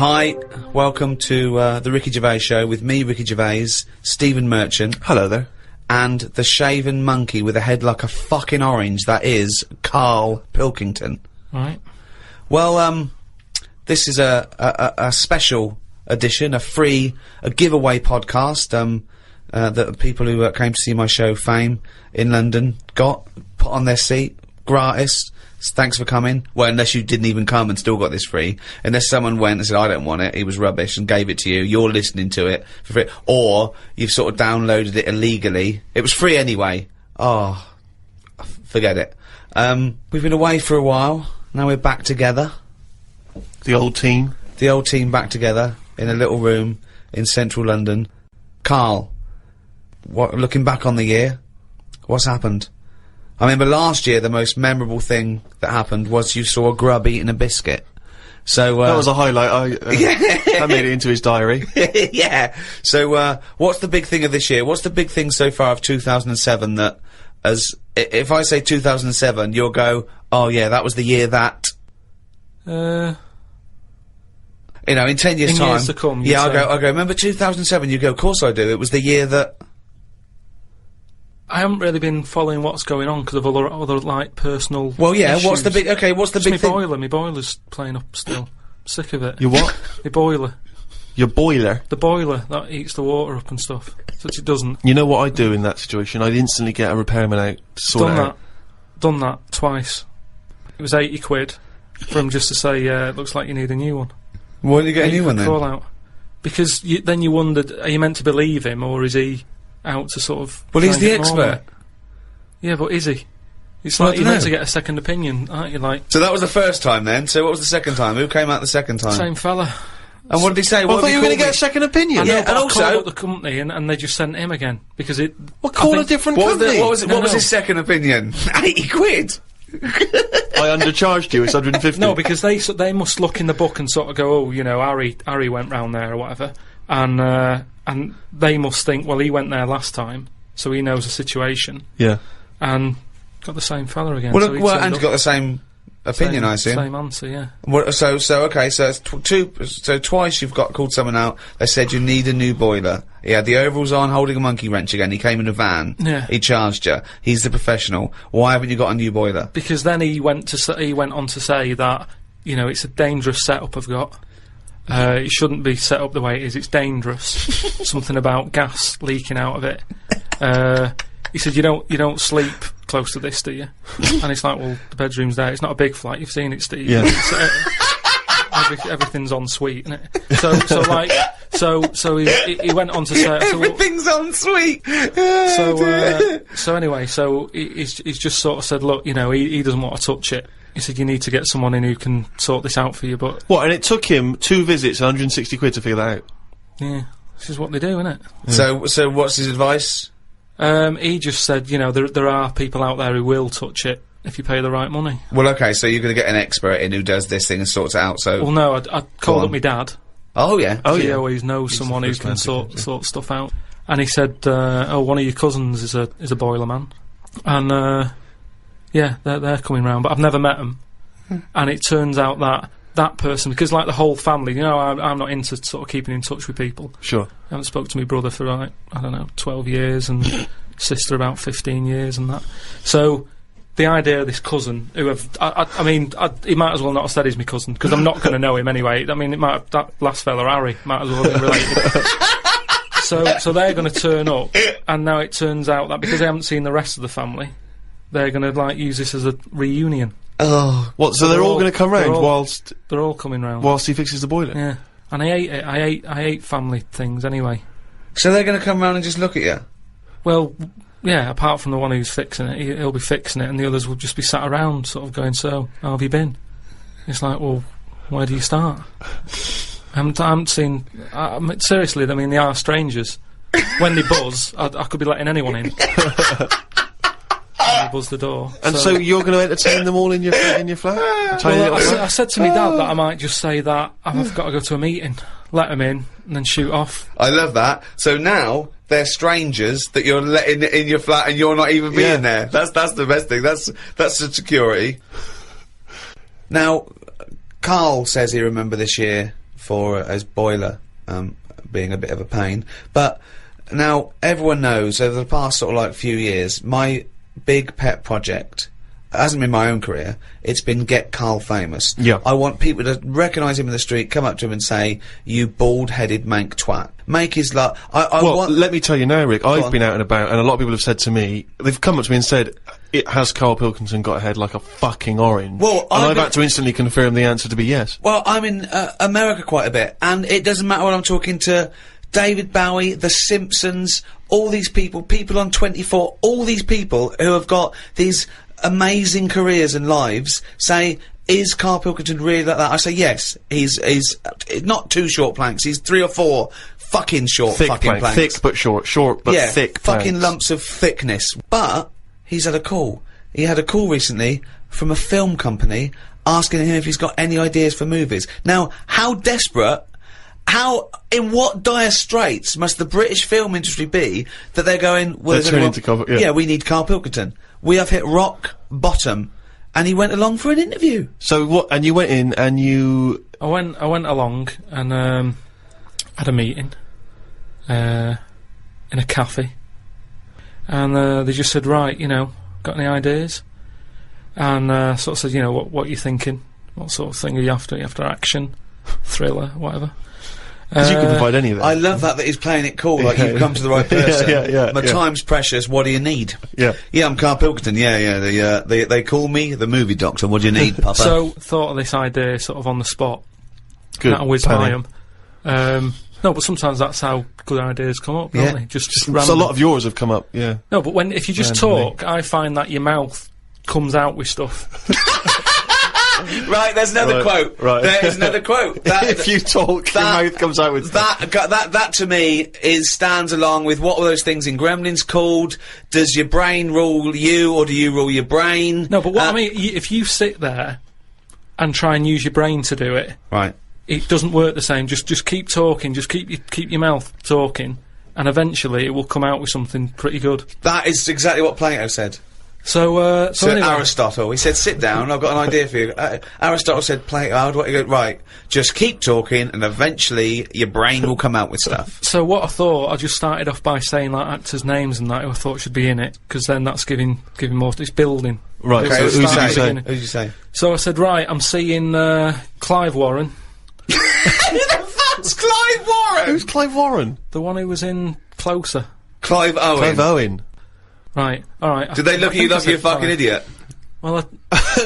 Hi, welcome to the Ricky Gervais Show with me, Ricky Gervais, Stephen Merchant. Hello there. And the shaven monkey with a head like a fucking orange, that is Karl Pilkington. Right. Well, this is a special edition, a giveaway podcast, that people who came to see my show Fame in London got, put on their seat, gratis. Thanks for coming. Well, unless you didn't even come and still got this free. Unless someone went and said, I don't want it, he was rubbish, and gave it to you, you're listening to it for free. Or you've sort of downloaded it illegally. It was free anyway. Oh, forget it. We've been away for a while. Now we're back together. The old team. The old team back together in a little room in central London. Karl, looking back on the year, what's happened? I remember last year the most memorable thing that happened was you saw a grub eating a biscuit. So, that was a highlight. I made it into his diary. Yeah. So, what's the big thing of this year? What's the big thing so far of 2007 that, if I say 2007, you'll go, oh yeah, that was the year that... You know, in 10 years' time... years to come, yeah, I'll go, remember 2007? You go, of course I do. It was the year that... I haven't really been following what's going on because of other like personal. Well, yeah. issues. What's the big? Okay, what's the Just big thing? My boiler's playing up still. Sick of it. Your what? My boiler. Your boiler? The boiler that eats the water up and stuff, which it doesn't. You know what I do in that situation? I'd instantly get a repairman out to sort it out. Done that twice. It was 80 quid for him just to say, it looks like you need a new one. Why did you get a new one then? Call out. Because then you wondered, are you meant to believe him or is he out to sort of... Well, he's the expert. Yeah, but is he? It's Well, like you're meant to get a second opinion, aren't you? Like, So that was the first time then. So what was the second time? Who came out the second time? same fella. And what did he say? Well, I What thought did you he were going call to get a me? second opinion. I know, Yeah, but and I also- called up the company and they just sent him again because it. Well, call a different company. What was No. his second opinion? 80 quid. I undercharged you. It's 150. No, because they must look in the book and sort of go, oh, you know, Harry went round there or whatever, and they must think, well, he went there last time, so he knows the situation, Yeah. and got the same fella again. Well, so he well, turned and up. got the same opinion, I assume. Same answer, yeah. Well, so okay, so it's so twice you've called someone out. They said you need a new boiler. He had the overalls on, holding a monkey wrench again. He came in a van. Yeah. He charged you. He's the professional. Why haven't you got a new boiler? Because then he went on to say that, you know, it's a dangerous setup I've got. It shouldn't be set up the way it is. It's dangerous. Something about gas leaking out of it. He said, you don't sleep close to this, do you? And it's like, well, the bedroom's there. It's not a big flat. You've seen it, Steve. Yeah. Everything's en suite, isn't it? So he went on to say, Everything's en suite. so anyway, he's just sort of said, look, you know, he doesn't want to touch it. He said, you need to get someone in who can sort this out for you, but... What, and it took him 2 visits, 160 quid to figure that out? Yeah, this is what they do, isn't it? So what's his advice? He just said, you know, there are people out there who will touch it if you pay the right money. Well, okay, so you're going to get an expert in who does this thing and sorts it out, so... Well, no, I called up my dad. Oh, yeah. Oh, He yeah. always knows someone who first can man to sort stuff out. And he said, oh, one of your cousins is a boiler man. And, yeah, they're coming round, but I've never met them. And it turns out that person, because like the whole family, you know, I'm not into sort of keeping in touch with people. Sure. I haven't spoke to my brother for like, I don't know, 12 years and sister about 15 years and that. So the idea of this cousin, who I mean, he might as well not have said he's my cousin, because I'm not going to know him anyway. I mean, that last fella, Harry, might as well have been related. So they're going to turn up, and now it turns out that because they haven't seen the rest of the family, they're going to like use this as a reunion. Oh. What, so they're all going to come round whilst coming round. whilst he fixes the boiler? Yeah. And I hate it. I hate family things anyway. So they're going to come round and just look at you? Well, yeah, apart from the one who's fixing it, he'll be fixing it, and the others will just be sat around, sort of going, so, how have you been? It's like, well, where do you start? I haven't seen... seriously, I mean, they are strangers. When they buzz, I could be letting anyone in. They buzz the door. And so you're going to entertain them all in your flat? Well, I said to my dad that I might just say that I've got to go to a meeting, let them in, and then shoot off. I love that. So now they're strangers that you're letting in your flat and you're not even being there. That's the best thing. That's the security. Now, Karl says he remember this year for his boiler being a bit of a pain. But now everyone knows over the past sort of like few years, my big pet project hasn't been my own career, it's been get Karl famous. Yeah. I want people to recognise him in the street, come up to him and say, "You bald-headed mank twat." Make his luck. Well, let me tell you now, Rick, I've been out and about, and a lot of people have said to me, they've come up to me and said, has Karl Pilkington got a head like a fucking orange? Well, and I've had to instantly confirm the answer to be yes. Well, I'm in America quite a bit, and it doesn't matter when I'm talking to David Bowie, The Simpsons, all these people on 24, all these people who have got these amazing careers and lives say, is Karl Pilkington really like that? I say yes. He's not 2 short planks, he's 3 or 4 fucking short planks. Thick but short, but thick fucking planks. lumps of thickness. But he's had a call. He had a call recently from a film company asking him if he's got any ideas for movies. Now, how desperate, in what dire straits must the British film industry be that they're going, well, They're turning to Karl, yeah, we need Karl Pilkington. We have hit rock bottom, and he went along for an interview. So what? And you went in, and you... I went along and had a meeting in a cafe, and they just said, right, got any ideas? And sort of said, what are you thinking? What sort of thing are you after? Are you after action, thriller, whatever? Because you can provide any of that. I love that he's playing it cool, like you've come to the right person. My time's precious, what do you need? Yeah, I'm Karl Pilkington, they call me the movie doctor, what do you need, Papa? So, thought of this idea sort of on the spot. Good. That'll whiz by 'em. No, but sometimes that's how good ideas come up, don't they? Just random. So a lot of yours have come up, yeah. No, but if you just talk, I find that your mouth comes out with stuff. Right, there's another quote. Right. There is another quote. If you talk, your mouth comes out with that to me stands along with what were those things in Gremlins called? Does your brain rule you, or do you rule your brain? No, but what I mean, if you sit there and try and use your brain to do it, right, it doesn't work the same. Just keep talking. Just keep your mouth talking, and eventually it will come out with something pretty good. That is exactly what Plato said. So anyway. Aristotle, he said, sit down, I've got an idea for you. Aristotle said, Plato, how do I go? Right, just keep talking, and eventually your brain will come out with stuff. So what I thought, I just started off by saying like actors' names and that who I thought should be in it, because then that's giving more. It's building. Right. Okay, So who did you say? So I said, right, I'm seeing Clive Warren. Who the fuck's Clive Warren? Who's Clive Warren? The one who was in Closer. Clive Owen. Clive Owen. Right, alright. Did they look at you like you're a fucking idiot? Well,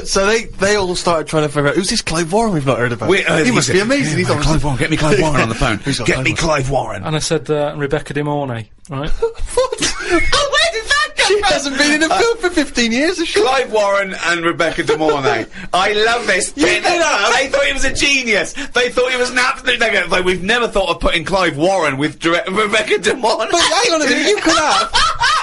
so they all started trying to figure out, who's this Clive Warren we've not heard about? He must be amazing. He's Clive Warren, get me Clive Warren on the phone. Get me Clive Warren. And I said Rebecca De Mornay, right? What? Where did that come She from? hasn't been in a film for 15 years, has she? Clive Warren and Rebecca De Mornay. I love this. They thought he was a genius. They thought he was an absolute nugget. Like, we've never thought of putting Clive Warren with Rebecca De Mornay. But hang on a minute,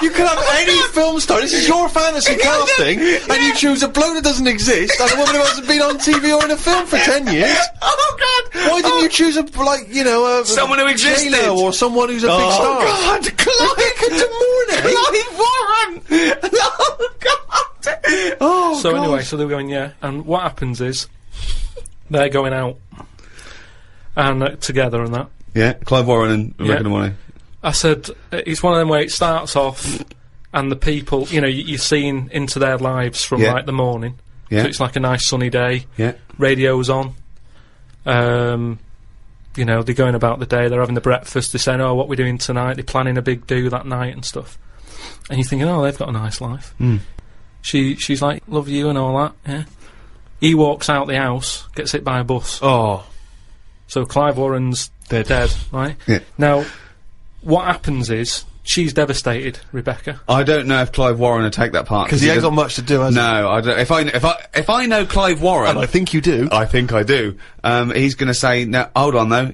you could have any film star. This is your fantasy casting, and you choose a bloke that doesn't exist and a woman who hasn't been on TV or in a film for 10 years. Oh God! Why didn't you choose someone who existed, J-Lo or someone who's a big star? Oh God! Clive De Mornay. Oh God! Oh So God. anyway, so they were going, yeah. And what happens is, they're going out and together and that. Yeah, Clive Warren and Rebecca De Mornay. I said, it's one of them where it starts off and the people, you're seeing into their lives from like the morning. Yeah. So it's like a nice sunny day. Yeah. Radio's on. They're going about the day, they're having the breakfast, they're saying, oh, what we're doing tonight, they're planning a big do that night and stuff. And you're thinking, oh, they've got a nice life. Mm. She's like, love you and all that, yeah. He walks out the house, gets hit by a bus. Oh. So Clive Warren's dead, right? Yeah. Now, what happens is, she's devastated, Rebecca. I don't know if Clive Warren would take that part Because he ain't got much to do, has he? No, I don't. If I know Clive Warren, And I think you do. I think I do. He's going to say, "No, hold on though.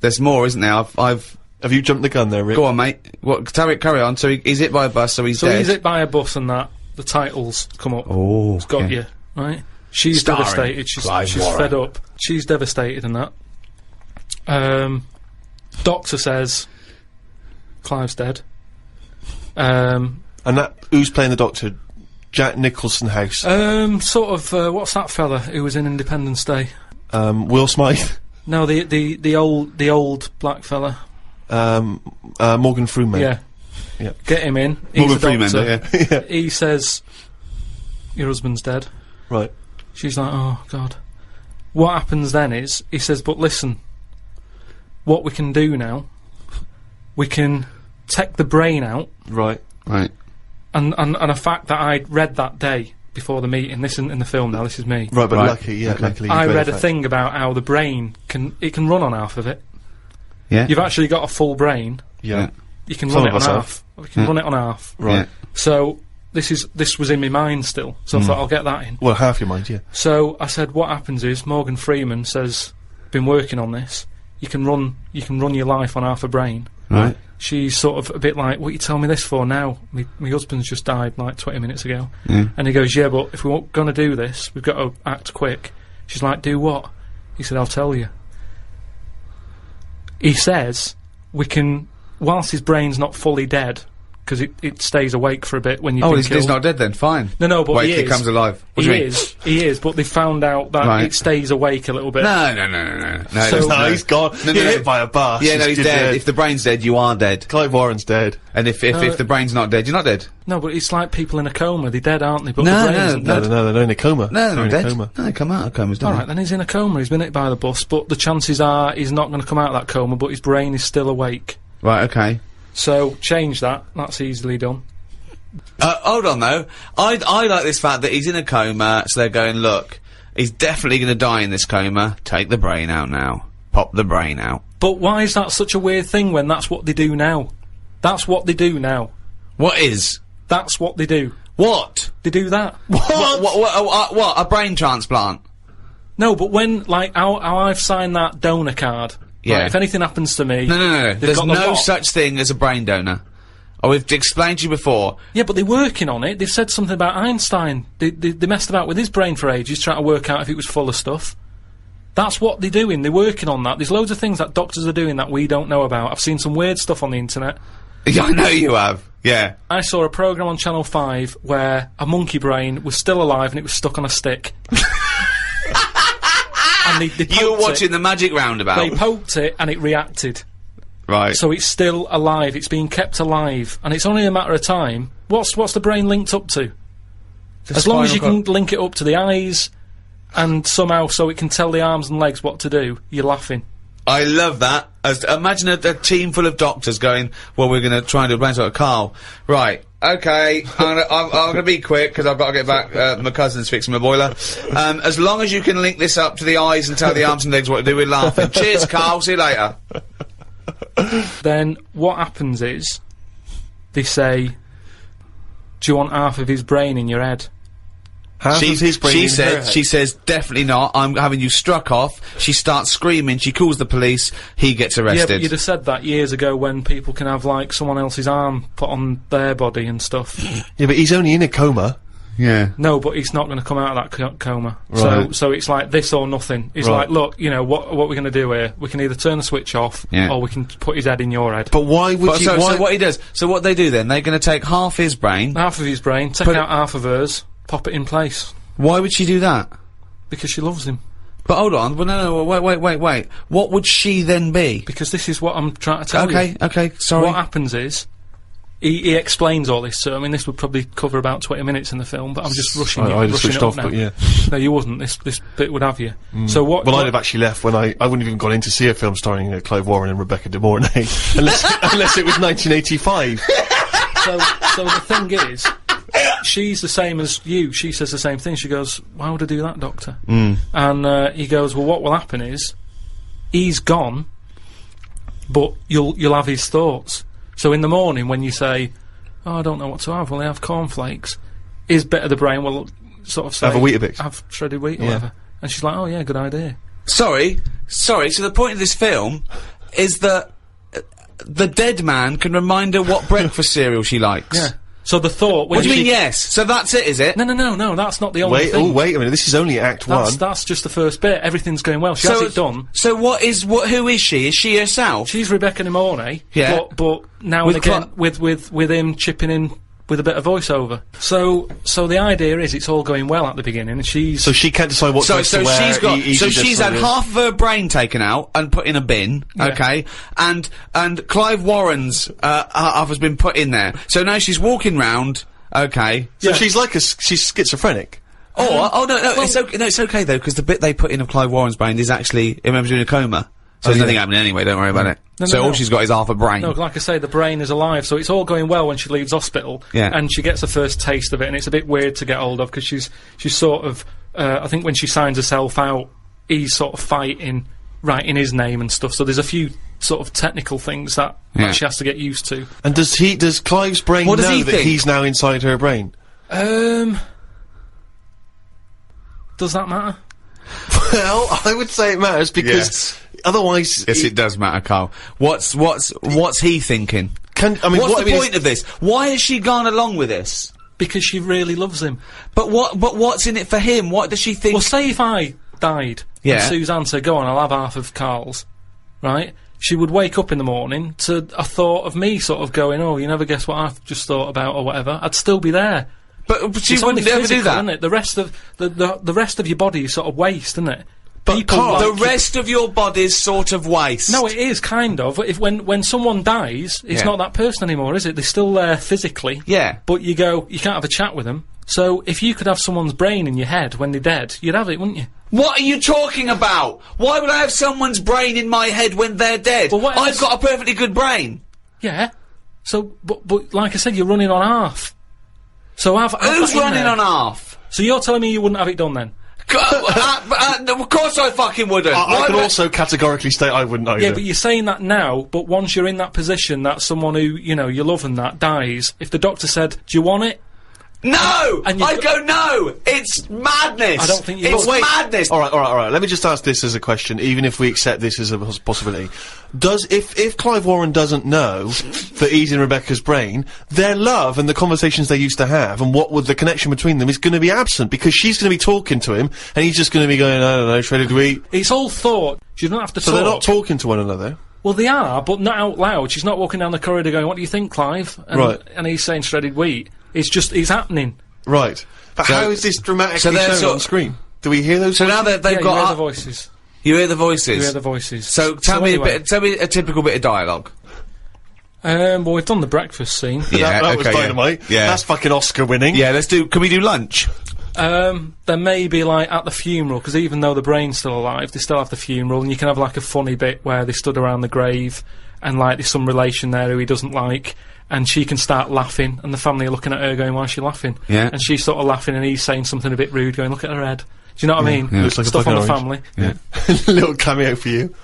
There's more, isn't there? I've Have you jumped the gun there, Rick? Go on, mate. What? Carry on. So he's hit by a bus, so he's So dead. he's hit by a bus and that. The titles come up. Oh, It's got okay. you, right? She's Starring devastated. She's Clive Warren. fed up. She's devastated and that. Doctor says Clive's dead. And that, who's playing the Doctor? Jack Nicholson House. What's that fella who was in Independence Day? Will Smythe. No, the old black fella. Morgan Freeman. Yeah. Yeah. Get him in. Morgan He's a Freeman, doctor. yeah. He says, your husband's dead. Right. She's like, oh, God. What happens then is, he says, but listen, what we can do now, we can take the brain out. Right. Right. And a fact that I read that day before the meeting, this isn't in the film now, this is me. Right, but Right. luckily, Okay. I read a thing about how the brain can run on half of it. Yeah. You've actually got a full brain. Yeah. You can Some run it of on us half. We can run it on half. Right. Yeah. So this was in my mind still. So I thought I'll get that in. Well, half your mind, yeah. So I said, what happens is Morgan Freeman says, been working on this. You can run your life on half a brain. Right. She's sort of a bit like, what you tell me this for now? My husband's just died like 20 minutes ago. Yeah. And he goes, yeah, but if we're going to do this, we've got to act quick. She's like, do what? He said, I'll tell you. He says, we can, whilst his brain's not fully dead, because it stays awake for a bit when you've been He's killed. not dead then, fine. No, but Wait he till is. he comes alive. What do you mean? He is, but they found out that Right. it stays awake a little bit. No. So- No, he's gone. No, Hit by a bus. Yeah, no, he's dead. If the brain's dead, you are dead. Clive Warren's dead. And if the brain's not dead, you're not dead. No, but it's like people in a coma. They're dead, aren't they? But No, the brain no, isn't No, dead. they're in a coma. No, they're in not a dead. coma. No, they come out of comas, don't Alright, then he's in a coma. He's been hit by the bus, but the chances are he's not going to come out of that coma, but his brain is still awake. they? Right, okay. So, change that. That's easily done. Hold on though. I like this fact that he's in a coma, so they're going, look, he's definitely going to die in this coma. Take the brain out now. Pop the brain out. But why is that such a weird thing when that's what they do now? That's what they do now. What is? That's what they do. What? They do that. What? A brain transplant? No, but when, like, how I've signed that donor card. Yeah. Like, if anything happens to me. No. they've There's got the no lot. such thing as a brain donor. Oh, we've explained to you before. Yeah, but they're working on it. They've said something about Einstein. They messed about with his brain for ages, trying to work out if it was full of stuff. That's what they're doing. They're working on that. There's loads of things that doctors are doing that we don't know about. I've seen some weird stuff on the internet. Yeah, I know you have. Yeah. I saw a programme on Channel 5 where a monkey brain was still alive and it was stuck on a stick. And they poked You were it. watching the Magic Roundabout. They poked it and it reacted. Right. So it's still alive. It's being kept alive, and it's only a matter of time. What's the brain linked up to? As long as you can link it up to the eyes, and somehow so it can tell the arms and legs what to do, you're laughing. I love that. Imagine a team full of doctors going, well, we're going to try and do a brain transplant. Carl, right, okay, I'm going to be quick because I've got to get back. My cousin's fixing my boiler. As long as you can link this up to the eyes and tell the arms and legs what to do, we're laughing. Cheers, Carl. See you later. Then what happens is, they say, do you want half of his brain in your head? Half of his brain in her head. She says, definitely not. I'm having you struck off. She starts screaming. She calls the police. He gets Yeah, arrested. but you'd have said that years ago when people can have, like, someone else's arm put on their body and stuff. Yeah, but he's only in a coma. Yeah. No, but he's not going to come out of that coma. Right. So it's like this or nothing. It's Right. like, look, you know, what we're going to do here? We can either turn the switch off, Yeah. or we can put his head in your head. But why would you... So why, what he does? So what they do then? They're going to take half his brain. Half of his brain, take Put it- out half of hers, pop it in place. Why would she do that? Because she loves him. But hold on. Well, no. Wait. What would she then be? Because this is what I'm trying to tell you. Okay. Sorry. What happens is, he explains all this, so I mean, this would probably cover about 20 minutes in the film, but I'm just rushing I rushing switched it up off, now. but yeah. No, you wouldn't. This bit would have you. So what... Well, I'd have actually left when I wouldn't have even gone in to see a film starring Clive Warren and Rebecca De Mornay, unless it was 1985. So the thing is, she's the same as you. She says the same thing. She goes, why would I do that, doctor? And he goes, well, what will happen is, he's gone, but you'll have his thoughts. So in the morning when you say, oh, I don't know what to have, well, I have cornflakes, his bit of the brain will sort of say, Have a Weetabix. have shredded wheat or Yeah. whatever. And she's like, oh yeah, good idea. Sorry. So the point of this film is that the dead man can remind her what breakfast cereal she likes. Yeah. So the thought... when What do you she- mean, yes? So that's it, is it? No, that's not the only thing. Wait a minute, this is only Act 1. That's just the first bit. Everything's going well. She has it done. So who is she? Is she herself? She's Rebecca De Mornay. Yeah. But now With and again, with him chipping in with a bit of voiceover. So the idea is it's all going well at the beginning, and she's... So she can't decide what dress to wear. She's had half of her brain taken out and put in a bin, okay? And Clive Warren's, half has been put in there. So now she's walking round, okay? So she's like she's schizophrenic. No, it's okay though, because the bit they put in of Clive Warren's brain is actually, remember, in a coma. So there's nothing happening anyway, don't worry about it. All she's got is half a brain. No, like I say, the brain is alive, so it's all going well when she leaves hospital. Yeah. And she gets a first taste of it, and it's a bit weird to get hold of, because she's sort of, I think when she signs herself out, he's sort of fighting, writing his name and stuff, so there's a few sort of technical things that she has to get used to. And does Clive's brain know that he's now inside her brain? Does that matter? Well, I would say it matters, because... Otherwise... Yes, it does matter, Carl. What's he thinking? What's the point of this? Why has she gone along with this? Because she really loves him. But what's in it for him? What does she think? Well, say if I died, and Suzanne said, go on, I'll have half of Carl's, right? She would wake up in the morning to a thought of me sort of going, oh, you never guess what I've just thought about, or whatever. I'd still be there. But she wouldn't ever do that. Isn't it? The rest of your body is sort of waste, isn't it? But Carl, the rest of your body's sort of waste. No, it is, kind of. When someone dies, it's not that person anymore, is it? They're still there physically. Yeah. But you can't have a chat with them. So if you could have someone's brain in your head when they're dead, you'd have it, wouldn't you? What are you talking about? Why would I have someone's brain in my head when they're dead? Well, I've got a perfectly good brain. Yeah. So, but like I said, you're running on half. So who's running on half? So you're telling me you wouldn't have it done then? Of course I fucking wouldn't. I can also categorically state I wouldn't either. Yeah, but you're saying that now, but once you're in that position that someone who, you know, you love and that dies, if the doctor said, do you want it? No! I'd go, no! It's madness! I don't think you It's madness! Alright. Let me just ask this as a question, even if we accept this as a possibility. If Clive Warren doesn't know that he's in Rebecca's brain, their love and the conversations they used to have and what would the connection between them is going to be absent, because she's going to be talking to him and he's just going to be going, I don't know, shredded wheat. It's all thought. She doesn't have to talk. So they're not talking to one another? Well, they are, but not out loud. She's not walking down the corridor going, what do you think, Clive? And he's saying shredded wheat. It's happening. Right. But how is this dramatically shown on screen? Do we hear those voices? Now that they've got the voices. You hear the voices? You hear the voices. So tell me a typical bit of dialogue. Well, we've done the breakfast scene. Yeah, that was dynamite. Yeah. That's fucking Oscar winning. Yeah, can we do lunch? There may be, like, at the funeral, because even though the brain's still alive, they still have the funeral, and you can have, like, a funny bit where they stood around the grave, and, like, there's some relation there who he doesn't like, and she can start laughing, and the family are looking at her going, why is she laughing? Yeah. And she's sort of laughing, and he's saying something a bit rude, going, look at her head. Do you know what I mean? Yeah. Looks like stuff on the family. Yeah. Little cameo for you.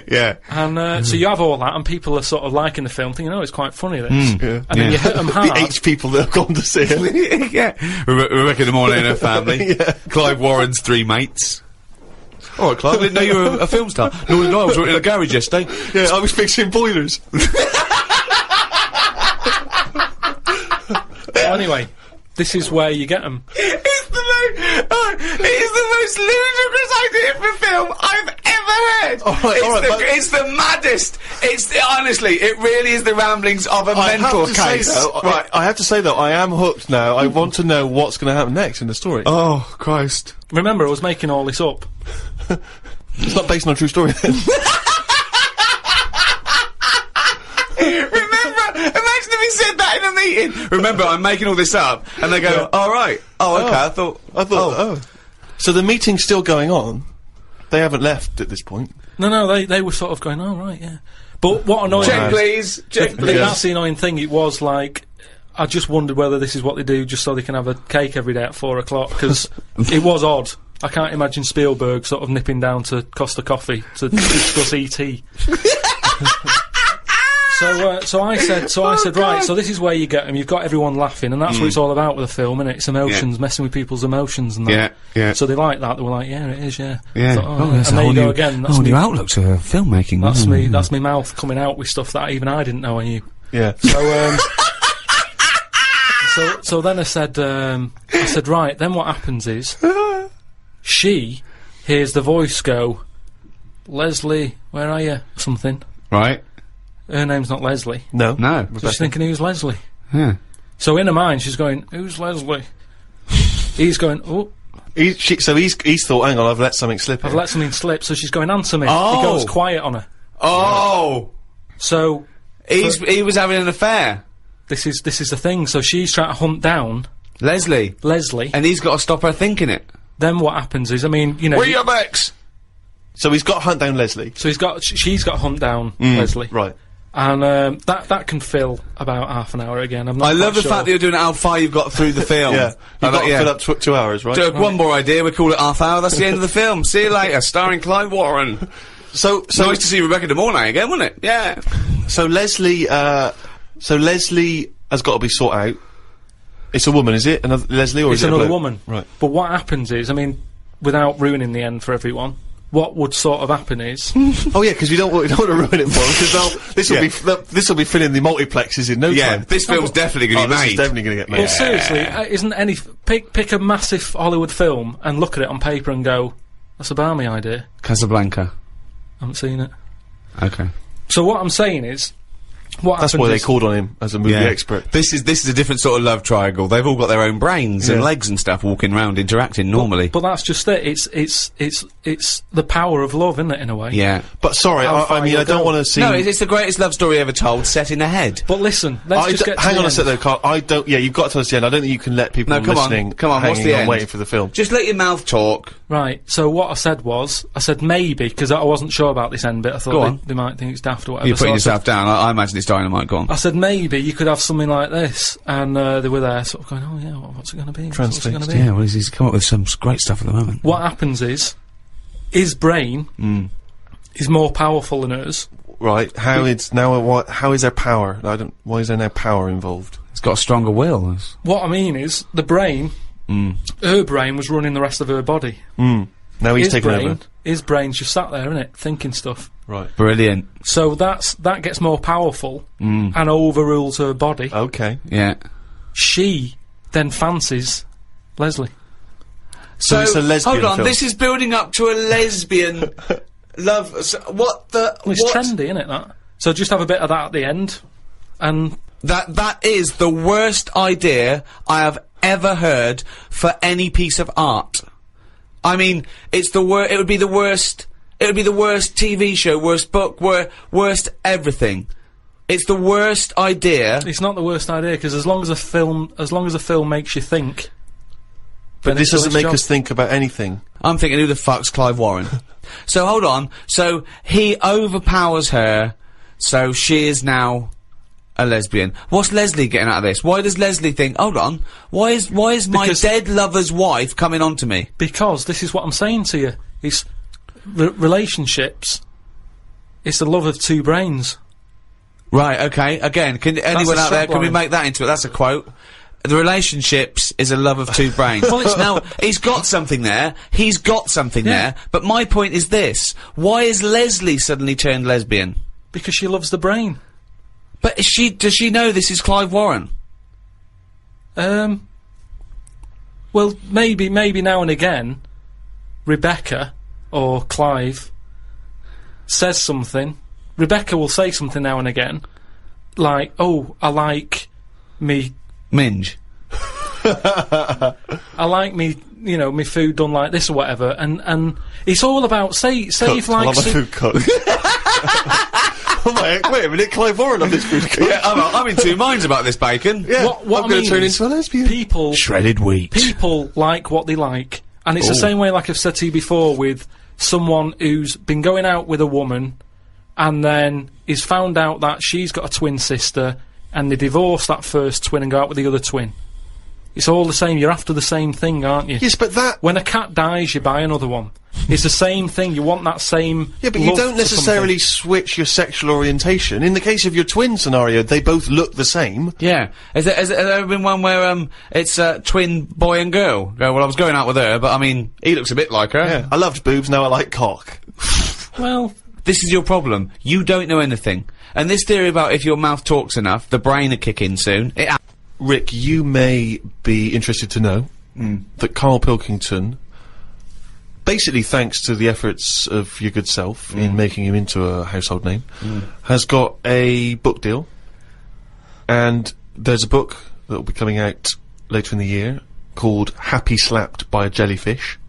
Yeah. And so you have all that, and people are sort of liking the film, thinking, oh, it's quite funny, this. And then you hit them hard. The 8 people that have gone to see it. Yeah. Rebecca de Mornay and her family. Clive Warren's 3 mates. All right, Clive, I didn't know you were a film star. No, I was in a garage yesterday. Yeah, I was fixing boilers. Anyway, this is where you get them. It's the most ludicrous idea for film I've ever heard. It's the maddest. Honestly, it really is the ramblings of a mental case. I have to say though, I am hooked now. I want to know what's going to happen next in the story. Oh, Christ. Remember, I was making all this up. It's not based on a true story then. Imagine if he said that in a meeting. Remember, I'm making all this up, and they go, "All right, okay." I thought. So the meeting's still going on. They haven't left at this point. No, they were sort of going, "Oh right, yeah." But what annoying? Check, please. Check, please. That's the annoying thing. It was like, I just wondered whether this is what they do just so they can have a cake every day at 4 o'clock, because it was odd. I can't imagine Spielberg sort of nipping down to Costa Coffee to discuss E.T. So I said, right, so this is where you get them. You've got everyone laughing, and that's what it's all about with a film, isn't it? It's emotions, messing with people's emotions and that. Yeah. So they like that. They were like, yeah, it is, yeah. Yeah. And there you go again. That's new outlook to filmmaking. That's me mouth coming out with stuff that even I didn't know I knew. Yeah. So then I said, right, then what happens is, she hears the voice go, Leslie, where are you? Something. Right. her name's not Leslie. No. No. So she's thinking, who's Leslie? Yeah. So in her mind, she's going, who's Leslie? He's going, oh. So he's thought, hang on, I've let something slip. I've let something slip, so she's going, answer me. Oh. He goes quiet on her. Oh! So... He was having an affair. This is the thing, so she's trying to hunt down... Leslie. Leslie. And he's got to stop her thinking it. Then what happens is, I mean, you know... Where your ex? So he's got to hunt down Leslie. So she's got to hunt down Leslie. Right. And that can fill about half an hour again. I'm not I love the sure. fact that you're doing how far you've got through the film. Yeah. You've got to fill up 2 hours, right? One more idea, we call it half hour, that's the end of the film. See you later, starring Clive Warren. So Nice to see Rebecca De Mornay again, wasn't it? Yeah. So Leslie has got to be sought out. It's a woman, is it? Another Leslie, or It's is it a another bloke? woman. Right. But what happens is, I mean, without ruining the end for everyone, what would sort of happen is... Oh yeah, because we don't want to ruin it for them, because this will be filling the multiplexes in no time. This film's definitely going to be This made. is definitely going to get made. Well, seriously, isn't any... Pick a massive Hollywood film and look at it on paper and go, that's a balmy idea. Casablanca. I haven't seen it. Okay. So what I'm saying is... That's why they called on him as a movie expert. This is a different sort of love triangle. They've all got their own brains and legs and stuff walking around interacting normally. But that's just it. It's the power of love, isn't it, in a way? Yeah. But sorry, I mean, I don't want to see... No, it's the greatest love story ever told, set in a head. But listen, let's just get to hang the on a end. sec though, Carl. Yeah, you've got to tell us the end. I don't think you can let people listening come on, what's hanging the on end? waiting for the film. Just let your mouth talk. Right, so what I said was, maybe, because I wasn't sure about this end bit, I Go thought on. they might think it's daft or whatever. You're putting so yourself down. I imagine it's dynamite. Go on. I said maybe you could have something like this, and they were there sort of going, oh yeah, what's it going to be? What's it going to be? Yeah, well, he's come up with some great stuff at the moment. What happens is, his brain is more powerful than hers. Right. How is there power? Why is there no power involved? It's got a stronger will. What I mean is, the brain, her brain was running the rest of her body. Now he's taken over. His brain's just sat there, innit, thinking stuff. Right. Brilliant. So that gets more powerful and overrules her body. Okay. Yeah. She then fancies Leslie. So it's a lesbian hold on, film. this is building up to a lesbian love. What the? Well, it's what? trendy, isn't it? That. So just have a bit of that at the end, and That is the worst idea I have ever heard for any piece of art. I mean, it's the worst. It would be the worst. It would be the worst TV show, worst book, worst everything. It's the worst idea. it's not the worst idea because as long as a film makes you think. But this doesn't make job. us think about anything. I'm thinking, who the fuck's Clive Warren? So hold on. So he overpowers her. So she is now a lesbian. What's Leslie getting out of this? Why does Leslie think, hold on, why is my Because- dead lover's wife coming on to me? Because this is what I'm saying to you. It's relationships. It's the love of two brains. Right, okay, again, can anyone a out there, can we strapline. make that into it? That's a quote. The relationships is a love of two brains. Well, it's- now, he's got something there, there, but my point is this, why is Leslie suddenly turned lesbian? Because she loves the brain. But does she know this is Clive Warren? Well, maybe now and again, Rebecca or Clive says something. Rebecca will say something now and again, like, "Oh, I like me, Minge. I like me, you know, me food done like this or whatever." And it's all about say if I like love my food cooked. Oh my, wait a minute, Clive Warren on this food cooked. Yeah, I'm in two minds about this bacon. Yeah, what I'm I going mean to turn is into a lesbian. people Shredded wheat. people like what they like, and it's the same way, like I've said to you before, with someone who's been going out with a woman and then is found out that she's got a twin sister and they divorce that first twin and go out with the other twin. It's all the same. You're after the same thing, aren't you? Yes, but that... When a cat dies, you buy another one. It's the same thing. You want that same. Yeah, but you love don't for necessarily switch your sexual orientation. In the case of your twin scenario, they both look the same. Yeah. Has there ever been one where, it's a twin boy and girl? Go, well, I was going out with her, but I mean, he looks a bit like her. Yeah. I loved boobs, now I like cock. something. Well, This is your problem. You don't know anything. And this theory about if your mouth talks enough, the brain will kick in soon. Rick, you may be interested to know that Karl Pilkington basically thanks to the efforts of your good self in making him into a household name, has got a book deal, and there's a book that will be coming out later in the year called Happy Slapped by a Jellyfish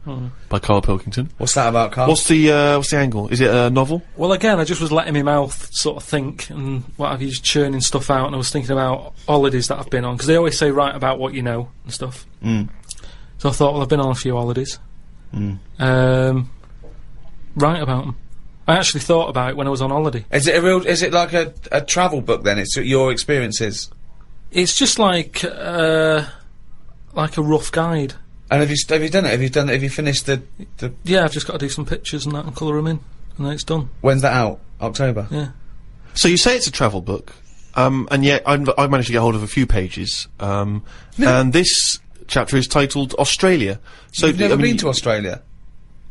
by Karl Pilkington. What's that about, Karl? What's the angle? Is it a novel? Well, again, I just was letting my mouth sort of think and what have you, just churning stuff out, and I was thinking about holidays that I've been on, because they always say write about what you know and stuff. So I thought, well, I've been on a few holidays. Write about them. I actually thought about it when I was on holiday. Is it like a travel book then? It's your experiences? It's just like a rough guide. And have you done it? Have you finished the... Yeah, I've just got to do some pictures and that and colour them in, and then it's done. When's that out? October? Yeah. So you say it's a travel book, and yet I've managed to get hold of a few pages, and this chapter is titled Australia. So You've never been to Australia?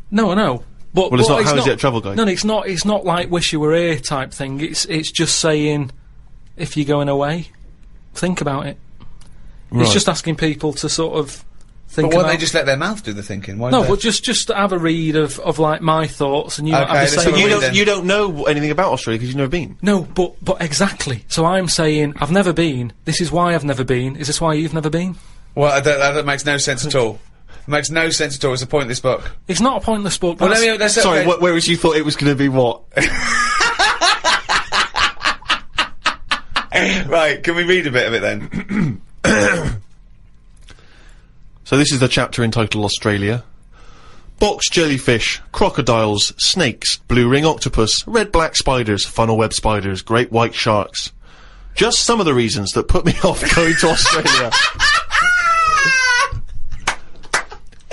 No, I know. But, well, it's not. it's How not, is it a travel guide? No, it's not. It's not like wish you were here type thing. It's just saying, if you're going away, think about it. Right. It's just asking people to sort of think. But why about don't they just let their mouth do the thinking? Why no, don't but just have a read of like my thoughts, and you might have the so same. You don't know anything about Australia because you've never been. No, but exactly. So I'm saying I've never been. This is why I've never been. Is this why you've never been? Well, that makes no sense at all. It makes no sense at all. It's a pointless book. It's not a pointless book. Well, let's Sorry, okay. whereas you thought it was going to be what? Right, can we read a bit of it then? So this is the chapter entitled Australia. Box jellyfish, crocodiles, snakes, blue ring octopus, red-black spiders, funnel web spiders, great white sharks. Just some of the reasons that put me off going to Australia.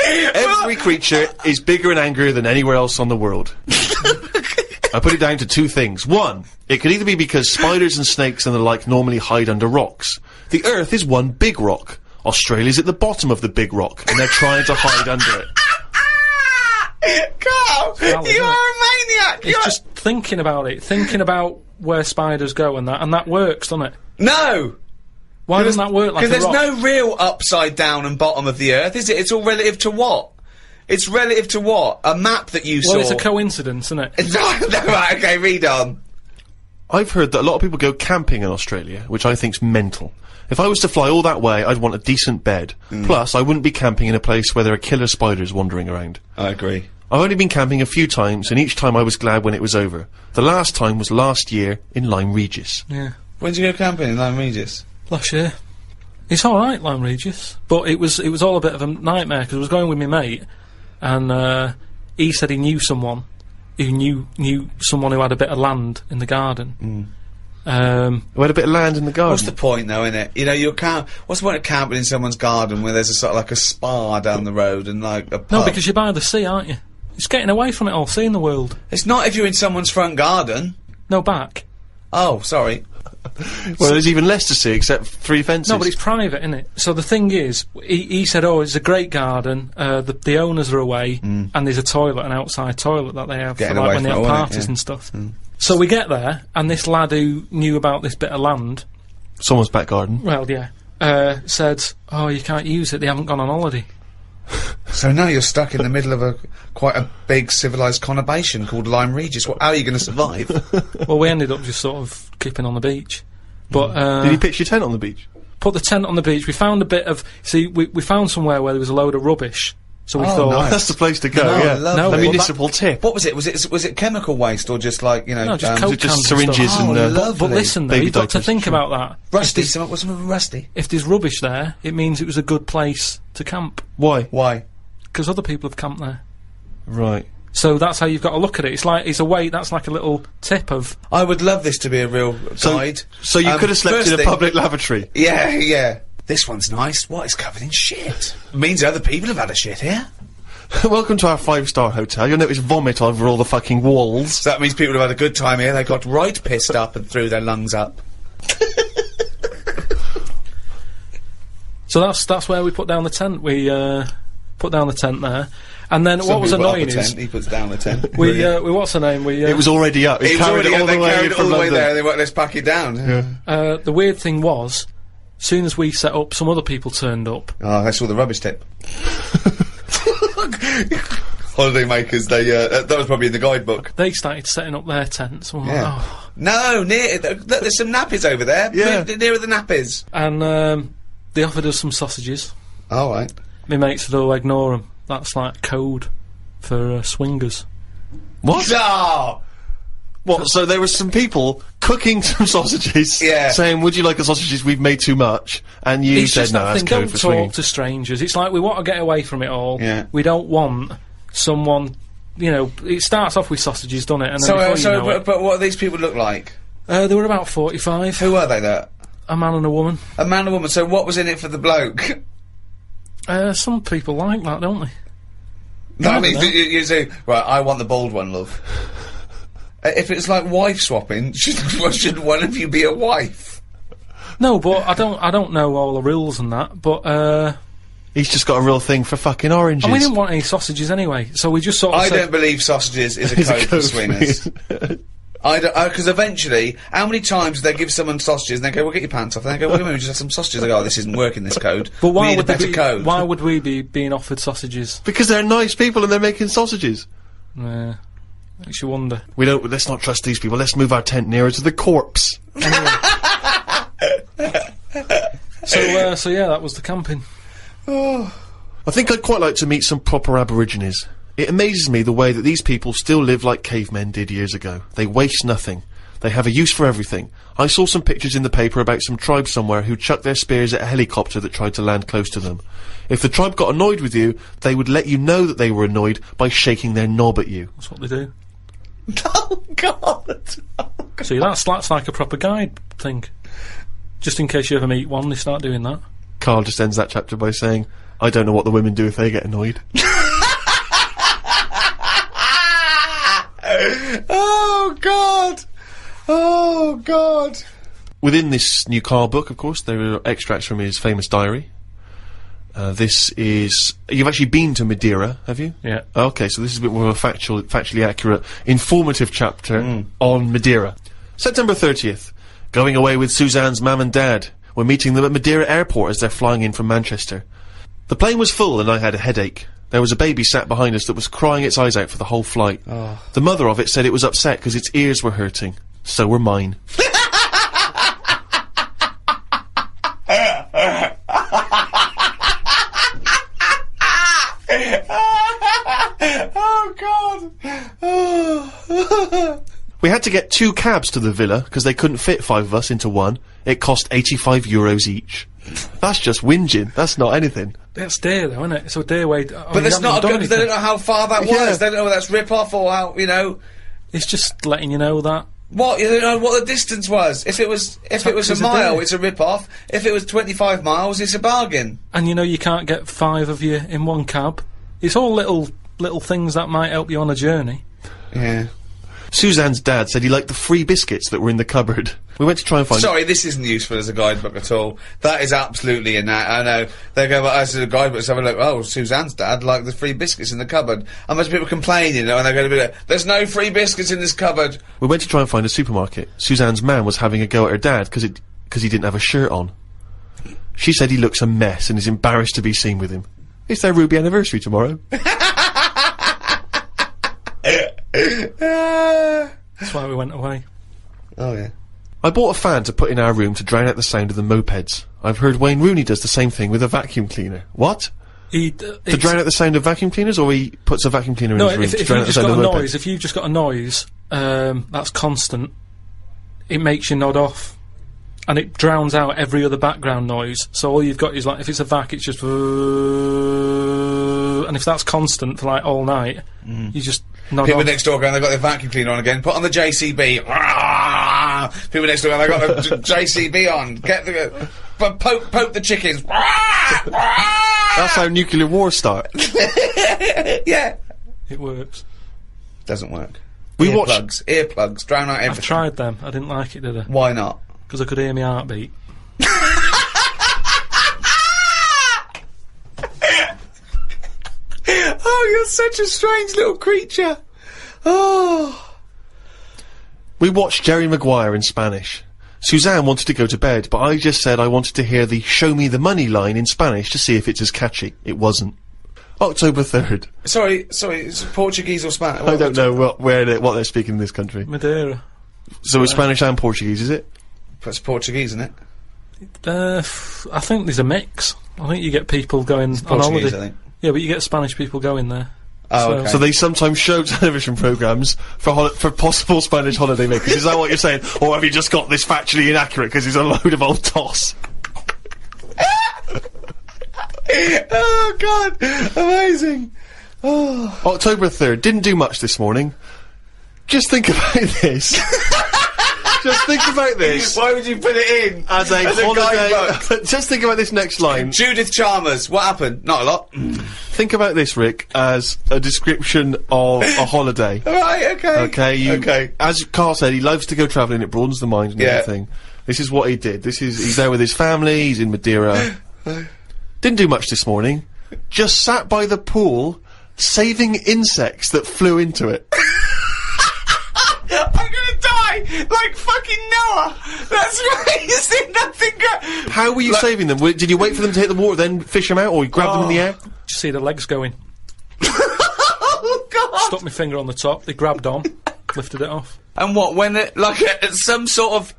Every creature is bigger and angrier than anywhere else on the world. I put it down to two things. One, it could either be because spiders and snakes and the like normally hide under rocks. The Earth is one big rock. Australia's at the bottom of the big rock, and they're trying to hide under it. Carl, you are a maniac! It's just thinking about it, thinking about where spiders go and that works, doesn't it? No! Why doesn't that work like a rock? Because there's no real upside down and bottom of the Earth, is it? It's all relative to what? It's relative to what? A map that you saw. Well, it's a coincidence, isn't it? No, right, okay, read on. I've heard that a lot of people go camping in Australia, which I think's mental. If I was to fly all that way, I'd want a decent bed. Plus, I wouldn't be camping in a place where there are killer spiders wandering around. I agree. I've only been camping a few times, and each time I was glad when it was over. The last time was last year in Lyme Regis. Yeah. When did you go camping in Lyme Regis? Last year. It's alright, Lyme Regis. But it was all a bit of a nightmare, because I was going with my mate, and he said he knew someone who knew someone who had a bit of land in the garden. We had a bit of land in the garden. What's the point, though, innit? You know, what's the point of camping in someone's garden where there's a sort of like a spa down the road and like a pub? No, because you're by the sea, aren't you? It's getting away from it all, seeing the world. It's not if you're in someone's front garden. No, back. Oh, sorry. Well, there's even less to see except 3 fences. No, but it's private, isn't it? So the thing is, he said, oh, it's a great garden, the owners are away, and there's a toilet, an outside toilet that they have for, like, when they have parties and stuff. So we get there, and this lad who knew about this bit of land... Someone's back garden. Well, yeah. Said, oh, you can't use it, they haven't gone on holiday. So now you're stuck in the middle of quite a big civilised conurbation called Lyme Regis. How are you going to survive? Well, we ended up just sort of keeping on the beach. But did you pitch your tent on the beach? Put the tent on the beach. We found a bit of... See, we found somewhere where there was a load of rubbish. So we thought... nice. That's the place to go, No, yeah. lovely. No, a municipal tip. What was it? Was it chemical waste or just like, you know... No, just was Coke it cans syringes and and, stuff. lovely. But listen, though, Baby you've got to diapers, think sure. about that. rusty? What's something rusty? If there's rubbish there, it means it was a good place to camp. Why? Why? Because other people have camped there. Right. So that's how you've got to look at it. It's a way, that's like a little tip of... I would love this to be a real guide. So you could have slept first in a thing- public lavatory. Yeah, yeah. This one's nice. What? It's covered in shit. Means other people have had a shit here. Welcome to our 5-star hotel. You'll notice vomit over all the fucking walls. So that means people have had a good time here. They got right pissed up and threw their lungs up. So that's where we put down the tent. We put down the tent there. And then what was annoying is... He puts down the tent. we what's her name? It was already up. It was carried already it all the way carried it from all the way London. there. And they went, let's pack it down. Yeah. The weird thing was, as soon as we set up, some other people turned up. Oh, that's all the rubbish tip. holiday makers, they, that was probably in the guidebook. They started setting up their tents. And we're Yeah. like, oh. No, look, there's some nappies over there. Yeah. Nearer the nappies. And they offered us some sausages. All right. My mates said, "Oh, ignore them. That's like code for swingers." What? Oh! What? So there were some people cooking some sausages, Yeah. saying, "Would you like the sausages? We've made too much." And you It's said, just "No, that that's thing. code Don't for talk swinging." to strangers. It's like we want to get away from it all. Yeah. We don't want someone. You know, it starts off with sausages, doesn't it? And then before you know it, But what do these people look like? they were about 45. Who were they, that? A man and a woman. A man and woman, so what was in it for the bloke? Some people like that, don't they? No, I I mean, don't know. you say, right, I want the bald one, love. If it's like wife swapping, should one of you be a wife? No, but I don't know all the rules and that. But He's just got a real thing for fucking oranges. and we didn't want any sausages anyway, so we just sort of I said, don't believe sausages is a It's a code for code for swingers. I don't, because eventually, how many times do they give someone sausages and they go, "Well, get your pants off," and they go, "Well, we just have some sausages." They go, "Oh, this isn't working, this code. But we why need a would they better be, code." Why would we be being offered sausages? Because they're nice people and they're making sausages. Makes you wonder. Let's not trust these people. Let's move our tent nearer to the corpse. So yeah, that was the camping. I think I'd quite like to meet some proper Aborigines. It amazes me the way that these people still live like cavemen did years ago. They waste nothing. They have a use for everything. I saw some pictures in the paper about some tribe somewhere who chucked their spears at a helicopter that tried to land close to them. If the tribe got annoyed with you, they would let you know that they were annoyed by shaking their knob at you. That's what they do. Oh God! See, that's like a proper guide thing. Just in case you ever meet one, they start doing that. Karl just ends that chapter by saying, "I don't know what the women do if they get annoyed." Oh God! Oh God! Within this new Karl book, of course, there are extracts from his famous diary. This is... You've actually been to Madeira, have you? Yeah. Okay, so this is a bit more of a factually accurate, informative chapter on Madeira. September 30th. Going away with Suzanne's mum and dad. We're meeting them at Madeira Airport as they're flying in from Manchester. The plane was full and I had a headache. There was a baby sat behind us that was crying its eyes out for the whole flight. Oh. The mother of it said it was upset because its ears were hurting. So were mine. Oh God! Oh. We had to get 2 cabs to the villa because they couldn't fit 5 of us into one. It cost €85 each. That's just whinging. That's not anything. That's dear though, isn't it? So dear way. But that's not a good. They don't know how far that was. Yeah. They don't know whether that's rip off or how. You know It's just letting you know that. what? You don't know what the distance was. If it was a Taxes a mile, day. it's a rip off. If it was 25 miles, it's a bargain. And you know you can't get 5 of you in one cab. It's all little things that might help you on a journey. Yeah. Suzanne's dad said he liked the free biscuits that were in the cupboard. We went to try and find... Sorry, this isn't useful as a guidebook at all. That is absolutely I know. They go, well, as a guidebook, let's have a look. Oh, Suzanne's dad liked the free biscuits in the cupboard. And most people complaining, you know, and they're going to be like, "There's no free biscuits in this cupboard." We went to try and find a supermarket. Suzanne's man was having a go at her dad because he didn't have a shirt on. She said he looks a mess and is embarrassed to be seen with him. It's their Ruby anniversary tomorrow. That's why we went away. Oh yeah. I bought a fan to put in our room to drown out the sound of the mopeds. I've heard Wayne Rooney does the same thing with a vacuum cleaner. What? To drown out the sound of vacuum cleaners, or he puts a vacuum cleaner in his room if to you've drown out the just sound got of a the mopeds? noise, if you've just got a noise that's constant, it makes you nod off, and it drowns out every other background noise. So all you've got is like, if it's a vac, it's just, and if that's constant for like all night, you just nod People off. next door going, they've got their vacuum cleaner on again. Put on the JCB. People next door going, they've got the JCB on. Get the poke the chickens. That's how nuclear wars start. Yeah. It works. Doesn't work. We Earplugs, drown out everything. I've tried them. I didn't like it, did I? Why not? Because I could hear my heartbeat. Oh, you're such a strange little creature. Oh. We watched Jerry Maguire in Spanish. Suzanne wanted to go to bed, but I just said I wanted to hear the "show me the money" line in Spanish to see if it's as catchy. It wasn't. October 3rd. Sorry, it's Portuguese or Spanish? I don't know what they're speaking in this country. Madeira. So it's Spanish and Portuguese, is it? It's Portuguese, isn't it? I think there's a mix. I think you get people going on Portuguese, holiday. I think. Yeah, but you get Spanish people going there. Oh, okay. So they sometimes show television programmes for possible Spanish holiday makers. Is that what you're saying? Or have you just got this factually inaccurate because he's a load of old toss? Oh, God. Amazing. Oh. October 3rd. Didn't do much this morning. Just think about this. Just think about this. Why would you put it in? As a holiday. Just think about this next line. Judith Chalmers. What happened? Not a lot. Think about this, Rick, as a description of a holiday. Right, okay. Okay, as Karl said, he loves to go travelling, it broadens the mind and Yeah. everything. This is what he did. He's there with his family, he's in Madeira. Didn't do much this morning. Just sat by the pool, saving insects that flew into it. I'm gonna die like fucking Noah. That's crazy. Nothing good. How were you saving them? Did you wait for them to hit the water, then fish them out, or you grab them in the air? Did you see the legs going? Oh, God. Stuck my finger on the top, they grabbed on, lifted it off. And what, when it, like some sort of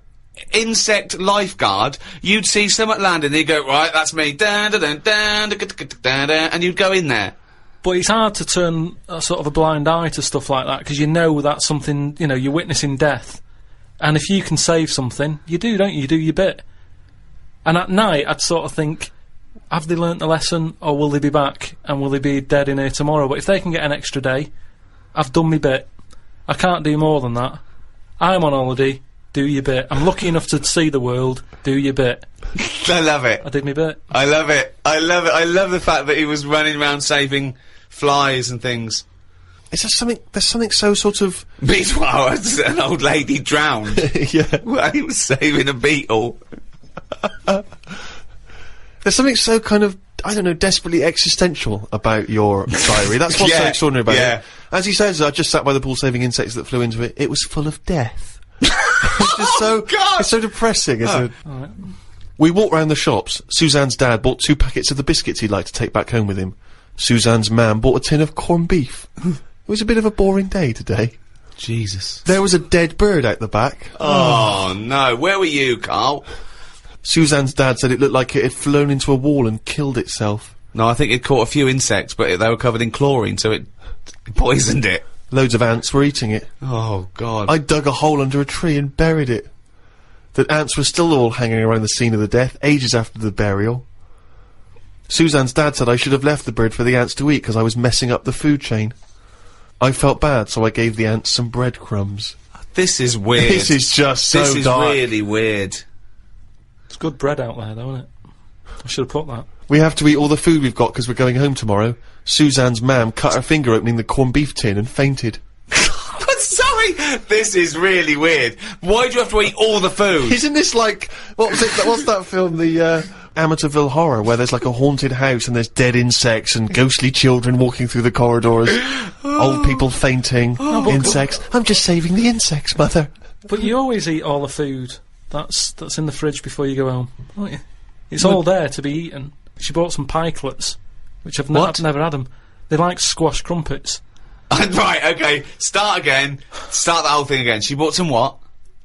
insect lifeguard, you'd see someone landing, and you'd go, right, that's me, and you'd go in there. But it's hard to turn a sort of a blind eye to stuff like that, because you know that's something, you know, you're witnessing death. And if you can save something, you do, don't you? You do your bit. And at night, I'd sort of think, have they learnt the lesson, or will they be back, and will they be dead in here tomorrow? But if they can get an extra day, I've done my bit. I can't do more than that. I'm on holiday, do your bit. I'm lucky enough to see the world, do your bit. I love it. I did my bit. I love it. I love it. I love the fact that he was running around saving flies and things. Is there something, there's something so sort of... Meanwhile, an old lady drowned yeah. while he was saving a beetle. There's something so kind of, I don't know, desperately existential about your diary. That's what's so Yeah, extraordinary about yeah. it. As he says, I just sat by the pool saving insects that flew into it. It was full of death. It's just so, God! it's so depressing, isn't it? Alright. We walked round the shops. Suzanne's dad bought 2 packets of the biscuits he'd like to take back home with him. Suzanne's mam bought a tin of corned beef. It was a bit of a boring day today. Jesus. There was a dead bird out the back. Oh, no. Where were you, Carl? Suzanne's dad said it looked like it had flown into a wall and killed itself. No, I think it caught a few insects, but they were covered in chlorine, so it poisoned it. Loads of ants were eating it. Oh, God. I dug a hole under a tree and buried it. The ants were still all hanging around the scene of the death, ages after the burial. Suzanne's dad said I should have left the bird for the ants to eat because I was messing up the food chain. I felt bad, so I gave the ants some breadcrumbs. This is weird. This is just so This is dark. really weird. It's good bread out there, though, isn't it? I should have put that. We have to eat all the food we've got because we're going home tomorrow. Suzanne's mam cut her finger opening the corned beef tin and fainted. Sorry, this is really weird. Why do you have to eat all the food? Isn't this like, what's that film, the, Amityville Horror, where there's like a haunted house and there's dead insects and ghostly children walking through the corridors, old people fainting, insects. I'm just saving the insects, mother. But you always eat all the food that's in the fridge before you go home, don't you? It's all there to be eaten. She bought some pikelets, which I've never had them. They're like squash crumpets. Right, okay. Start again. Start the whole thing again. She bought some what?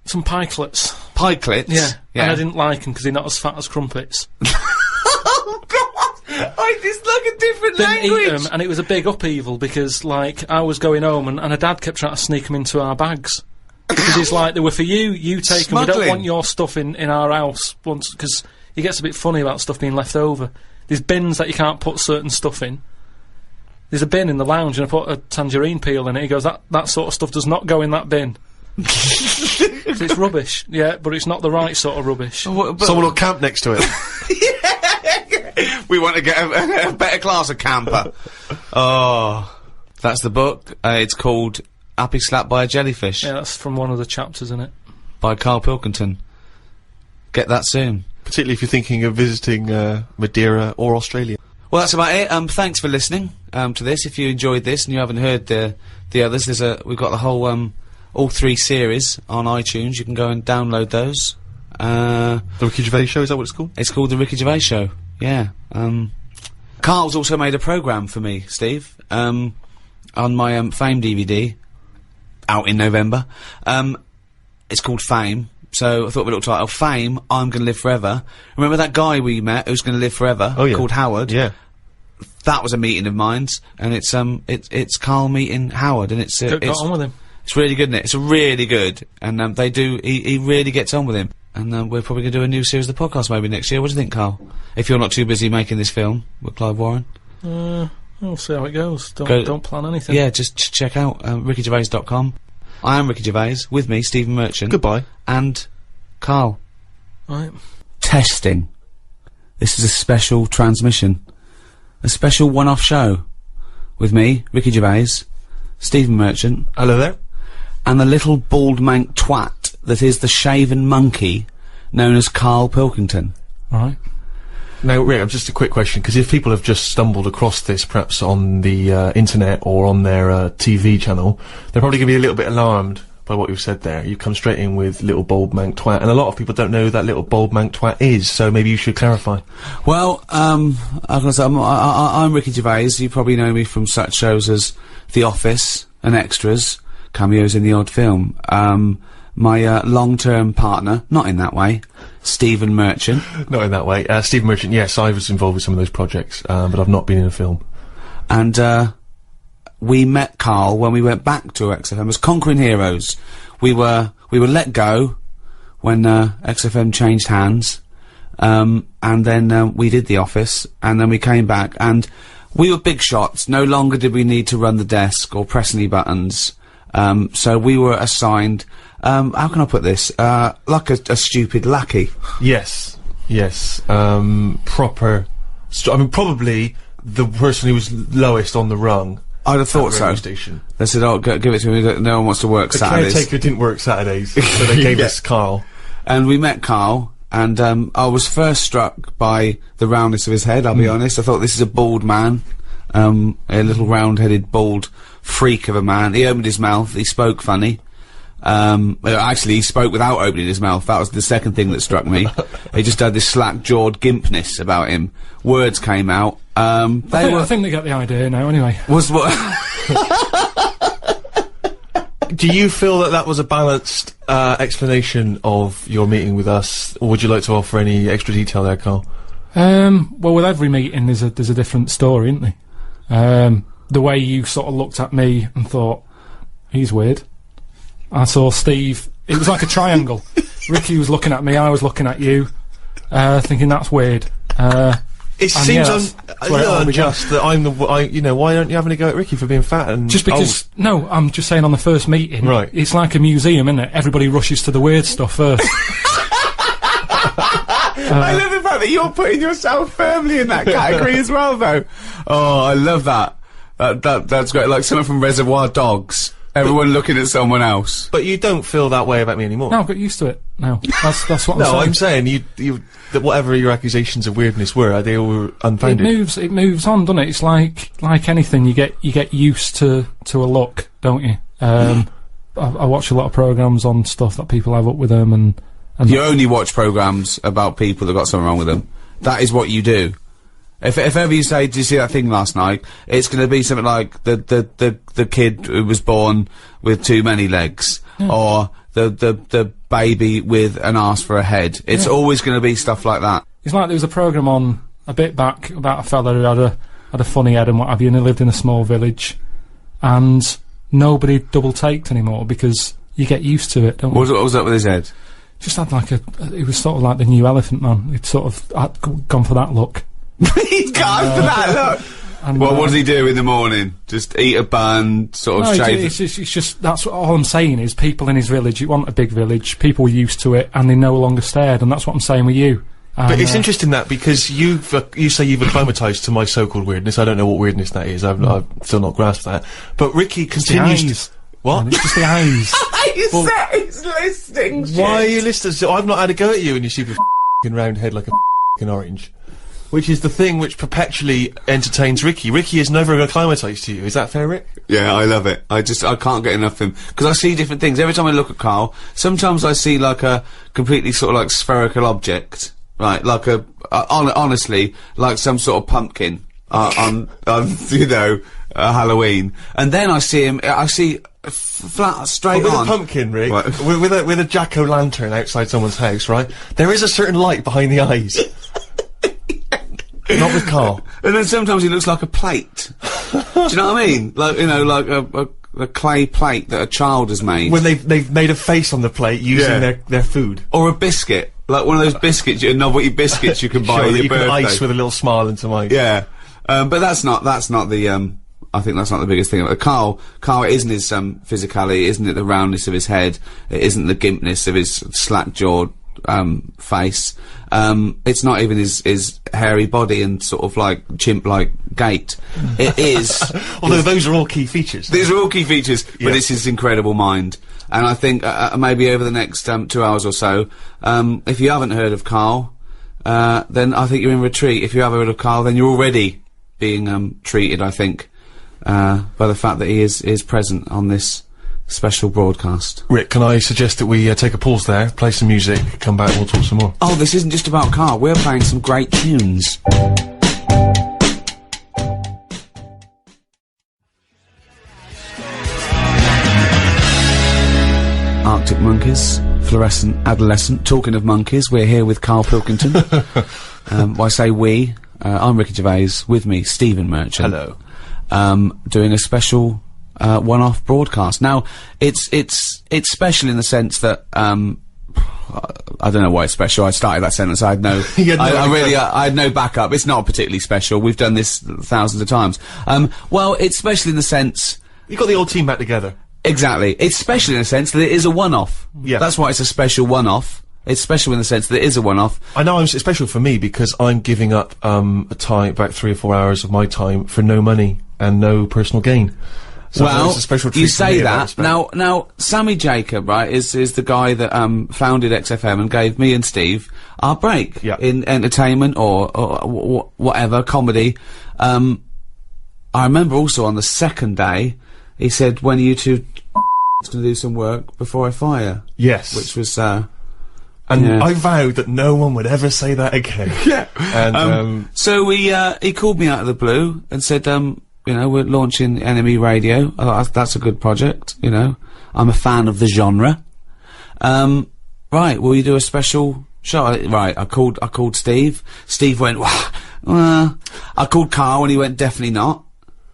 Some pikelets. Pikelets? Yeah. And I didn't like them because they're not as fat as crumpets. Oh, God! It's like a different Didn't language! eat them, and it was a big upheaval because, like, I was going home and her dad kept trying to sneak them into our bags. Because he's like, they were for you, you take them, we don't Smuggling. want your stuff in our house. Once, because he gets a bit funny about stuff being left over. There's bins that you can't put certain stuff in. There's a bin in the lounge and I put a tangerine peel in it. He goes, that sort of stuff does not go in that bin. So it's rubbish, yeah, but it's not the right sort of rubbish. Someone will camp next to it. We want to get a better class of camper. Oh. That's the book. It's called Happy Slapped by a Jellyfish. Yeah, that's from one of the chapters, isn't it? By Karl Pilkington. Get that soon. Particularly if you're thinking of visiting, Madeira or Australia. Well, that's about it. Thanks for listening, to this. If you enjoyed this and you haven't heard the others, we've got the whole, all 3 series on iTunes. You can go and download those. The Ricky Gervais Show, is that what it's called? It's called The Ricky Gervais Show. Yeah. Karl's also made a programme for me, Steve, on my Fame DVD, out in November. It's called Fame, so I thought of a little title, Fame, I'm Gonna Live Forever. Remember that guy we met who's gonna live forever? Oh, yeah. Called Howard? Yeah. That was a meeting of minds, and it's Karl meeting Howard, and Got on with him. it's really good, isn't it? It's really good, and he really gets on with him. And we're probably going to do a new series of the podcast maybe next year. What do you think, Karl? If you're not too busy making this film with Clive Warren? We'll see how it goes. Don't plan anything. Yeah, just check out rickygervais.com. I am Ricky Gervais, with me, Stephen Merchant. Goodbye. And Karl. Right. Testing. This is a special transmission. A special one-off show. With me, Ricky Gervais, Stephen Merchant. Hello there. And the little bald mank twat that is the shaven monkey known as Karl Pilkington. Right. Now, Rick, just a quick question, because if people have just stumbled across this, perhaps on the internet or on their TV channel, they're probably going to be a little bit alarmed by what you've said there. You come straight in with little bald mank twat, and a lot of people don't know who that little bald mank twat is, so maybe you should clarify. Well, I'm Ricky Gervais. You probably know me from such shows as The Office and Extras, cameos in the odd film. My long-term partner, not in that way, Stephen Merchant. Not in that way. Stephen Merchant, yes, I was involved with some of those projects, but I've not been in a film. And we met Karl when we went back to XFM as Conquering Heroes. We were let go when XFM changed hands, and then we did The Office, and then we came back, and we were big shots. No longer did we need to run the desk or press any buttons. So we were assigned, how can I put this? Like a stupid lackey. Yes. Proper. I mean, probably the person who was lowest on the rung. I'd have thought so. Station. They said, "Oh, give it to me. No one wants to work Saturdays." The caretaker didn't work Saturdays, so they gave us Karl. And we met Karl, and I was first struck by the roundness of his head. I'll be honest. I thought, this is a bald man, a little round-headed bald freak of a man. He opened his mouth. He spoke funny. Actually, he spoke without opening his mouth. That was the second thing that struck me. He just had this slack-jawed gimpness about him. Words came out. I think they get the idea now, anyway. Was what? Do you feel that was a balanced explanation of your meeting with us, or would you like to offer any extra detail there, Karl? Well, with every meeting, there's a different story, isn't there? The way you sort of looked at me and thought, he's weird. I saw Steve. It was like a triangle. Ricky was looking at me, I was looking at you, thinking that's weird. It seems unjust that I'm why aren't you having a go at Ricky for being fat and just because? old? No, I'm just saying on the first meeting. Right. It's like a museum, isn't it? Everybody rushes to the weird stuff first. I love the fact that you're putting yourself firmly in that category as well, though. Oh, I love that. That's great. Like someone from Reservoir Dogs. Everyone looking at someone else. But you don't feel that way about me anymore. No, I've got used to it now. That's what No, I'm saying. I'm saying that whatever your accusations of weirdness were, they were unfounded. It moves on, doesn't it? It's like anything. You get used to a look, don't you? I watch a lot of programmes on stuff that people have up with them, and you only watch programmes about people that got something wrong with them. That is what you do. If ever you say, "Did you see that thing last night?" It's going to be something like the kid who was born with too many legs, or the baby with an arse for a head. It's always going to be stuff like that. It's like there was a programme on a bit back about a fella who had a funny head and what have you, and he lived in a small village, and nobody double-taked anymore because you get used to it, don't you? What was up with his head? Just had like it was sort of like the new Elephant Man. He'd sort of gone for that look. He's gone for that look. And, what does he do in the morning? Just eat a bun, sort of shave? It's just that's all I'm saying is people in his village. You want a big village. People are used to it, and they no longer stared. And that's what I'm saying with you. But it's interesting that because you say you've acclimatised to my so-called weirdness. I don't know what weirdness that is. I've still not grasped that. But Ricky continues. What? It's just the eyes. He's listening. Why are you listening? So I've not had a go at you, and you stupid round head like a orange. Which is the thing which perpetually entertains Ricky. Ricky is never acclimatised to you. Is that fair, Rick? Yeah, I love it. I can't get enough of him. Because I see different things. Every time I look at Karl, sometimes I see like a completely sort of like spherical object. Right, like honestly, like some sort of pumpkin. on you know, Halloween, and then I see flat straight with on. a pumpkin, Rick, with a jack-o'-lantern outside someone's house, right? There is a certain light behind the eyes. Not with Karl. And then sometimes he looks like a plate. Do you know what I mean? Like, you know, like a clay plate that a child has made. When they've made a face on the plate using their food. Or a biscuit. Like one of those biscuits, novelty biscuits you can buy on your birthday. You can ice with a little smile into mine. Yeah. But that's not the, I think that's not the biggest thing. Karl, it isn't his, physicality, isn't it the roundness of his head, it isn't the gimpness of his slack-jawed, face. It's not even his hairy body and sort of like chimp-like gait. It is. Although those are all key features. These are all key features, but it's his incredible mind. And I think, maybe over the next, 2 hours or so, if you haven't heard of Karl, then I think you're in retreat. If you have heard of Karl, then you're already being, treated, I think, by the fact that he is present on this special broadcast. Rick, can I suggest that we take a pause there, play some music, come back and we'll talk some more? Oh, this isn't just about Karl, we're playing some great tunes. Arctic Monkeys, Fluorescent Adolescent. Talking of monkeys, we're here with Karl Pilkington. I say we, I'm Ricky Gervais, with me, Stephen Merchant. Hello. Doing a special one-off broadcast. Now, it's special in the sense that, I don't know why it's special. I started that sentence. I had no, I had no backup. It's not particularly special. We've done this thousands of times. Well, it's special in the sense. You got the old team back together. Exactly. It's special in the sense that it is a one-off. Yeah. That's why it's a special one-off. It's special in the sense that it is a one-off. I know it's special for me because I'm giving up, a time, about 3 or 4 hours of my time for no money and no personal gain. So well, it's a special treat you for me say in that. Now, Sammy Jacob, right, is the guy that, founded XFM and gave me and Steve our break. Yeah. In entertainment or whatever, comedy. I remember also on the second day, he said, when are you two gonna do some work before I fire? Yes. Which was, and I vowed that no one would ever say that again. Yeah. And, so he called me out of the blue and said, you know, we're launching Enemy Radio. I thought, that's a good project, you know. I'm a fan of the genre. Right, will you do a special show? Right, I called Steve. Steve went, well, I called Karl and he went, definitely not.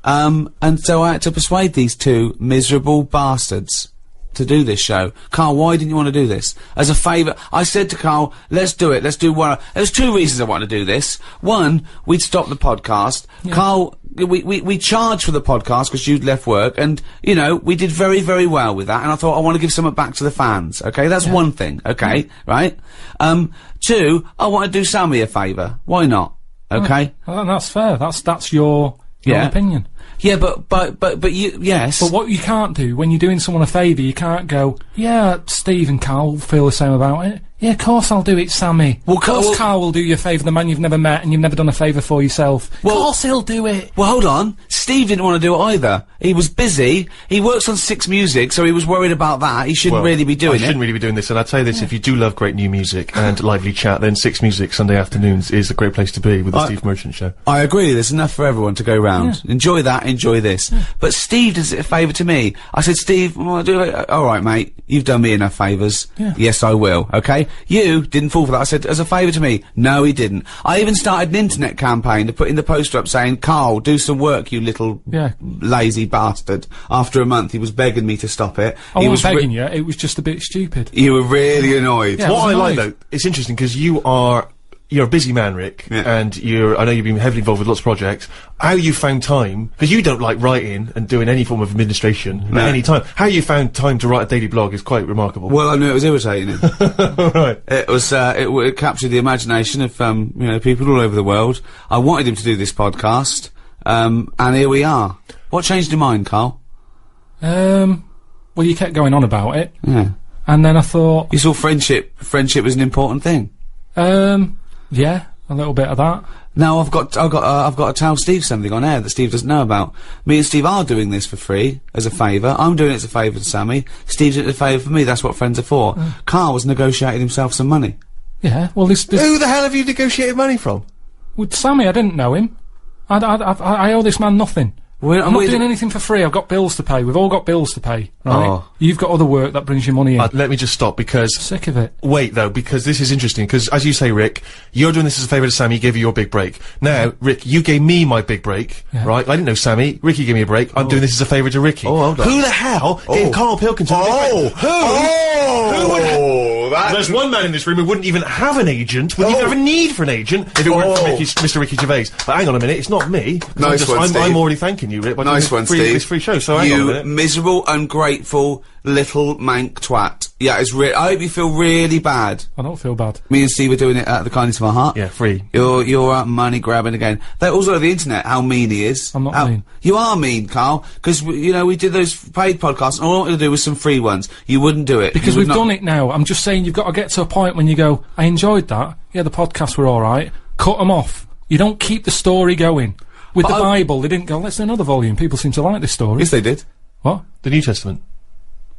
And so I had to persuade these two miserable bastards to do this show. Karl, why didn't you want to do this? As a favour, I said to Karl, let's do it, let's do one. There's 2 reasons I want to do this. One, we'd stop the podcast. Yeah. Karl, we charged for the podcast because you'd left work, and, you know, we did very, very well with that, and I thought I want to give something back to the fans, okay? That's one thing, okay? Right? 2, I want to do Sammy a favour. Why not? Okay? Well, that's fair. That's your opinion. Yeah, but you, yes. But what you can't do, when you're doing someone a favour, you can't go, yeah, Steve and Karl feel the same about it. Yeah, of course I'll do it, Sammy. Well, of course Karl will do you a favour, the man you've never met and you've never done a favour for yourself. Well, of course he'll do it. Well, hold on. Steve didn't want to do it either. He was busy. He works on 6 Music, so he was worried about that. He shouldn't really be doing it. I shouldn't really be doing this, and I'll tell you this, if you do love great new music and lively chat, then 6 Music Sunday afternoons is a great place to be with the Steve Merchant Show. I agree. There's enough for everyone to go round. Yeah. Enjoy that, enjoy this. Yeah. But Steve does it a favour to me. I said, Steve, well, alright, mate, you've done me enough favours. Yeah. Yes, I will, okay? You didn't fall for that. I said, as a favour to me. No, he didn't. I even started an internet campaign to put in the poster up saying, Karl, do some work, you little lazy bastard. After a month, he was begging me to stop it. I wasn't begging you, it was just a bit stupid. You were really annoyed. Yeah, what I like, though, it's interesting, because you're a busy man, Rick, and I know you've been heavily involved with lots of projects. How you found time, because you don't like writing and doing any form of administration at any time. How you found time to write a daily blog is quite remarkable. Well, I knew it was irritating. Right. It was, it captured the imagination of, you know, people all over the world. I wanted him to do this podcast, and here we are. What changed your mind, Karl? Well, you kept going on about it. Yeah. And then I thought... You saw friendship was an important thing. Yeah, a little bit of that. Now I've got to tell Steve something on air that Steve doesn't know about. Me and Steve are doing this for free, as a favour. I'm doing it as a favour to Sammy. Steve's doing it as a favour for me. That's what friends are for. Karl was negotiating himself some money. Yeah, well this... Who the hell have you negotiated money from? With Sammy, I didn't know him. I owe this man nothing. I'm not doing anything for free. I've got bills to pay. We've all got bills to pay, right? Oh. You've got other work that brings you money in. Let me just stop because... Sick of it. Wait, though, because this is interesting, because, as you say, Rick, you're doing this as a favour to Sammy, he gave you your big break. Now, Rick, you gave me my big break, right? I didn't know Sammy. Ricky gave me a break. I'm doing this as a favour to Ricky. Oh, hold on. Who the hell gave Karl Pilkington a big break? Who would... There's one man in this room who wouldn't even have an agent, wouldn't even have a need for an agent, if it weren't for Mr. Ricky Gervais. But hang on a minute, it's not me. Nice one, Steve. I'm already thanking you, Rick. Nice one, Steve. This free show, so hang on a minute. You miserable, ungrateful, little mank twat. Yeah, I hope you feel really bad. I don't feel bad. Me and Steve are doing it out of the kindness of our heart. Yeah, free. You're money grabbing again. That also on the internet, how mean he is. I'm not mean. You are mean, Karl, because, you know, we did those paid podcasts, and all I wanted to do was some free ones. You wouldn't do it. Because we've done it now. I'm just saying you've got to get to a point when you go, I enjoyed that. Yeah, the podcasts were alright. Cut them off. You don't keep the story going. With the Bible, they didn't go, let's do another volume. People seem to like this story. Yes, they did. What? The New Testament.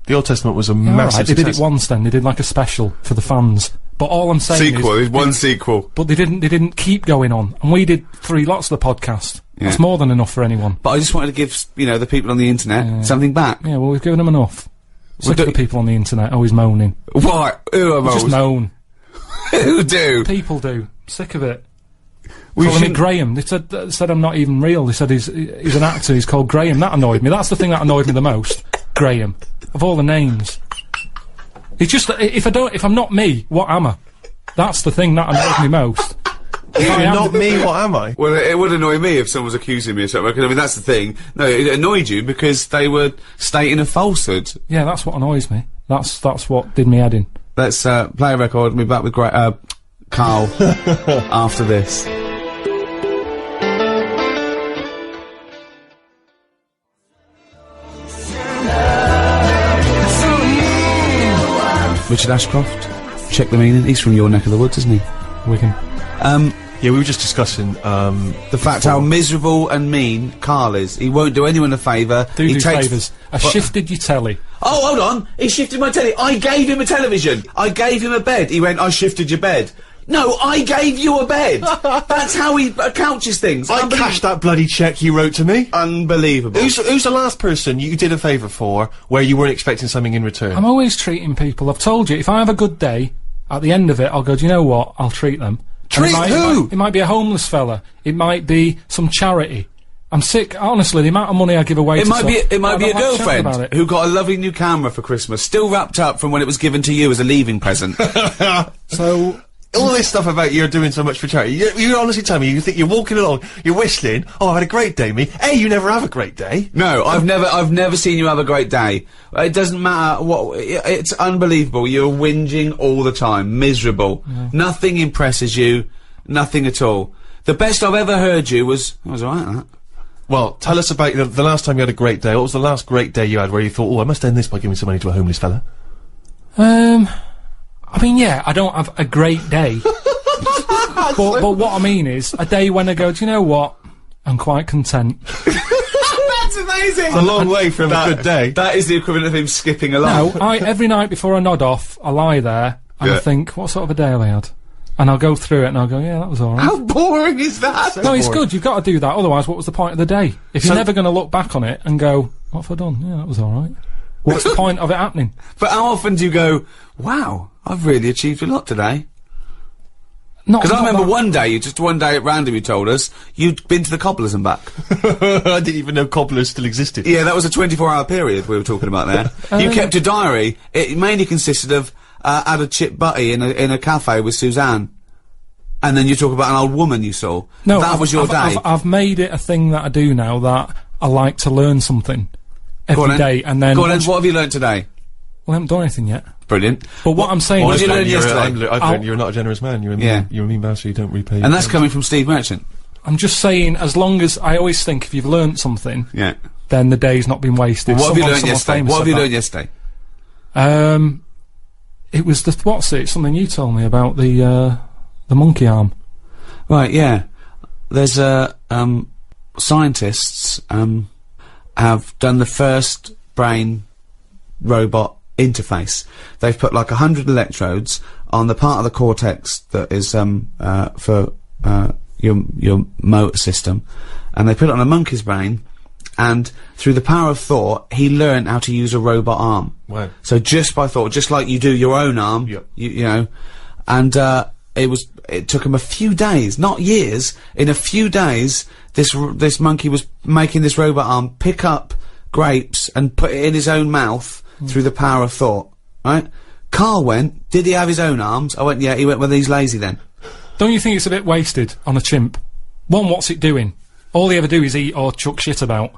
The Old Testament was a Yeah, massive They did success. it once then. They did like a special for the fans. But all I'm saying There's one sequel. But they didn't keep going on. And we did 3 lots of the podcast. Yeah. That's more than enough for anyone. But I just wanted to give, you know, the people on the internet something back. Yeah, well, we've given them enough. Sick of the people on the internet always moaning. What? Who am I? Just moan. Who do? People do. Sick of it. We Calling me shouldn't- Graham. They said I'm not even real. They said he's an actor. He's called Graham. That annoyed me. That's the thing that annoyed me the most. Graham. Of all the names. It's just that if I'm not me, what am I? That's the thing that annoys me most. You're not me, what am I? Well, it would annoy me if someone was accusing me of something, because, I mean, that's the thing. No, it annoyed you because they were stating a falsehood. Yeah, that's what annoys me. That's what did me head in. Let's, play a record and be back with Karl after this. Richard Ashcroft, check the meaning. He's from your neck of the woods, isn't he? Wigan. Yeah, we were just discussing, The fact how miserable and mean Karl is. He won't do anyone a favour. Do takes favours. I shifted your telly. Oh, hold on. He shifted my telly. I gave him a television. I gave him a bed. He went, I shifted your bed. No, I gave you a bed. That's how he couches things. I cashed that bloody cheque you wrote to me. Unbelievable. Who's the last person you did a favour for where you weren't expecting something in return? I'm always treating people. I've told you, if I have a good day, at the end of it, I'll go, do you know what? I'll treat them. Treat who? It might be a homeless fella. It might be some charity. I'm sick, honestly, the amount of money I give away It might be a I don't like chatting girlfriend about it. who got a lovely new camera for Christmas, still wrapped up from when it was given to you as a leaving present. So, All this stuff about you're doing so much for charity. You honestly tell me, you think you're walking along, you're whistling, oh, I had a great day, me. Hey, you never have a great day. No, I've never seen you have a great day. It doesn't matter what, it's unbelievable. You're whinging all the time, miserable. Yeah. Nothing impresses you, nothing at all. The best I've ever heard you was alright, that. Well, tell us about the last time you had a great day. What was the last great day you had where you thought, oh, I must end this by giving some money to a homeless fella? I mean, yeah, I don't have a great day. but what I mean is, a day when I go, do you know what? I'm quite content. That's amazing! It's a long way from a good day. That is the equivalent of him skipping along. No, every night before I nod off, I lie there, and I think, what sort of a day have I had? And I'll go through it and I'll go, yeah, that was alright. How boring is that? No, it's good, you've got to do that, otherwise what was the point of the day? If you're never going to look back on it and go, what have I done? Yeah, that was alright. What's the point of it happening? But how often do you go, wow, I've really achieved a lot today? Because I remember one day at random you told us, you'd been to the Cobblers and back. I didn't even know cobblers still existed. Yeah, that was a 24-hour period we were talking about there. You kept a diary. It mainly consisted of, had a chip butty in a cafe with Suzanne. And then you talk about an old woman you saw. No, that was your day. I've made it a thing that I do now, that I like to learn something every day, and then... Go on then, what have you learnt today? Well, I haven't done anything yet. Brilliant. But what I'm saying What is... did you learn yesterday? I've learned you're not a generous man. You're a mean bastard, you don't repay. And that's coming from Steve Merchant. I'm just saying, as long as... I always think if you've learnt something, Yeah. then the day's not been wasted. What have you learnt Someone yesterday? famous What have you said learnt yesterday? that. It was something you told me about the monkey arm. Right, yeah. There's scientists have done the first brain robot interface. They've put like 100 electrodes on the part of the cortex that is for your motor system, and they put it on a monkey's brain, and through the power of thought, he learned how to use a robot arm. Wow. So just by thought, just like you do your own arm, Yep. you know, and it took him a few days, not years. In a few days, this monkey was making this robot arm pick up grapes and put it in his own mouth through the power of thought. Right? Karl went, did he have his own arms? I went, yeah. He went, well, he's lazy then. Don't you think it's a bit wasted on a chimp? One, what's it doing? All they ever do is eat or chuck shit about.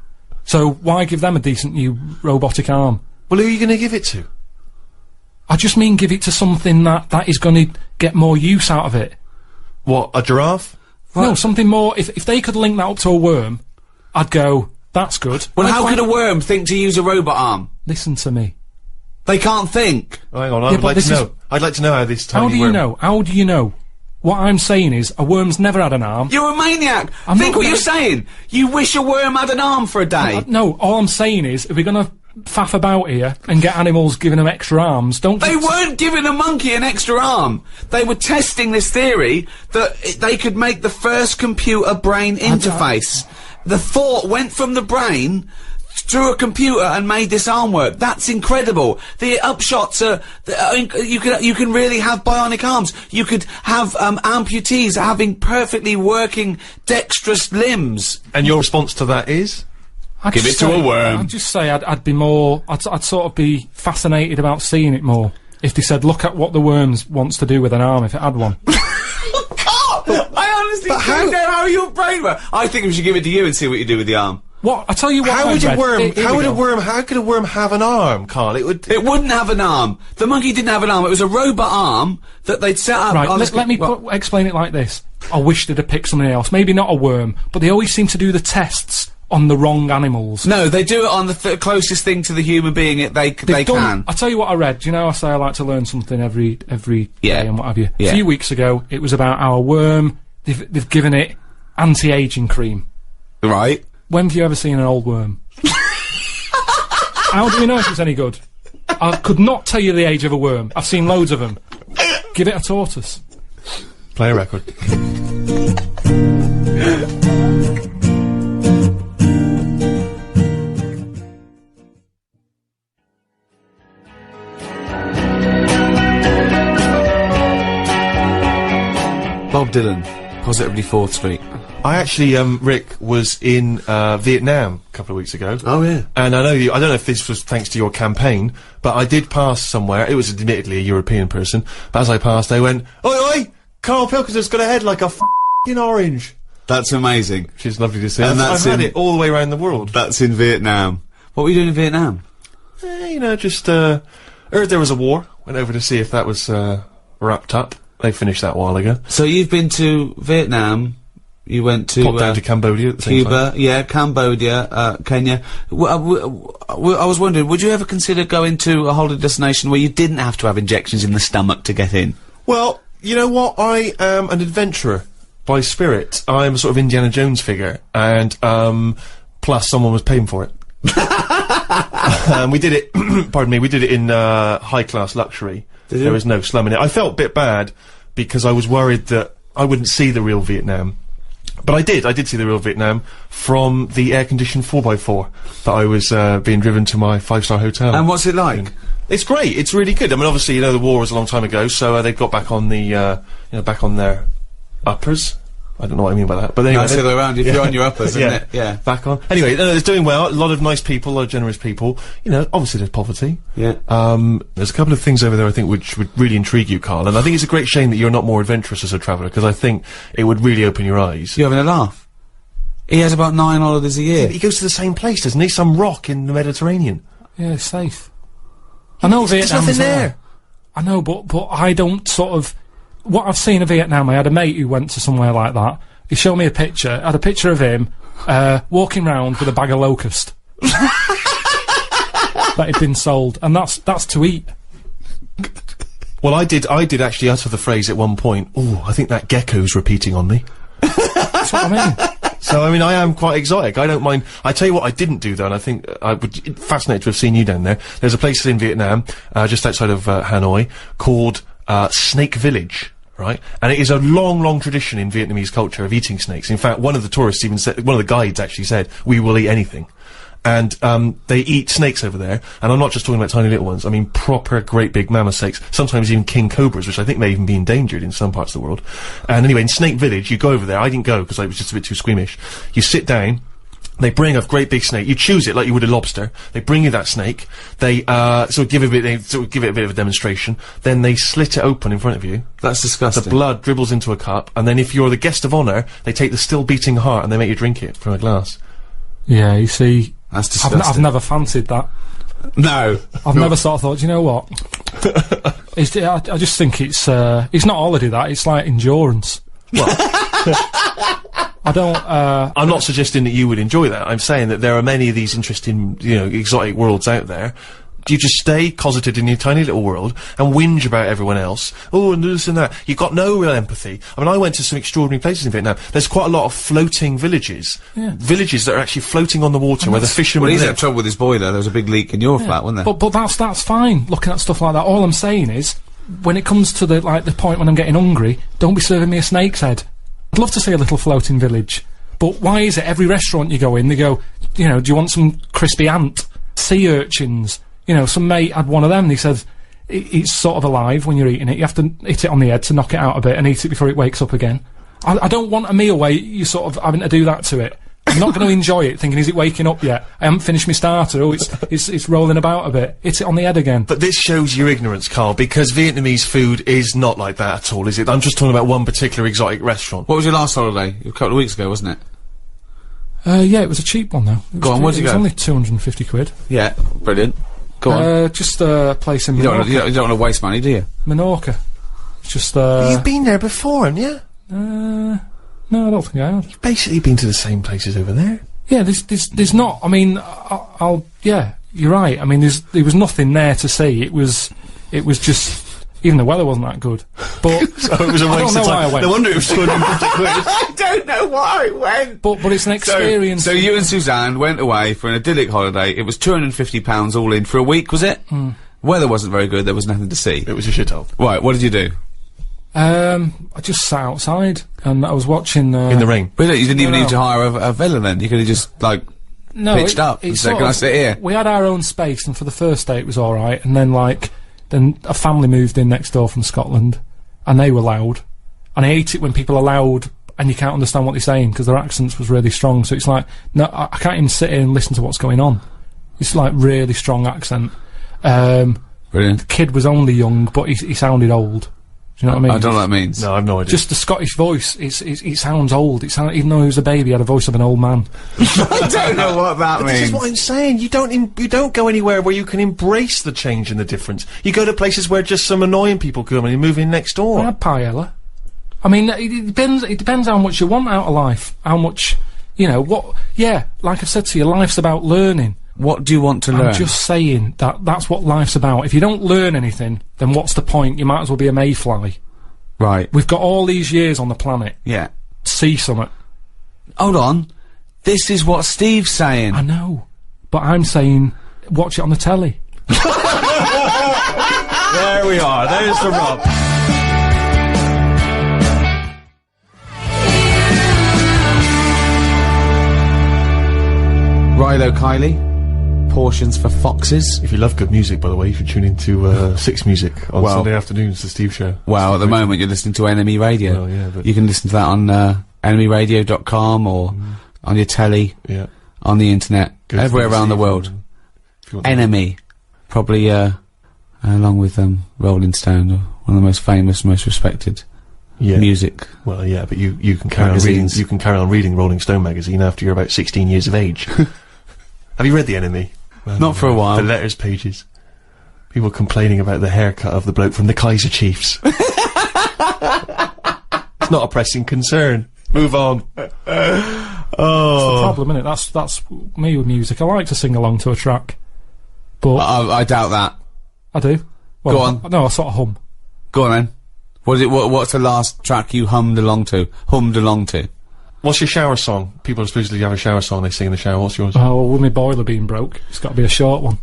So why give them a decent new robotic arm? Well, who are you going to give it to? I just mean give it to something that is going to get more use out of it. What, a giraffe? No, something more. If they could link that up to a worm, I'd go, that's good. Well, how could a worm think to use a robot arm? Listen to me. They can't think. Oh, hang on, I would like to know. I'd like to know how this tiny How do you worm... know? How do you know? What I'm saying is, a worm's never had an arm. You're a maniac! I'm Think not what gonna- you're saying! You wish a worm had an arm for a day! No, all I'm saying is, if we're gonna faff about here and get animals giving them extra arms, don't They just- weren't giving a monkey an extra arm! They were testing this theory that they could make the first computer-brain interface. The thought went from the brain through a computer and made this arm work. That's incredible. The upshots are, you can really have bionic arms. You could have amputees having perfectly working dexterous limbs. And your response to that is? I'd Give just it to say- a worm. I'd just say I'd be more. I'd sort of be fascinated about seeing it more. If they said, look at what the worms wants to do with an arm if it had one. I honestly don't know how your brain works. I think we should give it to you and see what you do with the arm. What? I tell you what. How I would a read. worm... Here How we would a go. worm... How could a worm have an arm, Karl? It would... It wouldn't have an arm. The monkey didn't have an arm. It was a robot arm that they'd set up. Right, on this- let me well, explain it like this. I wish they'd have picked something else. Maybe not a worm, but they always seem to do the tests on the wrong animals. No, they do it on the closest thing to the human being they They've done- can. I'll tell you what I read. Do you know I say I like to learn something every Yeah. day and what have you? Yeah. A few weeks ago, it was about our worm. They've given it anti-aging cream. Right. When have you ever seen an old worm? How do you know if it's any good? I could not tell you the age of a worm. I've seen loads of them. Give it a tortoise. Play a record. Bob Dylan, Positively 4th Street. I actually, Rick, was in Vietnam a couple of weeks ago. Oh, yeah. And I don't know if this was thanks to your campaign, but I did pass somewhere. It was admittedly a European person, but as I passed, they went, "Oi, oi! Karl Pilkington's got a head like a f***ing orange." That's amazing. Which is lovely to see. And I've that's had in- it all the way around the world. That's in Vietnam. What were you doing in Vietnam? You know, just, heard there was a war. Went over to see if that was, wrapped up. They finished that a while ago. So you've been to Vietnam, you went to... Popped down to Cambodia at the same time. Cuba, yeah, Cambodia, Kenya. I was wondering, would you ever consider going to a holiday destination where you didn't have to have injections in the stomach to get in? Well, you know what? I am an adventurer by spirit. I'm a sort of Indiana Jones figure, and plus someone was paying for it. We did it. Pardon me. We did it in high class luxury. Did you? There was no slum in it. I felt a bit bad because I was worried that I wouldn't see the real Vietnam. But I did. I did see the real Vietnam from the air-conditioned 4x4 that I was being driven to my 5-star hotel. And what's it like? It's great. It's really good. I mean, obviously, you know, the war was a long time ago, so they've got back on the, you know, back on their uppers. I don't know what I mean by that, but anyway. No, it's the other way around, if you're on your uppers, isn't it? Yeah. Back on. Anyway, it's doing well. A lot of nice people, a lot of generous people. You know, obviously there's poverty. Yeah. There's a couple of things over there I think which would really intrigue you, Karl, and I think it's a great shame that you're not more adventurous as a traveller, because I think it would really open your eyes. You're having a laugh. He has about 9 holidays a year. He goes to the same place, doesn't he? Some rock in the Mediterranean. Yeah, it's safe. I know There's Vietnam. nothing there. I know, but I don't sort of. What I've seen of Vietnam, I had a mate who went to somewhere like that. He showed me a picture. I had a picture of him walking round with a bag of locust that had been sold, and that's to eat. Well, I did actually utter the phrase at one point, "Oh, I think that gecko's repeating on me." That's what I mean. So, I mean, I am quite exotic. I don't mind. I tell you what I didn't do, though, and I think I would fascinated to have seen you down there. There's a place in Vietnam, just outside of Hanoi, called Snake Village, right? And it is a long, long tradition in Vietnamese culture of eating snakes. In fact, one of the tourists even said, one of the guides actually said, "We will eat anything." And they eat snakes over there, and I'm not just talking about tiny little ones. I mean proper great big mammoth snakes, sometimes even king cobras, which I think may even be endangered in some parts of the world. And anyway, in Snake Village, you go over there. I didn't go because I was just a bit too squeamish. You sit down. They bring a great big snake. You choose it like you would a lobster. They bring you that snake. They sort of give it a bit of a demonstration. Then they slit it open in front of you. That's disgusting. The blood dribbles into a cup, and then if you're the guest of honour, they take the still beating heart and they make you drink it from a glass. Yeah, you see, That's disgusting. I've never fancied that. No. I've never sort of thought, you know what? I just think it's not holiday, that. It's like endurance. Well, I don't, I'm not suggesting that you would enjoy that. I'm saying that there are many of these interesting, exotic worlds out there. Do you just stay closeted in your tiny little world and whinge about everyone else? Oh, and this and that. You've got no real empathy. I mean, I went to some extraordinary places in Vietnam. There's quite a lot of floating villages. Yeah. Villages that are actually floating on the water where the fishermen Well, he's live. had trouble with his boiler. There was a big leak in your flat, wasn't there? but that's fine, looking at stuff like that. All I'm saying is, when it comes to the point when I'm getting hungry, don't be serving me a snake's head. I'd love to see a little floating village. But why is it every restaurant you go in, they go, do you want some crispy ant? Sea urchins? Some mate had one of them, and he said, it's sort of alive when you're eating it. You have to hit it on the head to knock it out a bit and eat it before it wakes up again. I don't want a meal where you're sort of having to do that to it. I'm not going to enjoy it, thinking, is it waking up yet? I haven't finished my starter. Oh, it's rolling about a bit. Hit it on the head again. But this shows your ignorance, Karl, because Vietnamese food is not like that at all, is it? I'm just talking about one particular exotic restaurant. What was your last holiday? A couple of weeks ago, wasn't it? Yeah, it was a cheap one, though. Go on, where'd you go? It was only 250 quid. Yeah, brilliant. Go on. Just a place in Menorca. You don't want to waste money, do you? Menorca. It's just, You've been there before, haven't you? no, I don't think I have. You've basically been to the same places over there. Yeah, there's not, I mean, yeah, you're right. I mean, there was nothing there to see. It was just, even the weather wasn't that good. But So it was a waste of time. No wonder it was 250 quid. I don't know why I went. but it's an experience. So you and Suzanne went away for an idyllic holiday. It was £250 all in for a week, was it? Weather wasn't very good. There was nothing to see. It was a shithole. Right, what did you do? I just sat outside and I was watching. In the rain. Really? You didn't even No. need to hire a villa then? You could have just, pitched up and said, can I sit here? We had our own space, and for the first day it was alright, and then then a family moved in next door from Scotland, and they were loud, and I hate it when people are loud and you can't understand what they're saying because their accents was really strong. So it's like, no, I can't even sit here and listen to what's going on. It's like really strong accent. Brilliant. The kid was only young, but he sounded old. Do you know what I mean? I don't know what that means. No, I've no idea. Just the Scottish voice. It sounds old. Even though he was a baby, he had a voice of an old man. I don't know what that This is means. what I'm saying. You don't go anywhere where you can embrace the change and the difference. You go to places where just some annoying people come and you move in next I door. had paella. I mean, it depends how much you want out of life. How much, what, yeah, like I said to you, life's about learning. What do you want to learn? I'm just saying that's what life's about. If you don't learn anything, then what's the point? You might as well be a mayfly. Right. We've got all these years on the planet. Yeah. See something. Hold on. This is what Steve's saying. I know. But I'm saying, watch it on the telly. There we are. There's the rub. Righto, Kylie. Portions for foxes. If you love good music, by the way, you should tune into 6 Music on Well- Sunday afternoons, the Steve Show. Well, at the moment you're listening to Enemy Radio. Well, yeah, but- You can listen to that on enemyradio.com or on your telly, Yeah. on the internet, Go to everywhere Steve around the Steve world. if you want to- Enemy. Probably, along with, Rolling Stone, one of the most famous, most respected Yeah. music. Well, yeah, but you can carry on reading. Magazines. You can carry on reading Rolling Stone magazine after you're about 16 years of age. Have you read The Enemy? Not for a while. The letters pages. People complaining about the haircut of the bloke from the Kaiser Chiefs. It's not a pressing concern. Move on. That's the problem, isn't it? That's me with music. I like to sing along to a track. But I doubt that. I do. Well, Go on. No, I sort of hum. Go on then. What's the last track you hummed along to? What's your shower song? People supposedly have a shower song they sing in the shower. What's yours? Oh, with my boiler being broke, it's got to be a short one.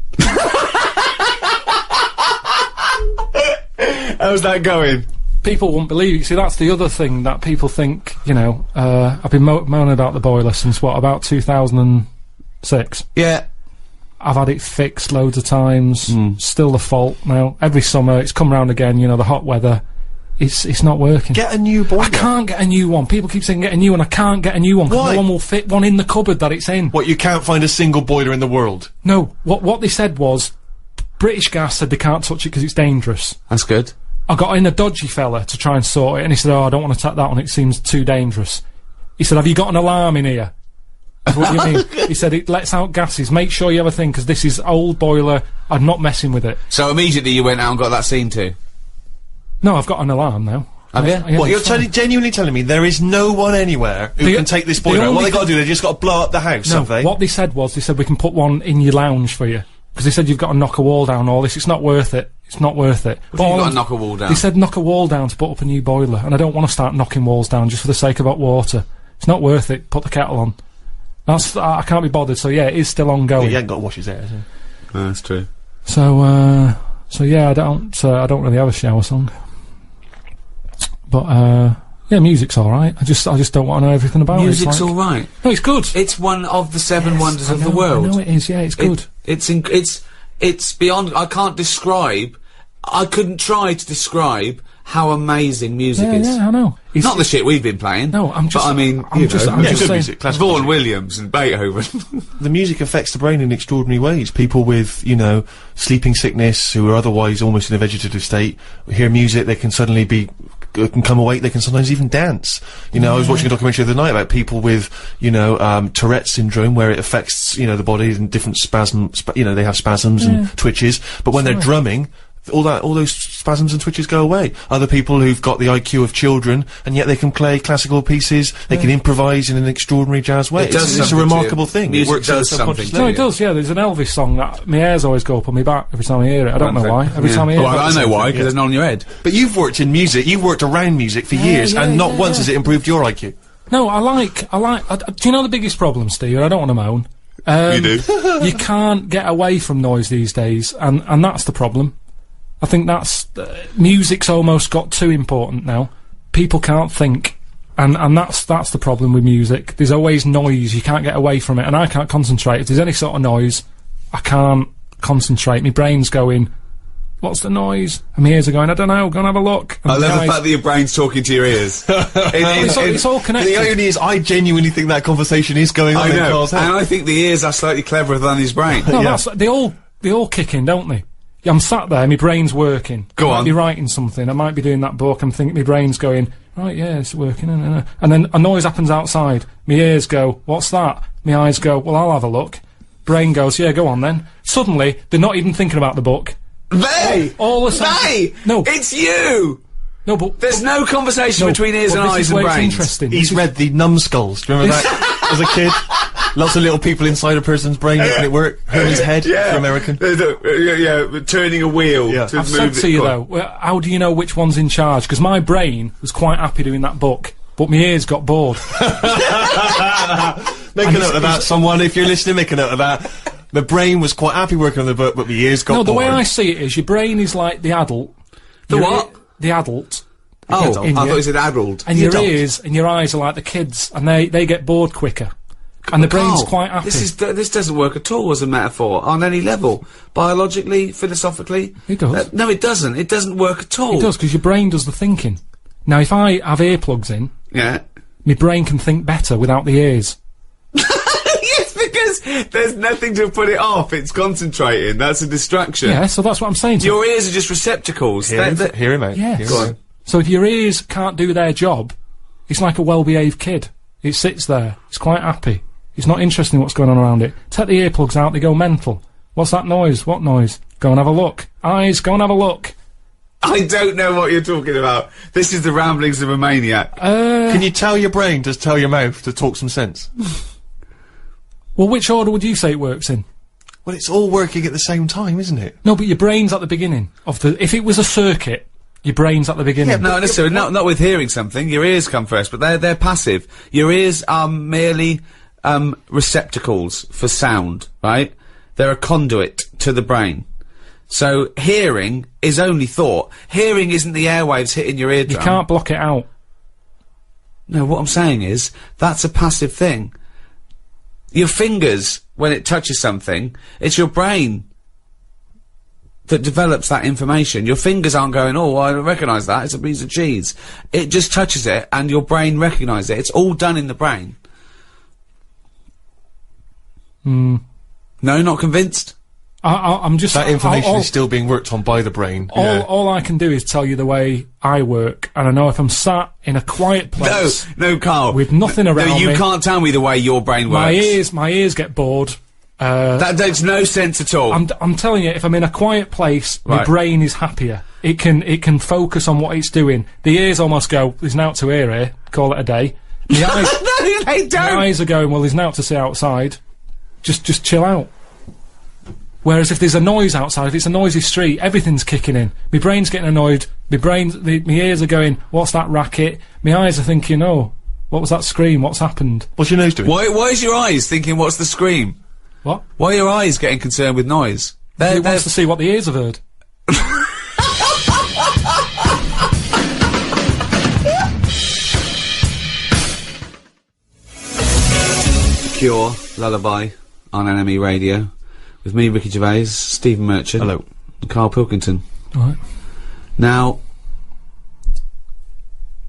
How's that going? People won't believe it. See, that's the other thing that people think, you know, I've been moaning about the boiler since, what, about 2006? Yeah. I've had it fixed loads of times, still the fault now. Every summer, it's come round again, you know, the hot weather. It's not working. Get a new boiler. I can't get a new one. People keep saying get a new one. I can't get a new one because no one will fit one in the cupboard that it's in. What, you can't find a single boiler in the world? No. What they said was, British Gas said they can't touch it because it's dangerous. That's good. I got in a dodgy fella to try and sort it, and he said, "Oh, I don't want to tap that on. It seems too dangerous." He said, "Have you got an alarm in here?" What do you mean? He said, "It lets out gases. Make sure you have a thing because this is old boiler. I'm not messing with it." So immediately you went out and got that seen to? No, I've got an alarm now. Have you? Yeah, What, you're it's fine. genuinely telling me there is no one anywhere who can take this boiler out? What they got to do, they just got to blow up the house, No, have they? what they said was, they said we can put one in your lounge for you. Because they said you've got to knock a wall down, all this. It's not worth it. It's not worth it. What do you got to knock a wall down? They said knock a wall down to put up a new boiler, and I don't want to start knocking walls down just for the sake of hot water. It's not worth it. Put the kettle on. I can't be bothered, so yeah, it is still ongoing. He ain't got to wash his hair, has he? No, that's true. So yeah, I don't really have a shower song. But, yeah, music's alright. I just don't want to know everything about it. Music's alright. No, it's good. It's one of the seven wonders of the world. I know it is, yeah, it's good. It's beyond, I can't describe, I couldn't try to describe how amazing music is. Yeah, I know. Not the shit we've been playing. No, I'm just... But I mean, I'm just good saying... music, classical Vaughan music. Williams and Beethoven. The music affects the brain in extraordinary ways. People with, you know, sleeping sickness, who are otherwise almost in a vegetative state, hear music, they can suddenly be... can come awake, they can sometimes even dance. You know, I was watching a documentary the other night about people with, you know, Tourette's syndrome, where it affects, you know, the body in different you know, they have spasms and twitches, but when they're drumming, all those spasms and twitches go away. Other people who've got the IQ of children, and yet they can play classical pieces, they can improvise in an extraordinary jazz way. It's a remarkable thing. Music It works does on a subconscious something. No, level. it does, yeah. There's an Elvis song that my hairs always go up on my back every time I hear it. I don't know why. Every time I hear it. Well, I know why, because there's none on your head. But you've worked in music, you've worked around music for years, and not once has it improved your IQ. No, do you know the biggest problem, Steve? I don't want to moan. You do. You can't get away from noise these days, and that's the problem. I think that's... music's almost got too important now. People can't think. And that's the problem with music. There's always noise, you can't get away from it, and I can't concentrate. If there's any sort of noise, I can't concentrate. My brain's going, what's the noise? And my ears are going, I don't know, go and have a look. And I love guys- the fact that your brain's talking to your ears. It's all connected. The irony is, I genuinely think that conversation is going on I in know, Carl's head. and I think the ears are slightly cleverer than his brain. No, Yeah. they all kick in, don't they? Yeah, I'm sat there, my brain's working. Go I might on. be writing something, I might be doing that book, I'm thinking my brain's going, right, yeah, it's working, and then a noise happens outside. My ears go, what's that? My eyes go, well, I'll have a look. Brain goes, yeah, go on then. Suddenly, they're not even thinking about the book. They! All the They! No. It's you! No, but... There's no conversation between ears but and this eyes is and where it's brains. interesting. He's read the numbskulls. Do you remember that as a kid? Lots of little people inside a person's brain making it work. Herman's head for American. Turning a wheel Yeah. to I've move said to you, though, how do you know which one's in charge? Because my brain was quite happy doing that book, but my ears got bored. Make a note of that, someone. If you're listening, make a note of that. My brain was quite happy working on the book, but my ears got bored. No, the way I see it is your brain is like the adult. The Your what? The adult. Oh, In I you. thought you said addled. And your adult. ears and your eyes are like the kids, and they get bored quicker. And the brain's Carl, quite happy. This doesn't work at all as a metaphor on any level. Biologically, philosophically. It does. No, it does't. It doesn't work at all. It does, because your brain does the thinking. Now, if I have earplugs in, Yeah. my brain can think better without the ears. Yes, because there's nothing to put it off. It's concentrating. That's a distraction. Yeah, so that's what I'm saying. Your ears are just receptacles. Hear him out. Yes. Hear him Go out. on. So if your ears can't do their job, it's like a well-behaved kid. It sits there. It's quite happy. It's not interested in what's going on around it. Take the earplugs out, they go mental. What's that noise? What noise? Go and have a look. Eyes, go and have a look. I don't know what you're talking about. This is the ramblings of a maniac. Can you tell your brain to tell your mouth to talk some sense? Well, which order would you say it works in? Well, it's all working at the same time, isn't it? No, but your brain's at the beginning of the... If it was a circuit, your brain's at the beginning. No, necessarily. Not with hearing something. Your ears come first, but they're passive. Your ears are merely receptacles for sound, right? They're a conduit to the brain. So hearing is only thought. Hearing isn't the airwaves hitting your eardrum. You can't block it out. No, what I'm saying is, that's a passive thing. Your fingers, when it touches something, it's your brain that develops that information. Your fingers aren't going, oh, I recognise that, it's a piece of cheese. It just touches it, and your brain recognises it. It's all done in the brain. No, not convinced? I'm just... That information is still being worked on by the brain. All I can do is tell you the way I work, and I know if I'm sat in a quiet place... No, Karl. ...with nothing around me... you can't tell me the way your brain works. My ears get bored. That makes no sense at all. I'm telling you, if I'm in a quiet place, my brain is happier. It can focus on what it's doing. The ears almost go, there's now to here, call it a day. The eyes... No, they don't! The eyes are going, well, there's now to see outside. Just chill out. Whereas if there's a noise outside, if it's a noisy street, everything's kicking in. My brain's getting annoyed. My ears are going, what's that racket? My eyes are thinking, oh, what was that scream? What's happened? What's your nose doing? Why is your eyes thinking, what's the scream? What? Why are your eyes getting concerned with noise? He wants to see what the ears have heard. Cure, Lullaby, on NME Radio. With me, Ricky Gervais, Stephen Merchant. Hello. And Karl Pilkington. Right. Now,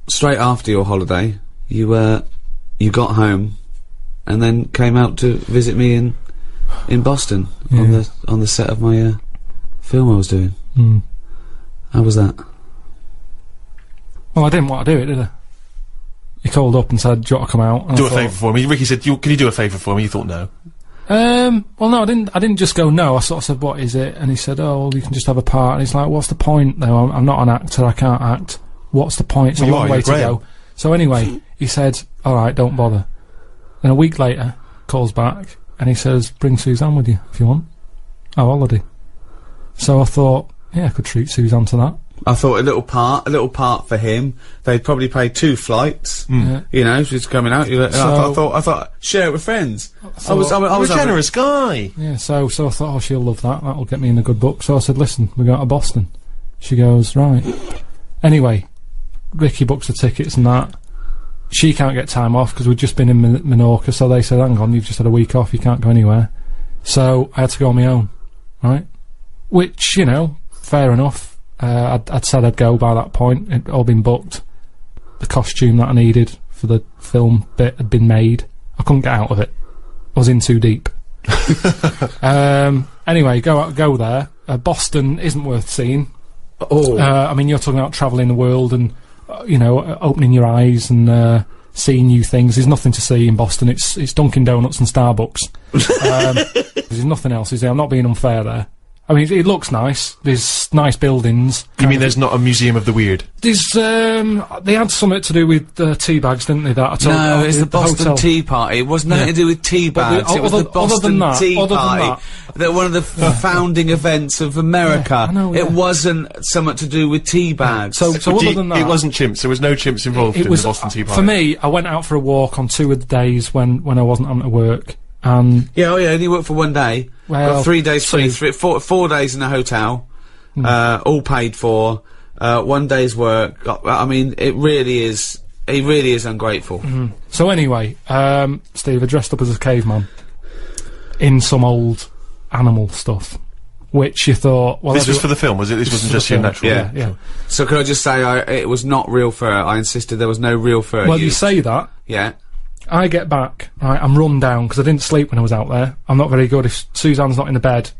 straight after your holiday, you got home and then came out to visit me in Boston on the set of my film I was doing. How was that? Well, I didn't want to do it, did I? He called up and said, do you want to come out? And do a favour for me. Ricky said, can you do a favour for me? You thought no. Well, no, I didn't just go no. I sort of said, what is it? And he said, oh, well, you can just have a part. And he's like, what's the point, though? I'm not an actor, I can't act. What's the point? It's a long way to go. So anyway, he said, alright, don't bother. Then a week later, calls back, and he says, bring Suzanne with you, if you want. Oh, holiday. So I thought, yeah, I could treat Suzanne to that. I thought a little part for him. They'd probably pay 2 flights. Yeah. You know, she's coming out. I thought, share it with friends. I was a generous guy. Yeah, so I thought, oh, she'll love that. That'll get me in a good book. So I said, listen, we're going to Boston. She goes, right. Anyway, Ricky books the tickets and that. She can't get time off because we'd just been in Menorca. So they said, hang on, you've just had a week off. You can't go anywhere. So I had to go on my own, right? Which, you know, fair enough. I'd said I'd go by that point. It'd all been booked. The costume that I needed for the film bit had been made. I couldn't get out of it. I was in too deep. Anyway, go there. Boston isn't worth seeing. Oh. I mean, you're talking about travelling the world and, you know, opening your eyes and seeing new things. There's nothing to see in Boston. It's Dunkin' Donuts and Starbucks. There's nothing else, is there? I'm not being unfair there. I mean, it looks nice. There's nice buildings. You mean there's not a museum of the weird? There's, they had something to do with tea bags, didn't they? That I told No, it's the Boston hotel. Tea Party. It wasn't nothing to do with tea bags. It was the Boston Tea Party. That one of the founding events of America. I know, It wasn't something to do with tea bags. So other than that, it wasn't chimps. There was no chimps involved in the Boston Tea Party. For me, I went out for a walk on 2 of the days when I wasn't having to work. And yeah, only worked for 1 day. Well, got 3 days free, 4 days in a hotel, all paid for. 1 day's work. I mean, it really is ungrateful. So anyway, Steve, I dressed up as a caveman in some old animal stuff, which you thought, well, this was for the film, was it? This wasn't just your natural. Yeah. So could I just say, it was not real fur. I insisted there was no real fur. Well, you say that. Yeah. I get back, right, I'm run down because I didn't sleep when I was out there. I'm not very good. If Suzanne's not in the bed,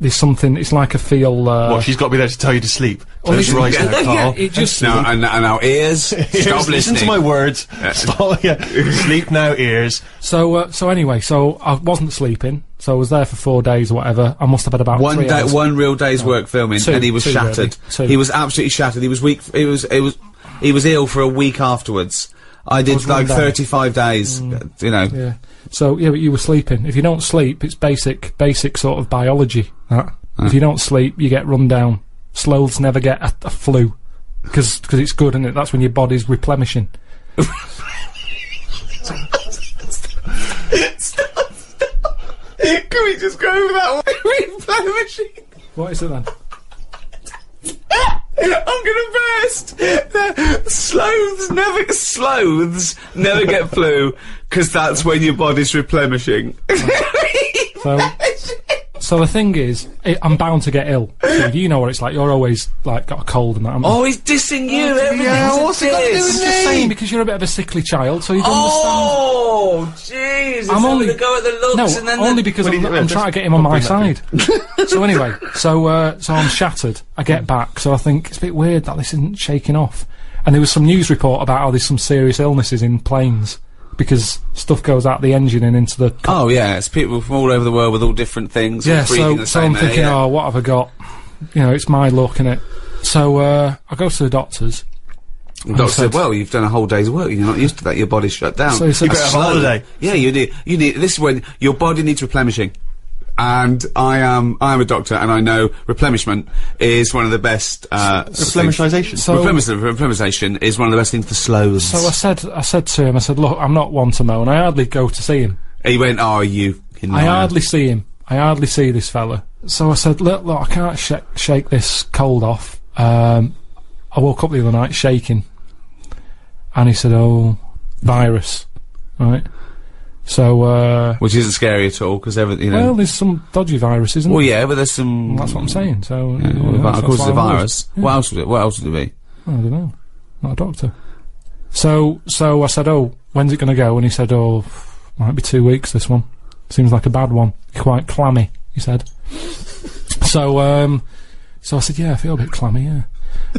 there's something, it's like I feel, What, she's got to be there to tell you to sleep? Close your eyes now, Karl. It just... Now, and our ears, stop listening. Listen to my words. Stop, sleep now, ears. So anyway, I wasn't sleeping, so I was there for 4 days or whatever. I must have had about 3 hours. One real day's work filming, and he was shattered. Really. He was absolutely shattered. He was weak, he was ill for a week afterwards. I did like 35 days, you know. Yeah. So, yeah, but you were sleeping. If you don't sleep, it's basic sort of biology, that. If you don't sleep, you get run down. Sloths never get a flu. Because it's good, isn't it? That's when your body's replenishing. Stop. Can we just go over that way? Replenishing. What is it then? I'm gonna burst! Sloths never get flu, because that's when your body's replenishing. So the thing is, I'm bound to get ill. So you know what it's like. You're always, like, got a cold and that. Oh, he's dissing you. Everything's what's it got to do with I'm just saying, because you're a bit of a sickly child, so you don't Oh, jeez. I'm only to go at the looks and then only because I'm trying to get him on my side. So anyway, so I'm shattered. I get back, so I think it's a bit weird that this isn't shaking off. And there was some news report about how there's some serious illnesses in planes because stuff goes out the engine and into the. Oh yeah, it's people from all over the world with all different things. Yeah, breathing the so same I'm thinking, air, yeah. oh, what have I got? You know, it's my luck, innit? So I go to the doctors. The doctor said, well, you've done a whole day's work, you're not used to that, your body's shut down. So he said, You better have a holiday. Yeah, you need, this is when your body needs replenishing. And I am a doctor, and I know replenishment is one of the best, Replenishization. So- replenishization is one of the best things for sloths. So I said to him, I said, look, I'm not one to moan. I hardly go to see him. And he went, oh, you. I hardly see him. I hardly see this fella. So I said, look, I can't shake this cold off. I woke up the other night shaking. And he said, oh, virus. Right? So, Which isn't scary at all, because everything, you know. well, there's some dodgy virus, isn't Well, there? yeah, but there's some. That's what I'm saying. So, Yeah, of course, it's a virus. Yeah. What else would it? What else would it be? I don't know. Not a doctor. So I said, oh, when's it going to go? And he said, oh, might be 2 weeks, this one. Seems like a bad one. Quite clammy, he said. So I said, yeah, I feel a bit clammy, yeah.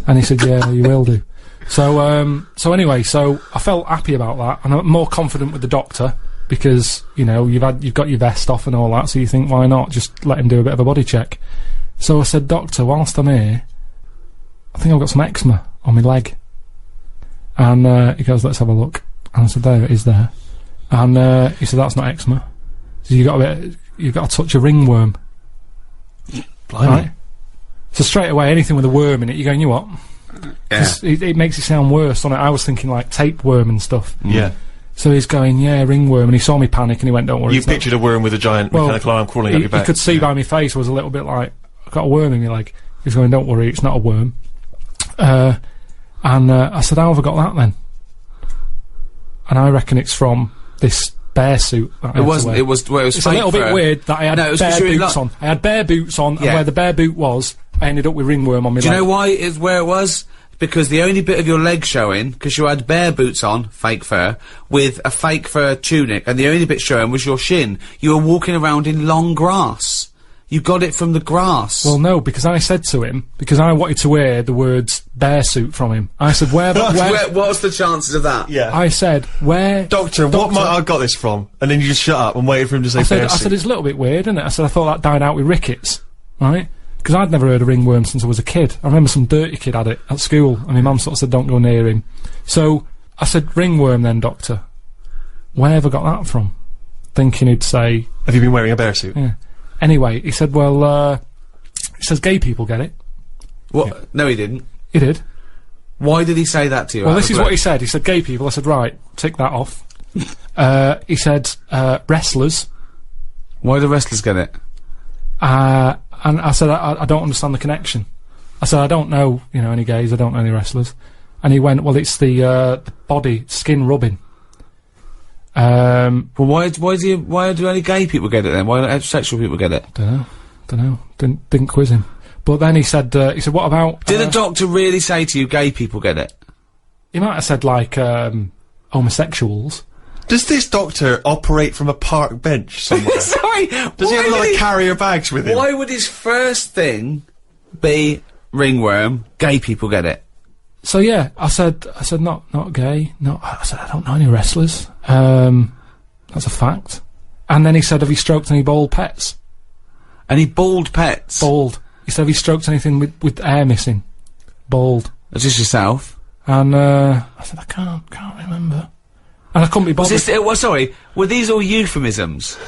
And he said, yeah, you will do. So anyway, so I felt happy about that, and I'm more confident with the doctor, because, you know, you've got your vest off and all that, so you think, why not just let him do a bit of a body check? So I said, doctor, whilst I'm here, I think I've got some eczema on my leg. And he goes, let's have a look. And I said, there it is there. And he said, that's not eczema. So you've got to touch a ringworm. Blimey. Right? So straight away, anything with a worm in it, you're going, you what? Yeah. It makes it sound worse, doesn't it? I was thinking like tapeworm and stuff. Yeah. So he's going, yeah, ringworm, and he saw me panic, and he went, don't worry. You it's not- pictured a worm with a giant mechanical arm crawling up he, your back. you could see by my face I was a little bit like, I've got a worm in my leg. He's going, don't worry, it's not a worm. And I said, how have I got that then? And I reckon it's from this bear suit that I had to wear. It was It's a little bit weird that I had No, it was bare 'cause you're in boots on. I had bare boots on, and Yeah. where the bare boot was, I ended up with ringworm on my leg. Do you know why it is where it was? Because the only bit of your leg showing, because you had bare boots on, fake fur, with a fake fur tunic, and the only bit showing was your shin. You were walking around in long grass. You got it from the grass. Well, no, because I said to him, because I wanted to hear the words bear suit from him. I said, where what's the chances of that? Yeah. I said, where... Doctor, what might I got this from? And then you just shut up and waited for him to say I said, bear suit. it's a little bit weird, isn't it? I said, I thought that died out with rickets, right? Because I'd never heard of ringworm since I was a kid. I remember some dirty kid had it at school, and my mum sort of said, don't go near him. So, I said, ringworm then, doctor. Where have I got that from? Thinking he'd say... Have you been wearing a bear suit? Yeah. Anyway, he said, well, he says gay people get it. What? Yeah. No, he didn't. He did. Why did he say that to you? Well, out this of is the what blue? he said. He said gay people. I said, right, tick that off. He said, wrestlers. Why do wrestlers get it? And I said, I don't understand the connection. I said, I don't know, you know, any gays, I don't know any wrestlers. And he went, well, it's the body, skin rubbing. Well, why do only gay people get it then? Why don't heterosexual people get it? Don't know. Didn't quiz him. But then he said, what about... Did a doctor really say to you, gay people get it? He might have said, like, homosexuals. Does this doctor operate from a park bench somewhere? Sorry, Does he have a lot of carrier bags with him? Why would his first thing be ringworm? Gay people get it. So yeah, I said not gay. No, I said I don't know any wrestlers. That's a fact. And then he said, have you stroked any bald pets? Any bald pets? Bald. He said, have you stroked anything with hair missing? Bald. That's just yourself. And I said, I can't remember. And I couldn't be bothered. Was this, sorry, were these all euphemisms?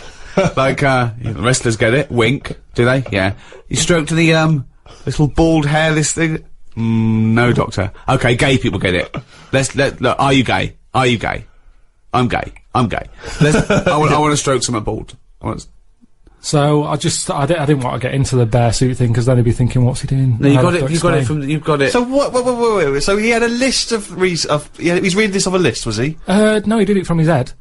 Like, wrestlers get it, wink, do they? Yeah. You stroked the, little bald hairless thing? No, doctor. Okay, gay people get it. Look, are you gay? Are you gay? I'm gay. I want to stroke someone bald. So I didn't want to get into the bear suit thing because then he'd be thinking, what's he doing? No, you've got it. So wait. So he had a list of he's reading this off a list, was he? No, he did it from his head.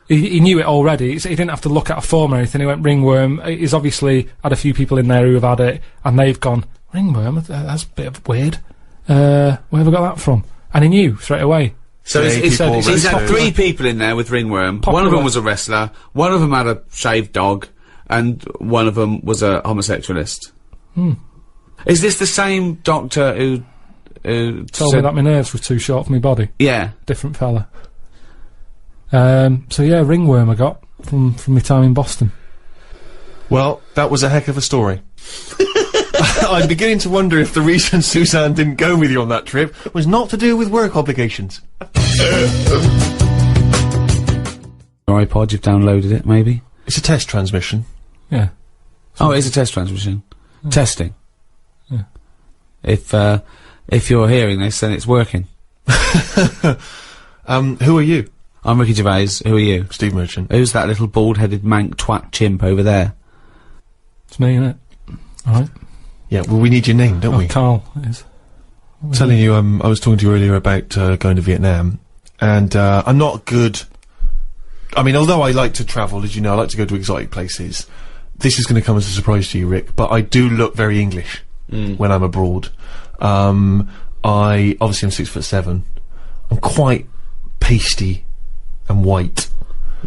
He knew it already. He didn't have to look at a form or anything. He went ringworm. He's obviously had a few people in there who have had it, and they've gone ringworm. That's a bit of weird. Where have I got that from? And he knew straight away. So he's had 3 people in there with ringworm. Popular. One of them was a wrestler. One of them had a shaved dog. And one of them was a homosexualist. Is this the same doctor who told me that my nerves were too short for my body? Yeah. Different fella. So yeah, ringworm I got from my time in Boston. Well, that was a heck of a story. I'm beginning to wonder if the reason Suzanne didn't go with you on that trip was not to do with work obligations. Your iPod, you've downloaded it, maybe? It's a test transmission. Yeah. Oh, it is a test transmission. Testing. Yeah. If you're hearing this, then it's working. Who are you? I'm Ricky Gervais. Who are you? Steve Merchant. Who's that little bald-headed mank twat chimp over there? It's me, innit? Alright. Yeah, well, we need your name, don't we? Karl is. Telling you, I was talking to you earlier about going to Vietnam, and I'm not good. I mean, although I like to travel, as you know, I like to go to exotic places. This is going to come as a surprise to you, Rick, but I do look very English when I'm abroad. Obviously I'm 6'7". I'm quite pasty and white,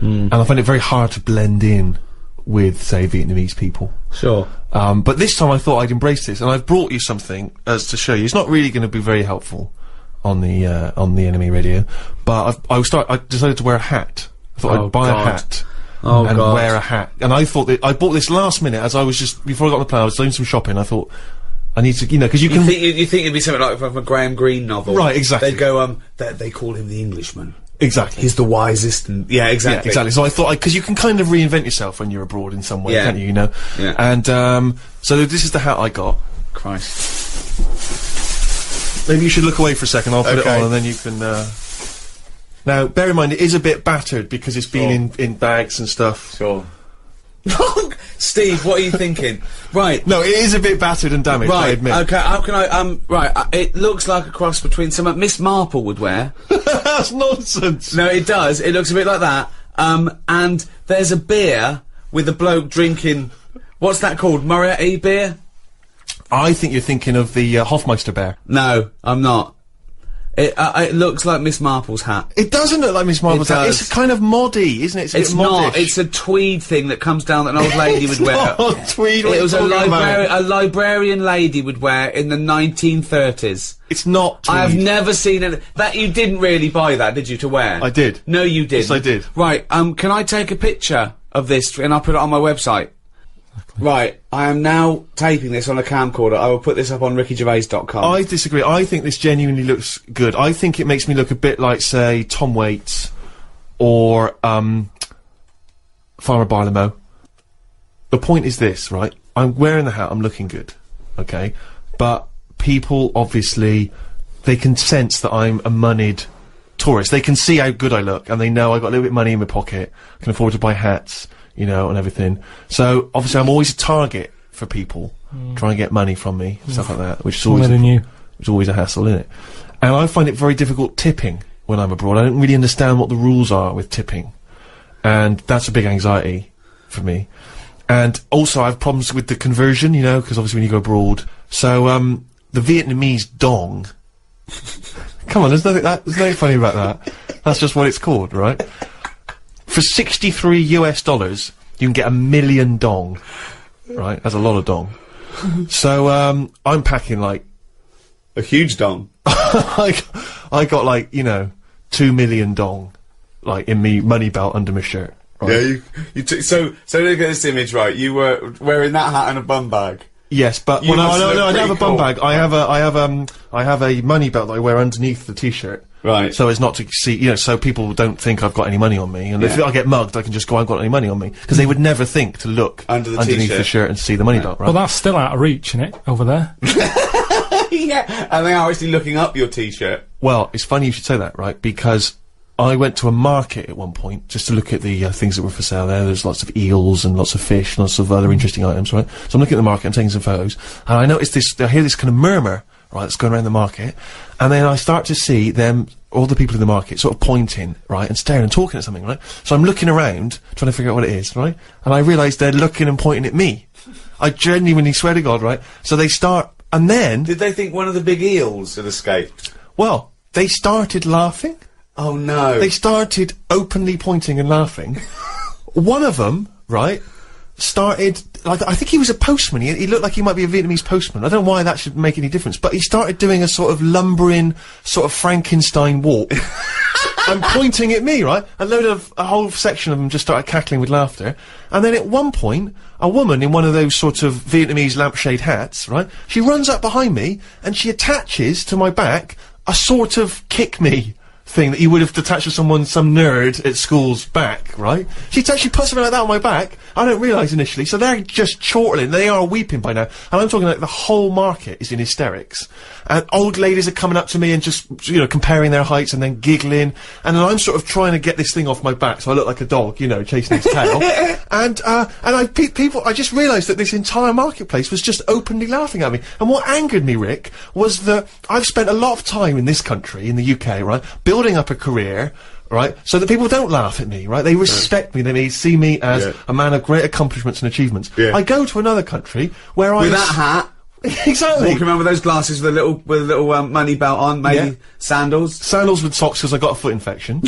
and I find it very hard to blend in with, say, Vietnamese people. Sure. But this time I thought I'd embrace this, and I've brought you something as to show you. It's not really going to be very helpful on the Enemy Radio, but I decided to wear a hat. I thought I'd buy a hat and wear a hat. And I thought that I bought this last minute as I was just, before I got on the plane, I was doing some shopping. I thought, I need to, because you can... You think it'd be something like from a Graham Greene novel. Right, exactly. They'd go, they call him the Englishman. Exactly. He's the wisest and... Yeah, exactly. Yeah, exactly. So I thought, because you can kind of reinvent yourself when you're abroad in some way, can't you, Yeah. And, so this is the hat I got. Christ. Maybe you should look away for a second, I'll put it on and then you can, Now, bear in mind, it is a bit battered because it's been in bags and stuff. Sure. Steve, what are you thinking? Right. No, it is a bit battered and damaged, I admit. Okay, how can I, it looks like a cross between something Miss Marple would wear. That's nonsense! No, it does. It looks a bit like that. And there's a beer with a bloke drinking, what's that called? Moretti beer? I think you're thinking of the, Hofmeister bear. No, I'm not. It looks like Miss Marple's hat. It doesn't look like Miss Marple's hat. It's kind of moddy, isn't it? It's not. It's a tweed thing that comes down that an old lady would wear. Not tweed. It was a librarian lady would wear in the 1930s. It's not tweed. I have never seen it. That you didn't really buy that, did you, to wear? I did. No, you didn't. Yes, I did. Right. Can I take a picture of this and I'll put it on my website? Right, I am now taping this on a camcorder. I will put this up on rickygervais.com. I disagree. I think this genuinely looks good. I think it makes me look a bit like, say, Tom Waits or Farmer Barlow. The point is this, right? I'm wearing the hat, I'm looking good, okay? But people, obviously, they can sense that I'm a moneyed tourist. They can see how good I look, and they know I got a little bit of money in my pocket, can afford to buy hats, and everything. So, obviously, I'm always a target for people, trying to get money from me, stuff like that, which is always a hassle, isn't it? And I find it very difficult tipping when I'm abroad. I don't really understand what the rules are with tipping. And that's a big anxiety for me. And also, I have problems with the conversion, because obviously when you go abroad. So, the Vietnamese dong. Come on, there's nothing funny about that. That's just what it's called, right? For $63 US, you can get 1 million dong. Right? That's a lot of dong. So, I'm packing, like... A huge dong. I got, like, 2 million dong, like, in me money belt under my shirt. Right? Yeah, so look at this image, right? You were wearing that hat and a bum bag. Yes, but no, I don't have a bum bag. I have a money belt that I wear underneath the t-shirt. Right. So as not to see, so people don't think I've got any money on me. And if I get mugged, I can just go, I haven't got any money on me. Because they would never think to look underneath the shirt and see the money belt, right? Well, that's still out of reach, innit? Over there. Yeah, and they are actually looking up your t-shirt. Well, it's funny you should say that, right? Because I went to a market at one point just to look at the things that were for sale there. There's lots of eels and lots of fish, lots of other interesting items, right? So I'm looking at the market, I'm taking some photos, and I noticed this, I hear this kind of murmur, right, that's going around the market, and then I start to see them, all the people in the market, sort of pointing, right, and staring and talking at something, right? So I'm looking around, trying to figure out what it is, right? And I realise they're looking and pointing at me. I genuinely swear to God, right? So they start, and then... Did they think one of the big eels had escaped? Well, they started laughing. Oh no. They started openly pointing and laughing. One of them, right, started, like, I think he was a postman. He looked like he might be a Vietnamese postman. I don't know why that should make any difference, but he started doing a sort of lumbering, sort of Frankenstein walk. And pointing at me, right? A whole section of them just started cackling with laughter. And then at one point, a woman in one of those sort of Vietnamese lampshade hats, right? She runs up behind me, and she attaches to my back a sort of kick me thing that you would have attached to some nerd at school's back, right? She actually put something like that on my back. I don't realise initially, so they're just chortling. They are weeping by now, and I'm talking like the whole market is in hysterics. And old ladies are coming up to me and just, you know, comparing their heights and then giggling, and then I'm sort of trying to get this thing off my back so I look like a dog, you know, chasing its tail. I just realised that this entire marketplace was just openly laughing at me. And what angered me, Rick, was that I've spent a lot of time in this country, in the UK, right, building up a career, right, so that people don't laugh at me, right? They respect me, they see me as a man of great accomplishments and achievements. I go to another country where with that hat. Exactly. Walking around with those glasses with a little money belt on, maybe sandals. Sandals with socks because I got a foot infection.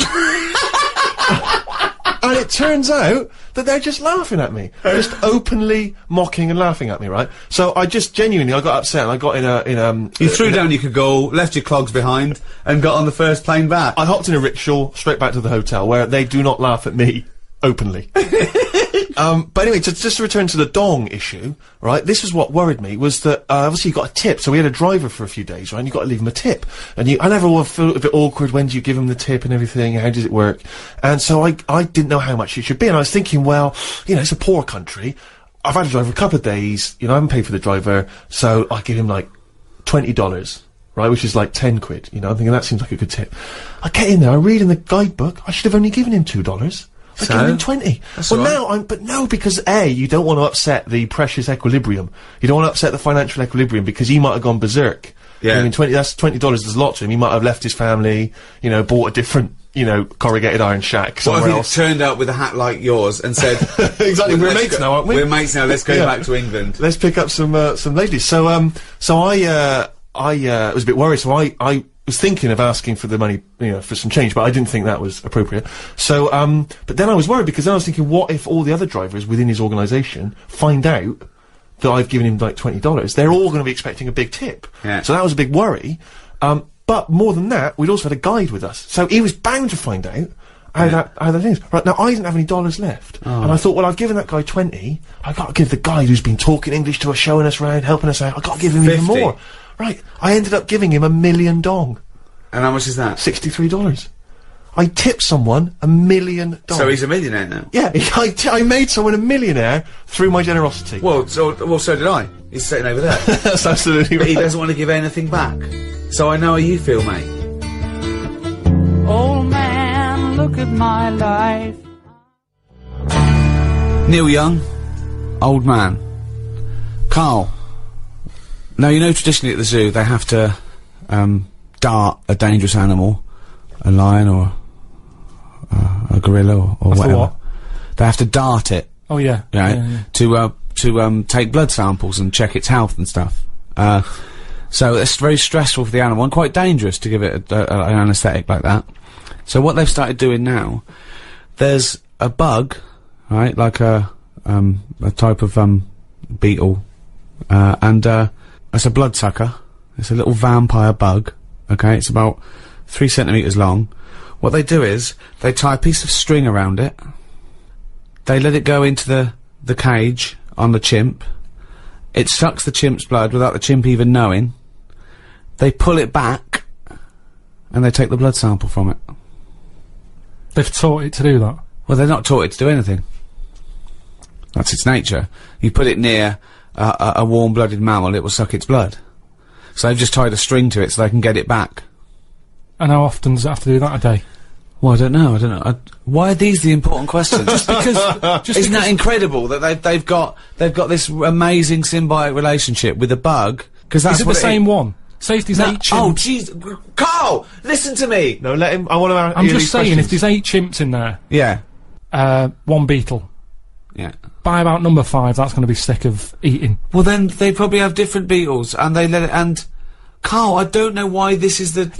And it turns out that they're just laughing at me. Just openly mocking and laughing at me, right? So I just genuinely, I got upset and I got You threw down your cagoule, left your clogs behind, and got on the first plane back. I hopped in a rickshaw straight back to the hotel where they do not laugh at me openly. But anyway, just to return to the dong issue, right, this is what worried me, was that, obviously you got a tip, so we had a driver for a few days, right, and you got to leave him a tip. And I never feel a bit awkward, when do you give him the tip and everything, how does it work? And so I didn't know how much it should be, and I was thinking, well, you know, it's a poor country, I've had a driver a couple of days, you know, I haven't paid for the driver, so I give him like $20. Right, which is like 10 quid, you know, I'm thinking that seems like a good tip. I get in there, I read in the guidebook, I should have only given him $2. I gave him 20. Well, now, because A, you don't want to upset the precious equilibrium. You don't want to upset the financial equilibrium because he might have gone berserk. Yeah. I mean, that's $20 is a lot to him. He might have left his family, you know, bought a different, you know, corrugated iron shack somewhere else. Turned up with a hat like yours and said, exactly, we're mates now, aren't we? We're mates now, let's go back to England. Let's pick up some ladies. So I was a bit worried, so I was thinking of asking for the money, you know, for some change, but I didn't think that was appropriate. So, but then I was worried because then I was thinking, what if all the other drivers within his organisation find out that I've given him like $20? They're all going to be expecting a big tip. Yeah. So that was a big worry. But more than that, we'd also had a guide with us, so he was bound to find out how that is. Right, now I didn't have any dollars left, and I thought, well, I've given that guy 20, I gotta give the guy who's been talking English to us, showing us around, helping us out, I gotta give him 50. even more. Right, I ended up giving him $1 million dong. And how much is that? $63. I tipped someone $1 million. So he's a millionaire now? Yeah, I made someone a millionaire through my generosity. Well, so did I. He's sitting over there. That's absolutely right. But he doesn't want to give anything back. So I know how you feel, mate. Old man, look at my life. Neil Young, old man. Karl. Now, you know, traditionally at the zoo, they have to, dart a dangerous animal, a lion or a gorilla or whatever. What? They have to dart it. Oh yeah. Right? Yeah. To take blood samples and check its health and stuff. So it's very stressful for the animal and quite dangerous to give it an anaesthetic like that. So what they've started doing now, there's a bug, right, like a type of beetle, and it's a bloodsucker. It's a little vampire bug. Okay, it's about 3 centimetres long. What they do is, they tie a piece of string around it, they let it go into the cage on the chimp, it sucks the chimp's blood without the chimp even knowing, they pull it back, and they take the blood sample from it. They've taught it to do that? Well, they're not taught it to do anything. That's its nature. You put it near a warm-blooded mammal, it will suck its blood. So they've just tied a string to it so they can get it back. And how often does it have to do that a day? Well, I don't know. Why are these the important questions? Just because Isn't that incredible that they've got this amazing symbiotic relationship with a bug? Because that's is it the same one? Say if there's 8 chimps. Oh, jeez, Carl, listen to me. No, let him. I want to. I'm just saying, if there's 8 chimps in there, Yeah, 1 beetle. yeah. By about number 5, that's going to be sick of eating. Well, then they probably have different beetles, and they let it. And Carl, I don't know why this is the.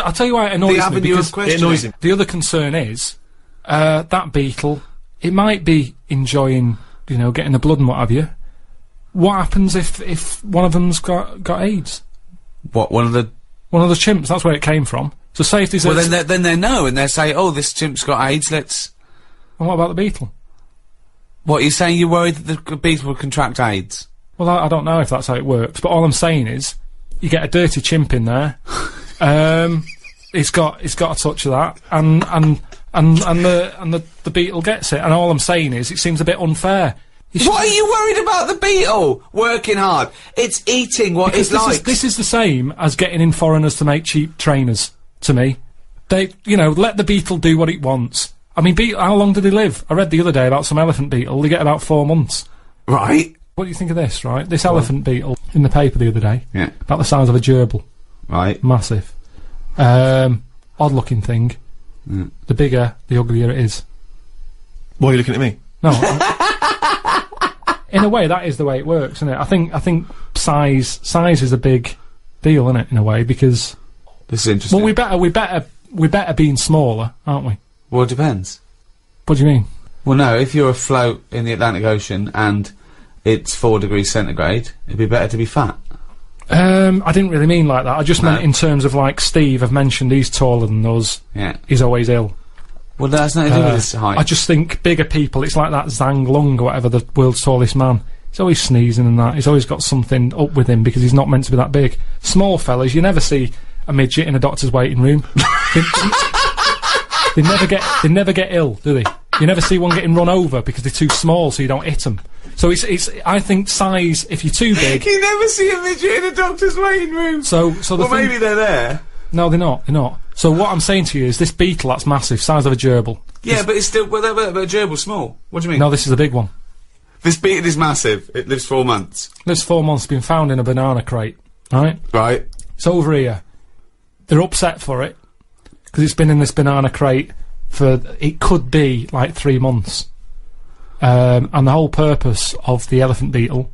I'll tell you why it annoys me, because it annoys him. the other concern is that beetle. It might be enjoying, getting the blood and what have you. What happens if one of them's got AIDS? What, one of the chimps? That's where it came from. So say if there's Well, then they know, and they say, "Oh, this chimp's got AIDS. Let's." And what about the beetle? What, you're saying you're worried that the beetle will contract AIDS? Well, I don't know if that's how it works, but all I'm saying is, you get a dirty chimp in there. It's got a touch of that, and the beetle gets it. And all I'm saying is, it seems a bit unfair. What are you worried about the beetle working hard? It's eating what it likes. This is the same as getting in foreigners to make cheap trainers. To me, they let the beetle do what it wants. I mean, how long do they live? I read the other day about some elephant beetle. They get about 4 months. Right. What do you think of this? Right, this elephant beetle in the paper the other day. Yeah. About the size of a gerbil. Right. Massive. Odd-looking thing. Mm. The bigger, the uglier it is. Why are you looking at me? No. In a way, that is the way it works, isn't it? I think size is a big deal, isn't it? In a way, because this is interesting. Well, we better being smaller, aren't we? Well, it depends. What do you mean? Well, no. If you're afloat in the Atlantic Ocean and it's 4 degrees centigrade, it'd be better to be fat. I didn't really mean like that. I just meant in terms of, like, Steve. I've mentioned he's taller than us. Yeah. He's always ill. Well, that's nothing to do with his height. I just think bigger people, it's like that Zhang Lung or whatever, the world's tallest man. He's always sneezing and that. He's always got something up with him because he's not meant to be that big. Small fellas, you never see a midget in a doctor's waiting room. They never get ill, do they? You never see one getting run over because they're too small, so you don't hit them. So I think size, if you're too big... You never see a midget in a doctor's waiting room! Well, maybe they're there. No, they're not. So what I'm saying to you is this beetle, that's massive, size of a gerbil. Yeah, but it's still... But a gerbil's small. What do you mean? No, this is a big one. This beetle is massive. It lives 4 months. Lives 4 months, been found in a banana crate. Right? Right. It's over here. They're upset for it, because it's been in this banana crate for... It could be, like, 3 months. And the whole purpose of the elephant beetle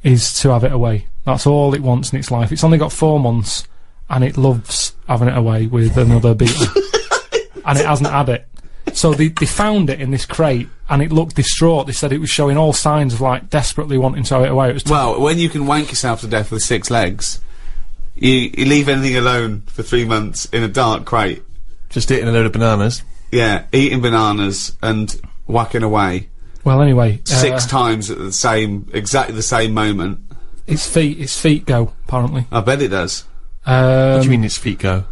is to have it away. That's all it wants in its life. It's only got 4 months, and it loves having it away with another beetle. And it hasn't had it. So they found it in this crate, and it looked distraught. They said it was showing all signs of, like, desperately wanting to have it away. It was well, when you can wank yourself to death with 6 legs, you leave anything alone for 3 months in a dark crate. Just eating a load of bananas. Yeah, eating bananas and whacking away. Well, anyway, 6 times at exactly the same moment. Its feet go, apparently. I bet it does. What do you mean its feet go?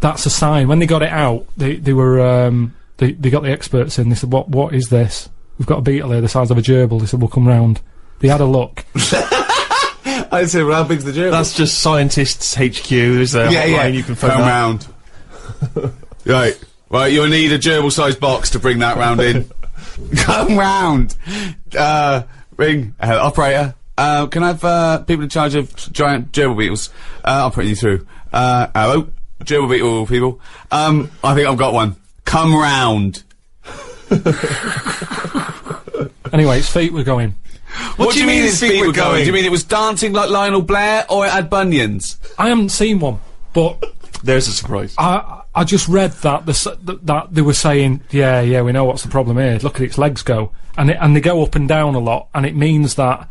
That's a sign. When they got it out, they were they got the experts in. They said, "What is this? We've got a beetle here the size of a gerbil." They said, "We'll come round." They had a look. I said, "Well, how big's the gerbil?" That's just scientists HQ. There's a hotline you can phone. Come round. Right, you'll need a gerbil-sized box to bring that round in. Come round. Ring operator. Can I have people in charge of giant gerbil beetles? I'll put you through. Hello, gerbil beetle people. I think I've got one. Come round. Anyway, its feet were going. What do you mean its feet were going? Do you mean it was dancing like Lionel Blair, or it had bunions? I haven't seen one, but there's a surprise. I just read that that they were saying, yeah, we know what's the problem here. Look at its legs go, and they go up and down a lot, and it means that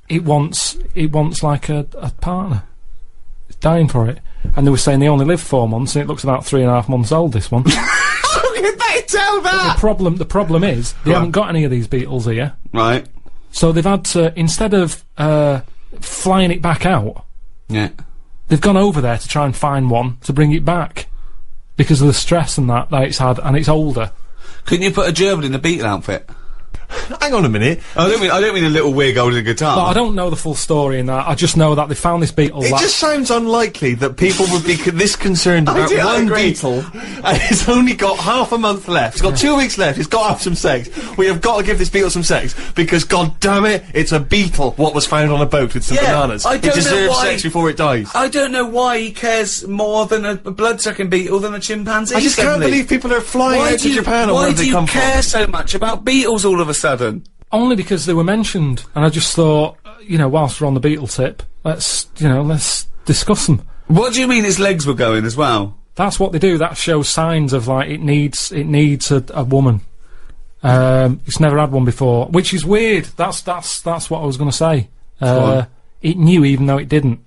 it wants like a partner. It's dying for it, and they were saying they only live 4 months, and it looks about 3.5 months old. This one. How can they tell that? The problem is they haven't got any of these beetles here. Right. So they've had to, instead of flying it back out. Yeah. They've gone over there to try and find one to bring it back because of the stress and that it's had, and it's older. Couldn't you put a gerbil in a beetle outfit? Hang on a minute. I don't mean a little wig holding a guitar. But I don't know the full story in that. I just know that they found this beetle. It just sounds unlikely that people would be this concerned about one beetle, and it's only got half a month left. It's got 2 weeks left. It's got to have some sex. We have got to give this beetle some sex because, god damn it, it's a beetle. What was found on a boat with some bananas? I don't it deserves know why, sex before it dies. I don't know why he cares more than a blood-sucking beetle than a chimpanzee. I just can't believe people are flying out to Japan or where they come from. Why do you care so much about beetles all of a sudden? Only because they were mentioned, and I just thought, whilst we're on the beetle tip, let's discuss them. What do you mean his legs were going as well? That's what they do. That shows signs of, like, it needs a woman. It's never had one before, which is weird. That's what I was going to say. It knew even though it didn't.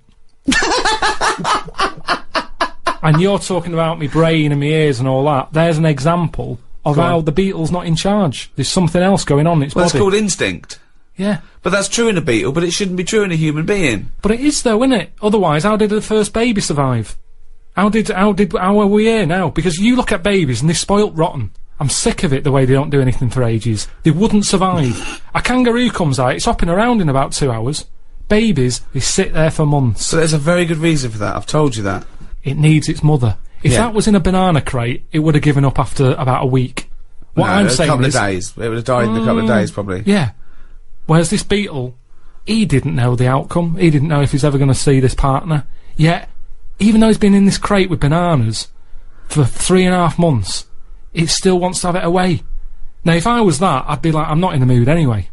And you're talking about me brain and me ears and all that. There's an example of how the beetle's not in charge. There's something else going on in its body. It's called instinct. Yeah. But that's true in a beetle, but it shouldn't be true in a human being. But it is though, isn't it? Otherwise, how did the first baby survive? How are we here now? Because you look at babies and they're spoilt rotten. I'm sick of it, the way they don't do anything for ages. They wouldn't survive. A kangaroo comes out, it's hopping around in about 2 hours. Babies, they sit there for months. So there's a very good reason for that, I've told you that. It needs its mother. If that was in a banana crate, it would have given up after about a week. What I'm saying is... a couple of days. It would have died in a couple of days, probably. Yeah. Whereas this beetle, he didn't know the outcome. He didn't know if he's ever going to see this partner. Yet, even though he's been in this crate with bananas for 3.5 months, it still wants to have it away. Now, if I was that, I'd be like, I'm not in the mood anyway.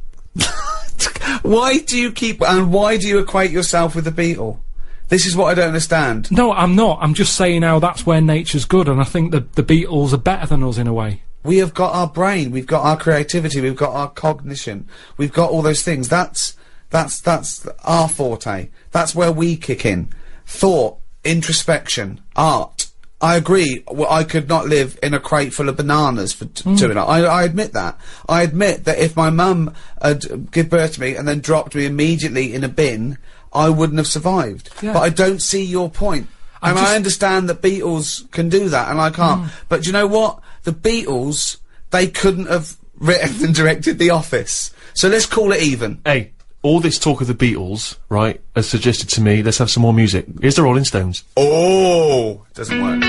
Why do you equate yourself with the beetle? This is what I don't understand. No, I'm not. I'm just saying how that's where nature's good, and I think the beetles are better than us in a way. We have got our brain, we've got our creativity, we've got our cognition, we've got all those things. That's our forte. That's where we kick in. Thought, introspection, art. I agree. Well, I could not live in a crate full of bananas for 2 hours. I admit that. I admit that if my mum had given birth to me and then dropped me immediately in a bin, I wouldn't have survived. Yeah. But I don't see your point. And I understand that beetles can do that, and I can't. But do you know what? The Beatles, they couldn't have written and directed The Office. So let's call it even. Hey, all this talk of the Beatles, right, has suggested to me, let's have some more music. Here's the Rolling Stones. Oh! Doesn't work.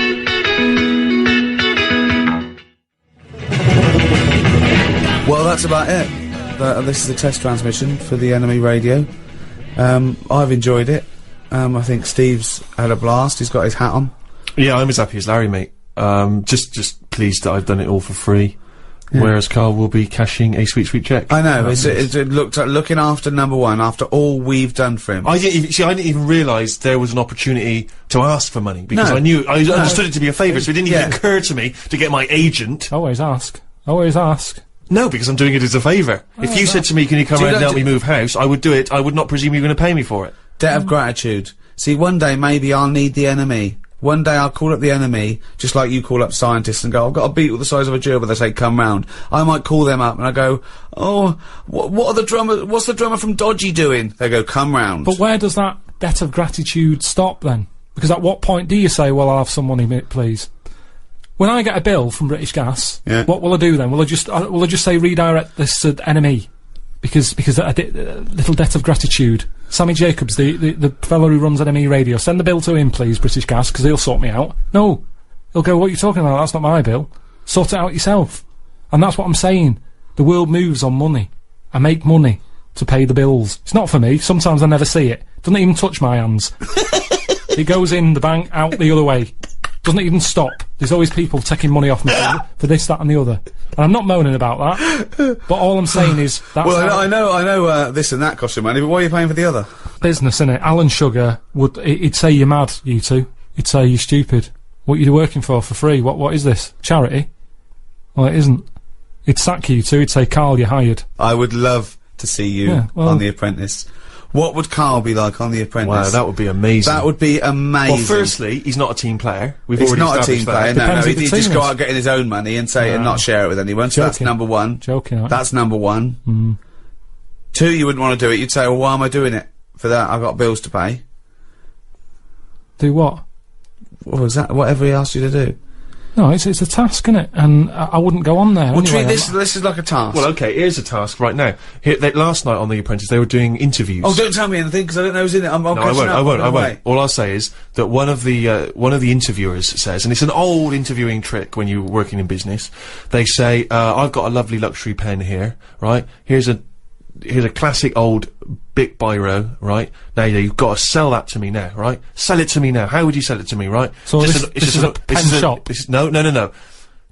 Well, that's about it. This is a test transmission for the Enemy Radio. I've enjoyed it. I think Steve's had a blast. He's got his hat on. Yeah, I'm as happy as Larry, mate. Just pleased that I've done it all for free. Yeah. Whereas Karl will be cashing a sweet check. I know, it looked like looking after number one, after all we've done for him. I didn't even realise there was an opportunity to ask for money, because I understood it to be a favour, so it didn't even occur to me to get my agent. Always ask. Always ask. No, because I'm doing it as a favour. If you said to me, can you come around and help me move house, I would do it. I would not presume you're going to pay me for it. Debt of gratitude. See, one day maybe I'll need the Enemy. One day I'll call up the Enemy, just like you call up scientists and go, I've got a beetle the size of a gerbil, they say, come round. I might call them up and I go, oh, what's the drummer from Dodgy doing? They go, come round. But where does that debt of gratitude stop then? Because at what point do you say, well, I'll have some money, please? When I get a bill from British Gas, what will I do then? Will I just say redirect this to Enemy? Because a little debt of gratitude. Sammy Jacobs, the fellow who runs NME Radio, send the bill to him, please, British Gas, because he'll sort me out. No. He'll go, what are you talking about? That's not my bill. Sort it out yourself. And that's what I'm saying. The world moves on money. I make money to pay the bills. It's not for me. Sometimes I never see it. Doesn't even touch my hands. It goes in the bank, out the other way. Doesn't even stop. There's always people taking money off me for this, that and the other. And I'm not moaning about that, but all I'm saying is that's well, I know this and that costs you money, but why are you paying for the other? Business, innit? Alan Sugar he'd say you're mad, you two. He'd say you're stupid. What you working for free? What is this? Charity? Well, it isn't. He'd sack you two, he'd say, Karl, you're hired. I would love to see you on The Apprentice. What would Karl be like on The Apprentice? Wow, that would be amazing. That would be amazing. Well, firstly, he's not a team player. He's not a team player. No, he'd just go is. out getting his own money and say and not share it with anyone. So that's number one. Joking. That's number one. 2, you wouldn't want to do it. You'd say, well, why am I doing it? For that, I've got bills to pay. Do what? What was that? Whatever he asked you to do. No, it's a task, isn't it? And I wouldn't go on there. Well, anyway. treat this is like a task. Well, okay, here's a task right now. Last night on The Apprentice, they were doing interviews. Oh, don't tell me anything, because I don't know who's in it. No, I won't. All I'll say is that one of the interviewers says, and it's an old interviewing trick when you're working in business, they say, I've got a lovely luxury pen here, right? Here's a classic old Bic biro, right? Now you've got to sell that to me now, right? Sell it to me now. How would you sell it to me, right? So this is a pen shop?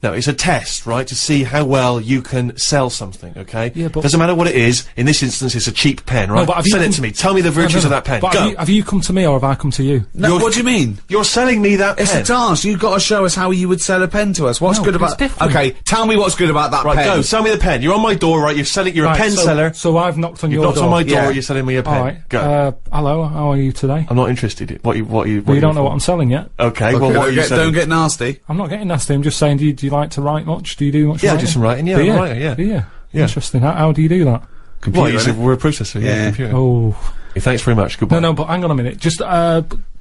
No, it's a test, right, to see how well you can sell something, okay? Yeah, but... Doesn't matter what it is, in this instance it's a cheap pen, right? No, but sell it to me, tell me the virtues of that pen, but go! Have you come to me or have I come to you? No, what do you mean? You're selling me that It's pen! a task, you've got to show us how you would sell a pen to us. What's No, good but about... it's different. Okay, tell me what's good about that Right, pen. go, sell me the pen, you're on my door, right, you're a pen seller. So I've knocked on You've your knocked door. on my door, Yeah. you're selling me a pen, Alright, go. hello, how are you today? I'm not interested. What you Well, you don't know what I'm selling yet. Okay, well, what are you selling? Don't get nasty. I'm not getting nasty, I'm just saying, do you like to write much? Do you do much Yeah, I writing? do some writing, yeah, Do I'm you? a writer, yeah. Do you? Yeah. Interesting. How do you do that? Computer, Well, innit? we're a processor, yeah, Yeah. computer. Oh. Yeah, thanks very much, goodbye. No, but hang on a minute. Just, do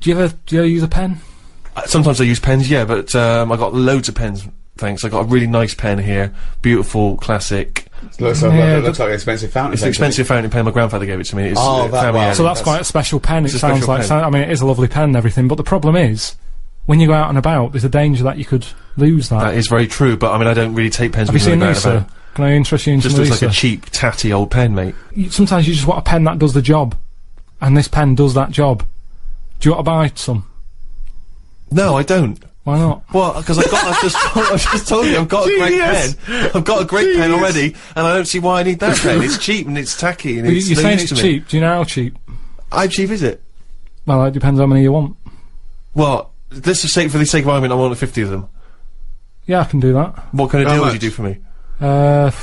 you ever use a pen? Sometimes I use pens, yeah, but I got loads of pens, thanks. I got a really nice pen here, beautiful, classic. Looks Yeah, like an expensive fountain. It's an expensive fountain pen, my grandfather gave it to me. It's family wow. owned. So that's quite a special pen. It It's a sounds special like. pen. I mean, it is a lovely pen and everything, but the problem is, when you go out and about, there's a danger that you could lose that. That is very true, but I mean, I don't really take pens Have you with me seen when I these, go out and sir? about. Can I interest you in Just some of looks these, like a sir? cheap, tatty old pen, mate. Sometimes you just want a pen that does the job, and this pen does that job. Do you want to buy some? No, I don't. Why not? Well, because I just told you, I've got a great pen. I've got a great pen already, and I don't see why I need that pen. It's cheap and it's tacky and it's You're no saying use it's to me. cheap. Do you know how cheap? How cheap is it? Well, it depends how many you want. Well, let's just say, for the sake of argument, I want 50 of them. Yeah, I can do that. What kind of How deal would you much? do for me? £8.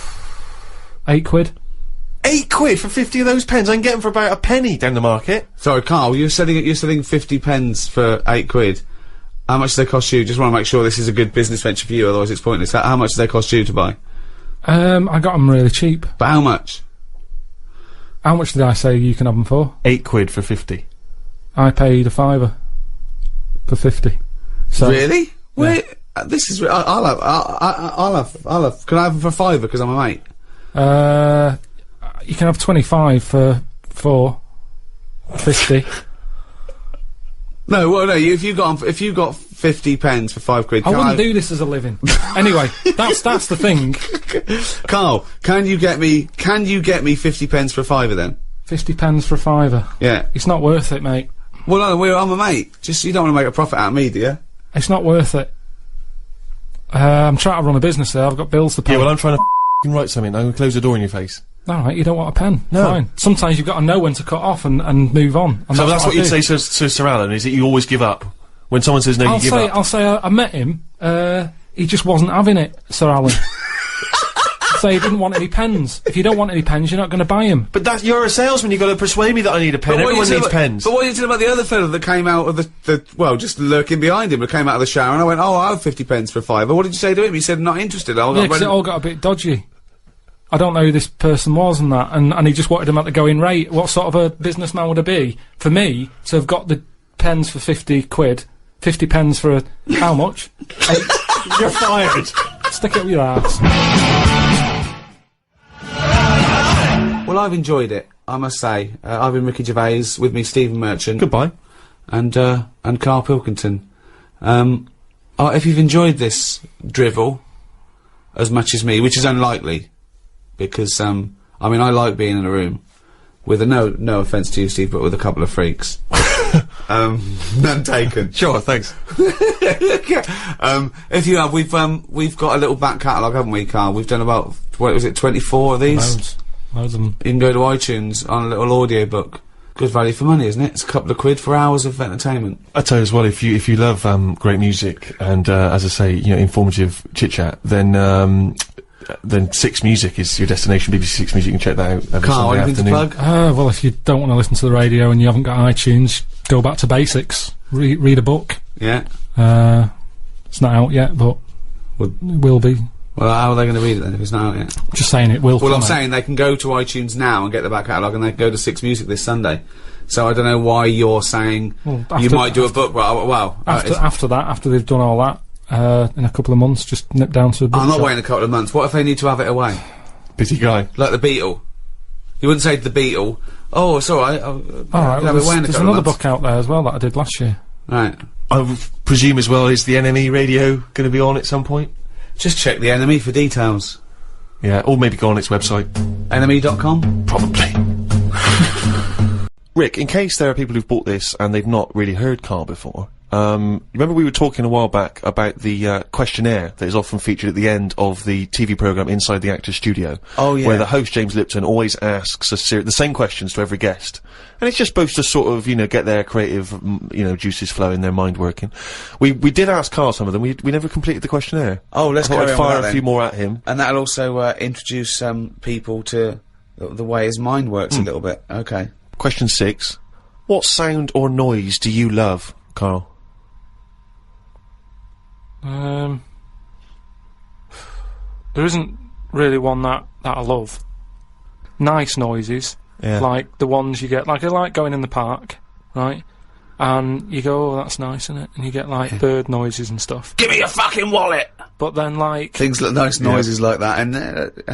£8 for 50 of those pens. I can get them for about a penny down the market. Sorry, Carl, you're selling 50 pens for £8. How much do they cost you? Just want to make sure this is a good business venture for you, otherwise it's pointless. How much do they cost you to buy? I got them really cheap. But how much? How much did I say you can have them for? £8 for 50. I paid £5 for 50. So Really? Wait, this is. I'll have. Can I have them for £5 because I'm a mate? you can have 25 for 50. No, well, no. If you got 50 pens for £5, I wouldn't do this as a living. Anyway, that's the thing. Carl, can you get me 50 pence for £5 then? 50 pence for a £5. Yeah. It's not worth it, mate. Well, no, I'm a mate. Just you don't want to make a profit out of me, do you? It's not worth it. I'm trying to run a business there. I've got bills to pay. Yeah, well, I'm trying to write something. I'm going to close the door in your face. Alright, you don't want a pen. No. Fine. Sometimes you've got to know when to cut off and move on. And So that's what I you'd do. say to Sir Alan, is that you always give up? When someone says no, you give up? I'll say I met him, he just wasn't having it, Sir Alan. So he didn't want any pens. If you don't want any pens, you're not going to buy them. But you're a salesman, you've got to persuade me that I need a pen. But what Everyone you needs said pens. But what are you saying about the other fellow that came out of well, just lurking behind him, that came out of the shower, and I went, oh, I'll have 50 pence for £5. What did you say to him? He said, not interested. Yeah, because it all got a bit dodgy. I don't know who this person was and that, and he just wanted him at the going rate. What sort of a businessman would it be? For me, to have got the pens for £50, 50 pens for how much? You're fired. Stick it up your ass. Well, I've enjoyed it, I must say. I've been Ricky Gervais, with me Stephen Merchant. Goodbye. And Karl Pilkington. If you've enjoyed this drivel as much as me, which is unlikely, because, I mean, I like being in a room with no offence to you, Steve, but with a couple of freaks. None taken. Sure, thanks. If you have, we've got a little back catalogue, haven't we, Carl? We've done about, what was it, 24 of these? Loads of them. You can go to iTunes on a little audio book. Good value for money, isn't it? It's a couple of quid for hours of entertainment. I tell you as well, if you love great music and as I say, you know, informative chit chat, then Six Music is your destination. BBC Six Music, you can check that out every Carl, Sunday anything afternoon. to plug? Well, if you don't want to listen to the radio and you haven't got iTunes, go back to basics. Read a book. Yeah. It's not out yet, but Well- it will be. Well, how are they going to read it then if it's not out yet? Just saying it will. Well, I'm come out. saying they can go to iTunes now and get the back catalogue, and they can go to Six Music this Sunday. So I don't know why you're saying Well, you after- might do a book. Well, After they've done all that, in a couple of months. Just nip down to the I'm not bookshop. waiting a couple of months. What if they need to have it away? Busy guy. Like the Beetle. You wouldn't say to the Beetle, oh, it's alright, Alright, well, there's another book out there as well that I did last year. Right. I would presume as well, is the NME radio going to be on at some point? Just check the NME for details. Yeah, or maybe go on its website. NME.com? Probably. Rick, in case there are people who've bought this and they've not really heard Karl before, remember we were talking a while back about the questionnaire that is often featured at the end of the TV programme Inside the Actor's Studio. Oh, yeah. Where the host, James Lipton, always asks the same questions to every guest. And it's just supposed to sort of, get their creative, juices flowing, their mind working. We did ask Karl some of them. We never completed the questionnaire. Oh, let's I thought carry I'd on fire with that a few then. more at him. And that'll also introduce people to the way his mind works a little bit. Okay. Question 6. What sound or noise do you love, Karl? There isn't really one that I love. Nice noises, Yeah. like the ones you get, like I like going in the park, right? And you go, oh, that's nice, isn't it? And you get like bird noises and stuff. Give me your fucking wallet! But then like, Things like nice noises like that, and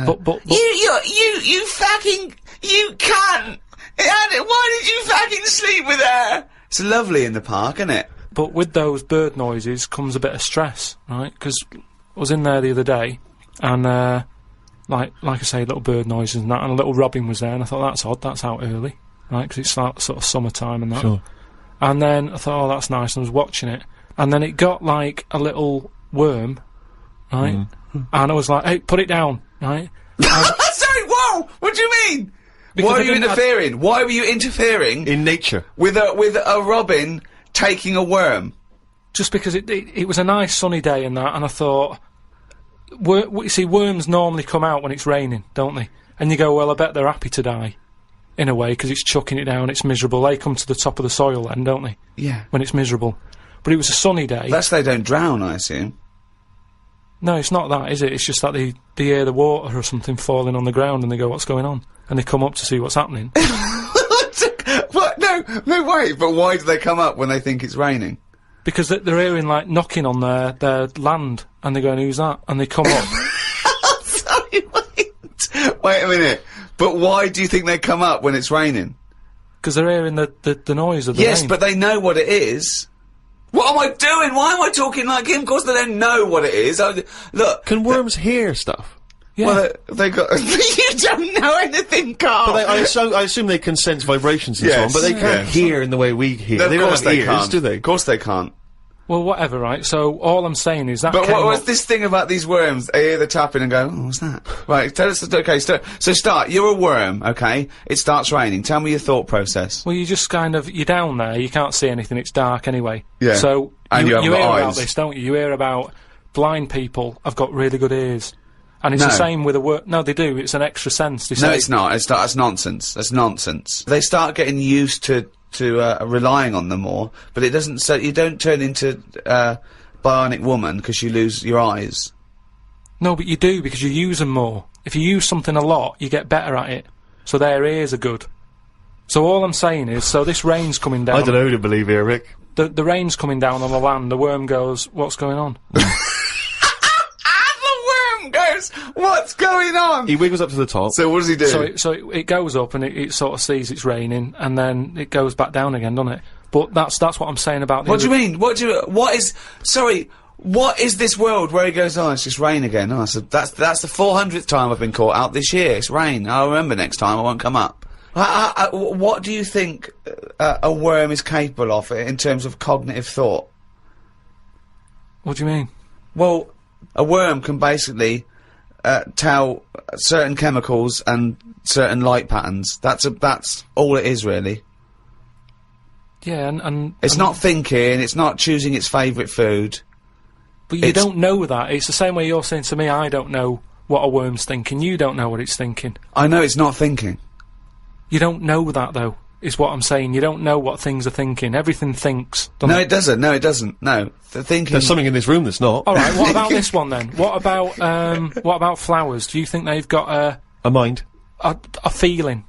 but You fucking, you cunt! Why did you fucking sleep with her? It's lovely in the park, isn't it? But with those bird noises comes a bit of stress, right? Because I was in there the other day, and like I say, little bird noises and that, and a little robin was there, and I thought, that's odd, that's out early, right? Because it's like sort of summertime and that. Sure. And then I thought, oh, that's nice, and I was watching it, and then it got like a little worm, right? And I was like, hey, put it down, right? Sorry, whoa! What do you mean? Because Why I were you didn't- interfering? Why were you interfering In nature. with a robin taking a worm? Just because it was a nice sunny day and that, and I thought, you see, worms normally come out when it's raining, don't they? And you go, well, I bet they're happy to die, in a way, because it's chucking it down, it's miserable. They come to the top of the soil then, don't they? Yeah. When it's miserable. But it was a sunny day. That's they don't drown, I assume. No, it's not that, is it? It's just that they hear the water or something falling on the ground and they go, what's going on? And they come up to see what's happening. What? No, wait. But why do they come up when they think it's raining? Because they're hearing, like, knocking on their land, and they're going, who's that? And they come up. Sorry, wait a minute. But why do you think they come up when it's raining? Because they're hearing the noise of the Yes, rain. but they know what it is. What am I doing? Why am I talking like him? Of course they don't know what it is. Look. Can worms hear stuff? Yeah. Well, they got... You don't know anything, Karl! But I assume they can sense vibrations and so Yes, on, but they can't yes. hear in the way we hear. No, They of don't course have they ears, can't. do they? Of course they can't. Well, whatever, right? So all I'm saying is that But came what was up- this thing about these worms? They hear the tapping and go, oh, what's that? Right, tell us, okay, so start, you're a worm, okay? It starts raining. Tell me your thought process. Well, you just kind of, you're down there, you can't see anything, it's dark anyway. Yeah. So, And you you haven't hear got about eyes. this, don't you? You hear about blind people have got really good ears. And it's No. the same with a worm. No, they do, it's an extra sense. They No, say. it's not. That's nonsense. That's nonsense. They start getting used to relying on them more, but it doesn't, so you don't turn into, bionic woman because you lose your eyes. No, but you do, because you use them more. If you use something a lot, you get better at it. So their ears are good. So all I'm saying is, so this rain's coming down. I don't know who to believe here, Rick. The rain's coming down on the land, the worm goes, what's going on? The worm goes, what's going on? He wiggles up to the top. So what does he do? So it goes up and it sort of sees it's raining, and then it goes back down again, doesn't it? But that's what I'm saying about the What do you mean? What is this world where he goes, oh, it's just rain again? Oh, so that's the 400th time I've been caught out this year. It's rain. I'll remember next time. I won't come up. What do you think a worm is capable of in terms of cognitive thought? What do you mean? Well, a worm can basically tell certain chemicals and certain light patterns. That's all it is, really. Yeah, and It's not thinking. It's not choosing its favourite food. But you it's- don't know that. It's the same way you're saying to me, I don't know what a worm's thinking. You don't know what it's thinking. I know it's not thinking. You don't know that, though, is what I'm saying. You don't know what things are thinking. Everything thinks, doesn't No, it? it doesn't. No, it doesn't. No, the thinking. There's something in this room that's not. All right, what about this one, then? What about flowers? Do you think they've got A mind. a feeling?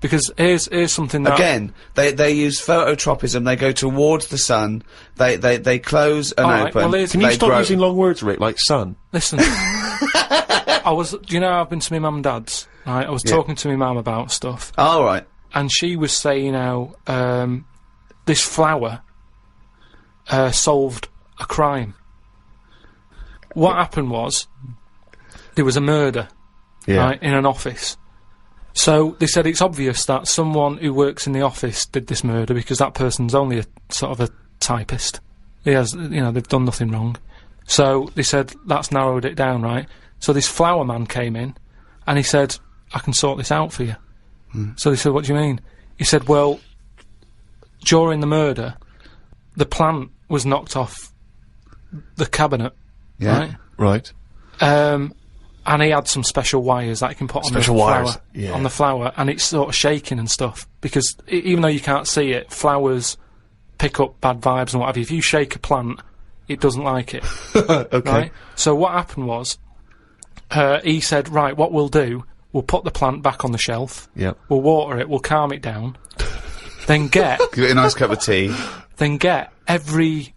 Because here's something that... Again, they use phototropism, they go towards the sun, they close and Alright, open. well, Can you stop using long words, Rick, like sun? Listen. Do you know I've been to my mum and dad's, right? I was talking to my mum about stuff. All right. And she was saying how, this flower, solved a crime. What happened was, there was a murder, right, in an office. So they said it's obvious that someone who works in the office did this murder because that person's only a sort of a typist. He has, they've done nothing wrong. So they said that's narrowed it down, right? So this flower man came in, and he said, "I can sort this out for you." So they said, "What do you mean?" He said, "Well, during the murder, the plant was knocked off the cabinet, Right. And he had some special wires that he can put on the flower, and it's sort of shaking and stuff, because even though you can't see it, flowers pick up bad vibes and what have you. If you shake a plant, it doesn't like it." Okay. Right? So what happened was, he said, "Right, what we'll do, we'll put the plant back on the shelf, we'll water it, we'll calm it down, then Give it a nice cup of tea. Then get every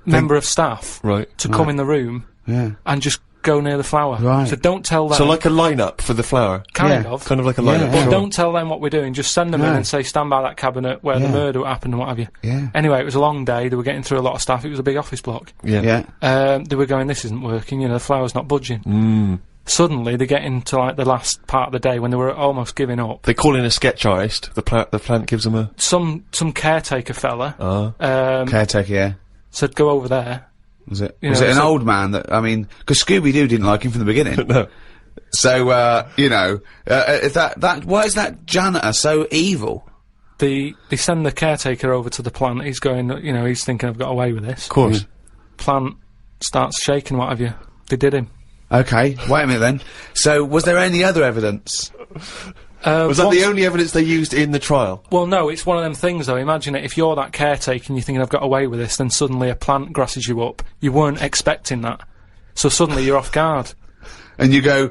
member of staff to come in the room and just go near the flower. Right. So don't tell them. So like a line-up for the flower? Kind of. Kind of like a line-up. But don't tell them what we're doing. Just send them in and say, stand by that cabinet where the murder happened and what have you. Yeah. Anyway, it was a long day. They were getting through a lot of stuff. It was a big office block. Yeah. They were going, this isn't working. The flower's not budging. Suddenly, they get into, like, the last part of the day when they were almost giving up. They call in a sketch artist. The plant gives them a... Some caretaker fella. Caretaker, said, go over there. Was it an old man that, because Scooby-Doo didn't like him from the beginning. No. So, why is that janitor so evil? They send the caretaker over to the plant. He's going, he's thinking, I've got away with this. Of course. Plant starts shaking, what have you. They did him. Okay, wait a minute then. So, was there any other evidence? Was that the only evidence they used in the trial? Well, no, it's one of them things, though. Imagine it, if you're that caretaker and you're thinking, I've got away with this, then suddenly a plant grasses you up. You weren't expecting that. So suddenly you're off guard. And you go,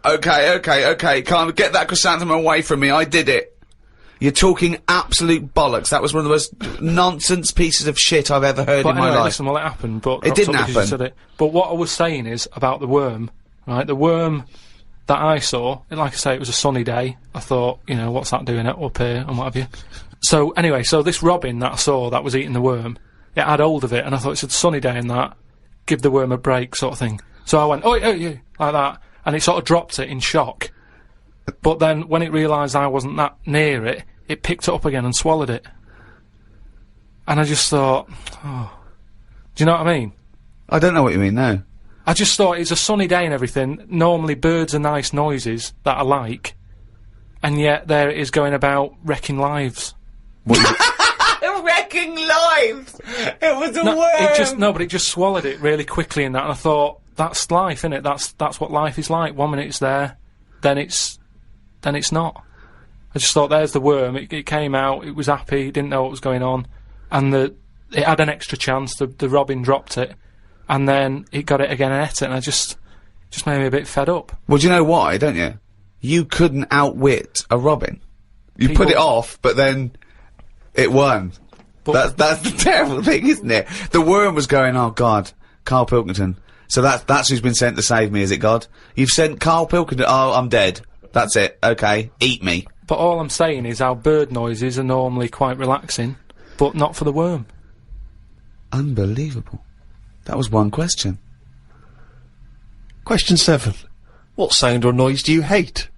okay, can't get that chrysanthemum away from me, I did it. You're talking absolute bollocks. That was one of the most nonsense pieces of shit I've ever heard in my life. Listen, well, it happened, but... It didn't happen. But what I was saying is, about the worm, right, the worm that I saw, like I say, it was a sunny day. I thought, what's that doing up here, and what have you. So, anyway, this robin that I saw that was eating the worm, it had hold of it, and I thought, it's a sunny day and that, give the worm a break, sort of thing. So I went, oh, like that, and it sort of dropped it in shock. But then, when it realised I wasn't that near it, it picked it up again and swallowed it. And I just thought, oh... Do you know what I mean? I don't know what you mean, no. I just thought, it's a sunny day and everything, normally birds are nice noises that I like, and yet there it is going about wrecking lives. Wrecking lives! It was a worm! But it just swallowed it really quickly in that, and I thought, that's life, innit? That's what life is like. 1 minute it's there, then it's not. I just thought, there's the worm, it came out, it was happy, didn't know what was going on, and it had an extra chance, the robin dropped it, and then it got it again and ate it, and I just made me a bit fed up. Well, do you know why, don't you? You couldn't outwit a robin. You put it off, but then it won. That's the terrible thing, isn't it? The worm was going, oh God, Karl Pilkington. So that's who's been sent to save me, is it, God? You've sent Karl Pilkington, oh, I'm dead. That's it, okay, eat me. But all I'm saying is our bird noises are normally quite relaxing, but not for the worm. Unbelievable. That was one question. Question 7. What sound or noise do you hate?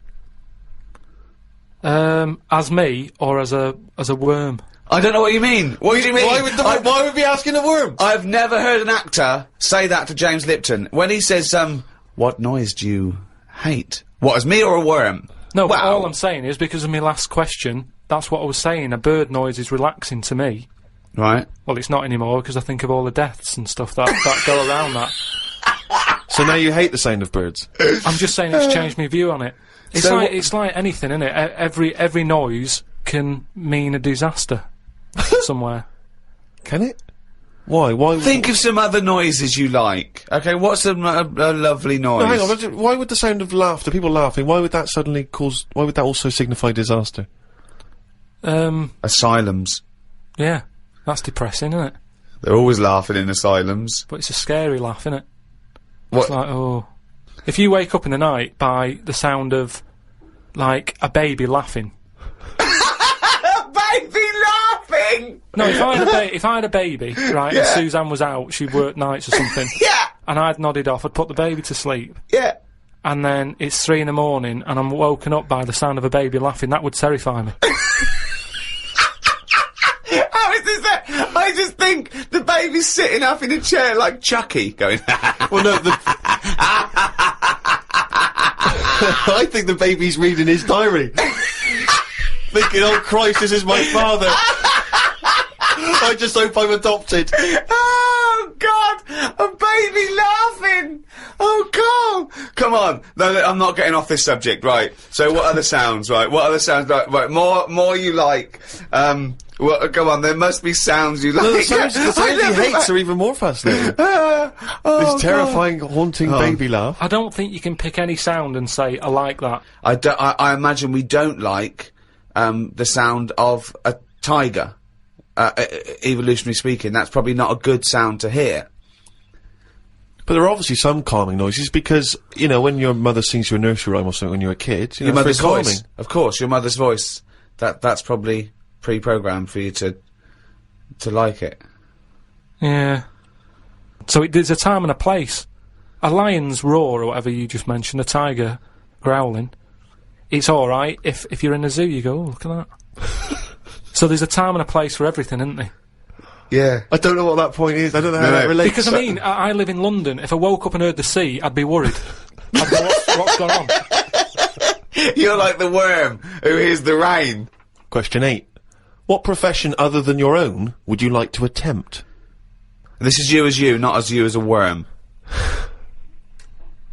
As me, or as a worm? I don't know what you mean. What do you mean? Why would we be asking a worm? I've never heard an actor say that to James Lipton. When he says, what noise do you hate? What, as me or a worm? No, but all I'm saying is, because of my last question, that's what I was saying. A bird noise is relaxing to me. Right. Well, it's not anymore, because I think of all the deaths and stuff that go around that. So now you hate the sound of birds? I'm just saying it's changed my view on it. It's like anything, isn't it? Every noise can mean a disaster somewhere. Can it? Why? Think of some other noises you like. Okay, what's a lovely noise? No, hang on. Why would the sound of laughter, people laughing, why would that suddenly cause? Why would that also signify disaster? Asylums. Yeah, that's depressing, isn't it? They're always laughing in asylums. But it's a scary laugh, isn't it? What? It's like, oh. If you wake up in the night by the sound of, like, a baby laughing. Baby laughing! No, if I had a baby, right, and Suzanne was out, she worked nights or something. Yeah! And I'd nodded off, I'd put the baby to sleep. Yeah. And then it's 3 a.m. and I'm woken up by the sound of a baby laughing, that would terrify me. How is this that? I just think the baby's sitting up in a chair like Chucky, going, Well, no, I think the baby's reading his diary. Thinking, oh Christ, this is my father. I just hope I'm adopted. Oh God, a baby laughing. Oh God, come on. No, I'm not getting off this subject, right? So what other sounds, right? What other sounds, right, more you like, well, go on, there must be sounds you like. No, the sounds he hates are even more fascinating. This terrifying, haunting baby laugh. I don't think you can pick any sound and say, I like that. I imagine we don't like, the sound of a tiger. Evolutionary speaking, that's probably not a good sound to hear. But there are obviously some calming noises because, you know, when your mother sings you a nursery rhyme or something when you're a kid, your mother's voice. Of course, your mother's voice. That's probably pre-programmed for you to like it. Yeah. So there's a time and a place. A lion's roar, or whatever you just mentioned, a tiger growling, it's alright. If you're in a zoo, you go, oh, look at that. So there's a time and a place for everything, isn't there? Yeah. I don't know what that point is. I don't know how that relates. Because, I mean, I live in London. If I woke up and heard the sea, I'd be worried. I'd go, what's going on? You're like the worm who hears the rain. Question 8. What profession other than your own would you like to attempt? This is you as you, not as you as a worm.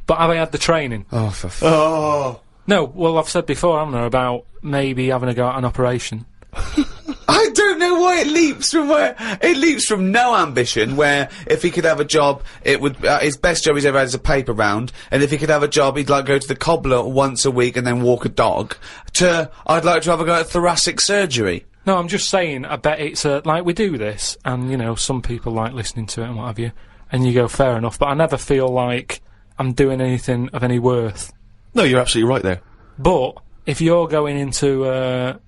But have I had the training? Oh, for Oh. No, well, I've said before, haven't I, about maybe having a go at an operation. I don't know why it leaps from where it leaps from no ambition, where if he could have a job, it would his best job he's ever had is a paper round, and if he could have a job, he'd like go to the cobbler once a week and then walk a dog. To I'd like to have a go at thoracic surgery. No, I'm just saying. I bet it's like we do this, and you know, some people like listening to it and what have you, and you go fair enough. But I never feel like I'm doing anything of any worth. No, you're absolutely right there. But if you're going into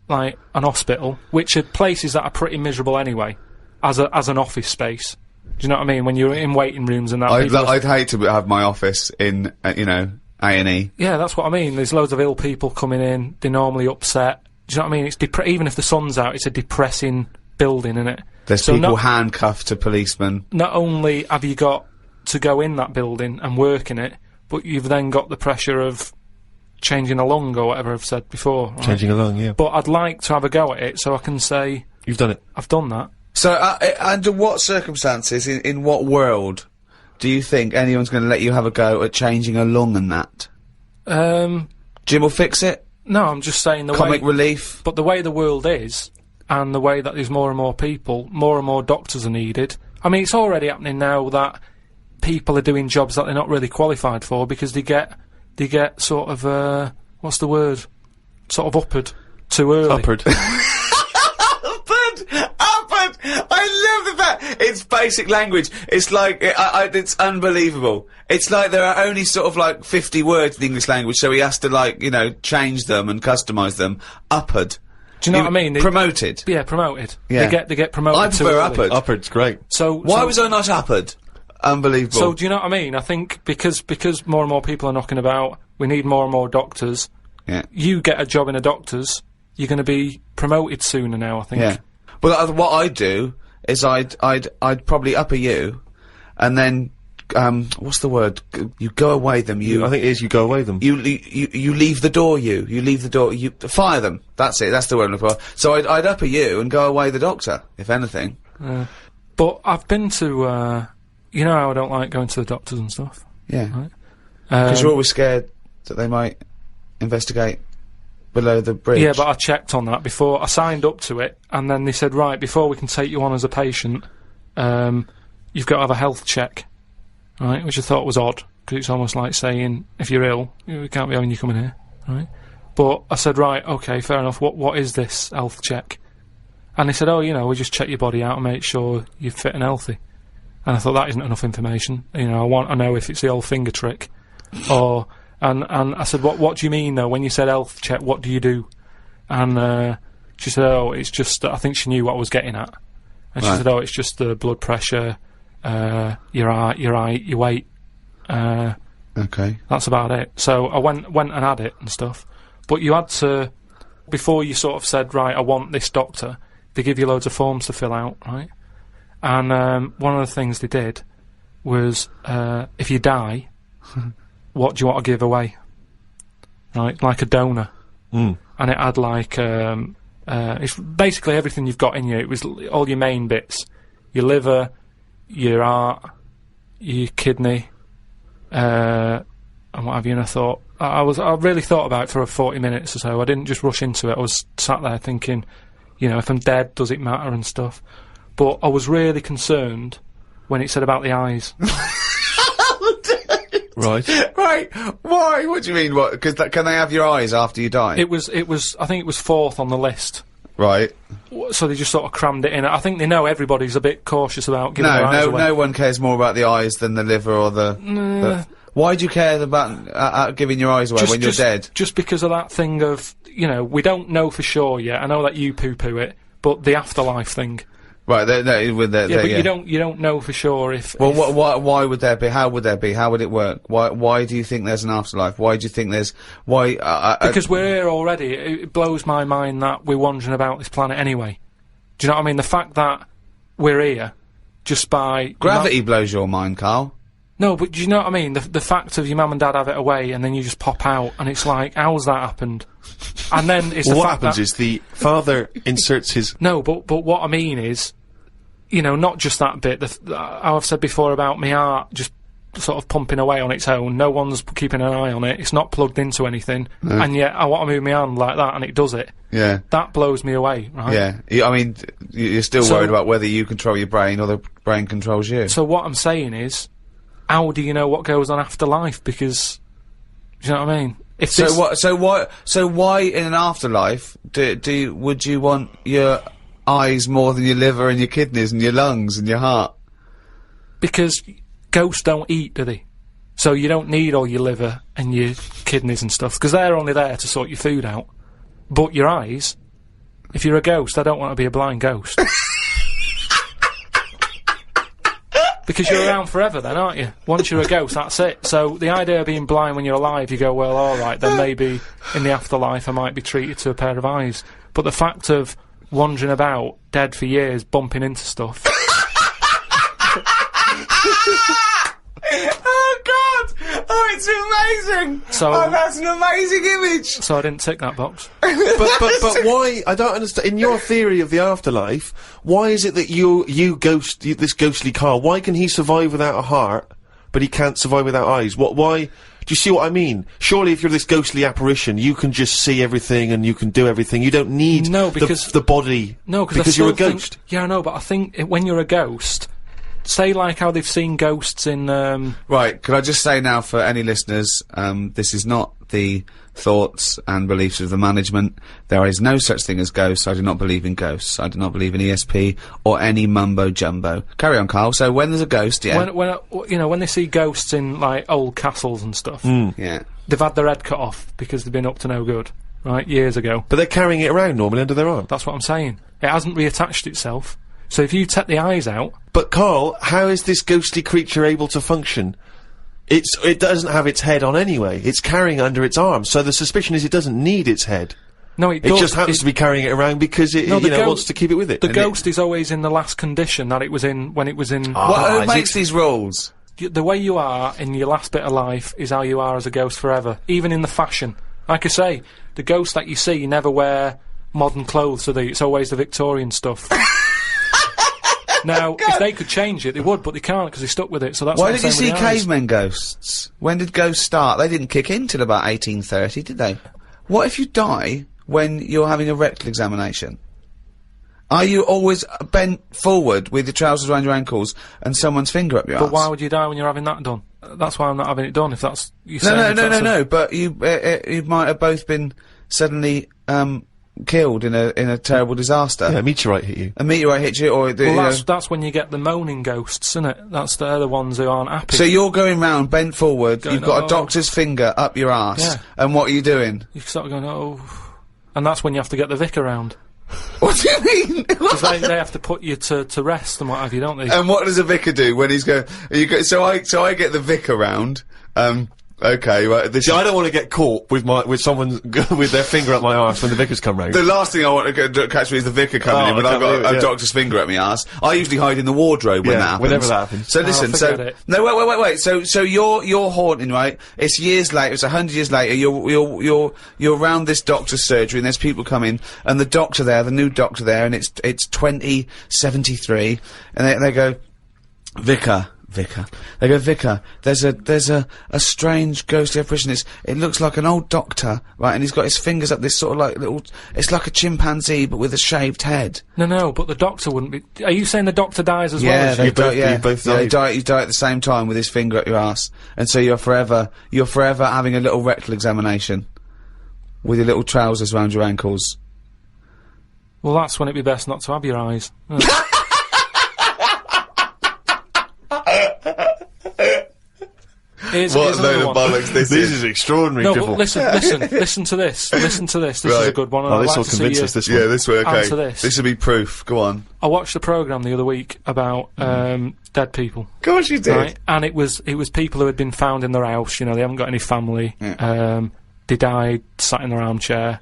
like an hospital, which are places that are pretty miserable anyway, as an office space. Do you know what I mean? When you're in waiting rooms and that. I'd hate to have my office in, you know, A&E. Yeah, that's what I mean. There's loads of ill people coming in. They're normally upset. Do you know what I mean? It's even if the sun's out, it's a depressing building, isn't it? There's people handcuffed to policemen. Not only have you got to go in that building and work in it, but you've then got the pressure of changing a lung or whatever I've said before. Right? Changing a lung, yeah. But I'd like to have a go at it so I can say... You've done it. I've done that. So, under what circumstances, in what world, do you think anyone's going to let you have a go at changing a lung and that? Jim will fix it? No, I'm just saying the Comic relief? But the way the world is, and the way that there's more and more people, more and more doctors are needed. I mean, it's already happening now that people are doing jobs that they're not really qualified for because they get sort of, what's the word? Sort of uppered too early. Uppered. Uppered! I love that! It's basic language. It's like, it's unbelievable. It's like there are only sort of like 50 words in the English language, so he has to like, you know, change them and customise them. Uppered. Do you know what I mean? Promoted. Yeah, promoted. Yeah. They get promoted. I prefer uppered. Uppered's great. So why was I not uppered? Unbelievable. So do you know what I mean? I think because more and more people are knocking about, we need more and more doctors. Yeah. You get a job in a doctor's, you're going to be promoted sooner now, I think. Yeah. Well, what I'd do is I'd probably upper you, and then what's the word? You go away them. I think it is you go away them. You leave the door. You leave the door. You fire them. That's it. That's the word I'm looking for. So I'd upper you and go away the doctor, if anything. But I've been to. You know how I don't like going to the doctors and stuff. Yeah. Right? Because you're always scared that they might investigate below the bridge. Yeah, but I checked on that before. I signed up to it, and then they said, right, before we can take you on as a patient, you've got to have a health check, right? Which I thought was odd, because it's almost like saying, if you're ill, we can't be having you coming here, right? But I said, right, okay, fair enough, what is this health check? And they said, oh, we just check your body out and make sure you're fit and healthy. And I thought, that isn't enough information. I want to know if it's the old finger trick. And I said, what do you mean, though? When you said health check, what do you do? And she said, oh, it's just, I think she knew what I was getting at. And she said, oh, it's just the blood pressure, your height, your weight. Okay. That's about it. So I went and had it and stuff. But you had to, before you sort of said, right, I want this doctor, they give you loads of forms to fill out, right? And one of the things they did was, if you die, what do you want to give away? Right, like a donor. And it had like, it's basically everything you've got in you. It was all your main bits. Your liver, your heart, your kidney, and what have you. And I thought, I really thought about it for 40 minutes or so. I didn't just rush into it. I was sat there thinking, if I'm dead, does it matter and stuff? But I was really concerned when it said about the eyes. Right. Right. Why? What do you mean? What? Because can they have your eyes after you die? It was. I think it was 4th on the list. Right. So they just sort of crammed it in. I think they know everybody's a bit cautious about giving their eyes away. No one cares more about the eyes than the liver or the. Why do you care about giving your eyes away when you're dead? Just because of that thing of, we don't know for sure yet. I know that you poo-poo it, but the afterlife thing. Right, you don't know for sure if. Well, why would there be? How would there be? How would it work? Why do you think there's an afterlife? Why do you think there's? Because we're here already. It blows my mind that we're wandering about this planet anyway. Do you know what I mean? The fact that we're here, just by gravity blows your mind, Carl. No, but do you know what I mean? The fact of your mum and dad have it away, and then you just pop out, and it's like, how's that happened? And then it's what happens is the father inserts his. No, but what I mean is, not just that bit. How I've said before about my heart just sort of pumping away on its own. No one's keeping an eye on it. It's not plugged into anything, and yet I want to move my hand like that, and it does it. Yeah, that blows me away. Right? Yeah, I mean, you're still worried about whether you control your brain or the brain controls you. So what I'm saying is, how do you know what goes on after life? Because, do you know what I mean? So why in an afterlife would you want your eyes more than your liver and your kidneys and your lungs and your heart? Because ghosts don't eat, do they? So you don't need all your liver and your kidneys and stuff, because they're only there to sort your food out. But your eyes, if you're a ghost, I don't want to be a blind ghost. Because you're around forever then, aren't you? Once you're a ghost, that's it. So the idea of being blind when you're alive, you go, well, alright, then maybe in the afterlife I might be treated to a pair of eyes. But the fact of wandering about, dead for years, bumping into stuff... Oh God! Oh, it's amazing! So that's an amazing image! So I didn't tick that box. but why? I don't understand. In your theory of the afterlife, why is it that this ghostly Karl, why can he survive without a heart, but he can't survive without eyes? Why? Do you see what I mean? Surely if you're this ghostly apparition, you can just see everything and you can do everything. You don't need the body. No, because you're a ghost. Yeah, I know, but I think when you're a ghost... Say like how they've seen ghosts in, Right, could I just say now for any listeners, this is not the thoughts and beliefs of the management. There is no such thing as ghosts. I do not believe in ghosts. I do not believe in ESP or any mumbo-jumbo. Carry on, Carl. So when there's a ghost, yeah? When they see ghosts in, like, old castles and stuff, yeah, they've had their head cut off because they've been up to no good, right, years ago. But they're carrying it around normally under their arm. That's what I'm saying. It hasn't reattached itself. So if you take the eyes out... But, Karl, how is this ghostly creature able to function? It doesn't have its head on anyway. It's carrying it under its arm. So the suspicion is it doesn't need its head. No, it does. It just happens to be carrying it around because it wants to keep it with it. The ghost is always in the last condition that it was in when it was in... Who makes these rules? The way you are in your last bit of life is how you are as a ghost forever. Even in the fashion. Like I say, the ghosts that you see never wear modern clothes, so it's always the Victorian stuff. Now, if they could change it, they would, but they can't because they're stuck with it, so that's why did you see cavemen ghosts? When did ghosts start? They didn't kick in till about 1830, did they? What if you die when you're having a rectal examination? Are you always bent forward with your trousers around your ankles and someone's finger up your But arse? why would you die when you're having that done? That's why I'm not having it done, if that's... No, but you might have both been suddenly, killed in a terrible disaster. Yeah, a meteorite hit you. A meteorite hit you, or... Well, that's when you get the moaning ghosts, isn't it? They're the ones who aren't happy. So you're going round, bent forward, you've got a doctor's finger up your arse, Yeah. and what are you doing? You start going, oh... And that's when you have to get the vicar round. What do you mean? Because they have to put you to rest and what have you, don't they? And what does a vicar do when he's going? So I get the vicar round. Okay, right. See, I don't want to get caught with someone with their finger up my arse when the vicars come round. The last thing I want to catch me is the vicar coming in when I've got a doctor's finger at my arse. I usually hide in the wardrobe when that happens. Whenever that happens. So listen, no, wait. So you're haunting, right? It's years later. It's 100 years later. You're around this doctor's surgery, and there's people coming, and the new doctor there, and it's 2073, and they go, Vicar. They go, Vicar, there's a strange ghostly apparition. It looks like an old doctor, right, and he's got his fingers up this sort of like little, it's like a chimpanzee, but with a shaved head. No, but the doctor wouldn't be... Are you saying the doctor dies as well as you you? both die. You die at the same time with his finger up your ass. And so you're forever having a little rectal examination. With your little trousers round your ankles. Well, that's when it'd be best not to have your eyes. Here's What a load of bollocks this is extraordinary. No, but listen to this. Listen to this. This is a good one. Oh, this will convince us. This one. Yeah, this way. Okay. Answer this. This will be proof. Go on. I watched a programme the other week about dead people. Of course you did. Right? And it was people who had been found in their house. You know, they haven't got any family. Yeah. They died, sat in their armchair.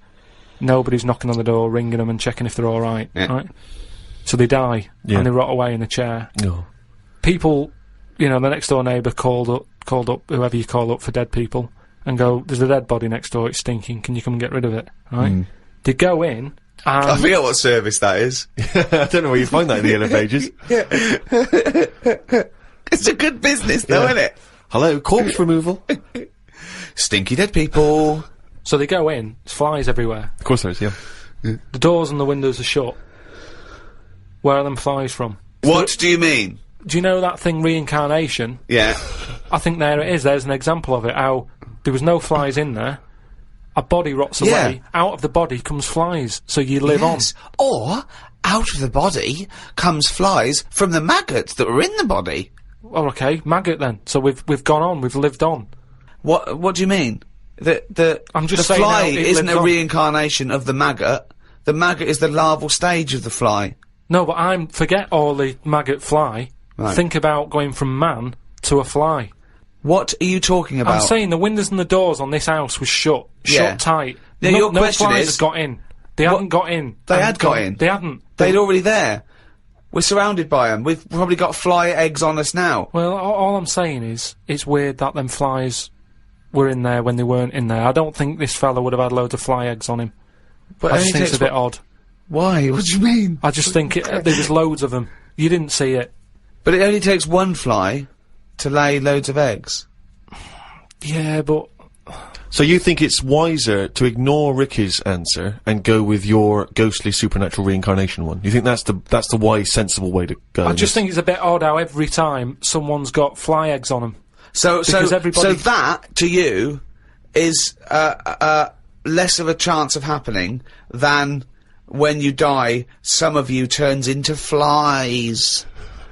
Nobody's knocking on the door, ringing them and checking if they're all right. Yeah. Right. So they die and they rot away in the chair. No. People, you know, the next door neighbour called up whoever you call up for dead people and go, there's a dead body next door, it's stinking, can you come and get rid of it, right? They go in and... I forget what service that is. I don't know where you find that in the Yellow Pages. It's a good business though, isn't it? Hello, corpse removal. Stinky dead people. So they go in, there's flies everywhere. Of course there is, yeah. The doors and the windows are shut. Where are them flies from? What do you mean? Do you know that thing, reincarnation? Yeah. I think there it is. There's an example of it, how there was no flies in there, a body rots away, out of the body comes flies, so you live on. Or, out of the body comes flies from the maggots that were in the body. Oh, okay, maggot then. So we've gone on, we've lived on. What do you mean? I'm just the saying fly how it isn't lives a on. reincarnation of the maggot. The maggot is the larval stage of the fly. No, but forget all the maggot fly. Right. Think about going from man to a fly. What are you talking about? I'm saying the windows and the doors on this house was shut tight. Yeah, no, your no question flies is- had got in. They hadn't got in. They had got in. They hadn't. They'd already there. We're surrounded by them. We've probably got fly eggs on us now. Well, all I'm saying is, it's weird that them flies were in there when they weren't in there. I don't think this fella would have had loads of fly eggs on him. But I just think it's a bit odd. Why? What do you mean? I just think there was loads of them. You didn't see it. But it only takes one fly to lay loads of eggs. Yeah, but... So you think it's wiser to ignore Ricky's answer and go with your ghostly supernatural reincarnation one? You think that's the wise, sensible way to go? I just think it's a bit odd how every time someone's got fly eggs on them. So everybody- that, to you, is, less of a chance of happening than when you die, some of you turns into flies.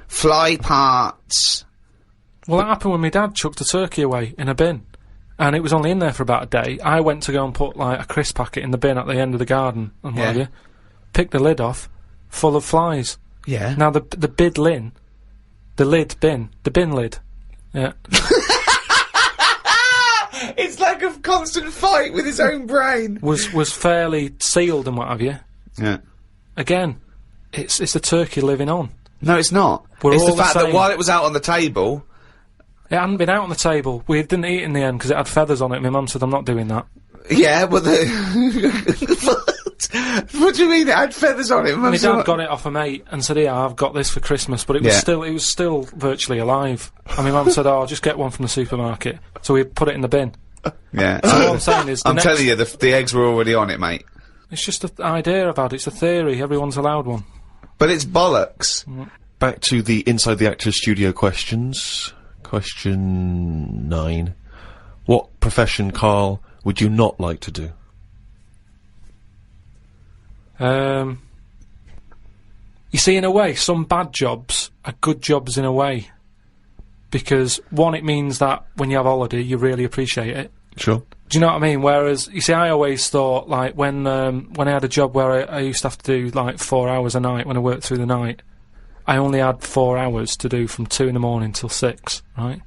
Fly parts. Well, that happened when my dad chucked a turkey away in a bin. And it was only in there for about a day. I went to go and put, like, a crisp packet in the bin at the end of the garden and what have you. Picked the lid off, full of flies. Yeah. Now, the bin lid. Yeah. It's like a constant fight with his own brain. was fairly sealed and what have you. Yeah. Again, it's the turkey living on. No, it's not. We're it's all the the fact that same. while it was out on the table... It hadn't been out on the table. We didn't eat it in the end because it had feathers on it. My mum said, I'm not doing that. Yeah, but what do you mean it had feathers on it? My dad got it off a mate and said, yeah, I've got this for Christmas, but it was still virtually alive. And my mum said, oh, just get one from the supermarket. So we put it in the bin. Yeah. So all I'm saying is... I'm telling you, the eggs were already on it, mate. It's just an idea about it. It's a theory. Everyone's allowed one. But it's bollocks. Back to the Inside the Actors studio questions. Question 9. What profession, Karl, would you not like to do? You see, in a way, some bad jobs are good jobs in a way. Because, one, it means that when you have holiday, you really appreciate it. Sure. Do you know what I mean? Whereas, you see, I always thought, like, when I had a job where I used to have to do, like, 4 hours a night when I worked through the night, I only had 4 hours to do from 2 in the morning till 6, right?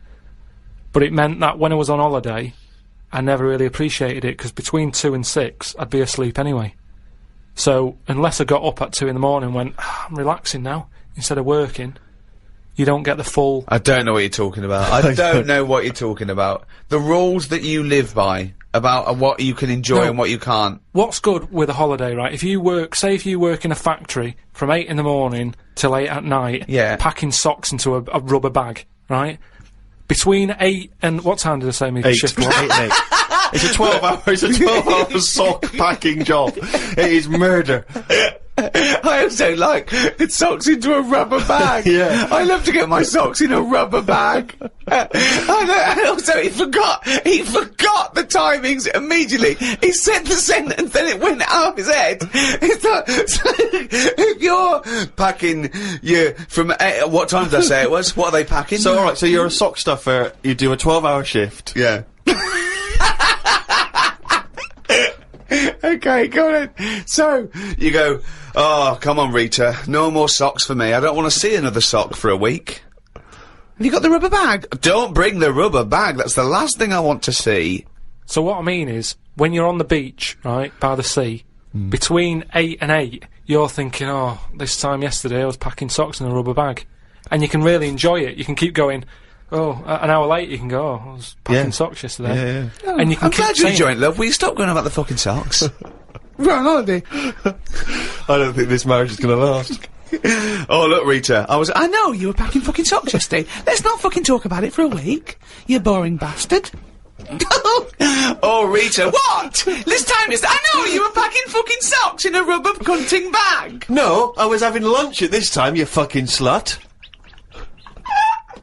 But it meant that when I was on holiday, I never really appreciated it, because between 2 and 6, I'd be asleep anyway. So, unless I got up at 2 in the morning and went, I'm relaxing now, instead of working, you don't get the full... I don't know what you're talking about. I don't know what you're talking about. The rules that you live by, about what you can enjoy and what you can't. What's good with a holiday, right? If you work in a factory from 8 in the morning till 8 at night, packing socks into a rubber bag, right? Between 8 and... What time did I say my shift was? 8 and 8. It's a 12-hour sock packing job. It is murder. I also like socks into a rubber bag. Yeah. I love to get my socks in a rubber bag. And also, he forgot the timings immediately. He said the sentence, then it went out of his head. It's like, so if you're packing from 8, what time did I say it was? What are they packing? So, alright, so you're a sock stuffer, you do a 12-hour shift. Yeah. Okay, go on then. So, you go, oh, come on, Rita, no more socks for me. I don't want to see another sock for a week. Have you got the rubber bag? Don't bring the rubber bag, that's the last thing I want to see. So what I mean is, when you're on the beach, right, by the sea, between 8 and 8, you're thinking, oh, this time yesterday I was packing socks in a rubber bag. And you can really enjoy it. You can keep going... Oh, an hour later you can go, oh, I was packing socks yesterday. Yeah. And you can I'm keep glad you're saying enjoying it, love. Will you stop going on about the fucking socks? We're on holiday. I don't think this marriage is going to last. Oh, look, Rita, I know, you were packing fucking socks yesterday. Let's not fucking talk about it for a week, you boring bastard. Oh, Rita, what? This time I know, you were packing fucking socks in a rubber cunting bag. No, I was having lunch at this time, you fucking slut.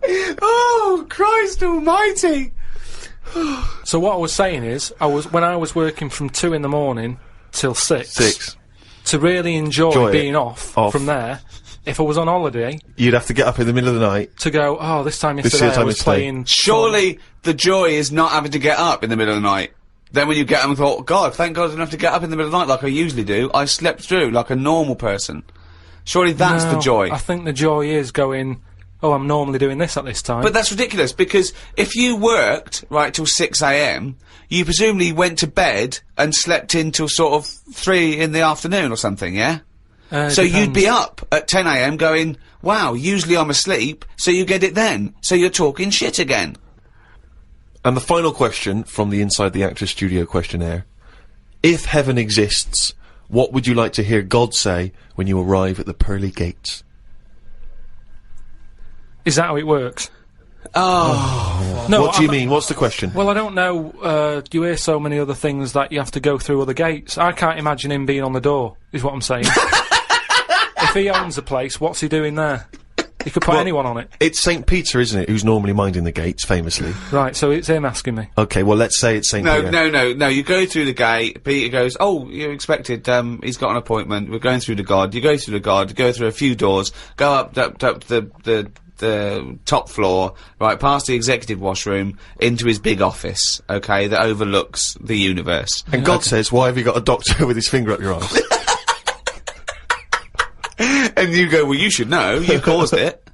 Oh, Christ almighty. So what I was saying is, when I was working from 2 in the morning till 6, to really enjoy being off from there, if I was on holiday... You'd have to get up in the middle of the night. To go, oh, this time yesterday I was playing... Surely the joy is not having to get up in the middle of the night. Then when you get up and thought, God, thank God I didn't have to get up in the middle of the night like I usually do. I slept through like a normal person. Surely that's the joy. I think the joy is going... Oh, I'm normally doing this at this time. But that's ridiculous, because if you worked, right, till 6 AM, you presumably went to bed and slept in till sort of 3 in the afternoon or something, yeah? So you'd be up at 10 AM going, wow, usually I'm asleep, so you get it then. So you're talking shit again. And the final question from the Inside the Actors studio questionnaire. If heaven exists, what would you like to hear God say when you arrive at the pearly gates? Is that how it works? Oh. No, what do you mean? What's the question? Well, I don't know. You hear so many other things that you have to go through other gates. I can't imagine him being on the door, is what I'm saying. If he owns a place, what's he doing there? He could put anyone on it. It's St. Peter, isn't it, who's normally minding the gates, famously? Right, so it's him asking me. Okay, well, let's say it's St. Peter. No, you go through the gate, Peter goes, oh, you're expected, he's got an appointment, we're going through the God, you go through the God, you go through a few doors, go up the top floor, right, past the executive washroom, into his big office, okay, that overlooks the universe. And God says, why have you got a doctor with his finger up your arse? And you go, well, you should know, you caused it.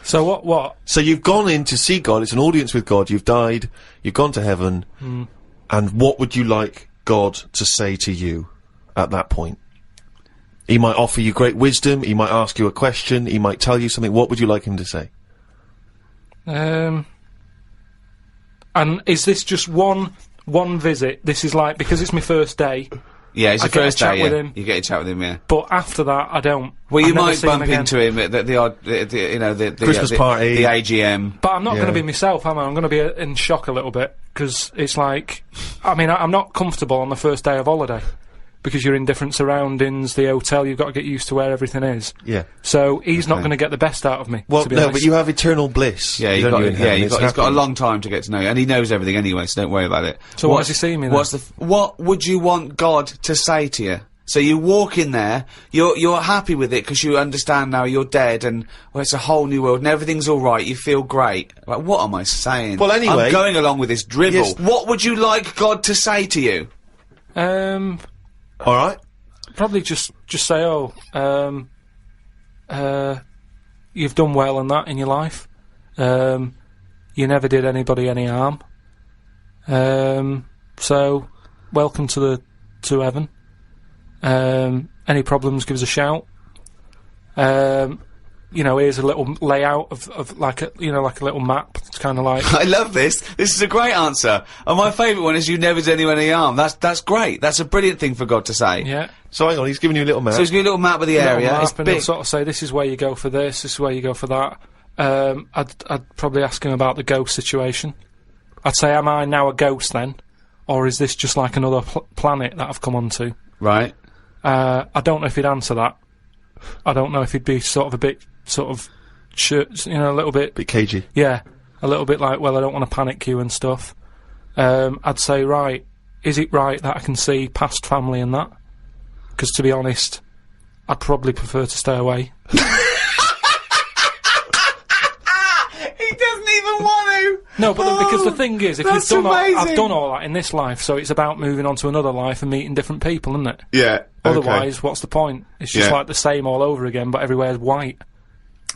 So what? So you've gone in to see God, it's an audience with God, you've died, you've gone to heaven, and what would you like God to say to you at that point? He might offer you great wisdom, he might ask you a question, he might tell you something. What would you like him to say? And is this just one visit? This is like, because it's my first day. Yeah, it's your first day, with him. You get a chat with him, yeah. But after that, I don't. Well, you might bump into him at the odd, the Christmas party, the AGM. But I'm not going to be myself, am I? I'm going to be in shock a little bit, because it's like, I mean, I'm not comfortable on the first day of holiday. because you're in different surroundings, the hotel, you've got to get used to where everything is. Yeah. So he's not going to get the best out of me. Well, to be no, honest. but you have eternal bliss. Yeah, don't you, in heaven? he's It's got a happy. long time to get to know you, and he knows everything anyway, so don't worry about it. So why does he see me then? What would you want God to say to you? So you walk in there, you're happy with it because you understand now you're dead and it's a whole new world and everything's all right. You feel great. Like, what am I saying? Well, anyway, I'm going along with this drivel. Yes. What would you like God to say to you? All right. Probably just say, you've done well and that in your life. You never did anybody any harm. So welcome to heaven. Any problems, give us a shout. You know, here's a little layout of like a little map. It's kind of like I love this. This is a great answer. And my favourite one is you never did anyone any harm. That's great. That's a brilliant thing for God to say. yeah. So hang on, he's giving you a little map. So he's got a little map of the Little area. map, It's and big. he'll sort of say, this is where you go for this is where you go for that. I'd probably ask him about the ghost situation. I'd say, am I now a ghost then? Or is this just like another planet that I've come onto? Right. I don't know if he'd answer that. I don't know if he'd be sort of a bit, a little bit... Bit cagey. Yeah, a little bit like, well, I don't want to panic you and stuff. I'd say, right, is it right that I can see past family and that? Because to be honest, I'd probably prefer to stay away. He doesn't even want to. No, but because the thing is, if you've that's done amazing. I've done all that in this life, so it's about moving on to another life and meeting different people, isn't it? Yeah. Otherwise, what's the point? It's just Yeah. like the same all over again, but everywhere's white.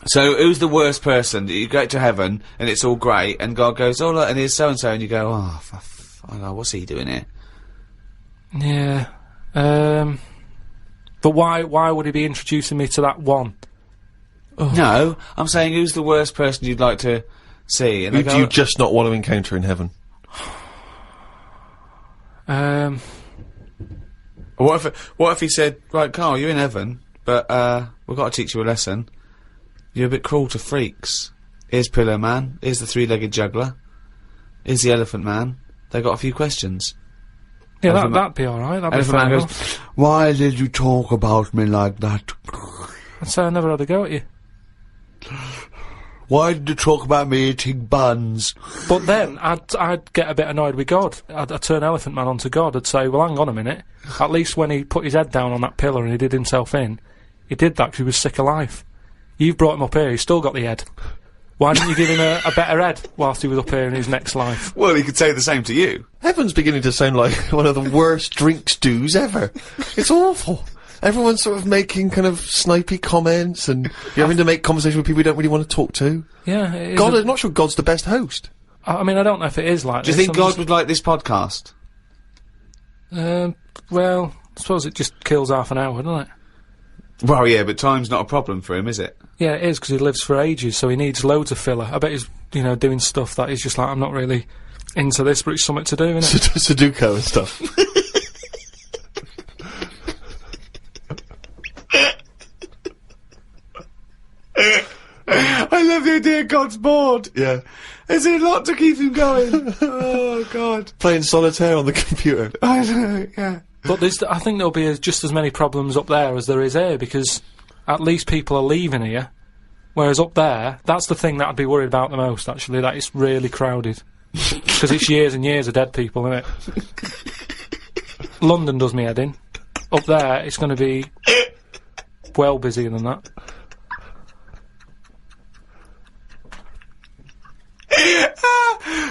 So who's the worst person? You go to heaven and it's all great, and God goes, oh look, and here's so and so, and you go, oh, I don't know, what's he doing here? Yeah. But why would he be introducing me to that one? No, I'm saying who's the worst person you'd like to see? And Who they do go, you just not want to encounter in heaven? what if he said, right, Carl, you're in heaven, but we've got to teach you a lesson. You're a bit cruel to freaks. Here's Pillow Man. Here's the three-legged juggler. Here's the Elephant Man. They got a few questions. Yeah, Elephant that'd be alright. That'd be Elephant fair Man enough. goes, why did you talk about me like that? I'd say I never had a go at you. Why did you talk about me eating buns? But then I'd get a bit annoyed with God. I'd turn Elephant Man onto God. I'd say, well, hang on a minute. At least when he put his head down on that pillar and he did himself in, he did that because he was sick of life. You've brought him up here. He's still got the head. Why didn't you give him a better head whilst he was up here in his next life? Well, he could say the same to you. Heaven's beginning to sound like one of the worst drink stews ever. It's awful. Everyone's sort of making kind of snipey comments, and you're having to make conversation with people you don't really want to talk to. Yeah, it is God, I'm not sure God's the best host. I mean, I don't know if it is like Do you this. think God would like this podcast? Well, I suppose it just kills half an hour, doesn't it? Well, yeah, but time's not a problem for him, is it? Yeah, it is, because he lives for ages, so he needs loads of filler. I bet he's, doing stuff that he's just like, I'm not really into this, but it's something to do, isn't it? Sudoku and stuff. I love the idea God's bored. Yeah. There's a lot to keep him going. Oh, God. Playing solitaire on the computer. I know, yeah. But I think there'll be just as many problems up there as there is here, because at least people are leaving here, whereas up there, that's the thing that I'd be worried about the most, actually, that it's really crowded. Because it's years and years of dead people, isn't it? London does me head in. Up there, it's going to be well busier than that.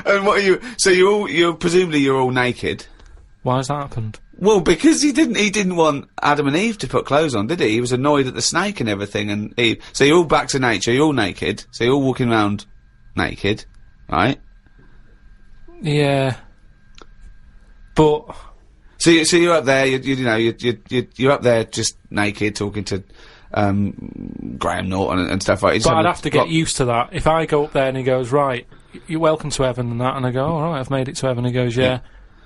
And what are you? So you're presumably you're all naked. Why has that happened? Well, because he didn't want Adam and Eve to put clothes on, did he? He was annoyed at the snake and everything, and Eve. So you're all back to nature. You're all naked. So you're all walking around naked, right? Yeah. But So you're up there. You're up there just naked, talking to Graham Norton and stuff like that. I'd have to get used to that. If I go up there and he goes, right, you're welcome to heaven and that, and I go, all right, I've made it to heaven. He goes, yeah.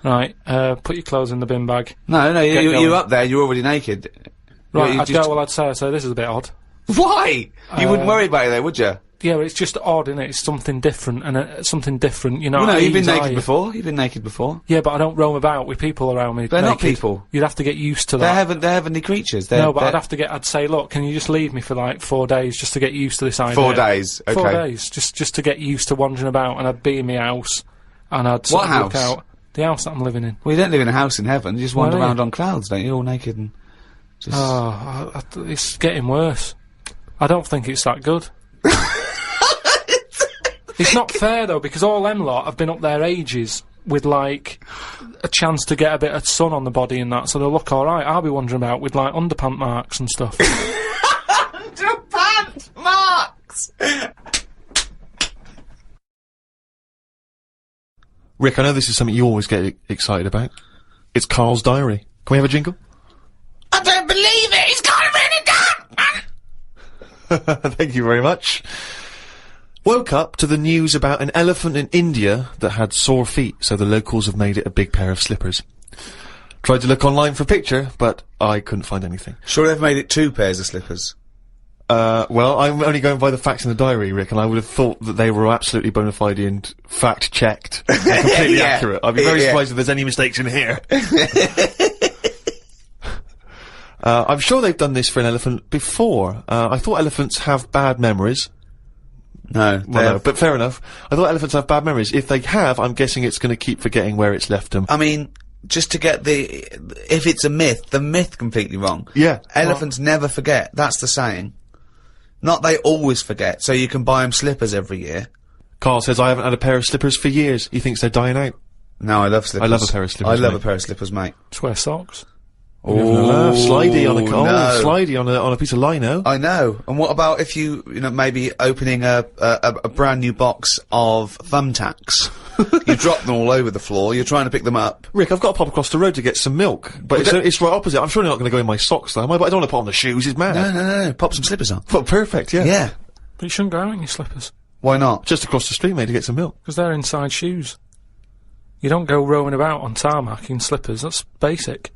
Right, put your clothes in the bin bag. No, you're going. up there. You're already naked. Right, You I'd just- go, well, I'd say this is a bit odd. Why? You wouldn't worry about it, though, would you? Yeah, it's just odd, isn't it? It's something different, and something different, you know. Well, no, you've been ease, are naked you? before. You've been naked before. Yeah, but I don't roam about with people around me. They're not naked. people. You'd have to get used to that. They're heavenly creatures. No, but I'd say, look, can you just leave me for like 4 days just to get used to this idea? 4 days, okay. 4 days, just to get used to wandering about, and I'd be in my house, and I'd sort What of look house? out. The house that I'm living in. Well, you don't live in a house in heaven. You just wander Why not? around on clouds, don't you? All naked and just... Oh, it's getting worse. I don't think it's that good. It's not fair though, because all them lot have been up there ages with like a chance to get a bit of sun on the body and that, so they'll look alright. I'll be wandering about with like underpant marks and stuff. Underpant marks! Rick, I know this is something you always get excited about. It's Karl's diary. Can we have a jingle? I don't believe it! He's got it written down! Thank you very much. Woke up to the news about an elephant in India that had sore feet, so the locals have made it a big pair of slippers. Tried to look online for a picture, but I couldn't find anything. Sure they've made it 2 pairs of slippers. Well, I'm only going by the facts in the diary, Rick, and I would have thought that they were absolutely bona fide and fact-checked and completely Yeah. accurate. I'd be very Yeah. surprised if there's any mistakes in here. I'm sure they've done this for an elephant before. I thought elephants have bad memories. No, Well, no, but fair enough. I thought elephants have bad memories. If they have, I'm guessing it's going to keep forgetting where it's left them. I mean, just to get if it's a myth, the myth completely wrong. Yeah. Elephants never forget. That's the saying. Not they always forget, so you can buy them slippers every year. Karl says, I haven't had a pair of slippers for years. He thinks they're dying out. No, I love slippers. I love a pair of slippers, I love mate. a pair of slippers, mate. Just wear socks. Slidey on a no. slidey on a piece of lino. I know. And what about if you know, maybe opening a brand new box of thumbtacks? You drop them all over the floor, you're trying to pick them up. Rick, I've got to pop across the road to get some milk, but it's right opposite. I'm sure they're not going to go in my socks, though, am I? But I don't want to put on the shoes. It's mad. No. Pop some slippers on. Well, perfect. Yeah. Yeah. But you shouldn't go out in your slippers, Why not? Just across the street, mate, to get some milk. because they're inside shoes. You don't go roaming about on tarmac in slippers, that's basic.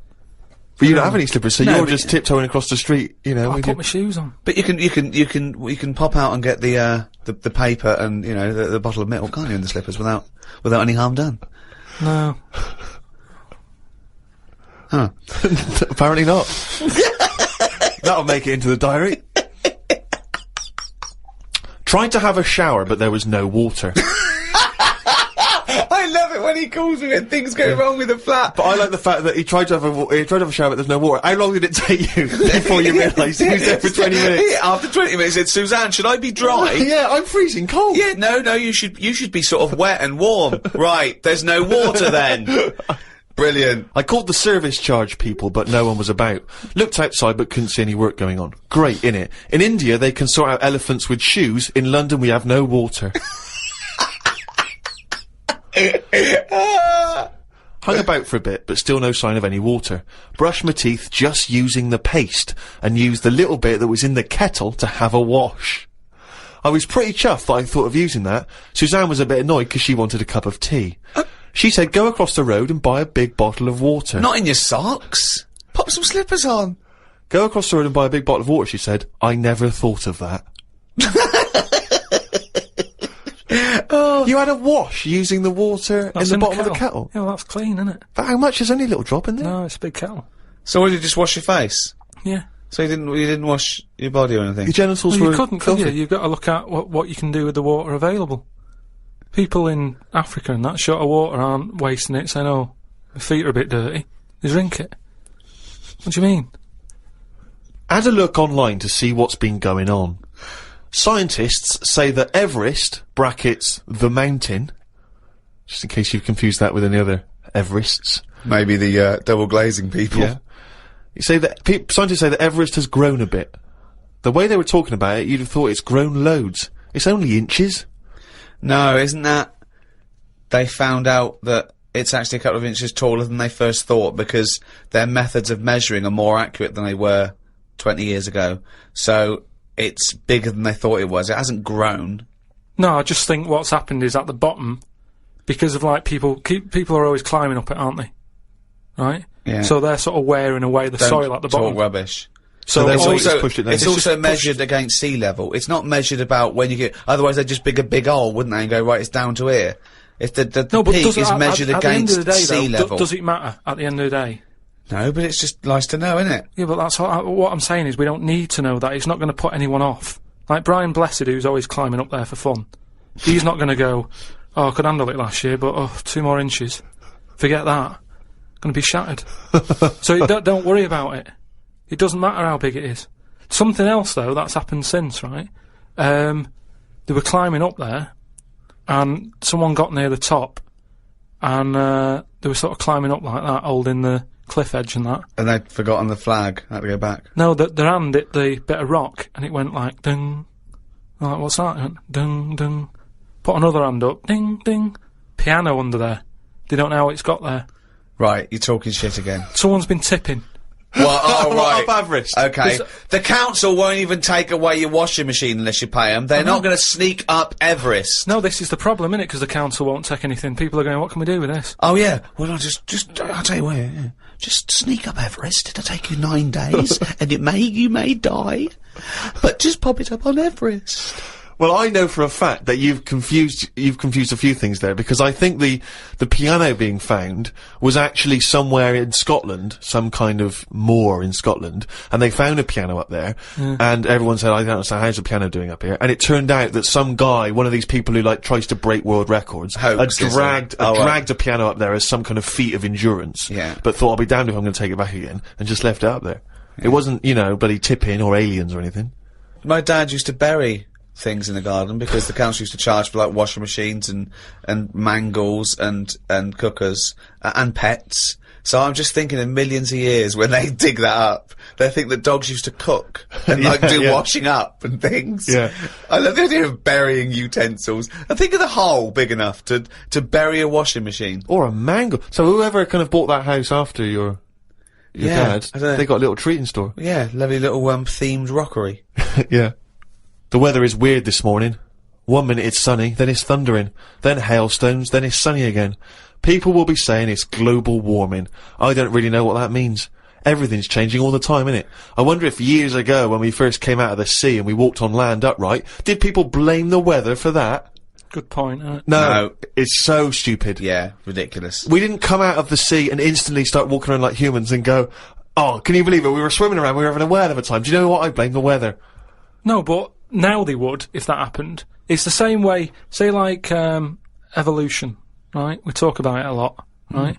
But you don't have any slippers, so No, you're but just tiptoeing across the street, you know. I with put your- my shoes on. But you can pop out and get the paper and, you know, the bottle of milk, can't you, in the slippers without any harm done? No. Huh. Apparently not. That'll make it into the diary. Tried to have a shower, but there was no water. I love it when he calls me when things go wrong with the flat. But I like the fact that he tried to have a shower, but there's no water. How long did it take you before you realised he was there for 20 minutes? After 20 minutes, he said, Suzanne, should I be dry? Yeah, I'm freezing cold. Yeah, no, you should be sort of wet and warm. Right, there's no water then. Brilliant. I called the service charge people, but no one was about. Looked outside, but couldn't see any work going on. Great, innit? In India, they can sort out elephants with shoes. In London, we have no water. Hung about for a bit, but still no sign of any water. Brushed my teeth just using the paste, and used the little bit that was in the kettle to have a wash. I was pretty chuffed that I thought of using that. Suzanne was a bit annoyed because she wanted a cup of tea. She said go across the road and buy a big bottle of water. Not in your socks. Pop some slippers on. Go across the road and buy a big bottle of water, she said. I never thought of that. You had a wash using the water That's in the bottom of the kettle. Yeah, well, that's clean, isn't it? But how much? There's only a little drop in there. No, it's a big kettle. So what, did you just wash your face? Yeah. So you didn't wash your body or anything? Your genitals Well, were you couldn't, could you? filthy. You've got to look at what you can do with the water available. People in Africa and that short of water aren't wasting it, saying, oh, my feet are a bit dirty. They drink it. What do you mean? Had a look online to see what's been going on. Scientists say that Everest, brackets, the mountain, just in case you've confused that with any other Everests. Maybe the double glazing people. Yeah. You say that scientists say that Everest has grown a bit. The way they were talking about it, you'd have thought it's grown loads. It's only inches. No, isn't that... They found out that it's actually a couple of inches taller than they first thought because their methods of measuring are more accurate than they were 20 years ago. So it's bigger than they thought it was. It hasn't grown. No, I just think what's happened is at the bottom, because of like people are always climbing up it, aren't they? Right? Yeah. So they're sort of wearing away the soil at the bottom. Talk rubbish. So it's they've also, pushed it down. it's also measured against sea level. It's not measured about when you get. Otherwise, they'd just dig a big hole, wouldn't they, and go right. It's down to here. If the peak is measured at the end against of the day, sea though, level. Does it matter at the end of the day? No, but it's just nice to know, isn't it? Yeah, but that's what I'm saying is we don't need to know that. It's not going to put anyone off. Like Brian Blessed, who's always climbing up there for fun. He's not going to go, oh, I could handle it last year, but 2 more inches. Forget that. Going to be shattered. So don't worry about it. It doesn't matter how big it is. Something else, though, that's happened since, right? They were climbing up there, and someone got near the top, and they were sort of climbing up like that, holding the cliff edge and that. And they'd forgotten the flag. Had to go back. No, their hand hit the bit of rock, and it went like, ding. I'm like, what's that? It went, ding, ding. Put another hand up, ding, ding. Piano under there. They don't know how it's got there. Right, you're talking shit again. Someone's been tipping. Well, oh, right. Up Everest. Okay. The council won't even take away your washing machine unless you pay them. They're not going to sneak up Everest. No, this is the problem, innit? Because the council won't take anything. People are going, what can we do with this? Oh, yeah. Well, I'll tell you what, yeah. Just sneak up Everest. It'll take you 9 days, and you may die. But just pop it up on Everest. Well, I know for a fact that you've confused a few things there, because I think the piano being found was actually somewhere in Scotland, some kind of moor in Scotland, and they found a piano up there, and everyone said, I don't understand, how's the piano doing up here? And it turned out that some guy, one of these people who like tries to break world records, had dragged a piano up there as some kind of feat of endurance, but thought, I'll be damned if I'm going to take it back again, and just left it up there. It wasn't, bloody tipping or aliens or anything. My dad used to bury things in the garden because the council used to charge for like washing machines and mangles and cookers and pets. So I'm just thinking in millions of years when they dig that up, they think that dogs used to cook and like do washing up and things. Yeah. I love the idea of burying utensils. And think of the hole big enough to bury a washing machine. Or a mangle. So whoever kind of bought that house after your dad, they got a little treating store. Yeah, lovely little themed rockery. Yeah. The weather is weird this morning. 1 minute it's sunny, then it's thundering, then hailstones, then it's sunny again. People will be saying it's global warming. I don't really know what that means. Everything's changing all the time, innit? I wonder if years ago, when we first came out of the sea and we walked on land upright, did people blame the weather for that? Good point, isn't it? No, it's so stupid. Yeah, ridiculous. We didn't come out of the sea and instantly start walking around like humans and go, oh, can you believe it? We were swimming around, we were having a whale of a time. Do you know what? I blame the weather. No, but now they would, if that happened. It's the same way, say like, evolution, right? We talk about it a lot, right?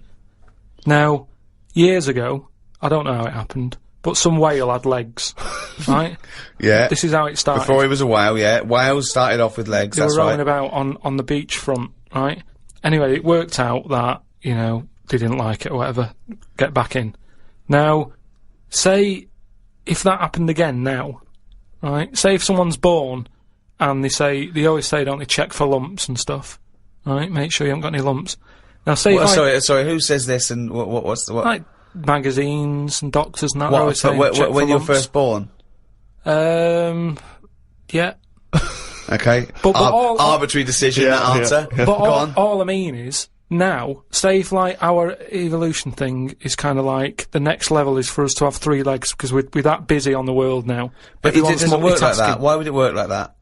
Now, years ago, I don't know how it happened, but some whale had legs, right? Yeah. This is how it started. Before he was a whale, yeah. Whales started off with legs, They that's were right. rowing about on the beach front, right? Anyway, it worked out that, they didn't like it or whatever, get back in. Now, say, if that happened again now, right? Say if someone's born and they always say, don't they, check for lumps and stuff, right? Make sure you haven't got any lumps. Now say sorry, who says this and what's the what? Like magazines and doctors and that, always saying check for when you're lumps. first born? Yeah. Okay. But arbitrary decision, that answer. But Go on. all I mean is, now, say if like our evolution thing is kind of like the next level is for us to have 3 legs because we're that busy on the world now. But it doesn't work like that. Why would it work like that?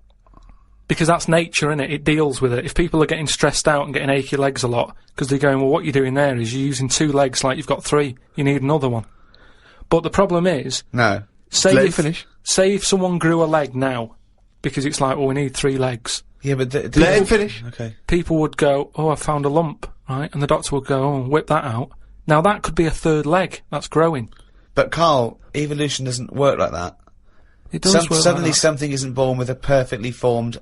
Because that's nature, innit? It deals with it. If people are getting stressed out and getting achy legs a lot, because they're going, well, what you're doing there is you're using 2 legs like you've got 3. You need another one. But the problem is, no. Say if someone grew a leg now, because it's like, well, we need 3 legs. Yeah, but let him finish. Okay. People would go, oh, I found a lump, right? And the doctor would go, oh, whip that out. Now that could be a 3rd leg that's growing. But Karl, evolution doesn't work like that. It does work suddenly like that. something isn't born with a perfectly formed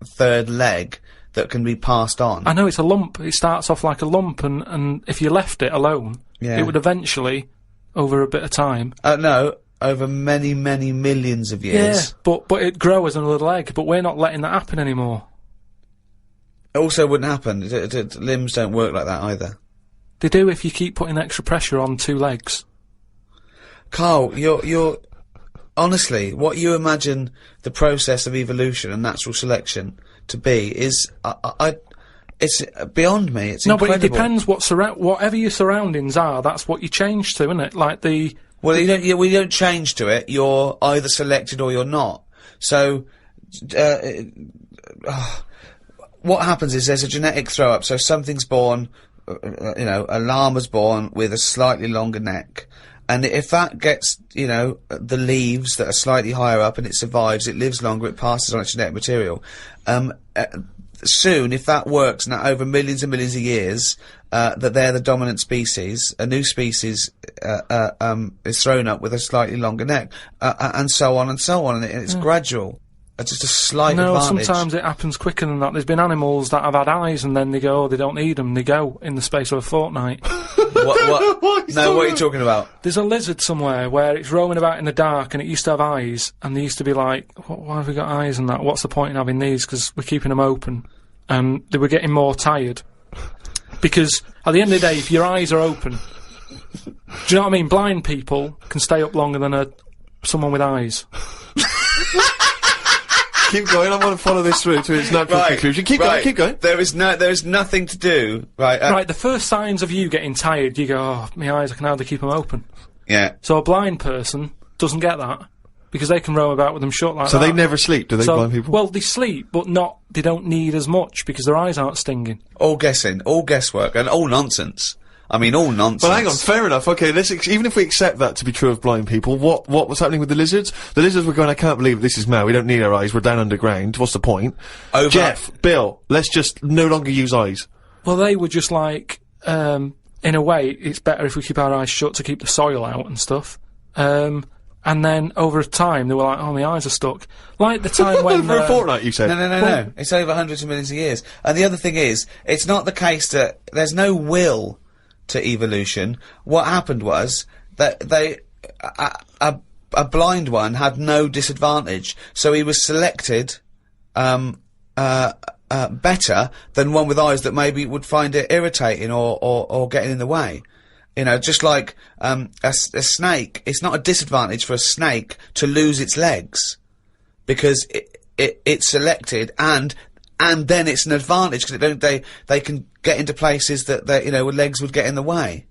3rd leg that can be passed on. I know, it's a lump. It starts off like a lump, and if you left it alone, it would eventually, over a bit of time... no, over many, many millions of years. Yeah, but it'd grow as another leg, but we're not letting that happen anymore. It also wouldn't happen. Limbs don't work like that either. They do if you keep putting extra pressure on 2 legs. Karl, you're... Honestly, what you imagine the process of evolution and natural selection to be is... it's beyond me. It's incredible. No, but it depends whatever your surroundings are, that's what you change to, isn't it? Like the Well, you don't change to it. You're either selected or you're not. So, what happens is there's a genetic throw-up. So something's born, a llama's born with a slightly longer neck. And if that gets, the leaves that are slightly higher up and it survives, it lives longer, it passes on its genetic material. Soon, if that works, now over millions and millions of years, that they're the dominant species, a new species is thrown up with a slightly longer neck, and so on and so on, and it's gradual. It's just a slight advantage. Sometimes it happens quicker than that. There's been animals that have had eyes and then they go, they don't need them, they go in the space of a fortnight. What are you talking about? There's a lizard somewhere where it's roaming about in the dark and it used to have eyes, and they used to be like, why have we got eyes and that? What's the point in having these? Because we're keeping them open. And they were getting more tired. Because at the end of the day, if your eyes are open, do you know what I mean? Blind people can stay up longer than someone with eyes. Keep going. I want to follow this through to its natural conclusion. Keep going. There is nothing to do. Right. The first signs of you getting tired, you go, oh, my eyes, I can hardly keep them open. Yeah. So a blind person doesn't get that, because they can roam about with them shut like that. So they never sleep, do they, blind people? Well, they sleep, but they don't need as much, because their eyes aren't stinging. All guessing, all guesswork, and all nonsense. I mean, all nonsense. But hang on, fair enough. Okay, even if we accept that to be true of blind people, what was happening with the lizards? The lizards were going, I can't believe this is mad. We don't need our eyes. We're down underground. What's the point? Jeff, Bill, let's just no longer use eyes. Well, they were just like, in a way, it's better if we keep our eyes shut to keep the soil out and stuff. And then over time, they were like, oh, my eyes are stuck. Like the time when... For a fortnight, you said? No. It's over hundreds of millions of years. And the other thing is, it's not the case that there's no will to evolution. What happened was that a blind one had no disadvantage, so he was selected better than one with eyes that maybe would find it irritating or getting in the way. Just like a snake, it's not a disadvantage for a snake to lose its legs, because it's selected, and then it's an advantage because they can get into places that where legs would get in the way.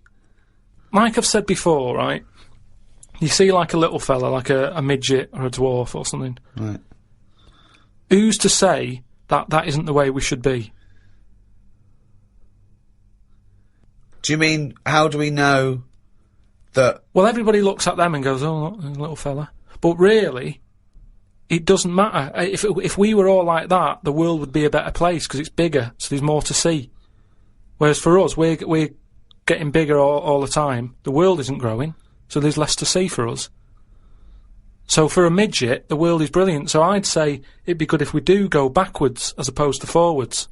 Like I've said before, right? You see like a little fella, like a midget or a dwarf or something. Right. Who's to say that isn't the way we should be? Do you mean, how do we know that... Well, everybody looks at them and goes, oh, look, there's a little fella. But really, it doesn't matter. If we were all like that, the world would be a better place, because it's bigger, so there's more to see. Whereas for us, we're getting bigger all the time. The world isn't growing, so there's less to see for us. So for a midget, the world is brilliant. So I'd say it'd be good if we do go backwards as opposed to forwards.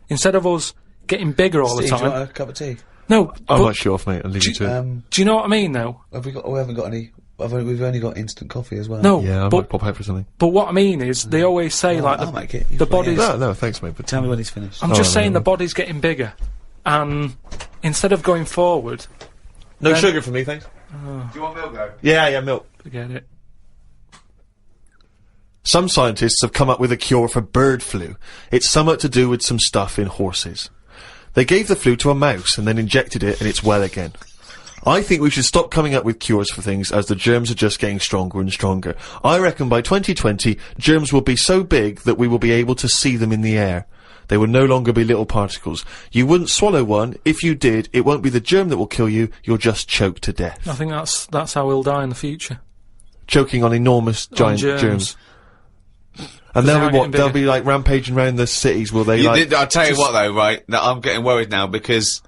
Instead of us getting bigger all the time... do you want a cup of tea? No, I'm not sure off, mate. I'll leave you to it. Do you know what I mean, though? We haven't got any... We've only got instant coffee as well. No, yeah, I might pop out for something. But what I mean is, they always say, I'll make it. the body's... No, thanks, mate. But tell me when he's finished. I'm just saying the body's getting bigger. And instead of going forward... No sugar for me, thanks. Do you want milk, though? Yeah, milk. Forget it. Some scientists have come up with a cure for bird flu. It's somewhat to do with some stuff in horses. They gave the flu to a mouse and then injected it, and it's well again. I think we should stop coming up with cures for things, as the germs are just getting stronger and stronger. I reckon by 2020, germs will be so big that we will be able to see them in the air. They will no longer be little particles. You wouldn't swallow one. If you did, it won't be the germ that will kill you. You'll just choke to death. I think that's how we'll die in the future. Choking on enormous giant germs. And they'll be like rampaging around the cities, will they? I'll tell you what though, right? I'm getting worried now, because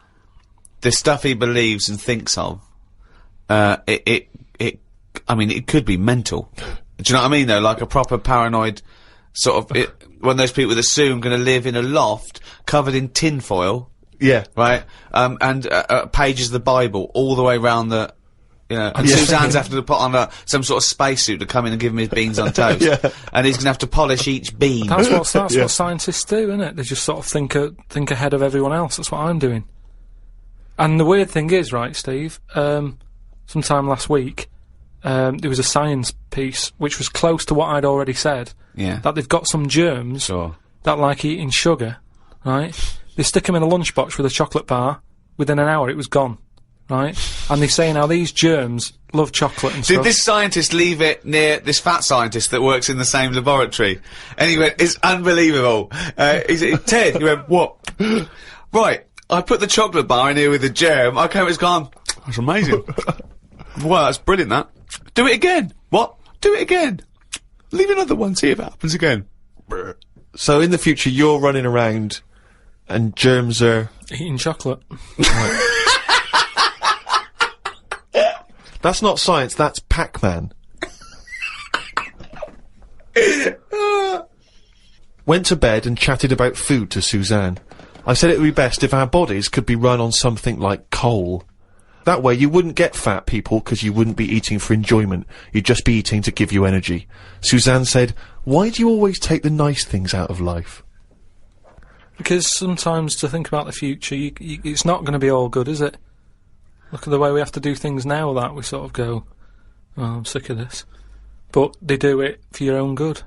the stuff he believes and thinks of, I mean, it could be mental. Do you know what I mean though? Like a proper paranoid sort of, one of those people that soon going to live in a loft covered in tinfoil. Yeah. Right? And pages of the Bible all the way round the... and Suzanne's having to put on some sort of spacesuit to come in and give him his beans on toast. And he's going to have to polish each bean. That's what scientists do, isn't it? They just sort of think ahead of everyone else. That's what I'm doing. And the weird thing is, right, Steve, sometime last week, there was a science piece which was close to what I'd already said. Yeah. That they've got some germs that like eating sugar, right? They stick them in a lunchbox with a chocolate bar. Within an hour, it was gone. right? And they say now these germs love chocolate and Did stuff. this scientist leave it near this fat scientist that works in the same laboratory? And he went, it's unbelievable. Ted, he went, what? Right, I put the chocolate bar in here with the germ. I came, it's gone. That's amazing. Wow, that's brilliant, that. Do it again. What? Do it again. Leave another one, see if it happens again. So in the future, you're running around and germs are... Eating chocolate. That's not science, that's Pac-Man. Went to bed and chatted about food to Suzanne. I said it would be best if our bodies could be run on something like coal. That way you wouldn't get fat people because you wouldn't be eating for enjoyment. You'd just be eating to give you energy. Suzanne said, why do you always take the nice things out of life? Because sometimes to think about the future, it's not going to be all good, is it? Look at the way we have to do things now that we sort of go, oh, I'm sick of this. But they do it for your own good.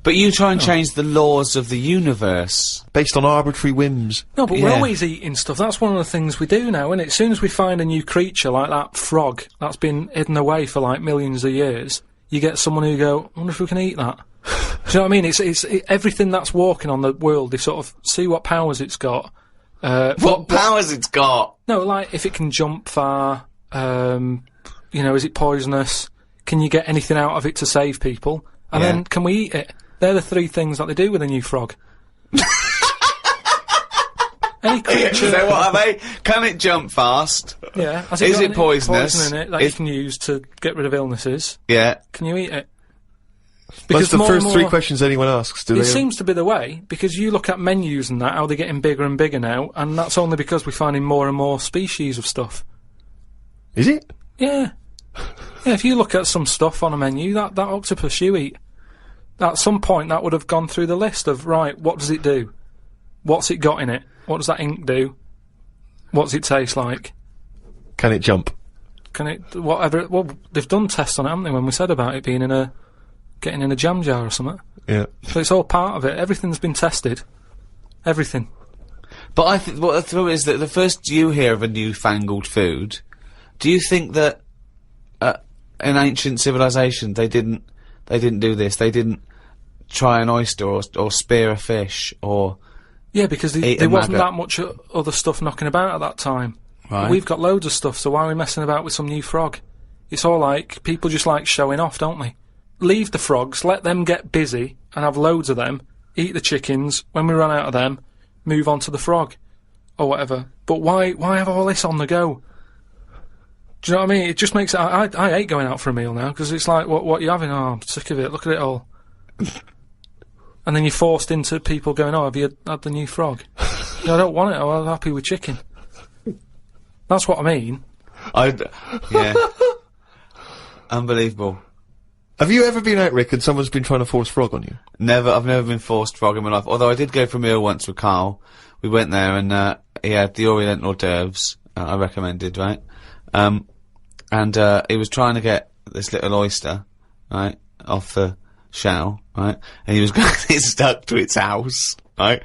But you try and change the laws of the universe. Based on arbitrary whims. No, but we're Yeah. always eating stuff. That's one of the things we do now, isn't it? As soon as we find a new creature like that frog that's been hidden away for like millions of years, you get someone who go, I wonder if we can eat that. Do you know what I mean? It's everything that's walking on the world, they sort of see what powers it's got. What powers it's got? No, like if it can jump far, you know, is it poisonous? Can you get anything out of it to save people? And Yeah. then can we eat it? They're the three things that they do with a new frog. Any creature... So what are they? Can it jump fast? Yeah. Has Is got it any poisonous? poison in it that you can use to get rid of illnesses? Yeah. Can you eat it? That's the more and first three more- questions anyone asks, do It they? seems to be the way, because you look at menus and that, how they're getting bigger and bigger now, and that's only because we're finding more and more species of stuff. Is it? Yeah. Yeah, if you look at some stuff on a menu, that octopus you eat, at some point that would have gone through the list of, right, what does it do? What's it got in it? What does that ink do? What does it taste like? Can it jump? Can it, whatever, well, they've done tests on it, haven't they, when we said about it being getting in a jam jar or something. Yeah. So it's all part of it. Everything's been tested. Everything. But I think what the trouble is that the first you hear of a newfangled food, do you think that in ancient civilization they didn't do this? They didn't try an oyster or spear a fish or Yeah, because eat a there wasn't maggot? that much other stuff knocking about at that time. Right. We've got loads of stuff, so why are we messing about with some new frog? It's all like, people just like showing off, don't they? Leave the frogs, let them get busy and have loads of them, eat the chickens, when we run out of them, move on to the frog. Or whatever. But why have all this on the go? Do you know what I mean? It just makes it... I hate going out for a meal now, because it's like, what you having? Oh, I'm sick of it, look at it all. And then you're forced into people going, oh, have you had the new frog? No, I don't want it, I'm happy with chicken. That's what I mean. Yeah. Unbelievable. Have you ever been out, Rick, and someone's been trying to force frog on you? I've never been forced frog in my life. Although I did go for a meal once with Karl. We went there and he had the Oriental hors d'oeuvres I recommended, right? And he was trying to get this little oyster, right, off the shell, right? And he was getting it stuck to its house, right?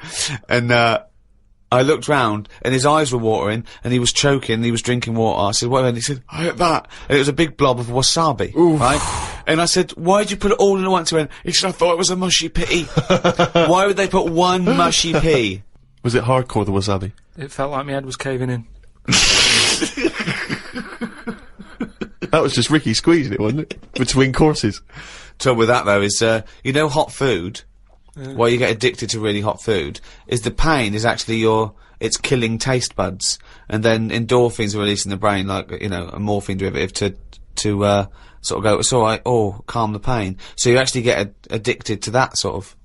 And I looked round and his eyes were watering and he was choking and he was drinking water. I said, what? And he said, I ate that. And it was a big blob of wasabi, right? And I said, why'd you put it all in at once? He said, I thought it was a mushy pea. Why would they put one mushy pea? Was it hardcore, the wasabi? It felt like my head was caving in. That was just Ricky squeezing it, wasn't it? Between courses. Trouble with that though is, you know, hot food. Why you get addicted to really hot food is the pain is actually it's killing taste buds, and then endorphins are released in the brain, like, you know, a morphine derivative to sort of go, it's alright, calm the pain. So you actually get addicted to that sort of,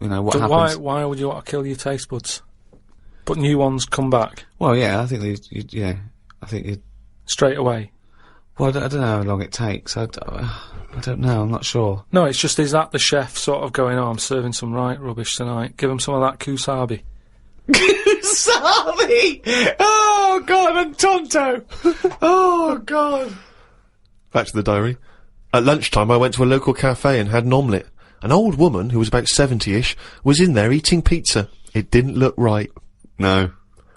you know, what But happens. why would you want to kill your taste buds? But new ones come back Well, yeah, I think I think you. straight away. Well, I don't know how long it takes. I don't know. I'm not sure. No, it's just, is that the chef sort of going, oh, I'm serving some right rubbish tonight, give him some of that kusabi. Kusabi! Oh God, and Tonto! Oh God! Back to the diary. At lunchtime, I went to a local cafe and had an omelette. An old woman, who was about 70-ish, was in there eating pizza. It didn't look right. No.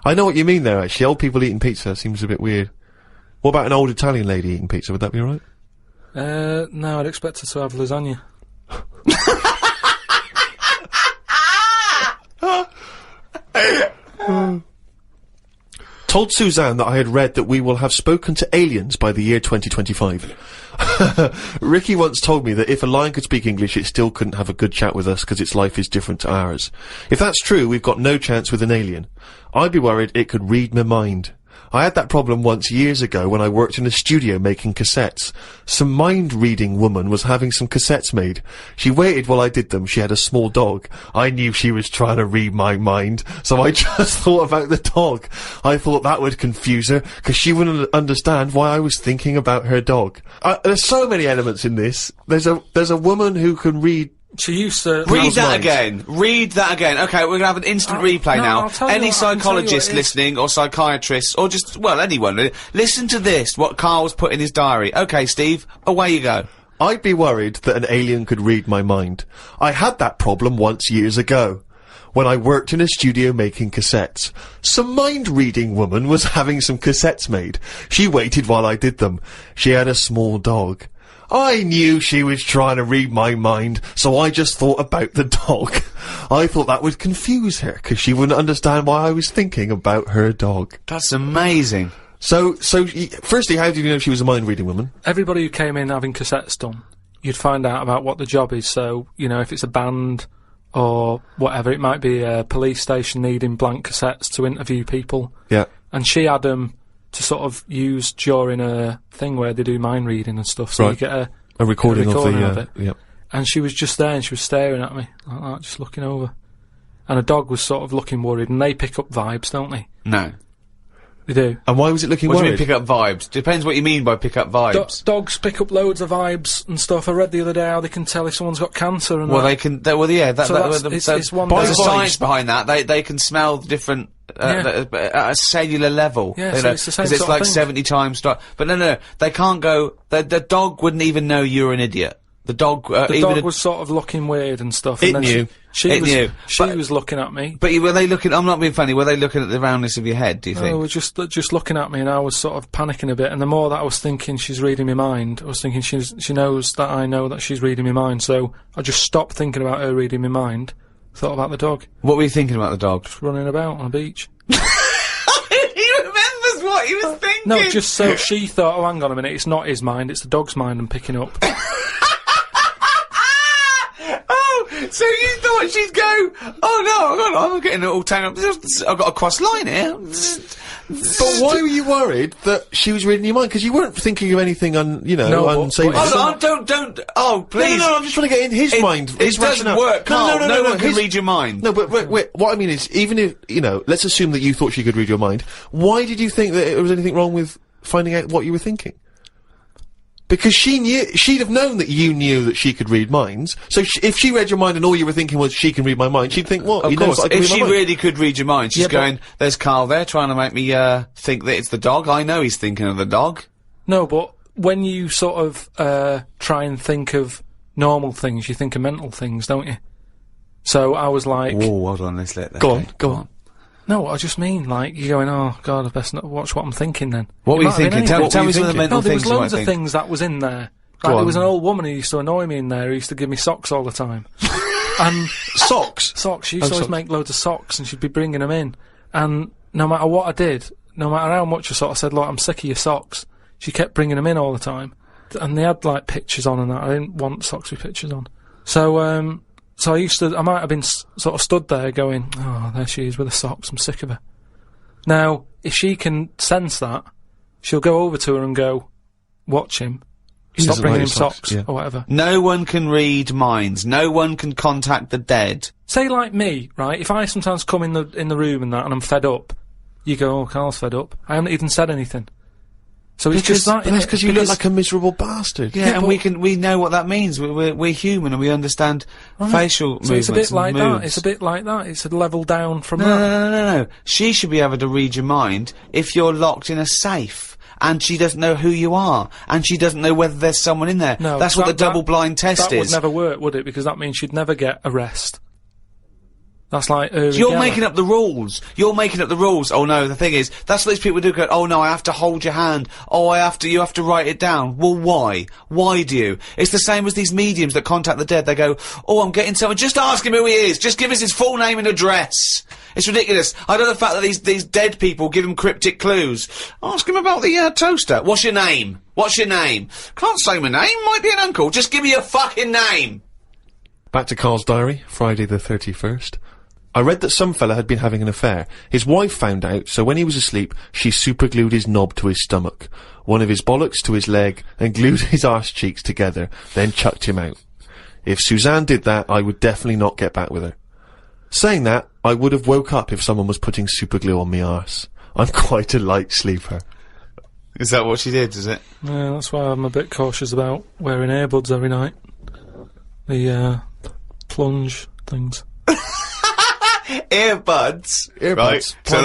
I know what you mean there, actually. Old people eating pizza seems a bit weird. What about an old Italian lady eating pizza? Would that be alright? No, I'd expect her to have lasagna. Told Suzanne that I had read that we will have spoken to aliens by the year 2025. Ricky once told me that if a lion could speak English, it still couldn't have a good chat with us because its life is different to ours. If that's true, we've got no chance with an alien. I'd be worried it could read my mind. I had that problem once years ago when I worked in a studio making cassettes. Some mind-reading woman was having some cassettes made. She waited while I did them. She had a small dog. I knew she was trying to read my mind, so I just thought about the dog. I thought that would confuse her, because she wouldn't understand why I was thinking about her dog. There's so many elements in this. There's a woman who can read. She used to... Read that again. Read that again. Okay, we're gonna have an instant replay now. Any psychologist listening, or psychiatrists, or just, well, anyone, listen to this, what Karl's put in his diary. Okay, Steve, away you go. I'd be worried that an alien could read my mind. I had that problem once years ago, when I worked in a studio making cassettes. Some mind-reading woman was having some cassettes made. She waited while I did them. She had a small dog. I knew she was trying to read my mind, so I just thought about the dog. I thought that would confuse her, because she wouldn't understand why I was thinking about her dog. That's amazing. So, firstly, how did you know she was a mind-reading woman? Everybody who came in having cassettes done, you'd find out about what the job is, so, you know, if it's a band or whatever, it might be a police station needing blank cassettes to interview people. Yeah. And she had them to sort of use during a thing where they do mind reading and stuff, so you get a recording of it. Yep. And she was just there and she was staring at me like that, just looking over. And a dog was sort of looking worried, and they pick up vibes, don't they? No. They do. And why was it looking What do you worried? mean pick up vibes? Depends what you mean by pick up vibes. Dogs pick up loads of vibes and stuff. I read the other day how they can tell if someone's got cancer and well, that. they can. It's one there's a thing. science behind that. They can smell different at a cellular level. Yeah, you so know, it's the same 'cause it's sort of like thing. 70 times. But no, they can't go. The dog wouldn't even know you're an idiot. The dog. The dog was sort of looking weird and stuff. It and then knew. She knew. She was looking at me. But were they looking? I'm not being funny. Were they looking at the roundness of your head? Do you They think? were just looking at me, and I was sort of panicking a bit. And the more that I was thinking she's reading my mind, I was thinking she knows that I know that she's reading my mind. So I just stopped thinking about her reading my mind. Thought about the dog. What were you thinking about the dog? Running about on a beach. He remembers what he was thinking. No, just so she thought, oh, hang on a minute, it's not his mind, it's the dog's mind I'm picking up. So you thought she'd go, oh no, I'm getting it all tangled up. I've got a cross line here. But why were you worried that she was reading your mind? Because you weren't thinking of anything unsavory. Don't, oh, please. No, I'm just trying to get in his mind. It doesn't work, Karl. No one can read your mind. No, but wait, what I mean is, even if, let's assume that you thought she could read your mind, why did you think that there was anything wrong with finding out what you were thinking? Because she'd have known that you knew that she could read minds. So if she read your mind and all you were thinking was she can read my mind, she'd think, what? Of course, if she really really could read your mind, she's going, there's Karl there trying to make me, think that it's the dog. I know he's thinking of the dog. No, but when you sort of, try and think of normal things, you think of mental things, don't you? So I was like... Whoa, hold on, let's let that go on. No, I just mean, like, you're going, oh, God, I best not watch what I'm thinking then. What were you thinking? Tell me some of the mental things. No, there was things loads of things that was in there. Like, there was an old woman who used to annoy me in there, who used to give me socks all the time. And... Socks? Socks. She used to always make loads of socks, and she'd be bringing them in. And no matter what I did, no matter how much I sort of said, look, I'm sick of your socks, she kept bringing them in all the time. And they had, like, pictures on and that. I didn't want socks with pictures on. So I might have been sort of stood there going, oh, there she is with the socks, I'm sick of her. Now, if she can sense that, she'll go over to her and go, watch him, stop bringing him socks, or whatever. No one can read minds. No one can contact the dead. Say like me, right, if I sometimes come in the room and that, and I'm fed up, you go, oh, Karl's fed up. I haven't even said anything. So it's just that, that's because you look like a miserable bastard. Yeah, and we know what that means. We're human and we understand facial movements. It's a bit like moves. that. It's a bit like that. It's a level down from that. No. She should be able to read your mind if you're locked in a safe and she doesn't know who you are and she doesn't know whether there's someone in there. No, that's what the double-blind test is. That would never work, would it? Because that means she'd never get arrest. That's like You're making up the rules. You're making up the rules. Oh no, the thing is, that's what these people do. Go, oh no, I have to hold your hand. Oh, you have to write it down. Well, why? Why do you? It's the same as these mediums that contact the dead. They go, oh, I'm getting someone. Just ask him who he is. Just give us his full name and address. It's ridiculous. I don't know the fact that these dead people give him cryptic clues. Ask him about the toaster. What's your name? What's your name? Can't say my name. Might be an uncle. Just give me your fucking name. Back to Karl's diary, Friday the 31st. I read that some fella had been having an affair. His wife found out, so when he was asleep, she superglued his knob to his stomach, one of his bollocks to his leg, and glued his arse cheeks together, then chucked him out. If Suzanne did that, I would definitely not get back with her. Saying that, I would have woke up if someone was putting superglue on me arse. I'm quite a light sleeper. Is that what she did, is it? Yeah, that's why I'm a bit cautious about wearing earbuds every night. The, plunge things. Earbuds, right? So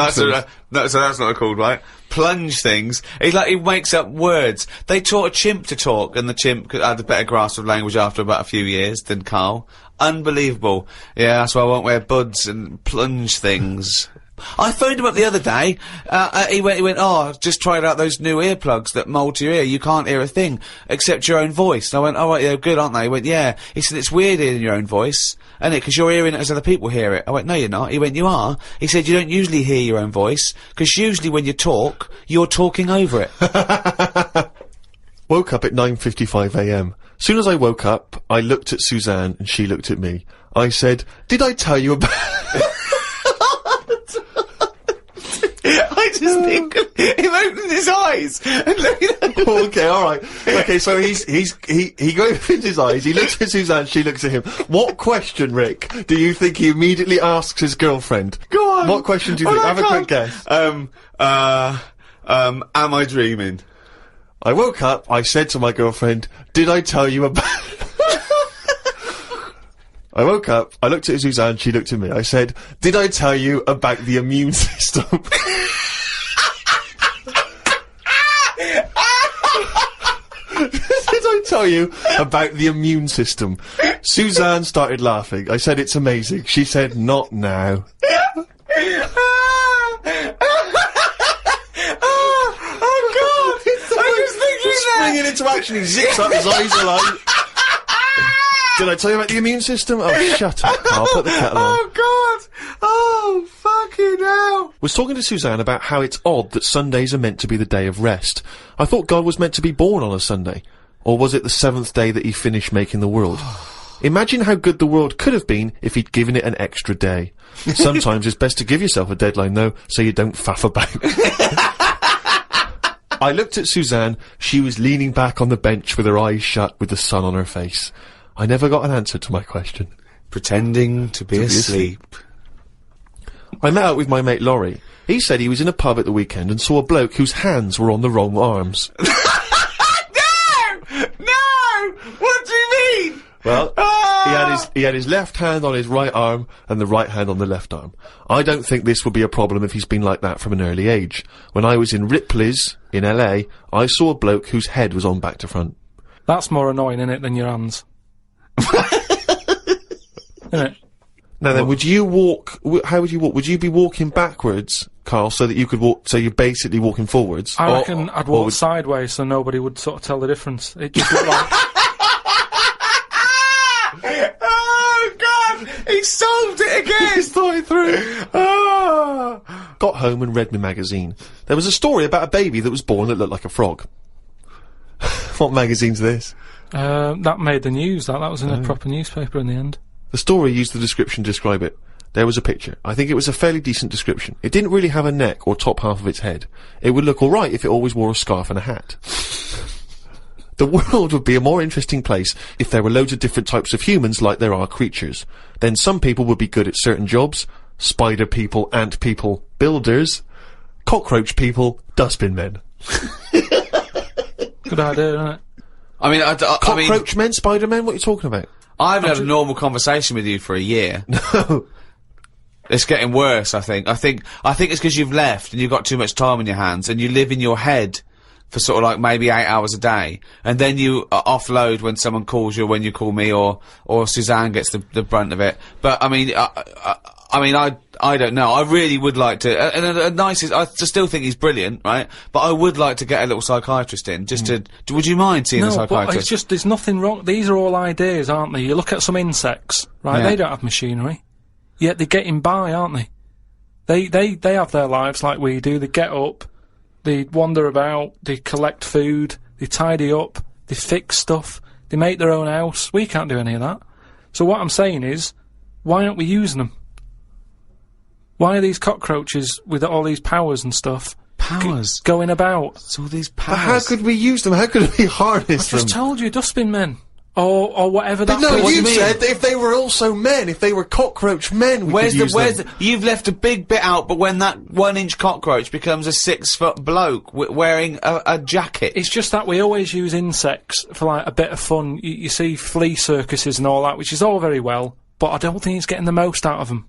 that's not called, right? Plunge things. He's like, he makes up words. They taught a chimp to talk, and the chimp had a better grasp of language after about a few years than Karl. Unbelievable. Yeah, that's why I won't wear buds and plunge things. I phoned him up the other day. He went, oh, just tried out those new earplugs that mould to your ear. You can't hear a thing except your own voice. And I went, oh, right, they're good, aren't they? He went, yeah. He said, it's weird hearing your own voice, isn't it? Because you're hearing it as other people hear it. I went, no, you're not. He went, you are. He said, you don't usually hear your own voice, because usually when you talk, you're talking over it. Woke up at 9:55 a.m. Soon as I woke up, I looked at Suzanne and she looked at me. I said, did I tell you about... I just think of him opening his eyes and looking at him. Okay, alright. Okay, so he opens his eyes, he looks at Suzanne, she looks at him. What question, Rick, do you think he immediately asks his girlfriend? Go on! What question do you think? Have a quick guess. Am I dreaming? I woke up, I said to my girlfriend, did I tell you about... I woke up, I looked at Suzanne, she looked at me. I said, did I tell you about the immune system? Did I tell you about the immune system? Suzanne started laughing. I said, it's amazing. She said, not now. Oh God! I was thinking that! Springing into action, he zips up, his eyes are like... Did I tell you about the immune system? Oh, shut up, Karl. Put the kettle on. Oh, God! Oh, fucking hell! Was talking to Suzanne about how it's odd that Sundays are meant to be the day of rest. I thought God was meant to be born on a Sunday. Or was it the 7th day that he finished making the world? Imagine how good the world could have been if he'd given it an extra day. Sometimes it's best to give yourself a deadline, though, so you don't faff about. I looked at Suzanne. She was leaning back on the bench with her eyes shut with the sun on her face. I never got an answer to my question. Pretending to be asleep. I met up with my mate Laurie. He said he was in a pub at the weekend and saw a bloke whose hands were on the wrong arms. No! No! What do you mean? Well, he had his left hand on his right arm and the right hand on the left arm. I don't think this would be a problem if he's been like that from an early age. When I was in Ripley's, in LA, I saw a bloke whose head was on back to front. That's more annoying, innit, than your hands. Innit? Now then, would you walk, how would you walk? Would you be walking backwards, Karl, so that you could walk, so you're basically walking forwards? I reckon I'd walk sideways so nobody would sort of tell the difference. It just looked like... Oh, God! He solved it again! He's thought it through. Oh. Got home and read my magazine. There was a story about a baby that was born that looked like a frog. What magazine's this? That made the news, that was in a proper newspaper in the end. The story used the description to describe it. There was a picture. I think it was a fairly decent description. It didn't really have a neck or top half of its head. It would look alright if it always wore a scarf and a hat. The world would be a more interesting place if there were loads of different types of humans like there are creatures. Then some people would be good at certain jobs. Spider people, ant people, builders. Cockroach people, dustbin men. Good idea, isn't it? I mean, Cockroach men, spider men, what are you talking about? I haven't had a normal conversation with you for a year. No. It's getting worse, I think. I think it's because you've left and you've got too much time on your hands and you live in your head for sort of like maybe 8 hours a day, and then you offload when someone calls you, or when you call me, or Suzanne gets the brunt of it. But I mean, I mean, I don't know. I really would like to. And a nicest, I still think he's brilliant, right? But I would like to get a little psychiatrist in, just to. Would you mind seeing a No, but psychiatrist? it's just, there's nothing wrong. These are all ideas, aren't they? You look at some insects, right? Yeah. They don't have machinery. Yet they're getting by, aren't they? They have their lives like we do. They get up, they wander about, they collect food, they tidy up, they fix stuff, they make their own house. We can't do any of that. So what I'm saying is, why aren't we using them? Why are these cockroaches with all these powers and stuff going about? It's all these powers. But how could we use them? How could we harness them? I just told you, dustbin men. Or whatever that. But no, What do you you mean? said that if they were also men, if they were cockroach men, we could use them. You've left a big bit out, but when that 1-inch cockroach becomes a 6-foot bloke wearing a jacket. It's just that we always use insects for like a bit of fun. You see flea circuses and all that, which is all very well, but I don't think it's getting the most out of them.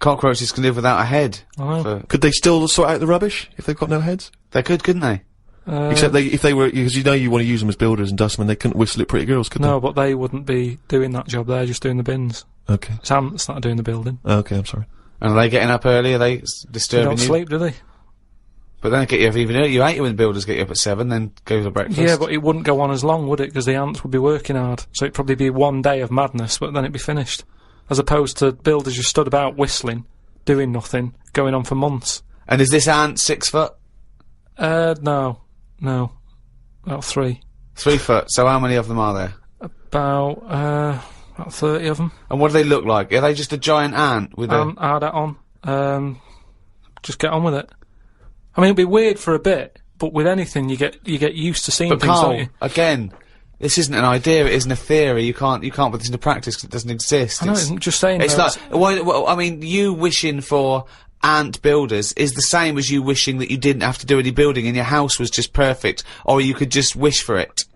Cockroaches can live without a head. I know. Could they still sort out the rubbish if they've got no heads? They could, couldn't they? Except if they were, because you know you want to use them as builders and dustmen, they couldn't whistle at pretty girls, could No, but they wouldn't be doing that job. They're just doing the bins. they? Okay. It's ants that are doing the building. Okay, I'm sorry. And are they getting up early? Are they They disturbing don't you? sleep, do they? But then they get you up even earlier. You hate it when the builders get you up at 7, then go to breakfast. Yeah, but it wouldn't go on as long, would it? Because the ants would be working hard. So it'd probably be one day of madness, but then it'd be finished. As opposed to builders just stood about whistling, doing nothing, going on for months. And is this ant 6 foot? No. About 3. 3 foot. So how many of them are there? About 30 of them. And what do they look like? Are they just a giant ant with a... Add that on. Just get on with it. I mean, it'd be weird for a bit, but with anything, you get used to seeing But things, don't Carl, you? again, this isn't an idea, it isn't a theory. You can't put this into practice 'cause it doesn't exist. I know, I'm just saying. It's that like, well, I mean, you wishing for ant builders is the same as you wishing that you didn't have to do any building and your house was just perfect, or you could just wish for it.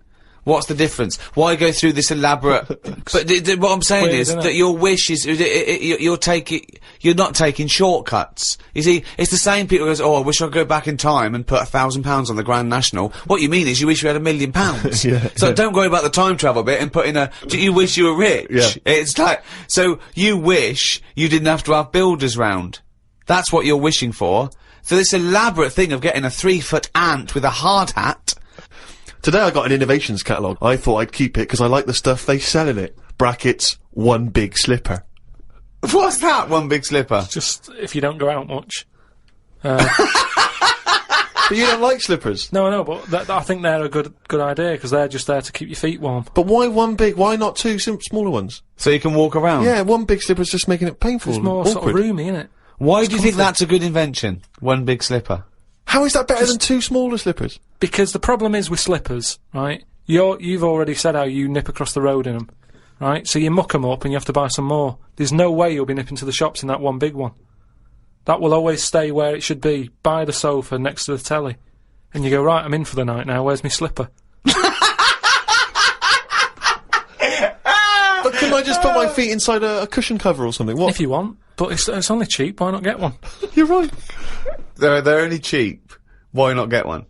What's the difference? Why go through this elaborate? But what I'm saying Weird, is isn't that it? your wish is you're not taking shortcuts. You see, it's the same people who goes, oh, I wish I could go back in time and put £1,000 on the Grand National. What you mean is you wish you had £1 million. Yeah, So yeah. don't worry about the time travel bit and put in you wish you were rich. Yeah. It's like, so you wish you didn't have to have builders round. That's what you're wishing for. So this elaborate thing of getting a 3-foot ant with a hard hat. Today I got an innovations catalogue. I thought I'd keep it because I like the stuff they sell in it. Brackets, one big slipper. What's that? One big slipper. just if you don't go out much. But you don't like slippers. No, but I think they're a good idea because they're just there to keep your feet warm. But why one big? Why not two smaller ones? So you can walk around. Yeah, one big slipper's just making it painful It's and more awkward. sort of roomy, isn't it? Why do you think comfy. that's a good invention? One big slipper. How is that better than two smaller slippers? Because the problem is with slippers, right? You've already said how you nip across the road in them, right? So you muck them up and you have to buy some more. There's no way you'll be nipping to the shops in that one big one. That will always stay where it should be, by the sofa next to the telly. And you go, right, I'm in for the night now, where's my slipper? But couldn't I just put my feet inside a cushion cover or something? What? If you want, but it's only cheap, why not get one? You're right. They're only cheap. Why not get one?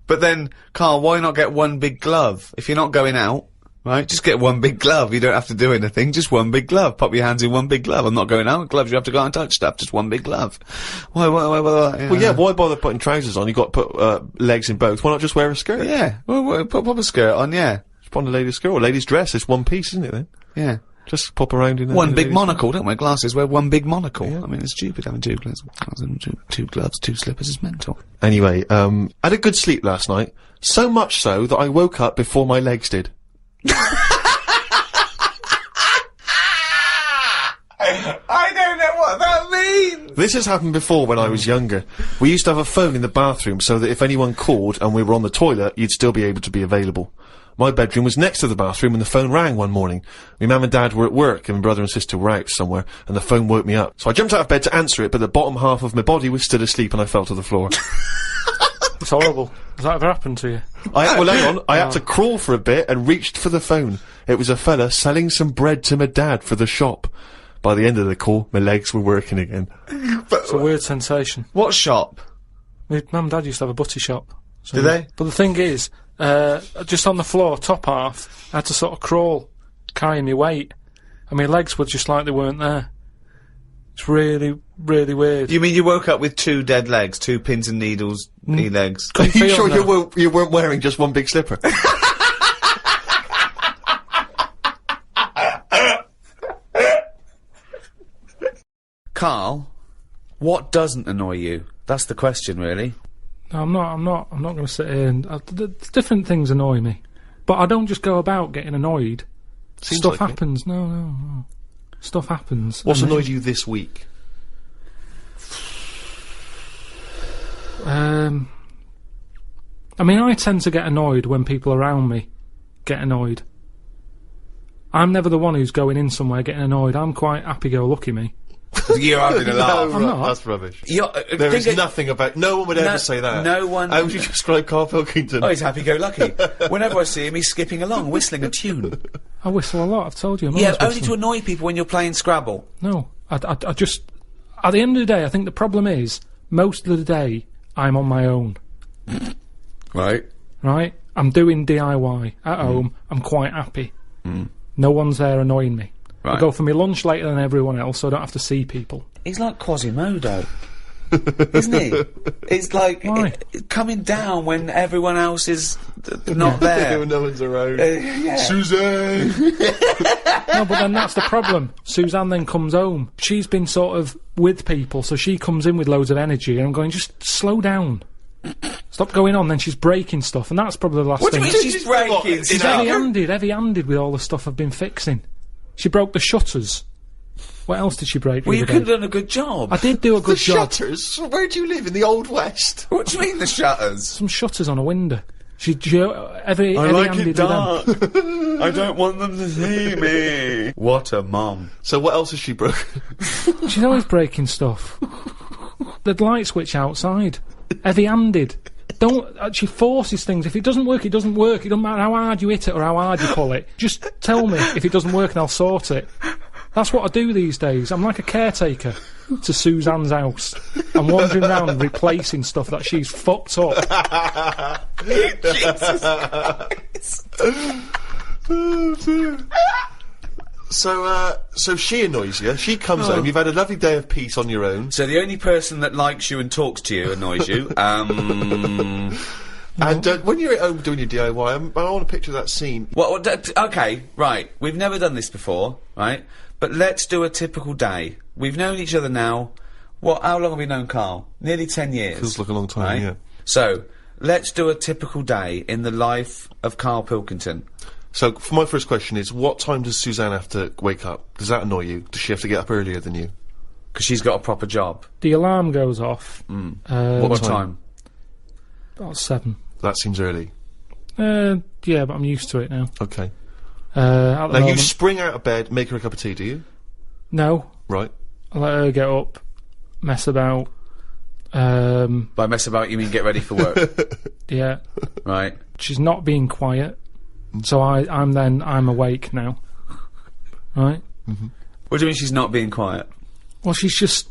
But then, Carl, why not get one big glove? If you're not going out, right, just get one big glove. You don't have to do anything, just one big glove. Pop your hands in one big glove. I'm not going out with gloves, you have to go out and touch stuff. Just one big glove. Why? Well, yeah, why bother putting trousers on? You've got to put legs in both. Why not just wear a skirt? Yeah. Well, pop a skirt on, yeah. Just put on a lady's skirt or lady's dress. It's one piece, isn't it then? Yeah. Just pop around in One a big lady's- monocle, don't wear glasses, wear one big monocle. Yeah. I mean, it's stupid having two gloves, two gloves, two slippers is mental. Anyway, I had a good sleep last night. So much so that I woke up before my legs did. I don't know what that means! This has happened before when I was younger. We used to have a phone in the bathroom so that if anyone called and we were on the toilet, you'd still be able to be available. My bedroom was next to the bathroom and the phone rang one morning. My mum and dad were at work and my brother and sister were out somewhere and the phone woke me up. So I jumped out of bed to answer it, but the bottom half of my body was still asleep and I fell to the floor. It's horrible. Has that ever happened to you? Well, hang on. I had to crawl for a bit and reached for the phone. It was a fella selling some bread to my dad for the shop. By the end of the call, my legs were working again. It's a weird sensation. What shop? My mum and dad used to have a butty shop. So Did they? But the thing is, just on the floor, top half, I had to sort of crawl, carrying my weight, and my legs were just like they weren't there. It's really, really weird. You mean you woke up with 2 dead legs, 2 pins and needles legs? Are you feel sure no. you weren't wearing just one big slipper? Karl, what doesn't annoy you? That's the question, really. No, I'm not going to sit here and... different things annoy me. But I don't just go about getting annoyed. Seems Stuff like it. happens. No. Stuff happens. What's And annoyed you this week? I mean, I tend to get annoyed when people around me get annoyed. I'm never the one who's going in somewhere getting annoyed. I'm quite happy-go-lucky, me. You're having a laugh. I'm not. That's rubbish. There There is nothing about... No one would ever say that. No one... How would you describe Karl Pilkington? Oh, he's happy-go-lucky. Whenever I see him, he's skipping along, whistling a tune. I whistle a lot, I've told you. I'm Yeah, always only whistling. to annoy people when you're playing Scrabble. No, I just... At the end of the day, I think the problem is, most of the day, I'm on my own. Right. Right? I'm doing DIY at home. I'm quite happy. No one's there annoying me. I Right. go for my lunch later than everyone else, so I don't have to see people. He's like Quasimodo. Isn't he? It's like Why? coming down when everyone else is not there. When no one's around. Yeah. Suzanne! No, but then that's the problem. Suzanne then comes home. She's been sort of with people, so she comes in with loads of energy, and I'm going, just slow down. Stop going on. Then she's breaking stuff, and that's probably the last What do thing. you mean she's breaking She's stuff? heavy-handed with all the stuff I've been fixing. She broke the shutters. What else did she break? the Well, you other could have day? done a good job. I did do a The good job. shutters? Where do you live? In the Old West? What do you mean the shutters? Some shutters on a window. She heavy-handed with them. I don't want them to see me. What a mum. So what else has she broken? She's always breaking stuff. The light switch outside. Heavy-handed. She forces things. If it doesn't work, it doesn't work. It doesn't matter how hard you hit it or how hard you pull it. Just tell me if it doesn't work and I'll sort it. That's what I do these days. I'm like a caretaker to Suzanne's house. I'm wandering around replacing stuff that she's fucked up. Jesus Christ. Oh, dear. So she annoys you. She comes home. You've had a lovely day of peace on your own. So the only person that likes you and talks to you annoys you. And when you're at home doing your DIY, I want to picture that scene. Okay, right. We've never done this before, right? But let's do a typical day. We've known each other now. How long have we known Karl? Nearly 10 years. Feels like a long time, right? yeah. So, let's do a typical day in the life of Karl Pilkington. So, for my first question is, what time does Suzanne have to wake up? Does that annoy you? Does she have to get up earlier than you? Because she's got a proper job. The alarm goes off. What time? About 7. That seems early. Yeah, but I'm used to it now. Okay. At the Now, you moment, spring out of bed, make her a cup of tea, do you? no. Right. I let her get up, mess about. By mess about, you mean get ready for work, Yeah. right? She's not being quiet, so I'm awake now. Right? What do you mean she's not being quiet? Well, she's just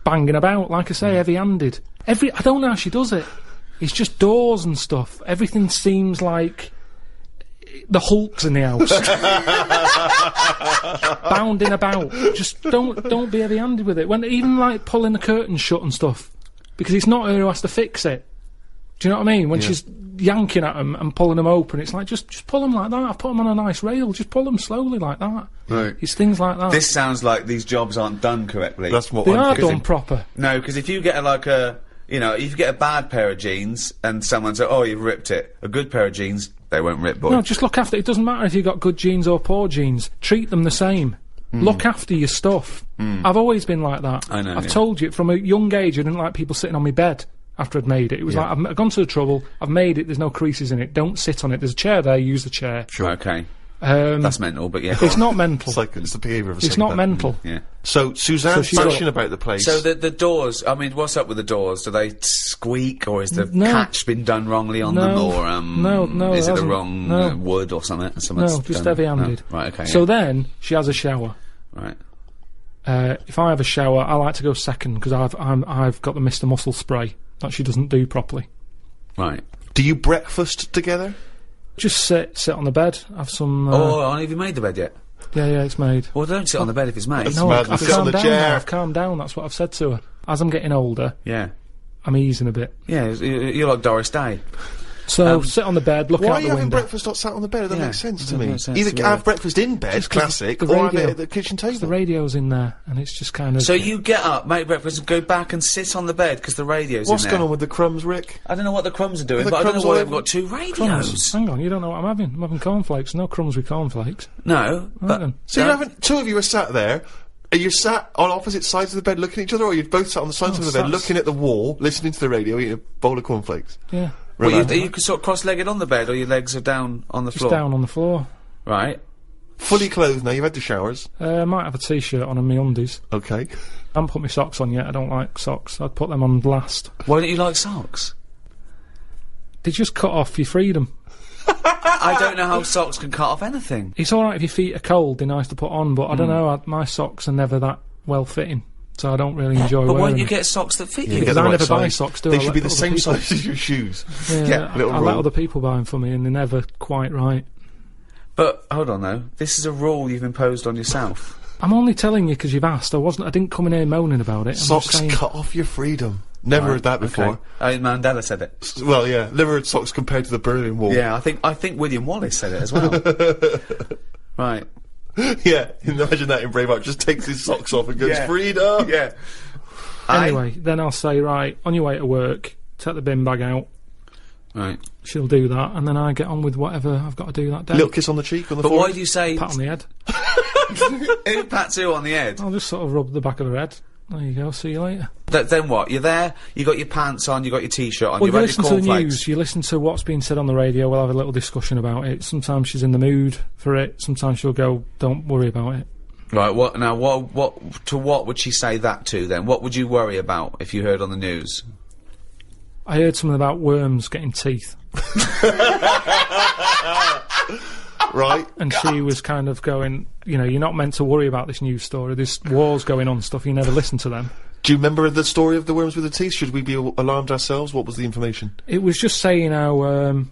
banging about, like I say, heavy-handed. I don't know how she does it. It's just doors and stuff. Everything seems like the Hulk's in the house. Bounding about. Just don't be heavy-handed with it. When even like pulling the curtains shut and stuff, because it's not her who has to fix it. Do you know what I mean? When she's yanking at them and pulling them open, it's like just pull them like that. I've put them on a nice rail. Just pull them slowly like that. Right. It's things like that. This sounds like these jobs aren't done correctly. That's what they I'm are thinking. done proper. No, because if you get if you get a bad pair of jeans and someone says, "Oh, you've ripped it," a good pair of jeans, they won't rip, boy. No, just look after it. It doesn't matter if you've got good jeans or poor jeans. Treat them the same. Look after your stuff. I've always been like that. I know, I've yeah. told you from a young age I didn't like people sitting on my bed after I'd made it. It was like, I've gone to the trouble, I've made it, there's no creases in it, don't sit on it. There's a chair there, use the chair. Sure. Okay. That's mental, but yeah. It's not mental. It's the behaviour of a It's psychopath. not mental. Yeah. So, Suzanne's she's passionate got- about the place. So the doors, I mean, what's up with the doors? Do they squeak, or is the No. catch been done wrongly on No. them, or No, is it it the hasn't. wrong No. wood or something? No, just heavy-handed. No. Right, okay. So then, she has a shower. right. If I have a shower, I like to go second, because I've got the Mr. Muscle spray that she doesn't do properly. Right. do you breakfast together? Just sit on the bed, have some... Oh, have you made the bed yet? Yeah, it's made. Well, don't sit on the bed if it's made. No, mad. I've Sit on calmed the down chair. now. I've calmed down. That's what I've said to her. As I'm getting older, Yeah. I'm easing a bit. Yeah, you're like Doris Day. So sit on the bed, look Why out are you the having window. breakfast not sat on the bed? That Yeah, makes sense to doesn't me. make sense Either to me. have breakfast in bed, Just 'cause classic, the or have it radio- at the kitchen The table. radio's in there, and it's just kind of. So you get up, make breakfast, and go back and sit on the bed because the radio's What's in there. going on with the crumbs, Rick? I don't know what the crumbs are doing, The but I don't crumbs know why all they've over- got two radios. Crumbs. Hang on, you don't know what I'm having. I'm having cornflakes. No crumbs with cornflakes. No, but then. So you haven't. Two of you are sat there. Are you sat on opposite sides of the bed looking at each other, or are you both sat on the sides of the bed sat- looking at the wall, listening to the radio, eating a bowl of cornflakes? Yeah. well, Romantic. you sort of cross-legged on the bed, or your legs are down on the Just floor. down on the floor. Right. Fully clothed now. You've had the showers. I might have a t-shirt on and my undies. Okay. I haven't put my socks on yet. I don't like socks. I'd put them on last. Why don't you like socks? They just cut off your freedom. I don't know how socks can cut off anything. It's alright if your feet are cold, they're nice to put on, but I don't know, my socks are never that well fitting, so I don't really enjoy But wearing why don't you them. get socks that fit Yeah, you? get the I right never buy size. socks, do They I? should Let be the other same people- size as your shoes. Yeah, little I let rule. other people buy them for me, and they're never quite right. But hold on though, this is a rule you've imposed on yourself. I'm only telling you because you've asked. I didn't come in here moaning about it. I'm Socks just saying, cut off your freedom. Never heard that before. Okay. Mandela said it. Well, yeah, never heard socks compared to the Berlin Wall. Yeah, I think William Wallace said it as well. Right. Yeah, imagine that in Braveheart. Just takes his socks off and goes, Yeah. freedom! Yeah. Anyway, then I'll say, right, on your way to work, take the bin bag out. Right. She'll do that, and then I get on with whatever I've got to do that day. Little kiss on the cheek, on the But why forehead. do you say Pat on the head. who pats who on the head? I'll just sort of rub the back of her head. There you go, see you later. Then what? You're there, you got your pants on, you got your t-shirt on, Well, you've you had listen your to the cornflakes. news, you listen to what's being said on the radio, we'll have a little discussion about it. Sometimes she's in the mood for it, sometimes she'll go, don't worry about it. Right, what would she say that to then? What would you worry about if you heard on the news? I heard something about worms getting teeth, Right. and she was kind of going, you know, you're not meant to worry about this news story, there's wars going on, stuff, you never listen to them. Do you remember the story of the worms with the teeth? Should we be alarmed ourselves? What was the information? It was just saying how,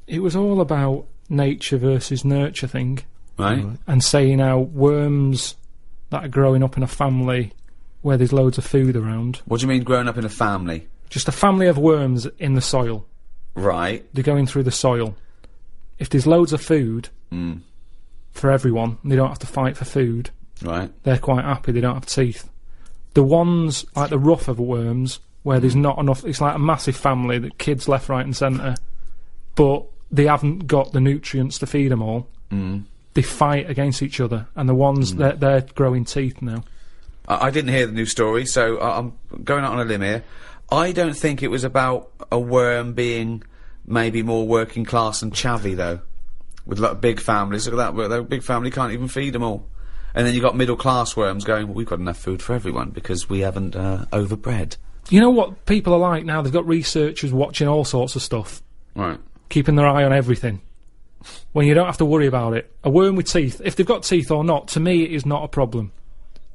it was all about nature versus nurture thing, Right? and saying how worms that are growing up in a family where there's loads of food around, What do you mean growing up in a family? just a family of worms in the soil, Right. they're going through the soil. If there's loads of food for everyone, and they don't have to fight for food, Right. they're quite happy, they don't have teeth. The ones, like the rougher worms, where there's not enough, it's like a massive family, that kids left, right and centre, but they haven't got the nutrients to feed them all. They fight against each other, and the ones, they're growing teeth now. I didn't hear the news story, so I'm going out on a limb here. I don't think it was about a worm being maybe more working class and chavvy, though. With like big families, look at that, their big family can't even feed them all. And then you got middle class worms going, well, we've got enough food for everyone because we haven't overbred. You know what people are like now? They've got researchers watching all sorts of stuff, Right. keeping their eye on everything. When you don't have to worry about it. A worm with teeth, if they've got teeth or not, to me it is not a problem.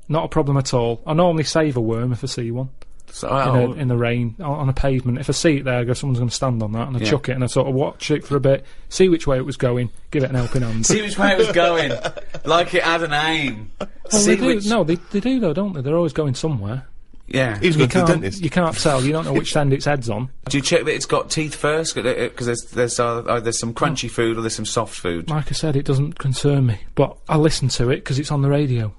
Not a problem at all. I normally save a worm if I see one. So, In the rain, on a pavement. If I see it there, I go, someone's going to stand on that, and I chuck it, and I sort of watch it for a bit, see which way it was going, give it an helping hand. see which way it was going, like it had an aim. Well, See they do. which, No, they do though, don't they? They're always going somewhere. yeah. He was going to the dentist. You can't tell. You don't know which end its head's on. Do you check that it's got teeth first? Because there's some crunchy food or there's some soft food. Like I said, it doesn't concern me, but I listen to it because it's on the radio.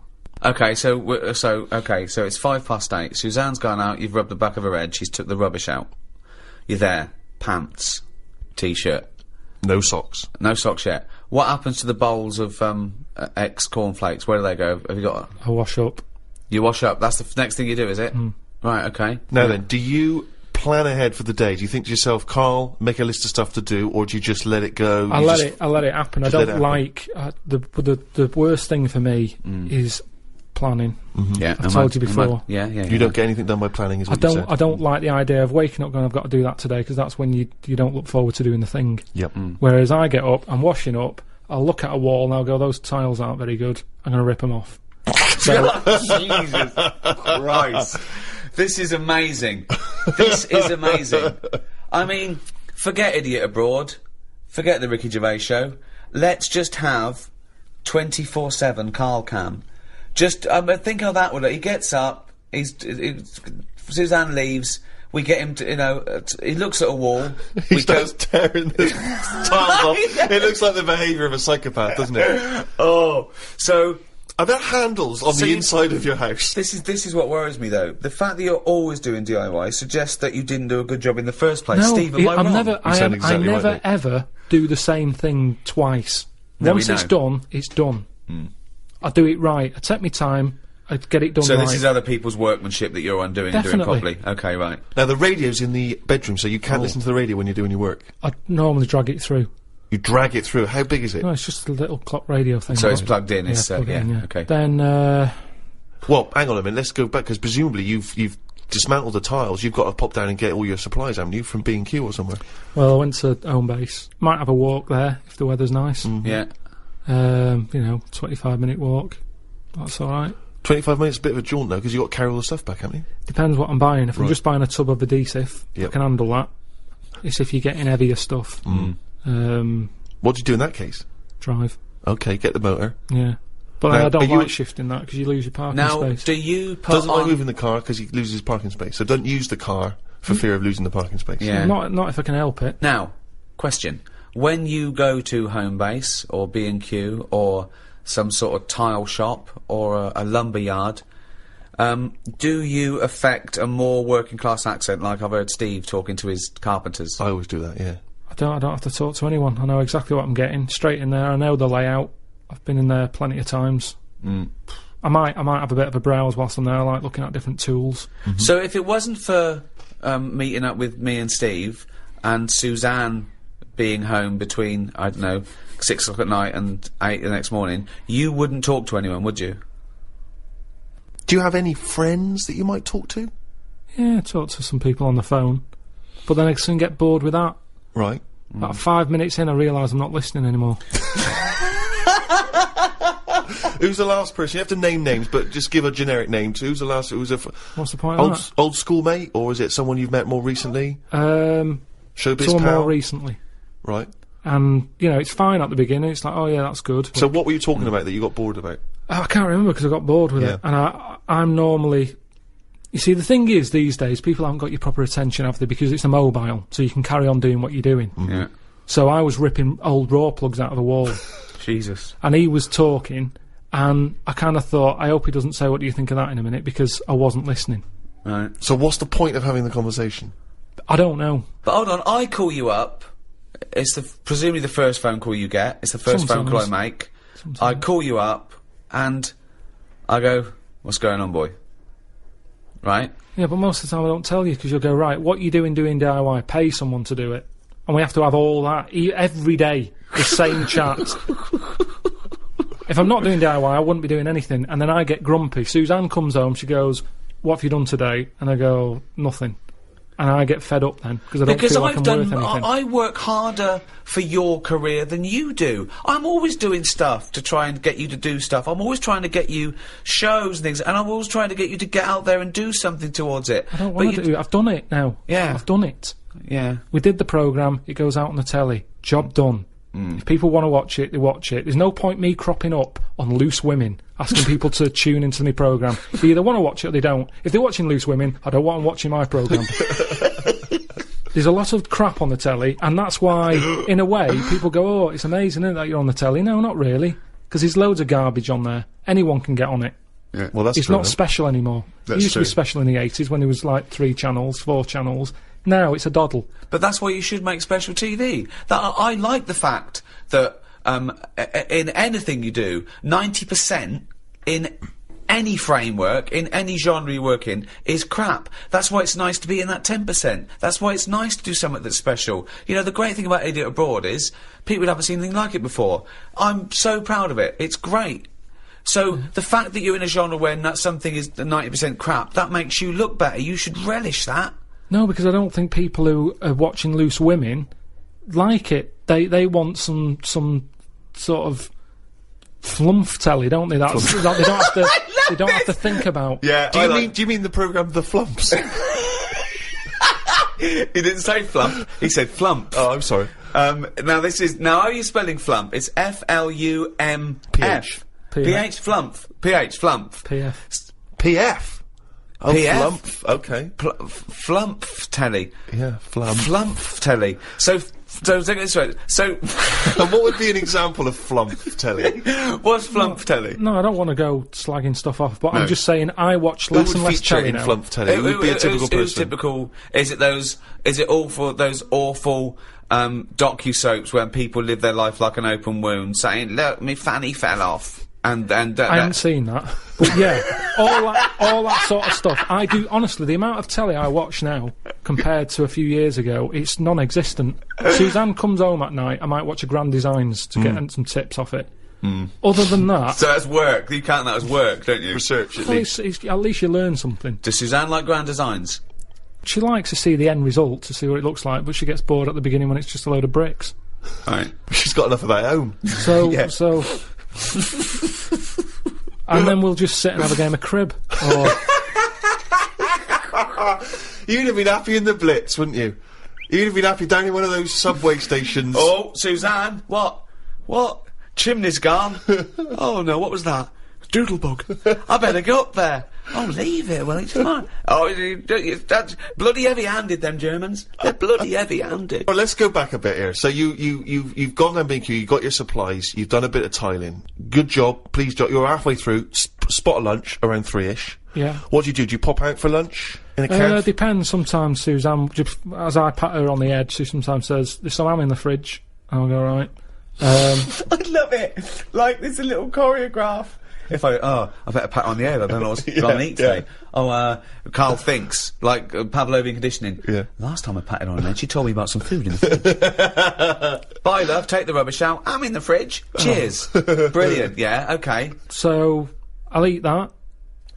Okay, so it's 8:05. Suzanne's gone out. You've rubbed the back of her head. She's took the rubbish out. You're there. Pants, t-shirt, No socks. no socks yet. What happens to the bowls of ex cornflakes? Where do they go? Have you got? I wash up. You wash up. That's the next thing you do, is it? Right. Okay. Now then, do you plan ahead for the day? Do you think to yourself, Carl, make a list of stuff to do, or do you just let it go? I let it happen. I just let don't it happen. like the worst thing for me is planning. Yeah. I've told you before. Yeah. You don't get anything done by planning, is I what you said. don't. I don't like the idea of waking up going, I've got to do that today, because that's when you don't look forward to doing the thing. Yep. Whereas I get up, I'm washing up, I'll look at a wall and I'll go, those tiles aren't very good. I'm going to rip them off. Jesus Christ. This is amazing. This is amazing. I mean, forget Idiot Abroad. Forget the Ricky Gervais show. Let's just have 24/7 Karl Cam. Just, think how that would look. He gets up, Suzanne leaves, we get him to, he looks at a wall. He starts tearing the tiles off. Yeah. It looks like the behaviour of a psychopath, doesn't it? Oh, so... Are there handles on the inside of your house? This is what worries me, though. The fact that you're always doing DIY suggests that you didn't do a good job in the first place. No, Steve, am I wrong? I never ever do the same thing twice. No, Once it's done, it's done. I do it right. I take my time. I get it done right. So this is other people's workmanship that you're undoing and doing properly. Okay, right. Now the radio's in the bedroom, so you can't listen to the radio when you're doing your work. I normally drag it through. You drag it through. How big is it? No, it's just a little clock radio thing. So it's plugged in. Okay. Then, well, hang on a minute. Let's go back because presumably you've dismantled the tiles. You've got to pop down and get all your supplies, haven't you, from B&Q or somewhere? Well, I went to home base. Might have a walk there if the weather's nice. Yeah. 25-minute walk. That's all right. 25 minutes, a bit of a jaunt though, because you got to carry all the stuff back, haven't you? Depends what I'm buying. If I'm just buying a tub of adhesive, I can handle that. It's if you're getting heavier stuff. What do you do in that case? Drive. Okay, get the motor. Yeah. But I don't like shifting that because you lose your parking space. Do you put Doesn't like moving the car because he loses his parking space. So don't use the car for fear of losing the parking space. Yeah. Not if I can help it. Now, question. When you go to home base or B&Q or some sort of tile shop or a lumber yard, do you affect a more working class accent like I've heard Steve talking to his carpenters? I always do that, yeah. I don't have to talk to anyone. I know exactly what I'm getting. Straight in there. I know the layout. I've been in there plenty of times. I might have a bit of a browse whilst I'm there. I like looking at different tools. So if it wasn't for meeting up with me and Steve and Suzanne being home between, I don't know, 6 o'clock at night and 8 the next morning, you wouldn't talk to anyone, would you? Do you have any friends that you might talk to? Yeah, I talk to some people on the phone. But then I soon get bored with that. Right. About 5 minutes in, I realise I'm not listening anymore. Who's the last person? You have to name names, but just give a generic name. Who's the last? What's the point of that? Old schoolmate, or is it someone you've met more recently? Showbiz someone pal? more recently. Right. And, it's fine at the beginning. It's like, oh yeah, that's good. So what were you talking about that you got bored about? I can't remember because I got bored with it. And I'm normally... You see, the thing is, these days, people haven't got your proper attention, have they? Because it's a mobile, so you can carry on doing what you're doing. Yeah. So I was ripping old raw plugs out of the wall. Jesus. And he was talking, and I kind of thought, I hope he doesn't say, what do you think of that in a minute, because I wasn't listening. Right. So what's the point of having the conversation? I don't know. But hold on, I call you up. It's presumably the first phone call you get. It's the first phone call I make. I call you up, and I go, what's going on, boy? Right? Yeah, but most of the time I don't tell you, because you'll go, right, what you doing DIY? Pay someone to do it. And we have to have all that, every day, the same chat. If I'm not doing DIY, I wouldn't be doing anything. And then I get grumpy. Suzanne comes home, she goes, what have you done today? And I go, nothing. And I get fed up then, because I don't feel like I'm worth anything. I work harder for your career than you do. I'm always doing stuff to try and get you to do stuff. I'm always trying to get you shows and things, and I'm always trying to get you to get out there and do something towards it. I don't want to do it. I've done it now. Yeah. I've done it. Yeah. We did the programme, it goes out on the telly. Job done. If people want to watch it, they watch it. There's no point me cropping up on Loose Women, asking people to tune into my programme. They either want to watch it or they don't. If they're watching Loose Women, I don't want them watching my programme. There's a lot of crap on the telly, and that's why, in a way, people go, oh, it's amazing, isn't it, that you're on the telly? No, not really. Because there's loads of garbage on there. Anyone can get on it. Yeah. Well, that's It's not special anymore. It used to be special in the 80s when there was like 3 channels, 4 channels. Now it's a doddle. But that's why you should make special TV. I like the fact that in anything you do, 90% in any framework, in any genre you work in, is crap. That's why it's nice to be in that 10%. That's why it's nice to do something that's special. You know, the great thing about Idiot Abroad is people haven't seen anything like it before. I'm so proud of it. It's great. So the fact that you're in a genre where something is 90% crap, that makes you look better. You should relish that. No, because I don't think people who are watching Loose Women like it. They want some sort of flump telly, don't they? That's they don't have to. They don't have to think about. Yeah. Do you mean the programme The Flumps? He didn't say flump. He said flump. Oh, I'm sorry. Now how are you spelling flump? It's F-L-U-M-F. P-H, flump. P-H, flump. P-F. P-F. Oh, P-F? flump. Okay. Flump telly. Yeah, flump. Flump telly. So take it this way. So, And what would be an example of flump telly? what's flump telly? No, I don't want to go slagging stuff off, but I'm just saying I watch less and Who would less feature telly in now. flump telly? Who would be a typical Who's person? typical? Is it all for those awful docu-soaps where people live their life like an open wound, saying, "Look, me fanny fell off," and I haven't seen that, but yeah, all that sort of stuff. I do honestly. The amount of telly I watch now compared to a few years ago, it's non-existent. Suzanne comes home at night. I might watch a Grand Designs to get some tips off it. Other than that, So that's work. You count that as work, don't you? Research, at well, least. at least you learn something. Does Suzanne like Grand Designs? She likes to see the end result, to see what it looks like, but she gets bored at the beginning when it's just a load of bricks. Right. She's got enough of that at home. So, Yeah. And then we'll just sit and have a game of crib. Or You'd have been happy in the Blitz, wouldn't you? You'd have been happy down in one of those subway stations. Oh, Suzanne, what? Chimney's gone. Oh no, what was that? Doodlebug. I better go up there. Oh, leave it. Well, it's fine. Oh, that's bloody heavy-handed. Them Germans. They're bloody heavy-handed. Well, let's go back a bit here. So you've gone down B&Q, you got your supplies, you've done a bit of tiling. Good job, please. You're halfway through. Spot a lunch around 3ish. yeah. What do? Do you pop out for lunch in a cab? Depends. Sometimes Suzanne, as I pat her on the head, she sometimes says, "There's some ham in the fridge." I'll go, right. I love it. Like there's a little choreograph. If I better pat on the head. I don't know what's gonna eat today. Oh, Carl thinks like Pavlovian conditioning. Yeah. Last time I patted on her head, she told me about some food in the fridge. Bye, love. Take the rubbish out. I'm in the fridge. Cheers. Brilliant. Yeah. Okay. So I'll eat that.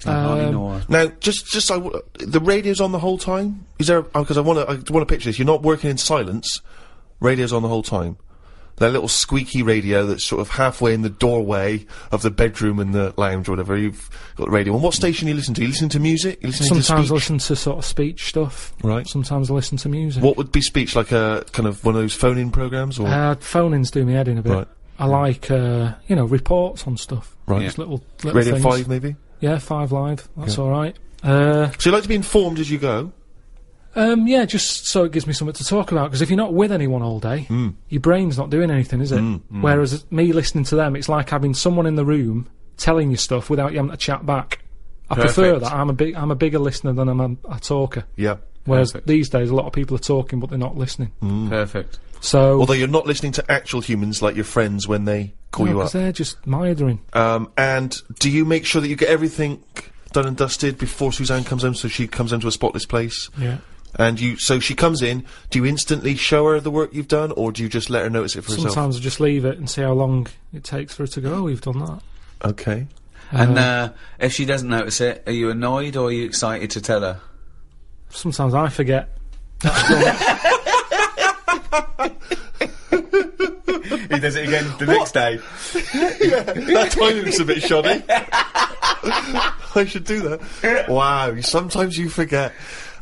Now, the radio's on the whole time. Is there? Because I want to picture this. You're not working in silence. Radio's on the whole time. That little squeaky radio that's sort of halfway in the doorway of the bedroom and the lounge or whatever. You've got the radio. And what station you listen to? You listen to music? You listen to Sometimes I speech? listen to sort of speech stuff. Right. Sometimes I listen to music. What would be speech? Like a kind of one of those phone-in programs, or Phone-ins do me head in a bit. Right. I like, reports on stuff. Right. Just little Radio things. 5 maybe? Yeah, 5 Live. That's Yeah. all right. So you like to be informed as you go? Yeah, just so it gives me something to talk about, because if you're not with anyone all day, your brain's not doing anything, is it? Whereas me listening to them, it's like having someone in the room telling you stuff without you having to chat back. I prefer Perfect. that. I'm a bigger listener than I'm a talker. Yeah. Whereas Perfect. these days, a lot of people are talking, but they're not listening. Perfect. So, Although you're not listening to actual humans like your friends when they call you up. because they're just mithering. And do you make sure that you get everything done and dusted before Suzanne comes home, so she comes home to a spotless place? Yeah. And so she comes in, do you instantly show her the work you've done, or do you just let her notice it for herself? Sometimes I just leave it and see how long it takes for her to go, "Oh, you've done that." Okay. And if she doesn't notice it, are you annoyed or are you excited to tell her? Sometimes I forget. He does it again the next day. That timing's a bit shoddy. I should do that. Wow, sometimes you forget.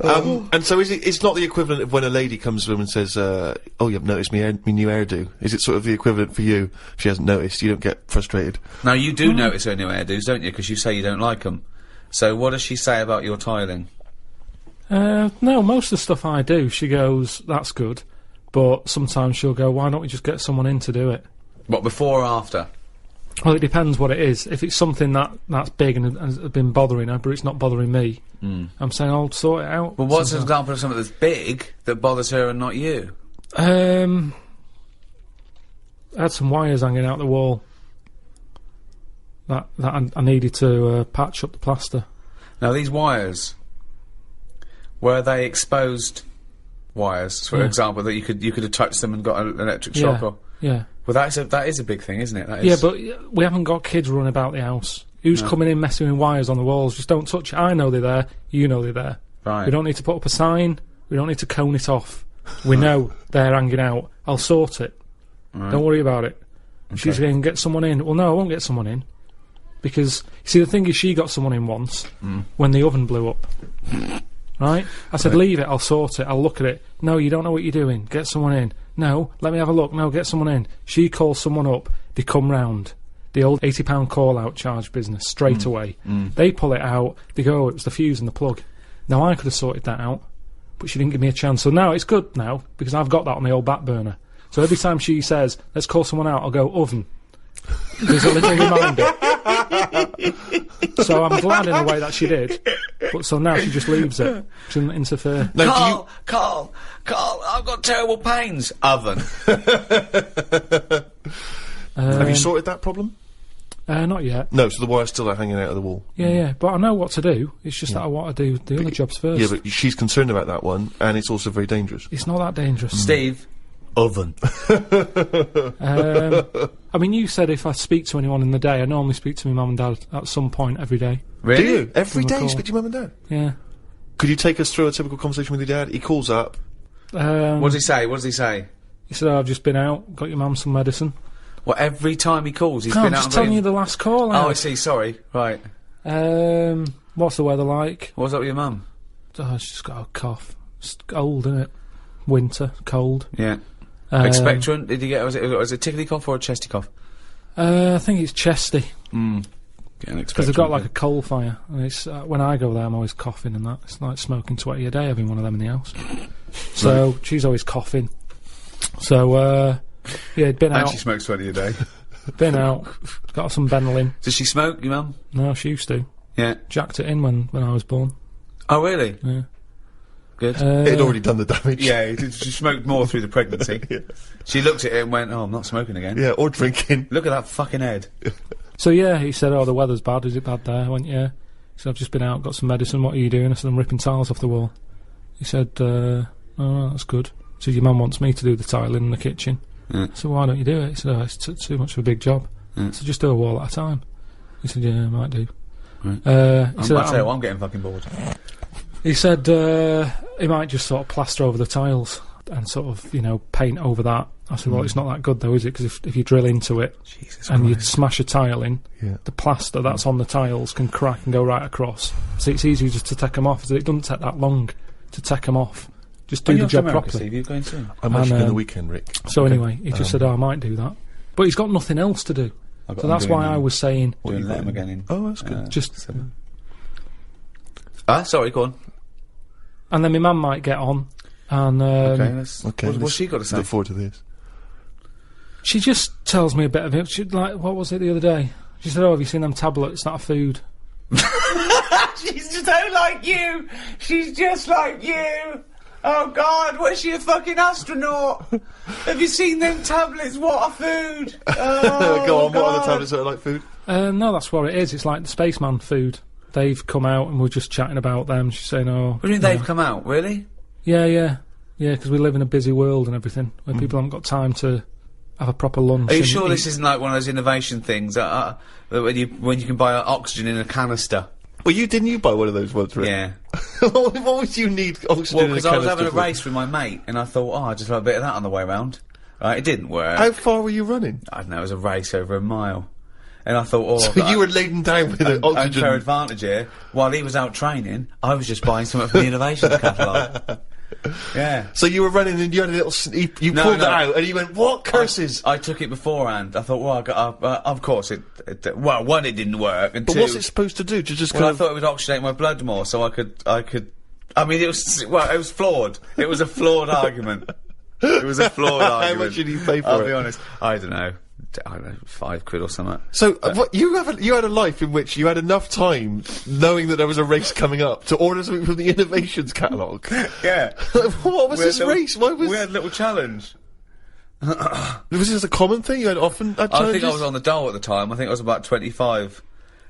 And so it's not the equivalent of when a lady comes to him and says, "Oh, you've noticed me new hairdo." Is it sort of the equivalent for you? If she hasn't noticed, you don't get frustrated. Now you do notice her new hairdos, don't you? Because you say you don't like them. So what does she say about your tiling? No, most of the stuff I do, she goes, "That's good," but sometimes she'll go, "Why don't we just get someone in to do it?" What, before or after? Well, it depends what it is. If it's something that's big and has been bothering her, but it's not bothering me, I'm saying I'll sort it out. Well, what's an sometimes. example of something that's big that bothers her and not you? I had some wires hanging out the wall that I needed to patch up the plaster. Now these wires, were they exposed wires, for Yeah. example, that you could have touched them and got an electric shock? Or Yeah. well, that is a big thing, isn't it? That Yeah, is. but we haven't got kids running about the house. Who's coming in messing with wires on the walls? Just don't touch it. I know they're there. You know they're there. Right. We don't need to put up a sign. We don't need to cone it off. We know they're hanging out. I'll sort it. Don't worry about it. She's going to get someone in. Well, no, I won't get someone in. Because, you see, the thing is, she got someone in once when the oven blew up. Right? I said, leave it, I'll sort it, I'll look at it. No, you don't know what you're doing. Get someone in. No, let me have a look. No, get someone in. She calls someone up. They come round. The old £80 call-out charge business, straight away. They pull it out. They go, oh, it was the fuse and the plug. Now, I could have sorted that out, but she didn't give me a chance. So now it's good now, because I've got that on the old back burner. So every time she says, let's call someone out, I'll go, oven. There's a little reminder. So I'm glad in a way that she did. But so now she just leaves it. She doesn't interfere. No, Carl, I've got terrible pains. Oven. Have you sorted that problem? Not yet. No, so the wire's still hanging out of the wall. Yeah, but I know what to do. It's just that I want to do the other jobs first. Yeah, but she's concerned about that one, and it's also very dangerous. It's not that dangerous. Steve. Oven. I mean, you said if I speak to anyone in the day, I normally speak to my mum and dad at some point every day. Really? Do you? Every day you call. speak to your mum and dad? Yeah. Could you take us through a typical conversation with your dad? He calls up. What does he say? He said, I've just been out, got your mum some medicine. Well, every time he calls, he's No, been I'm out. just telling you the last call out. Oh, I see. Sorry. Right. What's the weather like? What's up with your mum? Oh, she's just got a cough. It's cold, isn't it? Winter, cold. Yeah. Expectorant? Did you get? Was it a tickly cough or a chesty cough? I think it's chesty. Because They've got like a coal fire, and it's when I go there, I'm always coughing and that. It's like smoking 20 a day, having one of them in the house. So she's always coughing. So yeah, been out. And she smokes 20 a day. Been out. Got some Benylin. Does she smoke, your mum? No, she used to. Yeah. Jacked it in when I was born. Oh, really? Yeah. Good. It'd already done the damage. Yeah, she smoked more through the pregnancy. Yeah. She looked at it and went, oh, I'm not smoking again. Yeah, or drinking. Look at that fucking head. So yeah, he said, oh, the weather's bad. Is it bad there? I went, yeah. He said, I've just been out, got some medicine. What are you doing? I said, I'm ripping tiles off the wall. He said, oh, that's good. He said, your mum wants me to do the tiling in the kitchen. Yeah. So why don't you do it? He said, oh, it's too much of a big job. Yeah. So just do a wall at a time. He said, yeah, I might do. Right. He said, I'm getting fucking bored. He said he might just sort of plaster over the tiles and sort of, paint over that. I said, well, it's not that good though, is it? Because if you drill into it and you smash a tile in, the plaster that's on the tiles can crack and go right across. So it's easy just to take them off. So it doesn't take that long to take them off. Just do the job properly. Steve, you're going soon? I'm actually going the weekend, Rick. So anyway, he just said, I might do that. But he's got nothing else to do. So that's why I was saying... Doing let him again in. Oh, that's good. Just... Sorry, go on. And then my mum might get on, and... What's she got to say? Look forward to this. She just tells me a bit of it. She, like, what was it the other day? She said, oh, have you seen them tablets? That are food. She's just like you! She's just like you! Oh God, was she a fucking astronaut? Have you seen them tablets? What are food? Oh, Go on, God. what are the tablets that are like food? No, that's what it is. It's like the spaceman food. They've come out and we're just chatting about them. She's saying, oh... What do you mean they've come out? Really? Yeah, because we live in a busy world and everything, where people haven't got time to have a proper lunch. Are you sure this isn't like one of those innovation things when you can buy oxygen in a canister? Well, didn't you buy one of those ones, Rick? Yeah. What would you need oxygen Well, in a because I was canister having a for? race with my mate, and I thought, I'll just have a bit of that on the way round. Right, it didn't work. How far were you running? I don't know, it was a race over a mile. And I thought, So you were laden down with an oxygen... Unfair advantage here. While he was out training, I was just buying something from the innovations catalogue. Yeah. So you were running and you had a little... You pulled it out and you went, what curses? I took it beforehand. I thought, well, of course, well, one, it didn't work, and But two... what's it supposed to do? To just Well, I kind of... thought it would oxygenate my blood more, so I could... I mean, it was flawed. It was a flawed argument. It was a flawed argument. How much did you pay for I'll it? be honest. I don't know, £5 or something. So, what, you had a life in which you had enough time, knowing that there was a race coming up, to order something from the innovations catalogue. Yeah. What was this race? Why was... We had a little challenge. Was this a common thing? You had often had challenges? I think I was on the dole at the time. I think I was about 25.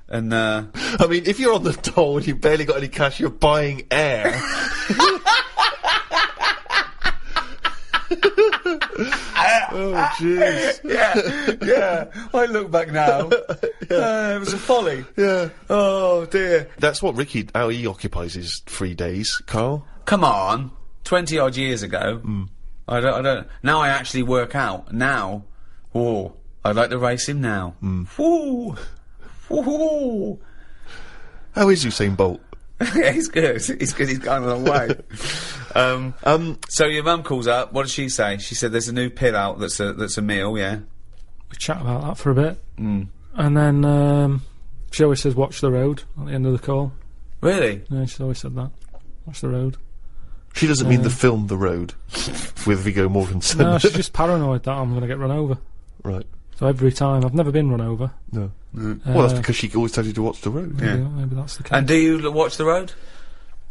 And, I mean, if you're on the dole and you've barely got any cash, you're buying air. Oh, jeez. yeah. I look back now. It was a folly. Yeah. Oh, dear. That's what how he occupies his free days, Carl. Come on. 20 odd years ago. I don't. Now I actually work out. Now. Whoa. I'd like to race him now. Woo. Woo. How is Usain Bolt? Yeah, he's good. He's good. He's gone a long way. So your mum calls up. What did she say? She said there's a new pill out that's a meal. Yeah. We chat about that for a bit, and then she always says, "Watch the road" at the end of the call. Really? Yeah, she's always said that. Watch the road. She doesn't mean the film The Road with Viggo Mortensen. No, she's just paranoid that I'm going to get run over. Right. So every time, I've never been run over. No. Well, that's because she always tells you to watch the road. Yeah, maybe that's the case. And do you watch the road?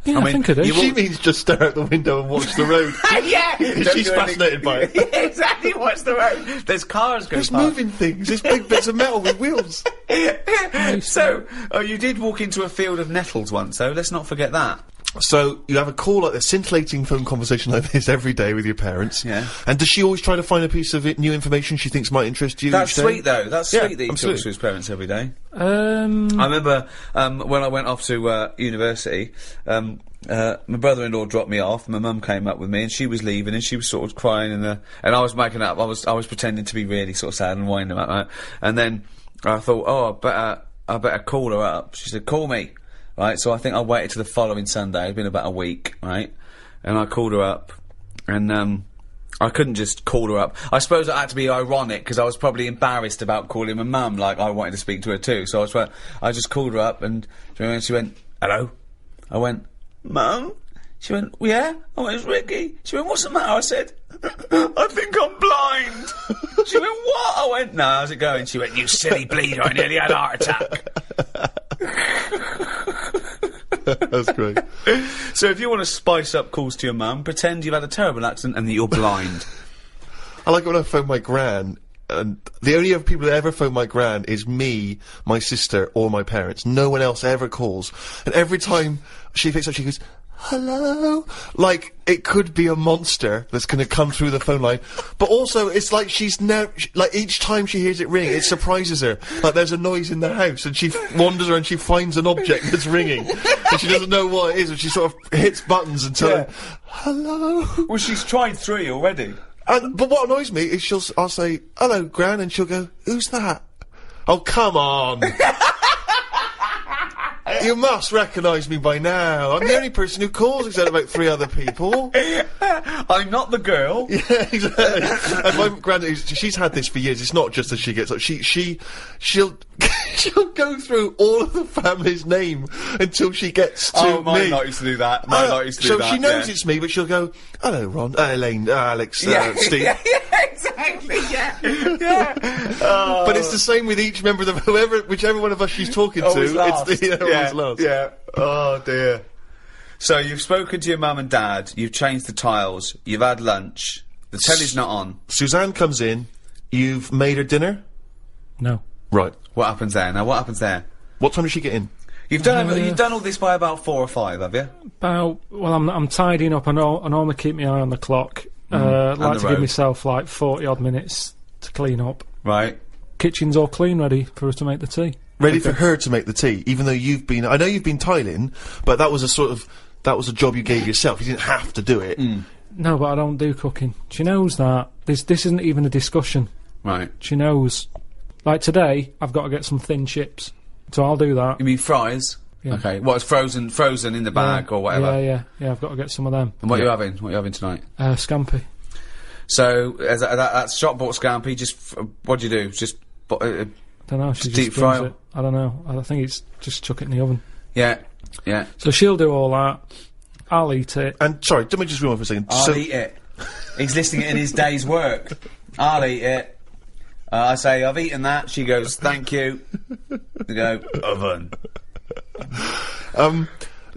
Yeah, I think I do. She means just stare out the window and watch the road. Yeah! She's fascinated by it. Yeah, exactly, watch the road. There's cars going There's past. moving things. There's big bits of metal with wheels. So, you did walk into a field of nettles once, though. Let's not forget that. So you have a call, like a scintillating phone conversation like this every day with your parents. Yeah. And does she always try to find a piece of new information she thinks might interest you? That's each day? sweet, though. That's Yeah, sweet that he talks absolutely. to his parents every day. I I remember when I went off to university, my brother-in-law dropped me off. My mum came up with me, and she was leaving, and she was sort of crying, and I was making up. I was pretending to be really sort of sad and whining about that. And then I thought, oh, I better call her up. She said, "Call me." Right, so I think I waited till the following Sunday. It'd been about a week, right? And I called her up, and I couldn't just call her up. I suppose I had to be ironic because I was probably embarrassed about calling my mum. Like I wanted to speak to her too. So I just called her up, and she went, "Hello." I went, "Mum." She went, "Yeah." I went, "It's Ricky." She went, "What's the matter?" I said, "I think I'm blind." She went, "What?" I went, "No, how's it going?" She went, "You silly bleeder, I nearly had a heart attack." That's great. So if you want to spice up calls to your mum, pretend you've had a terrible accident and that you're blind. I like it when I phone my gran, and the only other people that ever phone my gran is me, my sister, or my parents. No one else ever calls. And every time she picks up, she goes, "Hello?" Like, it could be a monster that's gonna come through the phone line. But also, it's like she's like, each time she hears it ring, it surprises her. Like, there's a noise in the house, and she wanders around, she finds an object that's ringing, and she doesn't know what it is, and she sort of hits buttons until, "Hello?" Well, she's tried 3 already. But what annoys me is I'll say, "Hello, Gran," and she'll go, "Who's that?" "Oh, come on." "You must recognise me by now. I'm the only person who calls except about 3 other people." I'm not the girl. Yeah, exactly. And my granddad, she's had this for years. It's not just that she gets up. She'll she'll go through all of the family's name until she gets to Oh, mine me. not used to do that. Mine not used to do So that. she knows yeah. it's me, but she'll go, "Hello, Ron, Elaine, Alex, Steve." Yeah, exactly, yeah. But it's the same with each member of the whichever one of us she's talking Always to. last. It's the always last. Yeah. Oh, dear. So you've spoken to your mum and dad, you've changed the tiles, you've had lunch, the telly's not on. Suzanne comes in. You've made her dinner. No. Right. What happens there? Now, what happens there? What time does she get in? You've done all this by about 4 or 5, have you? Well, I'm tidying up. I normally keep my eye on the clock. Like the to road. give myself like 40-odd minutes to clean up. Right. Kitchen's all clean, ready for us to make the tea. Ready for her to make the tea, even though I know you've been tiling, but that was a job you gave yourself. You didn't have to do it. No, but I don't do cooking. She knows that. This isn't even a discussion. Right. She knows. Like today, I've got to get some thin chips, so I'll do that. You mean fries? Yeah. Okay. What, it's frozen in the bag or whatever? Yeah, I've got to get some of them. And what are you having? What are you having tonight? Scampi. So, that's shop bought scampi, just, what do you do? Just, I don't know, she Deep just fry brings it. I don't know. I think it's just chuck it in the oven. yeah. So she'll do all that. I'll eat it. And sorry, let me just rewind for a second. I'll eat it. He's listing it in his day's work. I'll eat it. I say, "I've eaten that." She goes, "Thank you." I go, "Oven."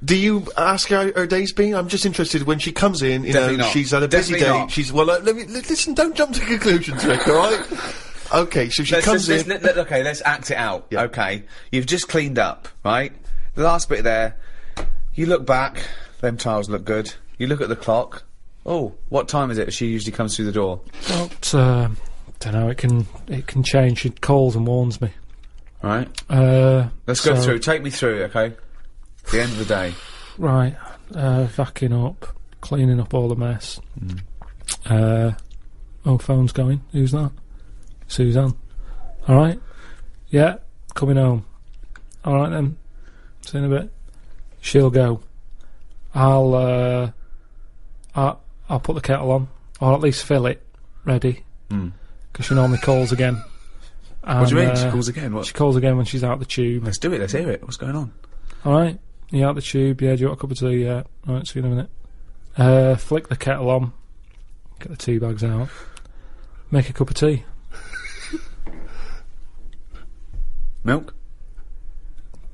Do you ask her her day's been? I'm just interested when she comes in. You Definitely know, not. she's had a busy Definitely day. not. She's listen. Don't jump to conclusions, Rick. All right. Okay, so she comes in. Okay, let's act it out. Yeah. Okay, you've just cleaned up, right? The last bit there. You look back. Them tiles look good. You look at the clock. Oh, what time is it? She usually comes through the door. But, don't know. It can change. She calls and warns me. Right. Let's So- go through. Take me through, okay? The end of the day. Right. Vacuuming up, cleaning up all the mess. Phone's going. Who's that? Suzanne. Alright. Yeah, coming home. Alright then. See you in a bit. she'll go, I'll put the kettle on, or at least fill it ready, because she normally calls again. And, What do you mean? She calls again? What? She calls again when she's out the tube. Let's do it. Let's hear it. What's going on? All right, you out the tube? Yeah. Do you want a cup of tea? Yeah. All right. See you in a minute. Flick the kettle on. Get the tea bags out. Make a cup of tea. Milk?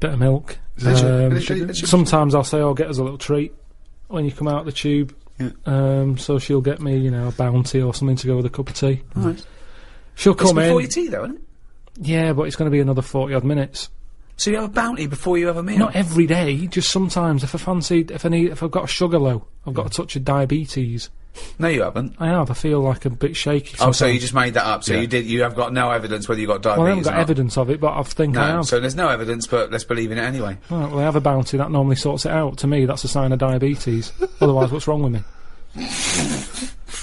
Bit of milk. Sometimes I'll say, get us a little treat when you come out the tube. Yeah. So she'll get me, a bounty or something to go with a cup of tea. Right. She'll come before in. your tea, though, isn't it? Yeah, but it's going to be another 40-odd minutes. So you have a bounty before you have a meal? Not every day, just sometimes. If I've got a sugar low, I've got a touch of diabetes. No, you haven't. I have. I feel like a bit shaky. Oh, so you just made that up. So you have got no evidence whether you got diabetes. Well, I haven't got or not. evidence of it, but I think I have. So there's no evidence, but let's believe in it anyway. Right, well, I have a bounty that normally sorts it out. To me, that's a sign of diabetes. Otherwise, what's wrong with me?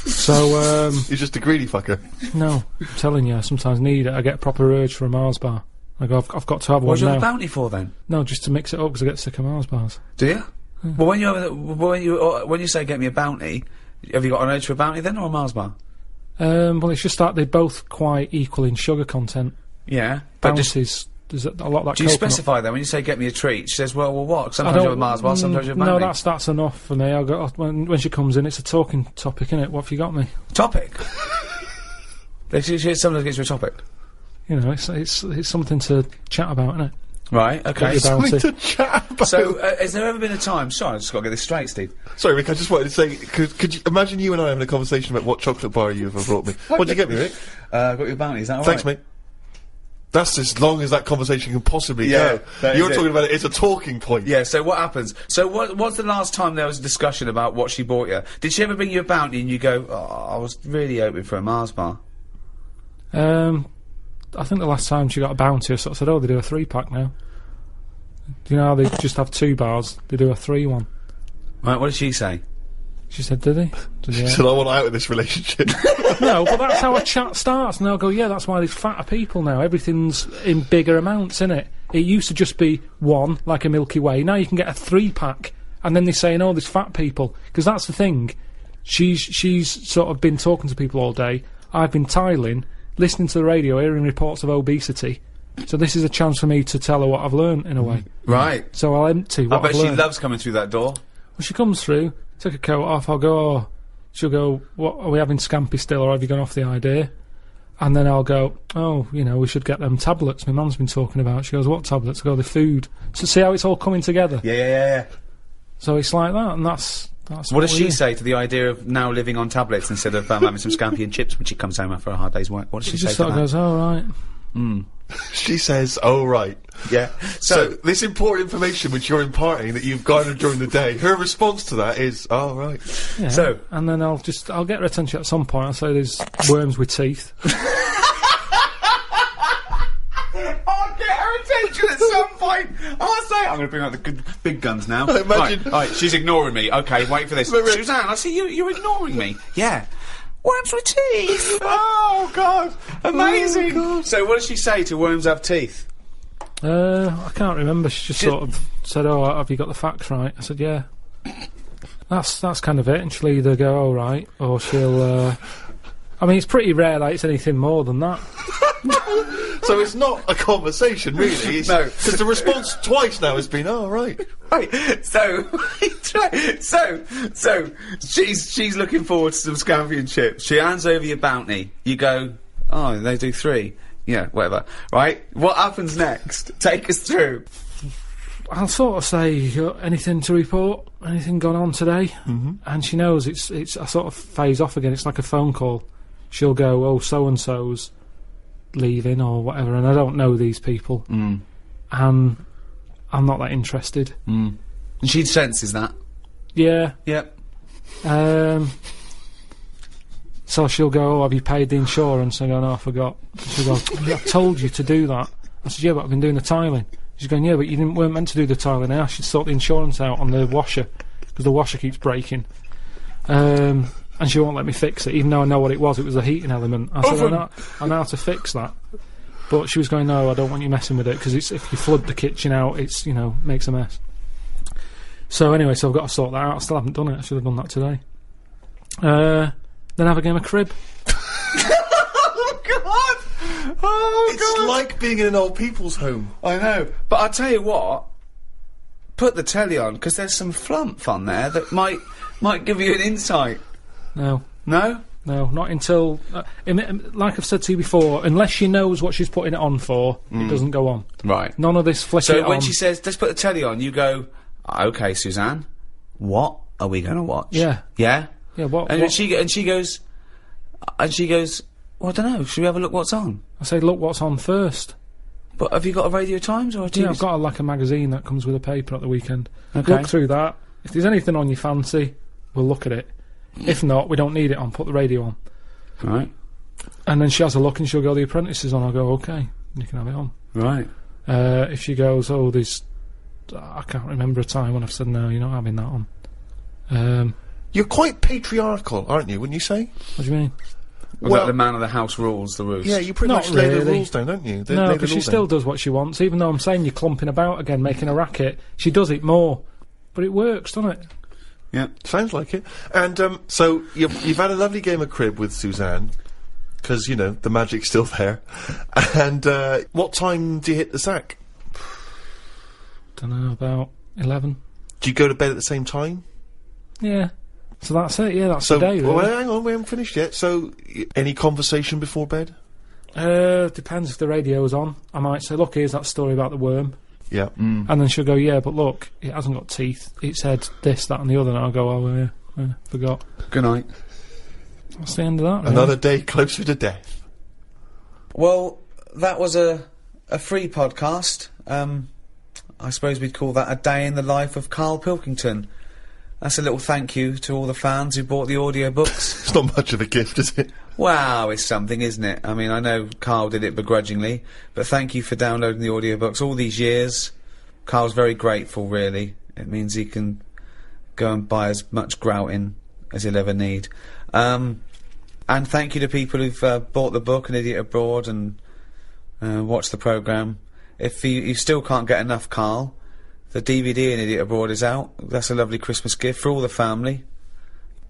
So, You're just a greedy fucker. no, I'm telling you, I sometimes need it. I get a proper urge for a Mars bar. I go, I've got to have What one do you now. have a bounty for then? No, just to mix it up because I get sick of Mars bars. Do you? Well, when you say get me a bounty, have you got an urge for a bounty then or a Mars bar? Well, it's just that they're both quite equal in sugar content. Yeah, but Bounties, there's a lot of that. do you coconut. specify then when you say get me a treat? She says, well, what? Sometimes you have a Mars bar, sometimes you have a bounty. No, that's enough for me. I got when she comes in, it's a talking topic, innit? What have you got me? Topic. She sometimes gets you a topic. It's something to chat about, isn't it? Right. Okay. Get your bounty. To chat about. So, has there ever been a time? Sorry, I just got to get this straight, Steve. Sorry, Rick, I just wanted to say, could you imagine you and I having a conversation about what chocolate bar you ever brought me? What'd you get me, Rick? Got your bounty. Is that all Thanks, right? mate. That's as long as that conversation can possibly Yeah, go. that You're is talking it. about it as a talking point. Yeah, so what happens? So what's the last time there was a discussion about what she bought you? Did she ever bring you a bounty and you go, I was really hoping for a Mars bar? I think the last time she got a bounty, I sort of said, they do a 3-pack now. Do you know how they just have 2 bars? They do a 3 one. Right, what did she say? She said, did he? She said, I want out of this relationship. No, but that's how a chat starts, and they'll go, yeah, that's why there's fatter people now. Everything's in bigger amounts, innit? It used to just be 1, like a Milky Way. Now you can get a 3-pack, and then they're saying, there's fat people. Because that's the thing. She's sort of been talking to people all day. I've been tiling, listening to the radio, hearing reports of obesity. So this is a chance for me to tell her what I've learned, in a way. Right. So I'll empty what I bet I've she learned. loves coming through that door. Well, she comes through, take her coat off, I'll go, she'll go, what, are we having scampi still, or have you gone off the idea? And then I'll go, we should get them tablets my mum's been talking about. She goes, what tablets? I go, the food. So see how it's all coming together? Yeah. So it's like that, and that's What does she say to the idea of now living on tablets instead of having some scampi and chips when she comes home after a hard day's work? What does she She say just to sort of that? goes, right. She says, oh, right. Yeah. So this important information which you're imparting that you've garnered during the day, her response to that is, oh, right. Yeah. So- and then I'll get her attention at some point. I'll say there's worms with teeth. I'll get her attention at some point. I'll say I'm going to bring out the good big guns now. Imagine- Right, she's ignoring me. Okay, wait for this. Suzanne, I see you're ignoring me. Yeah. Worms with teeth. Oh God, amazing. Oh, God. So what does she say to worms have teeth? I can't remember. She just sort of said, have you got the facts right? I said, yeah. That's kind of it. And she'll either go, all right, or she'll. I mean, it's pretty rare that it's anything more than that. So it's not a conversation, really. No. Because the response twice now has been, oh, right. Right. So she's looking forward to some scampi and chips. She hands over your bounty. You go, they do 3. Yeah, whatever. Right. What happens next? Take us through. I'll sort of say, anything to report? Anything gone on today? Mm-hmm. And she knows it's. I sort of phase off again. It's like a phone call. She'll go, so and so's leaving or whatever, and I don't know these people, and I'm not that interested. And she senses that. Yeah. Yep. So she'll go, have you paid the insurance? I go, no, I forgot. She'll go, I told you to do that. I said, yeah, but I've been doing the tiling. She's going, yeah, but you weren't meant to do the tiling. I asked you to sort the insurance out on the washer because the washer keeps breaking. And she won't let me fix it, even though I know what it was. It was a heating element. I said, I know how to fix that. But she was going, no, I don't want you messing with it, because if you flood the kitchen out, it's, makes a mess. So anyway, so I've got to sort that out. I still haven't done it. I should have done that today. Then have a game of crib. Oh God! Oh it's like being in an old people's home. I know, but I'll tell you what. Put the telly on, because there's some flump on there that might give you an insight. No, not until like I've said to you before. Unless she knows what she's putting it on for, it doesn't go on. Right. None of this flicking it on. So when she says, "Let's put the telly on," you go, "Okay, Suzanne, what are we going to watch?" Yeah. Yeah. Yeah. What? And what? she goes, "Well, I don't know. Should we have a look what's on?" I say, look what's on first. But have you got a Radio Times or a TV? Yeah, I've got a magazine that comes with a paper at the weekend. Okay. Look through that. If there's anything on your fancy, we'll look at it. If not, we don't need it on. Put the radio on. Right. And then she has a look and she'll go, The Apprentice is on. I'll go, okay, you can have it on. Right. If she goes, oh, I can't remember a time when I've said, no, you're not having that on. You're quite patriarchal, aren't you, wouldn't you say? What do you mean? Well, the man of the house rules the roost. Yeah, you pretty much lay the rules down, don't you? No, because she still does what she wants. Even though I'm saying you're clumping about again, making a racket, she does it more. But it works, doesn't it? Yeah, sounds like it. And so you've had a lovely game of crib with Suzanne, because you know the magic's still there. And what time do you hit the sack? Don't know, about 11. Do you go to bed at the same time? Yeah. So that's it. Yeah, that's the day. Really. Well, hang on, we haven't finished yet. So, any conversation before bed? Depends if the radio's on. I might say, look, here's that story about the worm. Yeah. And then she'll go, yeah, but look, it hasn't got teeth. It said this, that and the other. And I'll go, oh, yeah, forgot. Good night. That's the end of that. Another day closer to death. Well, that was a free podcast. I suppose we'd call that a day in the life of Karl Pilkington. That's a little thank you to all the fans who bought the audiobooks. It's not much of a gift, is it? Wow, it's something, isn't it? I mean, I know Karl did it begrudgingly, but thank you for downloading the audiobooks all these years. Karl's very grateful, really. It means he can go and buy as much grouting as he'll ever need. And thank you to people who've bought the book, An Idiot Abroad, and watched the programme. If you still can't get enough Karl, the DVD An Idiot Abroad is out. That's a lovely Christmas gift for all the family.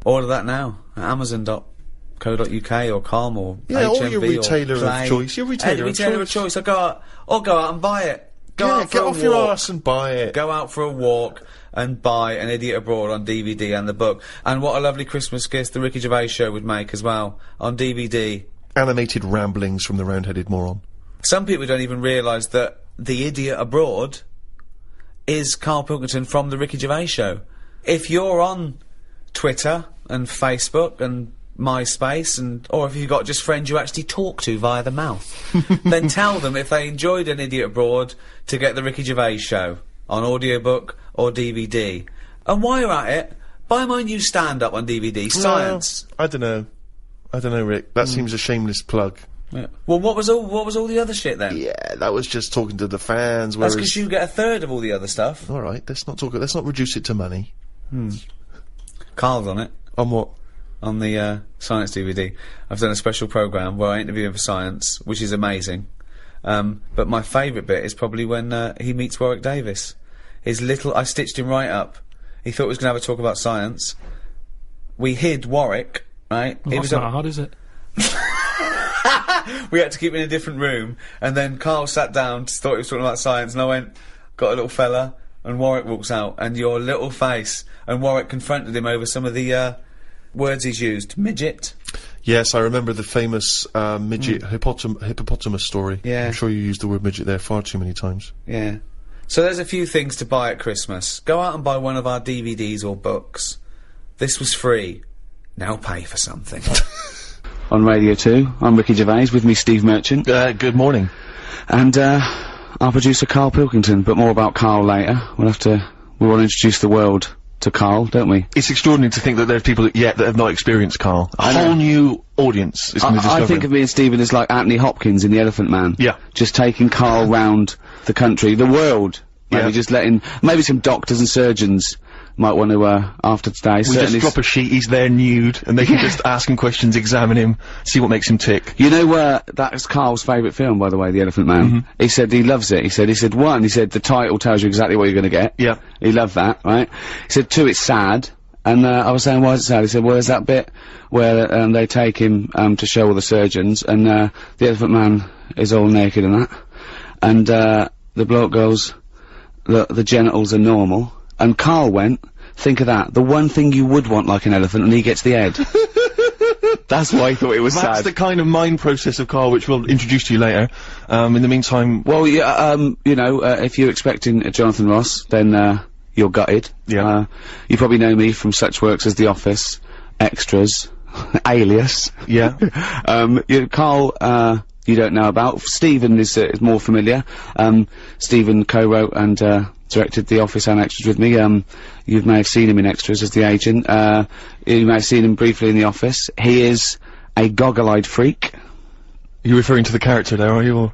Order that now at amazon.co.uk or Com or HMV or your retailer or Play. of choice. Your retailer of choice. Or go out and buy it. Get off your arse and buy it. Go out for a walk and buy An Idiot Abroad on DVD and the book. And what a lovely Christmas gift the Ricky Gervais show would make as well on DVD. Animated ramblings from the round-headed moron. Some people don't even realise that The Idiot Abroad is Karl Pilkington from the Ricky Gervais show. If you're on Twitter and Facebook and MySpace, or if you've got just friends you actually talk to via the mouth, then tell them if they enjoyed An Idiot Abroad to get the Ricky Gervais show on audiobook or DVD. And while you're at it, buy my new stand-up on DVD, Science. I don't know, Rick. That seems a shameless plug. Yeah. Well, what was all the other shit then? Yeah, that was just talking to the fans. That's because you get a third of all the other stuff. All right, let's not reduce it to money. Karl's on it. On what? On the Science DVD. I've done a special programme where I interview him for Science, which is amazing. But my favourite bit is probably when he meets Warwick Davis. I stitched him right up. He thought he was going to have a talk about science. We hid Warwick, right? Well, that's not hard, is it? We had to keep him in a different room, and then Karl sat down, thought he was talking about science, and I went, got a little fella, and Warwick walks out, and your little face, and Warwick confronted him over some of the words he's used. Midget. Yes, I remember the famous midget hippopotamus story. Yeah. I'm sure you used the word midget there far too many times. Yeah. So there's a few things to buy at Christmas. Go out and buy one of our DVDs or books. This was free. Now pay for something. On Radio 2, I'm Ricky Gervais, with me Steve Merchant. Good morning. And our producer Karl Pilkington, but more about Karl later. We want to introduce the world to Karl, don't we? It's extraordinary to think that there's people that have not experienced Karl. A whole new audience is going to discover I think of me and Stephen as like Anthony Hopkins in The Elephant Man. Yeah. Just taking Karl round the country, the world. Maybe just letting, maybe some doctors and surgeons might want to, after today, We just drop a sheet, he's there nude, and they can just ask him questions, examine him, see what makes him tick. You know, that's Karl's favourite film, by the way, The Elephant Man. He said he loves it. He said, one, he said, the title tells you exactly what you're gonna get. Yeah. He loved that, right? He said, two, it's sad. And, I was saying, why is it sad? He said, well, there's that bit where, they take him, to show all the surgeons, and, the Elephant Man is all naked and that. And, the bloke goes, the genitals are normal. And Karl went, think of that, the one thing you would want like an elephant, and he gets the head. That's why he thought it was sad. That's the kind of mind process of Karl which we'll introduce to you later. In the meantime... Well, yeah, you know, if you're expecting Jonathan Ross, then, you're gutted. Yeah. You probably know me from such works as The Office, Extras, Alias. Yeah. Karl, you don't know about. Stephen is more familiar. Stephen co-wrote and, directed The Office and Extras with me. You may have seen him in Extras as the agent. You may have seen him briefly in The Office. He is a goggle-eyed freak. You're referring to the character there, are you, or?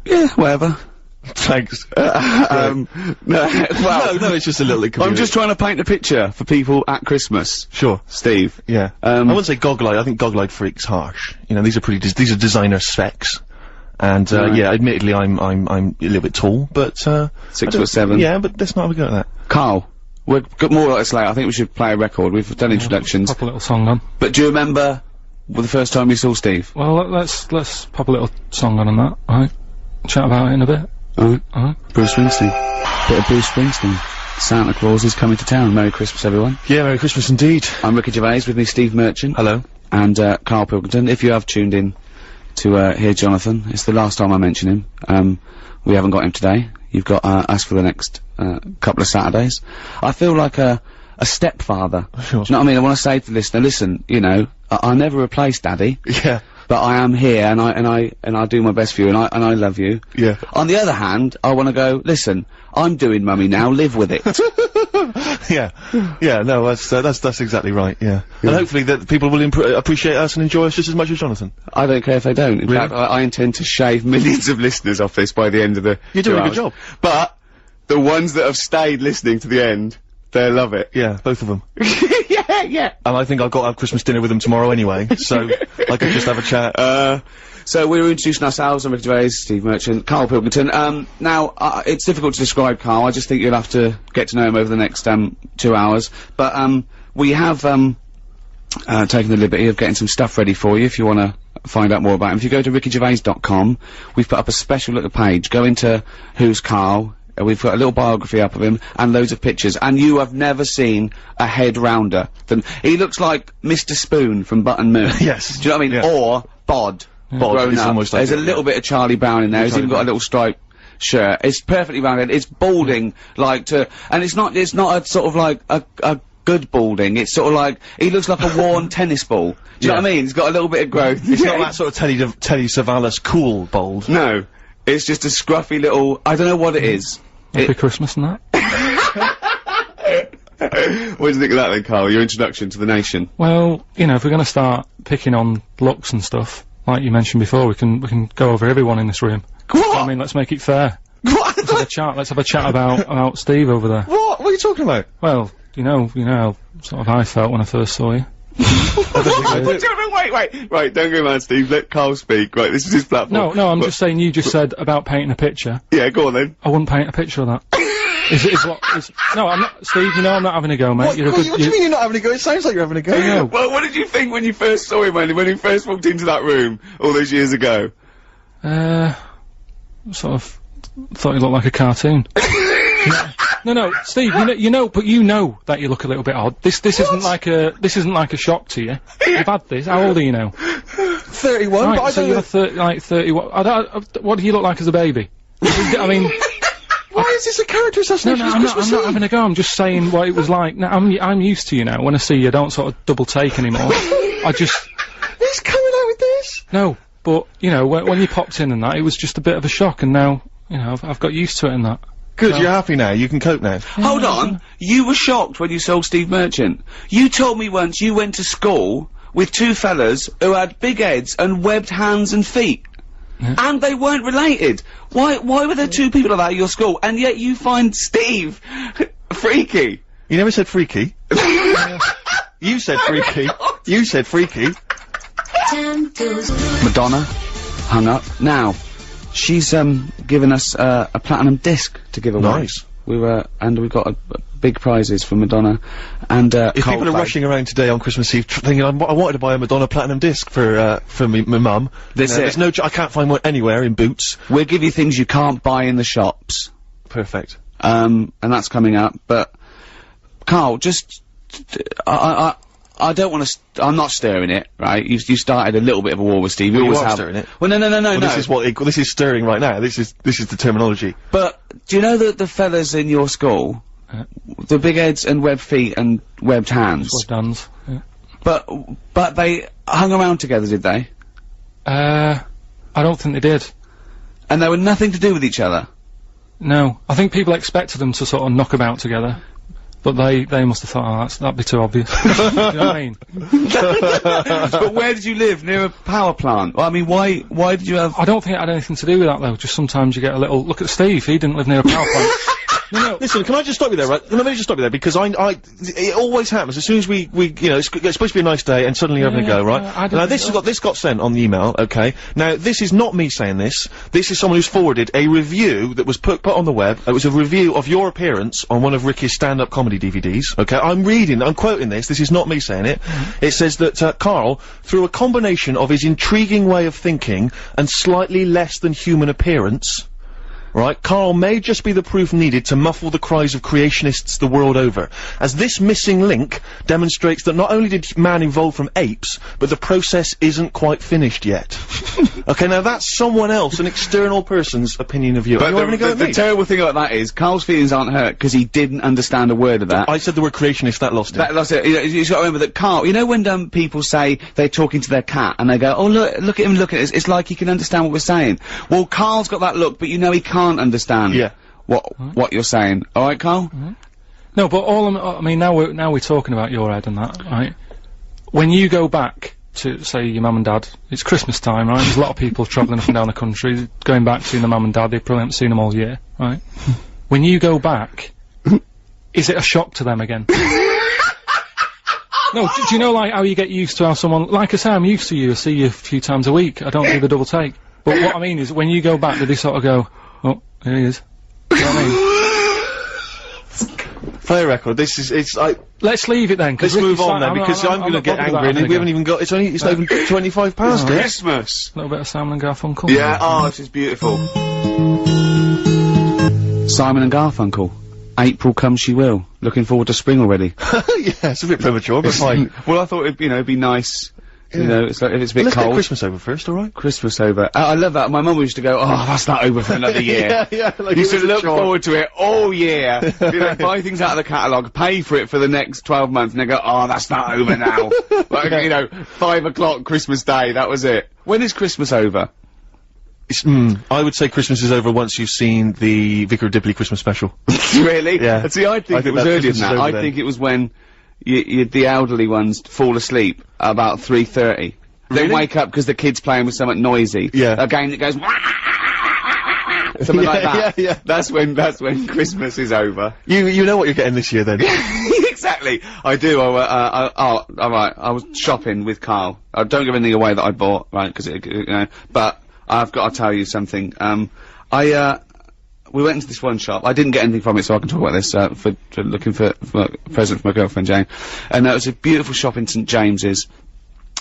Yeah, whatever. Thanks. No, well, no, it's just a little I'm just trying to paint a picture for people at Christmas. Sure. Steve. Yeah. I wouldn't say goggle-eyed, I think goggle-eyed freak's harsh. You know, these are these are designer specs. And, yeah, admittedly I'm a little bit tall, but, 6'7". Yeah, but let's not have a go at that. Karl, we've got more like this later. I think we should play a record. We've done introductions. Pop a little song on. But do you remember the first time you saw Steve? Well, let's pop a little song on that, alright? Chat about it in a bit. Alright. Bruce Springsteen. Bit of Bruce Springsteen. Santa Claus is coming to town. Merry Christmas, everyone. Yeah, Merry Christmas indeed. I'm Ricky Gervais, with me Steve Merchant. Hello. And, Karl Pilkington. If you have tuned in to, hear Jonathan, it's the last time I mention him. We haven't got him today. You've got, us for the next, couple of Saturdays. I feel like a stepfather. Sure. Do you know what I mean? I want to say to the listener, listen, you know, I never replace Daddy. Yeah. But I am here, and I do my best for you, and I love you. Yeah. On the other hand, I want to go, listen, I'm doing Mummy now, live with it. Yeah. Yeah, no, that's exactly right, yeah. And hopefully that people will appreciate us and enjoy us just as much as Jonathan. I don't care if they don't. In Really? fact, I intend to shave millions of listeners off this by the end of the You're doing 2 a good hours. job. But, the ones that have stayed listening to the end, they love it. Yeah, both of them. Yeah. And I think I've got to have Christmas dinner with them tomorrow anyway, so I could just have a chat. So we're introducing ourselves. I'm Ricky Gervais, Steve Merchant, Karl Pilkington. Now, it's difficult to describe Karl. I just think you'll have to get to know him over the next, 2 hours. But, we have, taken the liberty of getting some stuff ready for you if you want to find out more about him. If you go to rickygervais.com, we've put up a special little page. Go into Who's Karl. We've got a little biography up of him and loads of pictures, and you have never seen a head rounder than he looks like Mr. Spoon from Button Moon. Yes. Do you know what I mean? Yeah. Or Bod. Bod Grown is up. almost like There's a it, little bit of Charlie Brown in there. He's even got a little striped shirt. It's perfectly rounded. It's balding and it's not a sort of like a good balding. It's sort of like he looks like a worn tennis ball. Do you know what I mean? He's got a little bit of growth. It's not that sort of Telly Savalas cool bald. No. It's just a scruffy little, I don't know what it is. Happy Christmas and that. What do you think of that then, Karl? Your introduction to the nation? Well, you know, if we're gonna start picking on looks and stuff, like you mentioned before, we can go over everyone in this room. What? I mean, let's make it fair. What? Let's have a chat about Steve over there. What are you talking about? Well, you know how sort of I felt when I first saw you. Wait, right, don't go mad, Steve, let Karl speak, right, this is his platform. No, I'm just saying you just said about painting a picture. Yeah, go on then. I wouldn't paint a picture of that. No, I'm not, Steve, you know I'm not having a go, mate. What do you mean you're not having a go? It sounds like you're having a go. No. Well, what did you think when you first saw him, when he first walked into that room, all those years ago? Sort of thought he looked like a cartoon. No, Steve, you know but you know that you look a little bit odd. This isn't like a shock to you. You've had this. How old are you now? 31, Right, but I so don't you're know. 30, what do you look like as a baby? I mean, Why is this a character assassination? I'm not having a go, I'm just saying what it was like. Now, I'm used to you now. When I see you, I don't sort of double take anymore. He's coming out with this? No, but, you know, when you popped in and that, it was just a bit of a shock, and now, you know, I've got used to it and that. Good, you're happy now, you can cope now. Hold on, you were shocked when you saw Steve Merchant. You told me once you went to school with two fellas who had big heads and webbed hands and feet. Yeah. And they weren't related. Why were there two people like that at your school, and yet you find Steve freaky? You never said freaky. You said freaky. You said freaky. Madonna hung up. Now, she's given us a platinum disc to give away. Nice. And we've got big prizes from Madonna and If people are Coldplay. rushing around today on Christmas Eve thinking I wanted to buy a Madonna platinum disc for my mum. There's no I can't find one anywhere in Boots. We'll give you things you can't buy in the shops. Perfect. And that's coming up. But Carl, just I don't want to. I'm not stirring it, right? You started a little bit of a war with Steve. You always are have. stirring it. Well, no. This is stirring right now. This is the terminology. But do you know that the fellas in your school, the big heads and webbed feet and webbed hands, Webbed hands. Yeah. but they hung around together, did they? I don't think they did. And they were nothing to do with each other. No, I think people expected them to sort of knock about together. But they must have thought, oh, that'd be too obvious. Do you know what I mean? But where did you live? Near a power plant? Well, I mean, why did you have... I don't think it had anything to do with that, though. Just sometimes you get a little... Look at Steve, he didn't live near a power plant. No. Listen, can I just stop you there, right? Let me just stop you there, because it always happens, as soon as we, you know, it's supposed to be a nice day, and suddenly you're having a go, right? Now, this got sent on the email, okay? Now, this is not me saying this. This is someone who's forwarded a review that was put on the web. It was a review of your appearance on one of Ricky's stand-up comedy DVDs, okay? I'm quoting this. This is not me saying it. It says that, Karl, through a combination of his intriguing way of thinking and slightly less than human appearance, right, Karl may just be the proof needed to muffle the cries of creationists the world over, as this missing link demonstrates that not only did man evolve from apes, but the process isn't quite finished yet. Okay, now that's someone else, an external person's opinion of you. But the terrible thing about that is, Carl's feelings aren't hurt because he didn't understand a word of that. I said the word creationist, that lost him. That lost it. You've got to remember that Carl, you know when people say they're talking to their cat and they go, oh look at him, look at us, it's like he can understand what we're saying. Well, Carl's got that look, but you know he can't understand what you're saying. All right, Carl? No, but I mean, now we're talking about your head and that, right? When you go back to, say, your mum and dad, it's Christmas time, right? There's a lot of people travelling up and down the country, going back, seeing their mum and dad, they probably haven't seen them all year, right? When you go back, is it a shock to them again? No, do you know, like, how you get used to how someone, like I say, I'm used to you, I see you a few times a week, I don't do the double take. But what I mean is, when you go back, do they sort of go, oh, here he is. Do you know what I mean? Play a record, it's like... Let's leave it then, Let's move on then, because I'm gonna get angry and we haven't even got, it's not even 25 past it. Christmas! A little bit of Simon and Garfunkel. Yeah, oh, this is beautiful. Simon and Garfunkel. April Come She Will. Looking forward to spring already. Yeah, it's a bit premature, but fine. Well, I thought it'd be nice. You know, it's like, if it's a bit Let's cold. get Christmas over first, alright? Christmas over. I love that. My mum used to go, oh, that's not over for another year. yeah, like You should look forward to it all year. You know, buy things out of the catalogue, pay for it for the next 12 months, and they go, oh, that's not over now. Like, you know, 5 o'clock Christmas Day, that was it. When is Christmas over? I would say Christmas is over once you've seen the Vicar of Dibley Christmas special. Really? Yeah. See, I think it was earlier than that. I think it was when the elderly ones fall asleep at about 3:30. They wake up because the kid's playing with something noisy. Yeah. A game that goes something like that. Yeah. That's when Christmas is over. You know what you're getting this year then. Exactly. I do. Alright. I was shopping with Carl. Don't give anything away that I bought, right? Because you know. But I've got to tell you something. We went into this one shop. I didn't get anything from it, so I can talk about this, for looking for a present for my girlfriend Jane. And it was a beautiful shop in St James's.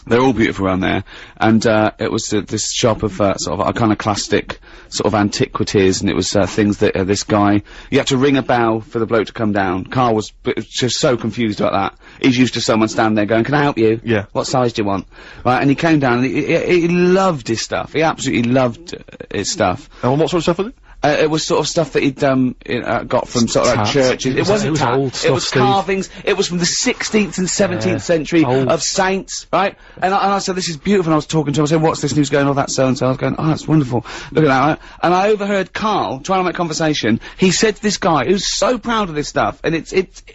They're all beautiful around there. And, it was this shop of, sort of iconoclastic, sort of antiquities, and it was, things that, this guy, you had to ring a bell for the bloke to come down. Carl was just so confused about that. He's used to someone standing there going, can I help you? Yeah. What size do you want? Right, and he came down and he loved his stuff. He absolutely loved his stuff. And what sort of stuff was it? It was sort of stuff that he'd, got from sort of like churches. It wasn't was old stuff, it was carvings. It was from the 16th and 17th century of saints, right? And I said, this is beautiful. And I was talking to him, I said, what's this news going on, that so-and-so? I was going, oh, that's wonderful. Look at that, right? And I overheard Carl trying to make conversation. He said to this guy, who's so proud of this stuff, and it's,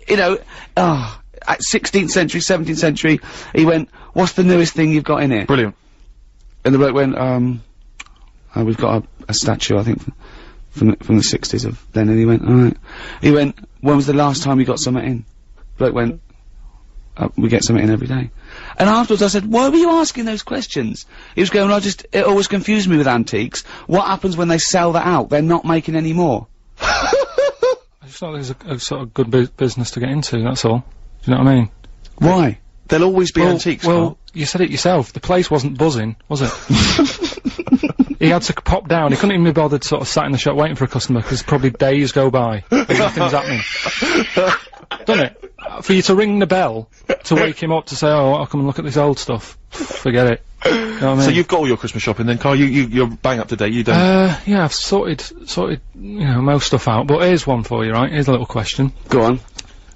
you know, at 16th century, 17th century, he went, what's the newest thing you've got in here? Brilliant. And the bloke went, we've got a statue, I think, from the 60s of then, and he went, alright. He went, when was the last time you got something in? bloke went, we get something in every day. And afterwards I said, why were you asking those questions? He was going, it always confused me with antiques. What happens when they sell that out? They're not making any more. I just thought it was a sort of good business to get into, that's all. Do you know what I mean? Why? There'll always be antiques, Well, Carl. you said it yourself. The place wasn't buzzing, was it? He had to pop down. He couldn't even be bothered sort of sat in the shop waiting for a customer, because probably days go by and nothing's happening. Doesn't it? For you to ring the bell to wake him up to say, oh, I'll come and look at this old stuff. Forget it. You know what I mean? So you've got all your Christmas shopping then, Carl? You're bang up to date, you don't? Yeah, I've sorted, you know, most stuff out. But here's one for you, right? Here's a little question. Go on.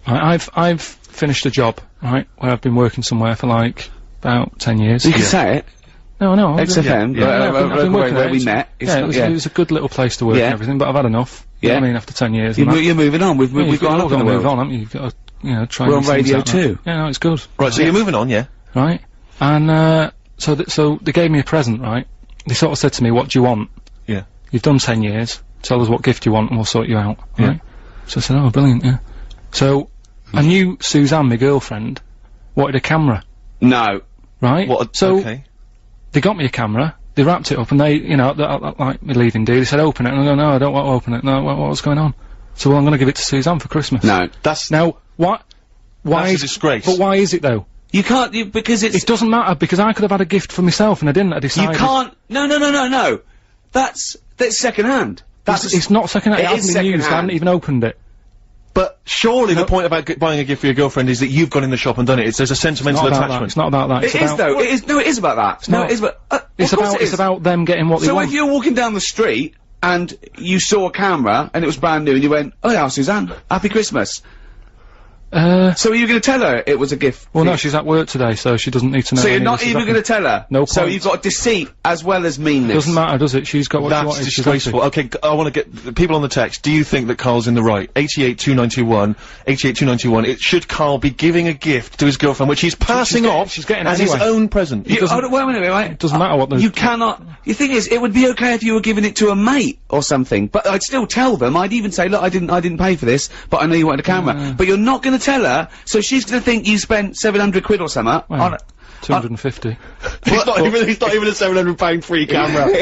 Right, I've finished a job, right, where I've been working somewhere for like about 10 years. You can say it. No, XFM, I've been working where there. we met. Yeah, it was a good little place to work and everything, but I've had enough. You know what I mean, after 10 years. You're moving on. We've gone up in the move world. on, haven't you? You've got to, you know, try. We're and on Radio 2. Yeah, no, it's good. Right, so you're moving on, yeah? Right, and so they gave me a present, right? They sort of said to me, "What do you want?" Yeah. You've done 10 years. Tell us what gift you want, and we'll sort you out. Right. So I said, "Oh, brilliant, yeah." So I knew Suzanne, my girlfriend, wanted a camera. No. Right. So okay. they got me a camera. They wrapped it up, and they, you know, like me leaving do. They said, "Open it," and I go, "No, I don't want to open it." No, what's going on? So, well, I'm going to give it to Suzanne for Christmas. No. That's Now, what? Why that's a disgrace. But why is it though? You can't, because it's... It doesn't matter, because I could have had a gift for myself, and I didn't. I decided. You can't... No. That's second hand. It's not second hand. It hasn't been used. I haven't even opened it. But surely the point about buying a gift for your girlfriend is that you've gone in the shop and done it. There's a sentimental attachment. It's not about that. It is though. It is. No, it is about that. No, it is. It's about them getting what they want. So if you're walking down the street and you saw a camera and it was brand new and you went, "Oh yeah, Suzanne, Happy Christmas." So are you going to tell her it was a gift? Well, no, she's at work today, so she doesn't need to know. So you're not even going to tell her? No So point. you've got deceit as well as meanness. Doesn't matter, does it? She's got what she That's wanted. disgraceful. Okay, I want to get the people on the text. Do you think that Carl's in the right? 882921. It should Carl be giving a gift to his girlfriend, which he's passing off she's getting as anyway. his own present? Wait a minute, right? It doesn't matter what the... You cannot. The thing is, it would be okay if you were giving it to a mate or something, but I'd still tell them. I'd even say, look, I didn't pay for this, but I know you wanted a camera. But you're not going to tell her, so she's going to think you spent 700 quid or something. Well, on 250. He's not even a £700 free camera.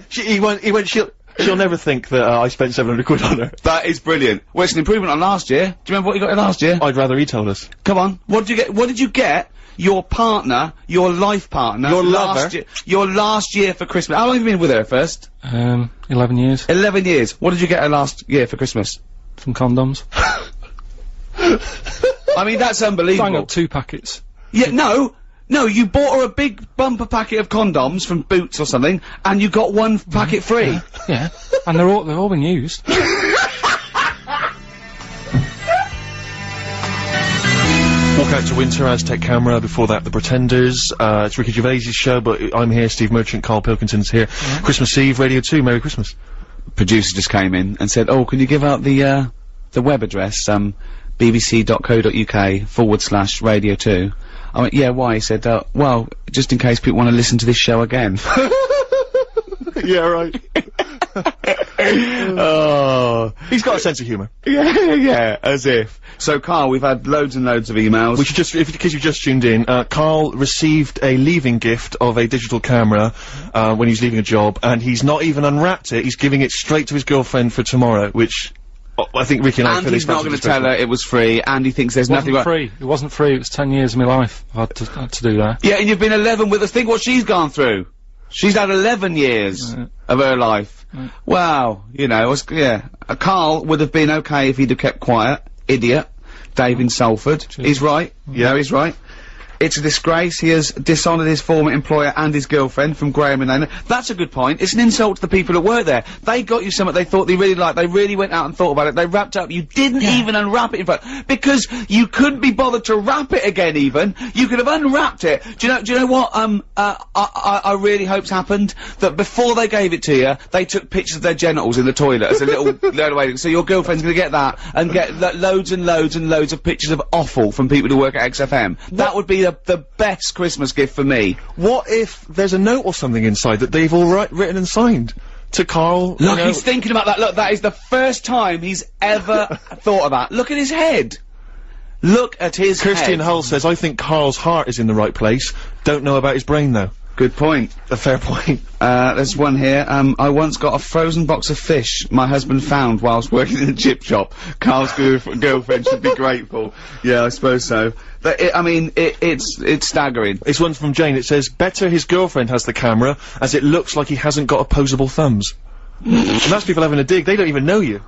He went, she'll never think that I spent 700 quid on her. That is brilliant. Well, it's an improvement on last year. Do you remember what you got last year? I'd rather he told us. Come on. What did you get? What did you get? Your partner, your life partner, Your lover. your last year for Christmas. How long have you been with her first? 11 years. 11 years. What did you get her last year for Christmas? Some condoms. I mean, that's unbelievable. Bang up 2 packets. Yeah, no, you bought her a big bumper packet of condoms from Boots or something, and you got 1 packet free. Yeah. And they've all been used. Walk Out to Winter, Aztec Camera, before that The Pretenders, it's Ricky Gervais' show, but I'm here, Steve Merchant, Karl Pilkington's here. Christmas Eve, Radio 2, Merry Christmas. Producer just came in and said, "Oh, can you give out the web address, bbc.co.uk/radio 2. I went, yeah, why? He said, well, just in case people want to listen to this show again. Yeah, right. Oh. He's got a sense of humour. Yeah, as if. So, Karl, we've had loads and loads of emails. We should just, in case you just tuned in, Karl received a leaving gift of a digital camera, when he's leaving a job, and he's not even unwrapped it, he's giving it straight to his girlfriend for tomorrow, which, I think Ricky and I feel he's not going to tell her it was free, and he thinks there's nothing It wasn't free, it was 10 years of my life I had to do that. Yeah, and you've been 11 with us. Think what she's gone through. She's had 11 years of her life. Wow, you know, Karl would have been okay if he'd have kept quiet. Idiot. Dave in Salford. He's right. Yeah, he's right. It's a disgrace. He has dishonoured his former employer and his girlfriend from Graham and Nana. That's a good point. It's an insult to the people that work there. They got you something they thought they really liked. They really went out and thought about it. They wrapped it up. You didn't even unwrap it in front. Because you couldn't be bothered to wrap it again even. You could have unwrapped it. Do you know what, I really hope's happened? That before they gave it to you, they took pictures of their genitals in the toilet as a little load away. So your girlfriend's gonna get that and get loads and loads and loads of pictures of offal from people who work at XFM. That would be the best Christmas gift for me. What if there's a note or something inside that they've all written and signed? To Karl? Look, he's thinking about that. Look, that is the first time he's ever thought of that. Look at his head. Look at his Christian head. Hull says, I think Karl's heart is in the right place. Don't know about his brain, though. Good point. A fair point. There's one here. I once got a frozen box of fish my husband found whilst working in a chip shop. Karl's girlfriend should be grateful. Yeah, I suppose so. But it's staggering. It's one from Jane. It says, better his girlfriend has the camera, as it looks like he hasn't got opposable thumbs. And that's people having a dig. They don't even know you.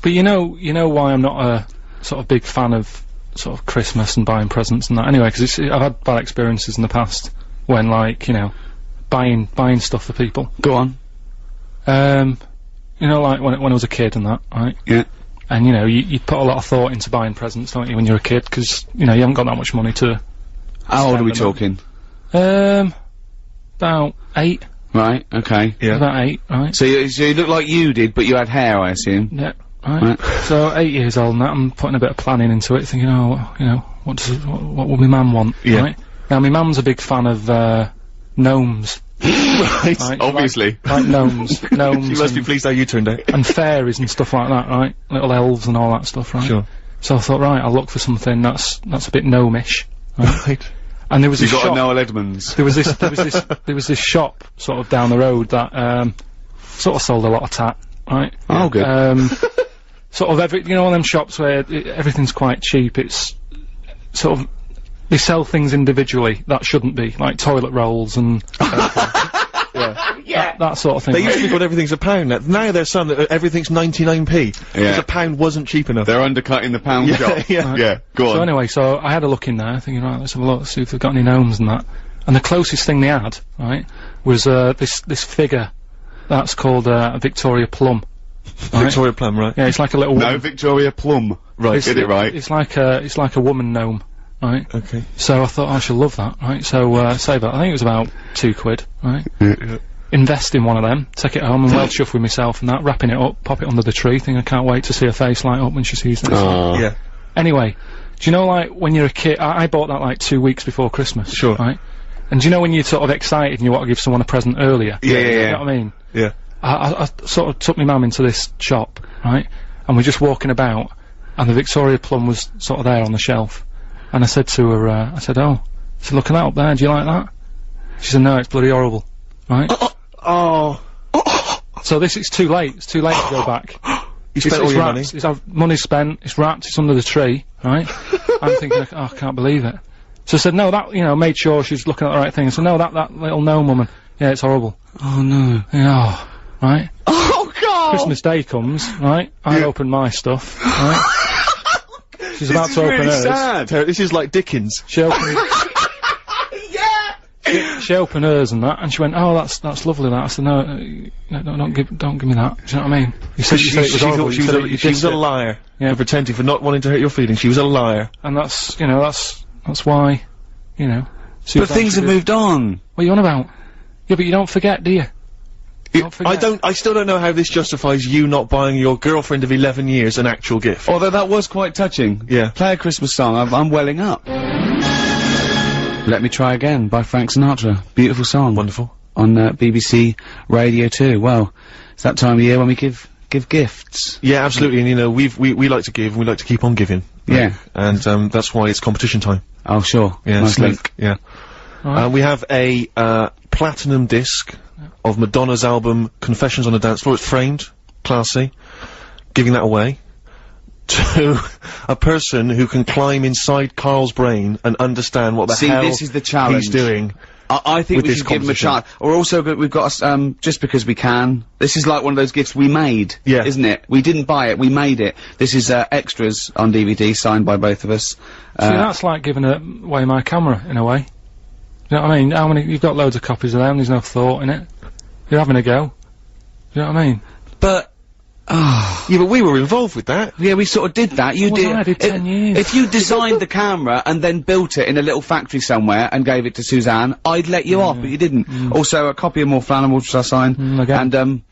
But you know why I'm not a sort of big fan of sort of Christmas and buying presents and that. Anyway, because I've had bad experiences in the past when, like, you know, buying stuff for people. Go on. You know, like when I was a kid and that, right? Yeah. And you know, you put a lot of thought into buying presents, don't you, when you're a kid? Because you know you haven't got that much money to. How old are we talking? About 8. Right. Okay. Yeah. About 8, right? So you look like you did, but you had hair, I assume. Yeah. Right. So 8 years old and that, I'm putting a bit of planning into it, thinking, oh, you know, what will my mum want? Yeah. Right? Now my mum's a big fan of gnomes. Right. Right, Obviously. Like gnomes. She must be and, pleased how you turned out. and fairies and stuff like that, right? Little elves and all that stuff, right? Sure. So I thought, right, I'll look for something that's a bit gnomish. Right. And there was You this got shop. a Noel Edmonds. There was this shop sort of down the road that sort of sold a lot of tat, right? Oh, good. Sort of you know, one of them shops where everything's quite cheap. It's sort of they sell things individually that shouldn't be, like toilet rolls and that sort of thing. They used to be called everything's a pound. Now there's some that everything's 99p. Because a pound wasn't cheap enough. They're undercutting the pound shop. Yeah. Yeah. Go on. So anyway, so I had a look in there, thinking, right, let's have a look, see if they've got any gnomes and that. And the closest thing they had, right, was this figure that's called a Victoria Plum. Right? Victoria Plum, right? Yeah, it's like a little. No, woman. Victoria Plum. Right. Get it right. It's like a woman gnome, right? Okay. So I thought I shall love that, right? So save that. I think it was about £2, right? Yeah. Invest in one of them, take it home and well chuff with myself and that, wrapping it up, pop it under the tree, think I can't wait to see her face light up when she sees this. Yeah. Anyway, do you know, like, when you're a kid, I bought that like 2 weeks before Christmas. Sure. Right? And do you know when you're sort of excited and you want to give someone a present earlier? Yeah. You know what I mean? Yeah. I sort of took my mum into this shop, right? And we're just walking about, and the Victoria Plum was sort of there on the shelf. And I said to her, I said, look at that up there, do you like that? She said, no, it's bloody horrible. Right? Oh. So it's too late. It's too late to go back. You spent all your money. Money's spent. It's wrapped. It's under the tree. Right? I'm thinking, I can't believe it. So I said, no, that, you know, made sure she's looking at the right thing. I said, no, that little gnome woman. Yeah, it's horrible. Oh no. Yeah. Right? Oh God. Christmas Day comes. Right? I open my stuff. Right? She's about to open hers. Sad. This is like Dickens. She opened. She opened hers and that, and she went, "Oh, that's lovely." That I said, "No, don't give me that." Do you know what I mean? You said it was horrible. She was a liar. Yeah. For pretending, for not wanting to hurt your feelings. She was a liar. And that's, you know, that's why, you know. But things have moved on. What are you on about? Yeah, but you don't forget, do you? I still don't know how this justifies you not buying your girlfriend of 11 years an actual gift. Although that was quite touching. Yeah. Play a Christmas song. I'm welling up. Let Me Try Again by Frank Sinatra. Beautiful song. Wonderful. On BBC Radio 2. Well, it's that time of year when we give gifts. Yeah, absolutely. And you know, we like to give, and we like to keep on giving. Yeah. And that's why it's competition time. Oh, sure. Yeah, nice Slink. link. Yeah. Right. We have a platinum disc of Madonna's album Confessions on a Dance Floor. It's framed, classy. Giving that away to a person who can climb inside Karl's brain and understand what the hell this is the challenge. he's doing. I think with we this should give him a competition. chance. Or also, we've got just because we can. This is like one of those gifts we made. Yeah. Isn't it? We didn't buy it, we made it. This is extras on DVD, signed by both of us. See, that's like giving away my camera, in a way. You know what I mean? You've got loads of copies of them, there's no thought in it. You're having a go. You know what I mean? But, Yeah, but we were involved with that. yeah, we sort of did that. You Well, did. I did 10 years. If you designed the camera and then built it in a little factory somewhere and gave it to Suzanne, I'd let you off, but you didn't. Also, a copy of More Flannel, which I signed, again. and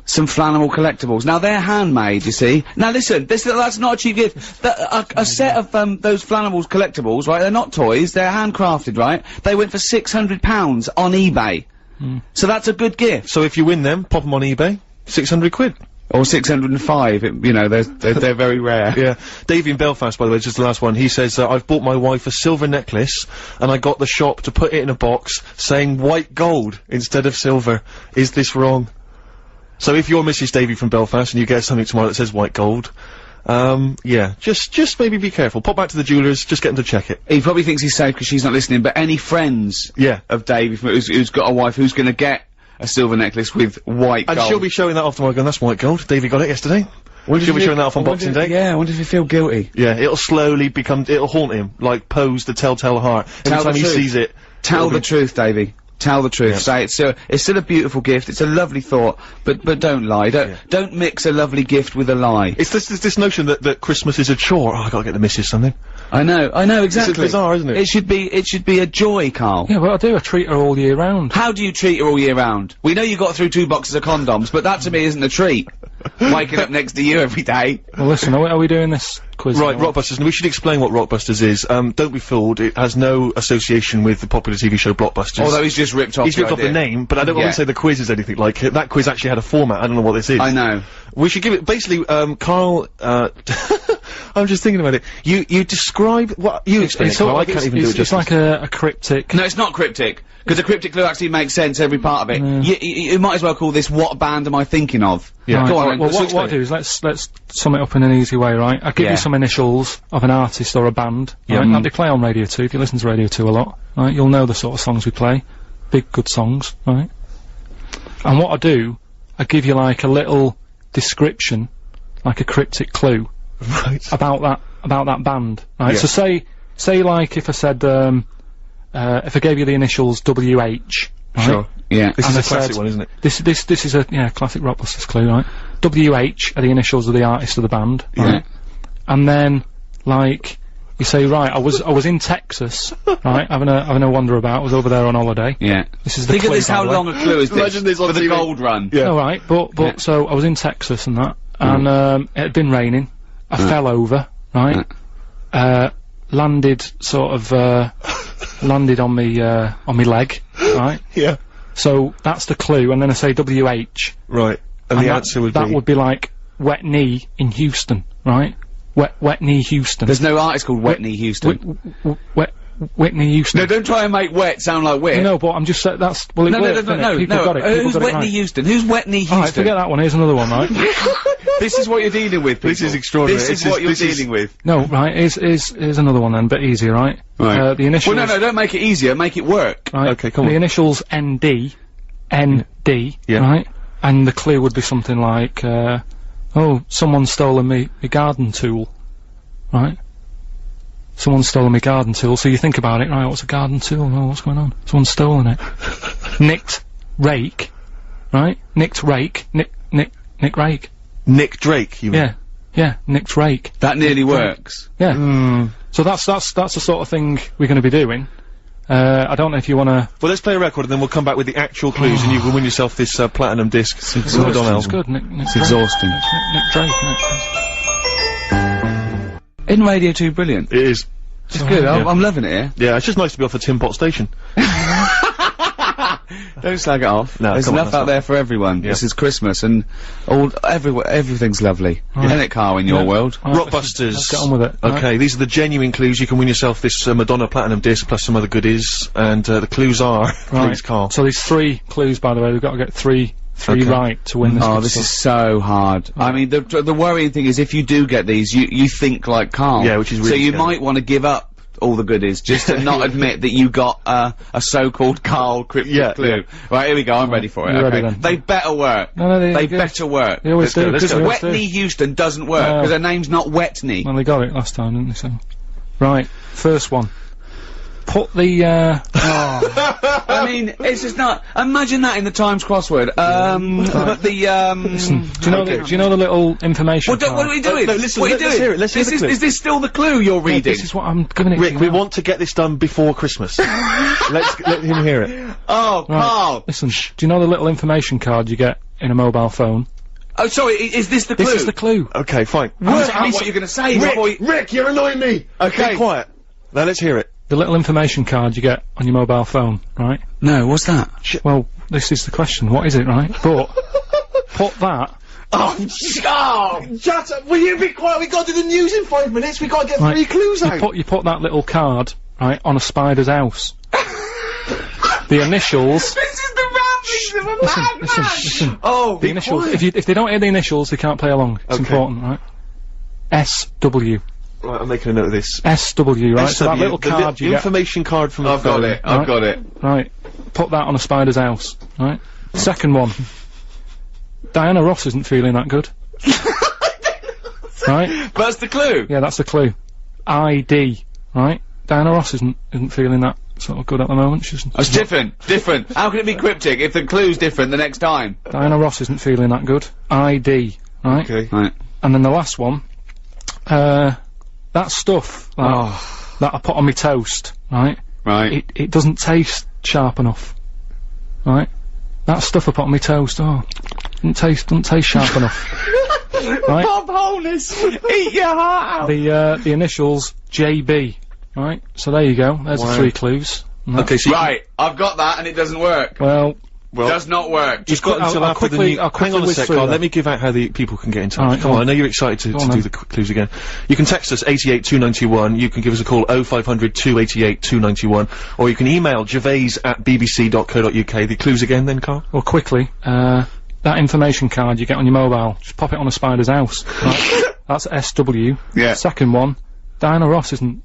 some flannel collectibles. Now they're handmade, you see. Now listen, that's not a cheap gift. A set of those flannel collectibles, right? They're not toys. They're handcrafted, right? They went for £600 on eBay. So that's a good gift. So if you win them, pop them on eBay. 600 quid. Or 605, you know, they're very rare. Yeah. Davey in Belfast, by the way, just the last one, he says, I've bought my wife a silver necklace, and I got the shop to put it in a box, saying white gold instead of silver. Is this wrong? So if you're Mrs. Davey from Belfast, and you get something tomorrow that says white gold, yeah, just maybe be careful. Pop back to the jewellers, just get them to check it. He probably thinks he's safe because she's not listening, but any friends of Davey who's got a wife who's gonna get a silver necklace with white gold. And she'll be showing that off tomorrow going, that's white gold. Davey got it yesterday. She'll be showing that off on Boxing Day. Yeah, I wonder if he feel guilty. Yeah, it'll slowly it'll haunt him, like Pose the Telltale Heart. Every time he sees it. Tell the truth, Davey. Tell the truth. Say it's still a beautiful gift. It's a lovely thought, but don't lie. Don't mix a lovely gift with a lie. It's this notion that Christmas is a chore. Oh, I gotta get the missus something. I know, exactly. It's bizarre, isn't it? It should be a joy, Karl. Yeah, well, I do. I treat her all year round. How do you treat her all year round? We know you got through 2 boxes of condoms, but that to me isn't a treat. Waking up next to you every day. Well, listen, are we doing this quiz? Right, Rockbusters, and we should explain what Rockbusters is. Don't be fooled, it has no association with the popular TV show Blockbusters. Although he's just ripped off the name, but I wouldn't say the quiz is anything like it. That quiz actually had a format, I don't know what this is. I know. We should give it, basically, Karl, I'm just thinking about it. You describe, what, you explain it, Karl, I can't even do it justice. It's like a cryptic... No, it's not cryptic, because a cryptic clue actually makes sense, every part of it. You might as well call this, what band am I thinking of? Yeah. Go on, well, what I do is, let's sum it up in an easy way, right? I give you some initials of an artist or a band, right? That they play on Radio 2, if you listen to Radio 2 a lot, right? You'll know the sort of songs we play. Big, good songs, right? And what I do, I give you like a little description, like a cryptic clue. Right. About that band, right? So say like if I said, if I gave you the initials WH, right? Sure. Yeah. This is a classic one, isn't it? This is a, classic Rockbusters clue, right? WH are the initials of the artist of the band, right? And then, like, you say, right, I was in Texas, right, having a wander about, I was over there on holiday. Yeah. This is the Think clue, of this, how long a clue is this? Imagine this on for the TV. gold run. Yeah. Alright, but, so, I was in Texas and that, and, it had been raining, I fell over, right, landed sort of, landed on me leg, right? Yeah. So, that's the clue, and then I say WH. Right. And the answer would be... That would be like, wet knee in Houston, right? Wet knee Houston. There's no artist called Wet Knee Houston. Whitney Houston. No, don't try and make wet sound like wit. No, but I'm just saying that's... Well, it worked, no, People got it. Who's Wet Knee Houston? Who's Wet Knee Houston? Alright, forget that one. Here's another one, right? This is what you're dealing with, people. This is extraordinary. This is what you're dealing with. No, right, here's another one then, bit easier, right? Right. The initials... Well, no, don't make it easier, make it work. Right. Okay, come on. The initials ND, right? And the clue would be something like, oh, someone's stolen me garden tool, right? Someone's stolen me garden tool, so you think about it, right, what's a garden tool? Oh, what's going on? Someone's stolen it. Nicked rake, right? Nicked rake, Nick rake. Nick Drake, you mean? Yeah, nicked rake. That nearly works. Yeah. So that's the sort of thing we're gonna be doing. I don't know if you wanna... Well, let's play a record and then we'll come back with the actual clues and you can win yourself this, platinum disc. It's good, Nick It's exhausting. Nick Drake, Isn't Radio 2 brilliant? It is. It's good, I'm loving it here. Yeah, it's just nice to be off a Tin Pot station. Don't slag it off. No, there's come on, enough out there for everyone. This is Christmas and everything's lovely. Isn't it, Karl, in your world? Rockbusters. Let's get on with it. Okay, these are the genuine clues. You can win yourself this Madonna Platinum disc plus some other goodies. And the clues are, please, Karl. So there's 3 clues, by the way. We've got to get three right to win this. Oh, this is so hard. I mean, the worrying thing is if you do get these, you think like Karl. Yeah, which is really so you scary. might want to give up all the goodies just to not admit that you got a so-called Karl cryptic clue. Yeah. Right, here we go. I'm ready for it. You're Okay. ready then. They better work. No, they better work. They always do. Let's go. Because Wet Knee Houston doesn't work because her name's not Wet Knee. Well, they got it last time, didn't they? So, right, first one. Put the I mean, it's just not. Imagine that in the Times crossword. But the Listen, do you know the little information? What are we doing? No, listen, what are you let's doing? hear it, let's hear the clue. Is this still the clue you're reading? This is what I'm giving it to Rick, you we now. want to get this done before Christmas. let him hear it. Oh, Right. Karl. Listen, do you know the little information card you get in a mobile phone? Oh, sorry. Is this the clue? This is the clue. Okay, fine. Work out what you're going to say before you... Rick, you're annoying me! Okay. Be quiet. Now let's hear it. The little information card you get on your mobile phone, right? No, what's that? Well, this is the question. What is it, right? But put that Shut up! Will you be quiet? We got to do the news in 5 minutes. We got to get 3 clues out. You put that little card, right, on a spider's house. The initials... This is the ramblings of a madman! Listen. Oh, The initials. If they don't hear the initials, they can't play along. It's important, right? SW. Right, I'm making a note of this. SW, right? So that little card the information card from the I've got it. I've got it. Right. Put that on a spider's house, right? Second one. Diana Ross isn't feeling that good. Right? That's the clue. Yeah, that's the clue. ID, right? Diana Ross isn't feeling that sort of good at the moment. She's Different. How can it be cryptic if the clue's different the next time? Diana Ross isn't feeling that good. ID, right? Okay. Right. And then the last one, that stuff that I put on my toast, right? Right. It doesn't taste sharp enough, right? That stuff I put on my toast, doesn't taste sharp enough, right? Bob Holness, eat your heart out. The initials JB, right? So there you go. There's the 3 clues. Okay, so Right, I've got that and it doesn't work. Well, Does not work. You've got until I'll after the quickly- new... I'll Hang on a quickly sec, whiz through Carl. that. Let me give out how the people can get in touch. Alright, Come go on, on. I know you're excited to Go on do then. the clues again. You can text us 882921. You can give us a call 0500 288 291. Or you can email gervais@bbc.co.uk. The clues again then, Carl? well, quickly, that information card you get on your mobile, just pop it on a spider's house. Right? That's SW. Yeah. Second one, Diana Ross isn't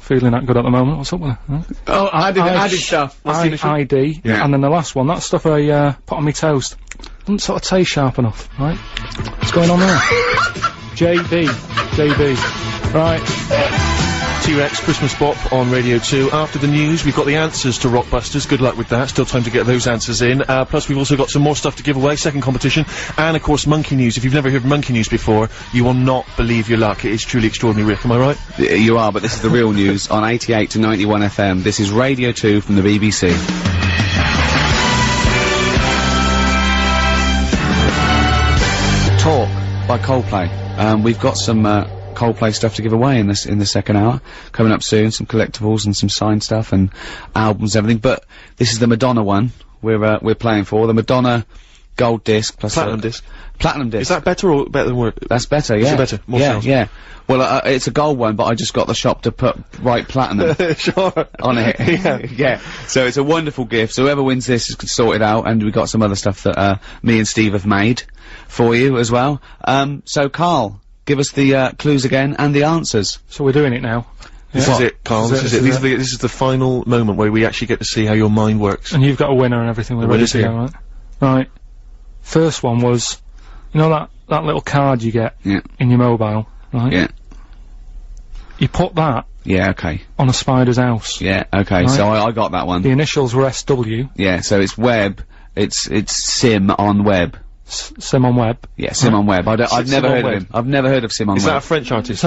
feeling that good at the moment. What's up with her? Huh? Oh, added stuff. What's the initial? ID. Yeah. And then the last one, that stuff I put on my toast, doesn't sort of taste sharp enough, right? What's going on there? JB. Right. T-Rex Christmas Bop on Radio 2. After the news, we've got the answers to Rockbusters. Good luck with that. Still time to get those answers in. Plus, we've also got some more stuff to give away. Second competition. And, of course, Monkey News. If you've never heard Monkey News before, you will not believe your luck. It is truly extraordinary, Rick. Am I right? You are, but this is the real news on 88 to 91 FM. This is Radio 2 from the BBC. Talk by Coldplay. We've got some Coldplay stuff to give away in the second hour. Coming up soon, some collectibles and some signed stuff and albums and everything. But this is the Madonna one we're playing for. The Madonna gold disc plus Platinum disc. Platinum disc. Is that better or better than work? That's better, yeah. it better? More yeah, sales? yeah. Well, it's a gold one, but I just got the shop to put right platinum Sure. on it. Yeah. So it's a wonderful gift. So whoever wins this is sorted out, and we've got some other stuff that me and Steve have made for you as well. So Carl, give us the clues again and the answers. So we're doing it now. This is it, Carl. This is it. This is the final moment where we actually get to see how your mind works. And you've got a winner and everything. We're ready winner's to here. go, right? Right. First one was, you know that little card you get Yeah. in your mobile, right? Yeah. You put that Yeah, okay. on a spider's house. Yeah, okay. Right. So I got that one. The initials were SW. Yeah, so it's web. It's sim on web. Sim on Web. Yeah, sim on web. I've never Sim on heard of Web. him. I've never heard of sim on Is web. that a French artist?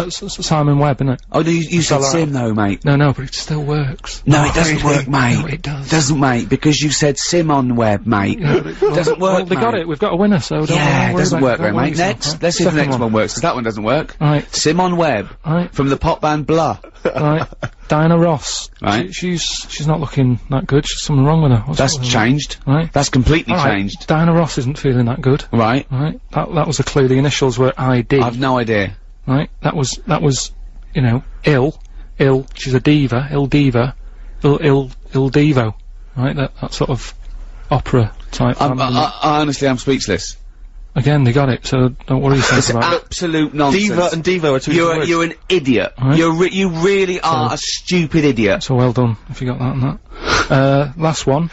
Simon Webb, isn't it? Oh, no, you said that sim though, mate. No, but it still works. No, it doesn't work, mate. No, it does. Doesn't, mate, because you said sim on web, mate. Doesn't work, Well, they got mate. it. We've got a winner, so don't Yeah, it worry doesn't about work don't very, worry mate. yourself, Next, right? let's see if the Second next one works, because that one doesn't work. Right. Sim on web. Right. From the pop band Blah. Right. Diana Ross. Right. She's not looking that good. She's something wrong with her. What's That's up with her? changed. Right. That's completely All right. changed. Diana Ross isn't feeling that good. Right. Right. That was a clue. The initials were ID. I've no idea. Right. That was, you know, ill. She's a diva. Ill diva. Ill divo. Right. That sort of opera type. family. I honestly, I'm speechless. Again, they got it. So don't worry yourself It's about it. absolute nonsense. Diva and Devo are two different words. You're an idiot. Right. You really are a stupid idiot. So well done if you got that and that. Last one.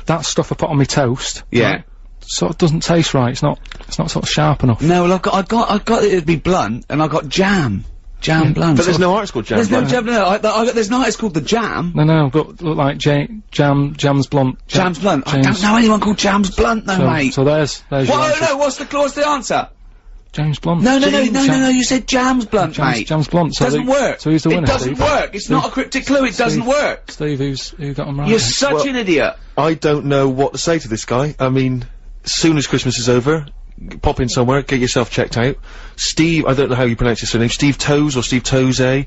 That stuff I put on my toast. Yeah. Right, sort of doesn't taste right. It's not sort of sharp enough. No, well, I got it to be blunt, and I got jam. Jam blunt. But there's no artist called Jam. There's no Blunt. jam, there's no artist called The Jam. No, but look like Jam's Blunt. Jam's Blunt. I James- don't know anyone called Jam's Blunt, though, mate. So there's your What? answer. No, what's the answer? James Blunt. No, you said Jam's Blunt, mate. Jam's Blunt. So Doesn't work. So who's the winner, It doesn't Steve? work. It's not a cryptic clue. It doesn't work. Steve, who got them right? You're such an idiot. I don't know what to say to this guy. I mean, as soon as Christmas is over, pop in somewhere, get yourself checked out. Steve, I don't know how you pronounce his surname, Steve Toes or Steve Toze.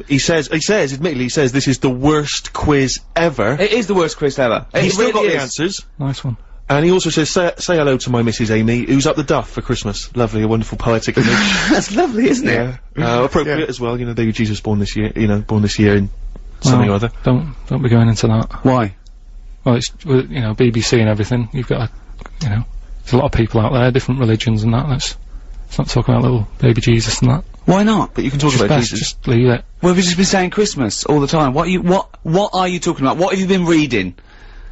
He says, admittedly, this is the worst quiz ever. It is the worst quiz ever. He's It still really got the is. answers. Nice one. And he also says, say hello to my Mrs. Amy, who's up the duff for Christmas. Lovely, a wonderful poetic image. That's lovely, isn't it? Appropriate as well, you know, baby Jesus born this year, born this year in something or other. Don't be going into that. Why? Well, it's, you know, BBC and everything. You've got, you know, there's a lot of people out there, different religions and that. Let's not talk about little baby Jesus and that. Why not? But you can talk Just about best, Jesus. just leave it. Well, we've just been saying Christmas all the time. What are you talking about? What have you been reading?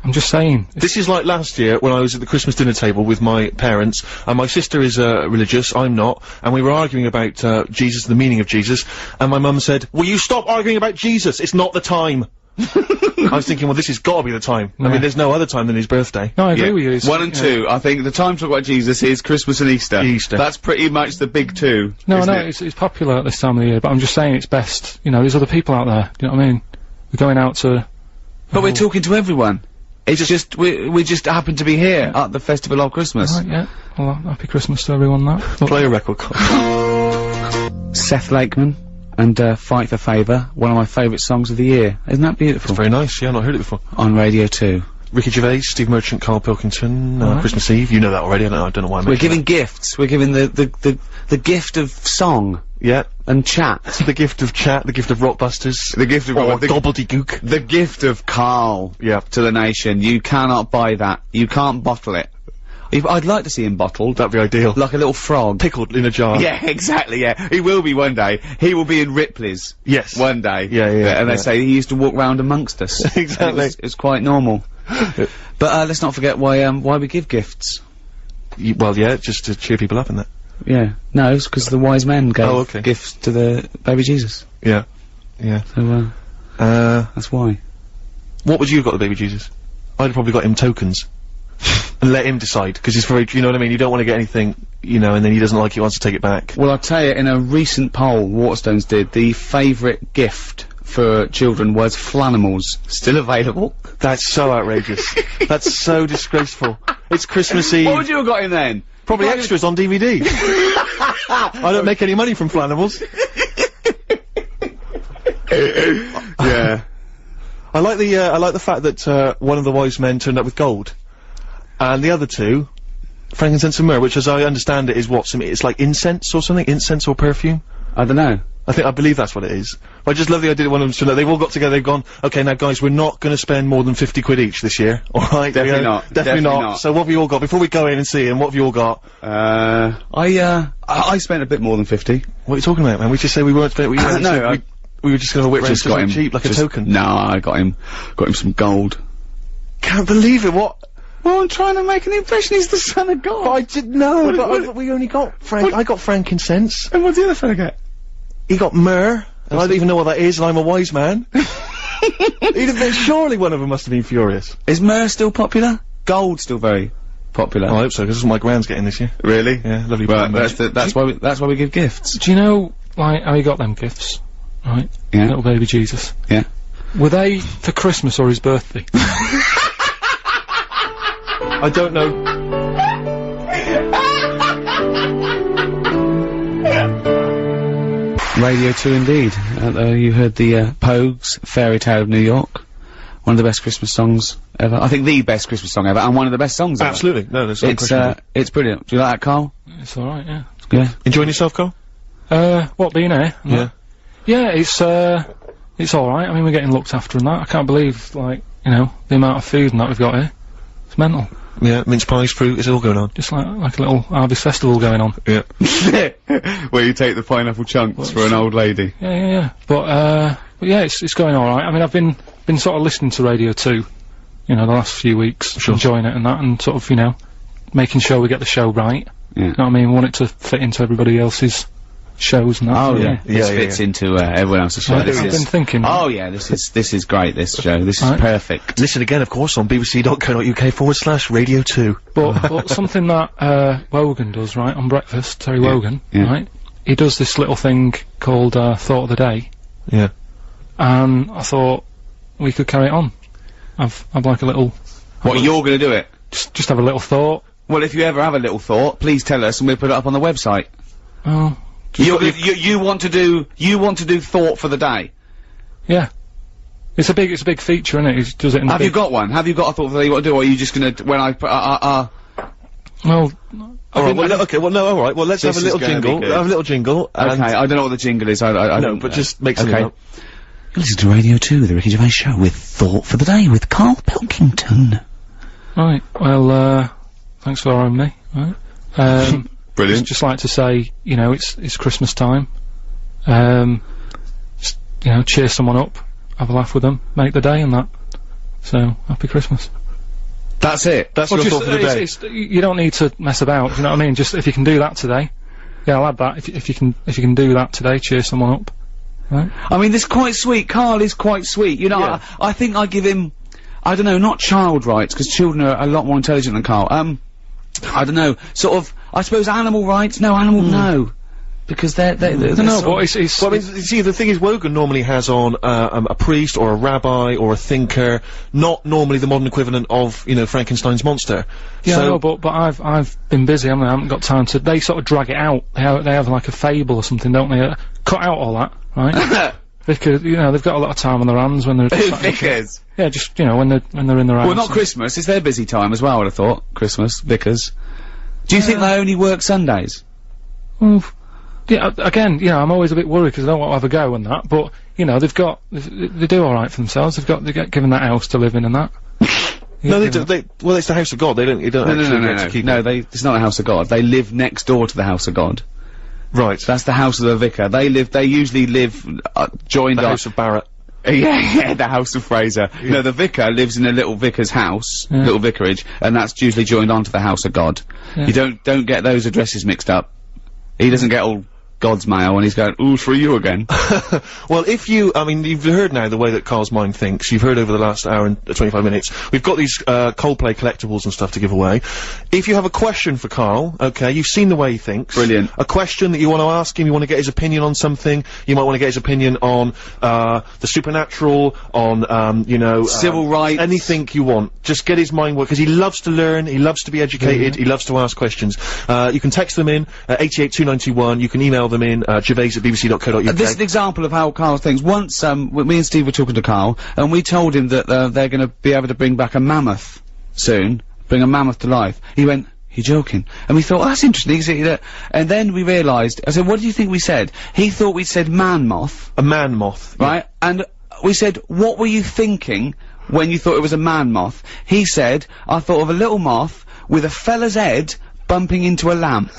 I'm just saying. This is like last year when I was at the Christmas dinner table with my parents, and my sister is religious, I'm not, and we were arguing about Jesus, the meaning of Jesus, and my mum said, "Will you stop arguing about Jesus? It's not the time." I was thinking, well, this has got to be the time. I mean, there's no other time than his birthday. No, I agree with you. It's, 1 and 2. I think the time to talk about Jesus is Christmas and Easter. Easter. That's pretty much the big two. No, isn't no, it? it's popular at this time of the year, but I'm just saying it's best. You know, there's other people out there. Do you know what I mean? We're going out to. But we're talking to everyone. It's just we just happen to be here at the Festival of Christmas. Right, yeah. Well, happy Christmas to everyone. That. Play a record. Seth Lakeman and Fight for Favour, one of my favourite songs of the year. Isn't that beautiful? Very nice, yeah, I've not heard it before. On Radio 2. Ricky Gervais, Steve Merchant, Karl Pilkington, Christmas Eve, you know that already, I don't know why I'm We're giving gifts. We're giving the gift of song. Yeah. And chat. The gift of chat, the gift of rockbusters. The gift of gobbledygook. The gift of Karl. Yeah. To the nation. You cannot buy that. You can't bottle it. I'd like to see him bottled. That'd be ideal. Like a little frog. Pickled in a jar. Yeah, exactly, yeah. He will be one day. He will be in Ripley's. Yes. One day. Yeah. And they say he used to walk round amongst us. Exactly. It's quite normal. But, let's not forget why we give gifts. Well, yeah, just to cheer people up and that. Yeah. No, it's because the wise men gave gifts to the baby Jesus. Yeah. Yeah. So, that's why. What would you have got the baby Jesus? I'd have probably got him tokens. And let him decide, because he's very, you know what I mean, you don't want to get anything, you know, and then he doesn't like it, wants to take it back. Well, I'll tell you, in a recent poll Waterstones did, the favourite gift for children was Flanimals. Still available? That's so outrageous. That's so disgraceful. It's Christmas Eve. What would you have got him then? Probably extras on DVD. I don't make any money from Flanimals. Yeah. I like the fact that, one of the wise men turned up with gold. And the other two, frankincense and myrrh, which as I understand it is what, it's like incense or something? Incense or perfume? I don't know. I believe that's what it is. But I just love the idea that one of them stood up, they've all got together, they've gone, okay, now guys, we're not gonna spend more than 50 quid each this year, alright? Definitely not. Definitely not. So what have you all got? Before we go in and see him, what have you all got? I spent a bit more than 50. What are you talking about, man? We just say we weren't spending, we were just gonna whip just got him cheap, like a token. No, I got him some gold. Can't believe it, what? Well, I'm trying to make an impression, he's the son of God. But I didn't know, we only got I got frankincense. And what did the other fella get? He got myrrh, and I don't even know what that is, and I'm a wise man. He'd have been, surely one of them must have been furious. Is myrrh still popular? Gold still very popular. Oh, I hope so, because this is what my grand's getting this year. Really? Yeah, lovely. Well, that's why we give gifts. Do you know, like, how he got them gifts? Right? Yeah. Little baby Jesus. Yeah. Were they for Christmas or his birthday? I don't know. Radio 2 indeed. You heard the Pogues, Fairy Tale of New York. One of the best Christmas songs ever. I think the best Christmas song ever, and one of the best songs ever. Absolutely. No, there's no question. It's brilliant. Do you like that, Karl? It's alright, yeah. Yeah. Enjoying yourself, Karl? What, being here? Yeah. Yeah, it's alright. I mean, we're getting looked after and that. I can't believe, like, you know, the amount of food and that we've got here. It's mental. Yeah, mince pies, fruit, it's all going on. Just like a little harvest festival going on. Yeah. Where you take the pineapple chunks for an old lady. Yeah. But yeah, it's going alright. I mean, I've been sort of listening to Radio 2, you know, the last few weeks. Sure. Enjoying it and that, and sort of, you know, making sure we get the show right. Yeah. You know what I mean? We want it to fit into everybody else's shows and that. Oh so, yeah, this fits into everyone else's show. I've been thinking. Oh yeah, this is great. This show, this is perfect. Listen again, of course, on bbc.co.uk/Radio 2. But something that Wogan does, right, on breakfast, Terry Wogan, right? He does this little thing called Thought of the Day. Yeah. And I thought we could carry it on. I'd like a little. What, you're gonna do it? Just have a little thought. Well, if you ever have a little thought, please tell us and we'll put it up on the website. It's a big feature, isn't it? He does it in Have you got one? Have you got a thought for that you want to do, or are you just gonna, when I put, Well... Alright, well, okay, well, no, alright, well, let's have a little jingle. Have a little jingle. Okay, I don't know what the jingle is, I No, don't, but just make something up. Listen to Radio 2, the Ricky Gervais Show, with Thought for the Day, with Karl Pilkington. Right, well, thanks for having me, right? Brilliant. Just like to say, you know, it's Christmas time. Just, you know, cheer someone up, have a laugh with them, make the day and that. So, happy Christmas. That's it. That's your thought for the day. You don't need to mess about, you know what I mean? Just, if you can do that today, yeah, I'll add that. If you can do that today, cheer someone up. Right? I mean, this is quite sweet. Karl is quite sweet. You know, Yeah. I think I give him, I don't know, not child rights, because children are a lot more intelligent than Karl. I don't know, sort of, I suppose animal rights? No, no. Because they're No, but it's Well, I mean, see, the thing is, Wogan normally has on, a priest or a rabbi or a thinker, not normally the modern equivalent of, you know, Frankenstein's monster. yeah, So, no, but I've been busy, I haven't got time to, they sort of drag it out. They have like a fable or something, don't they? Cut out all that, right? Because, you know, they've got a lot of time on their hands when they're... Vickers. Yeah, just, you know, when they're in their house. Well, not Christmas. It's their busy time as well, I would have thought. Christmas, Vickers. Do you think they only work Sundays? Well, yeah, again, you know, I'm always a bit worried because I don't want to have a go and that, but, you know, they do alright for themselves, they get given that house to live in and that. no, well, it's the house of God, you don't actually get to keep No, it. it's not a house of God. They live next door to the house of God. Right. That's the house of the vicar. They usually live, joined The up. house of Barrett. Yeah, the house of Fraser. Yeah. No, the vicar lives in a little vicar's house, little vicarage, and that's usually joined onto the house of God. Yeah. You don't get those addresses mixed up. He doesn't get all God's mail when he's going, ooh, for you again. Well, I mean, you've heard now the way that Karl's mind thinks. You've heard over the last hour and 25 minutes. We've got these, Coldplay collectibles and stuff to give away. If you have a question for Karl, okay, you've seen the way he thinks. Brilliant. A question that you want to ask him, you want to get his opinion on something, you might want to get his opinion on, the supernatural, on, you know, Civil rights. anything you want. Just get his mind work, because he loves to learn, he loves to be educated, he loves to ask questions. You can text them in, 882921, you can email them in, gervais@bbc.co.uk. This is an example of how Karl thinks. Once, me and Steve were talking to Karl, and we told him that, they're gonna be able to bring back a mammoth soon. Bring a mammoth to life. He went, "You're joking." And we thought, oh, that's interesting, is it? And then we realised, I said, what do you think we said? He thought we said man moth. A man moth. Right? And we said, what were you thinking when you thought it was a man moth? He said, I thought of a little moth with a fella's head bumping into a lamp.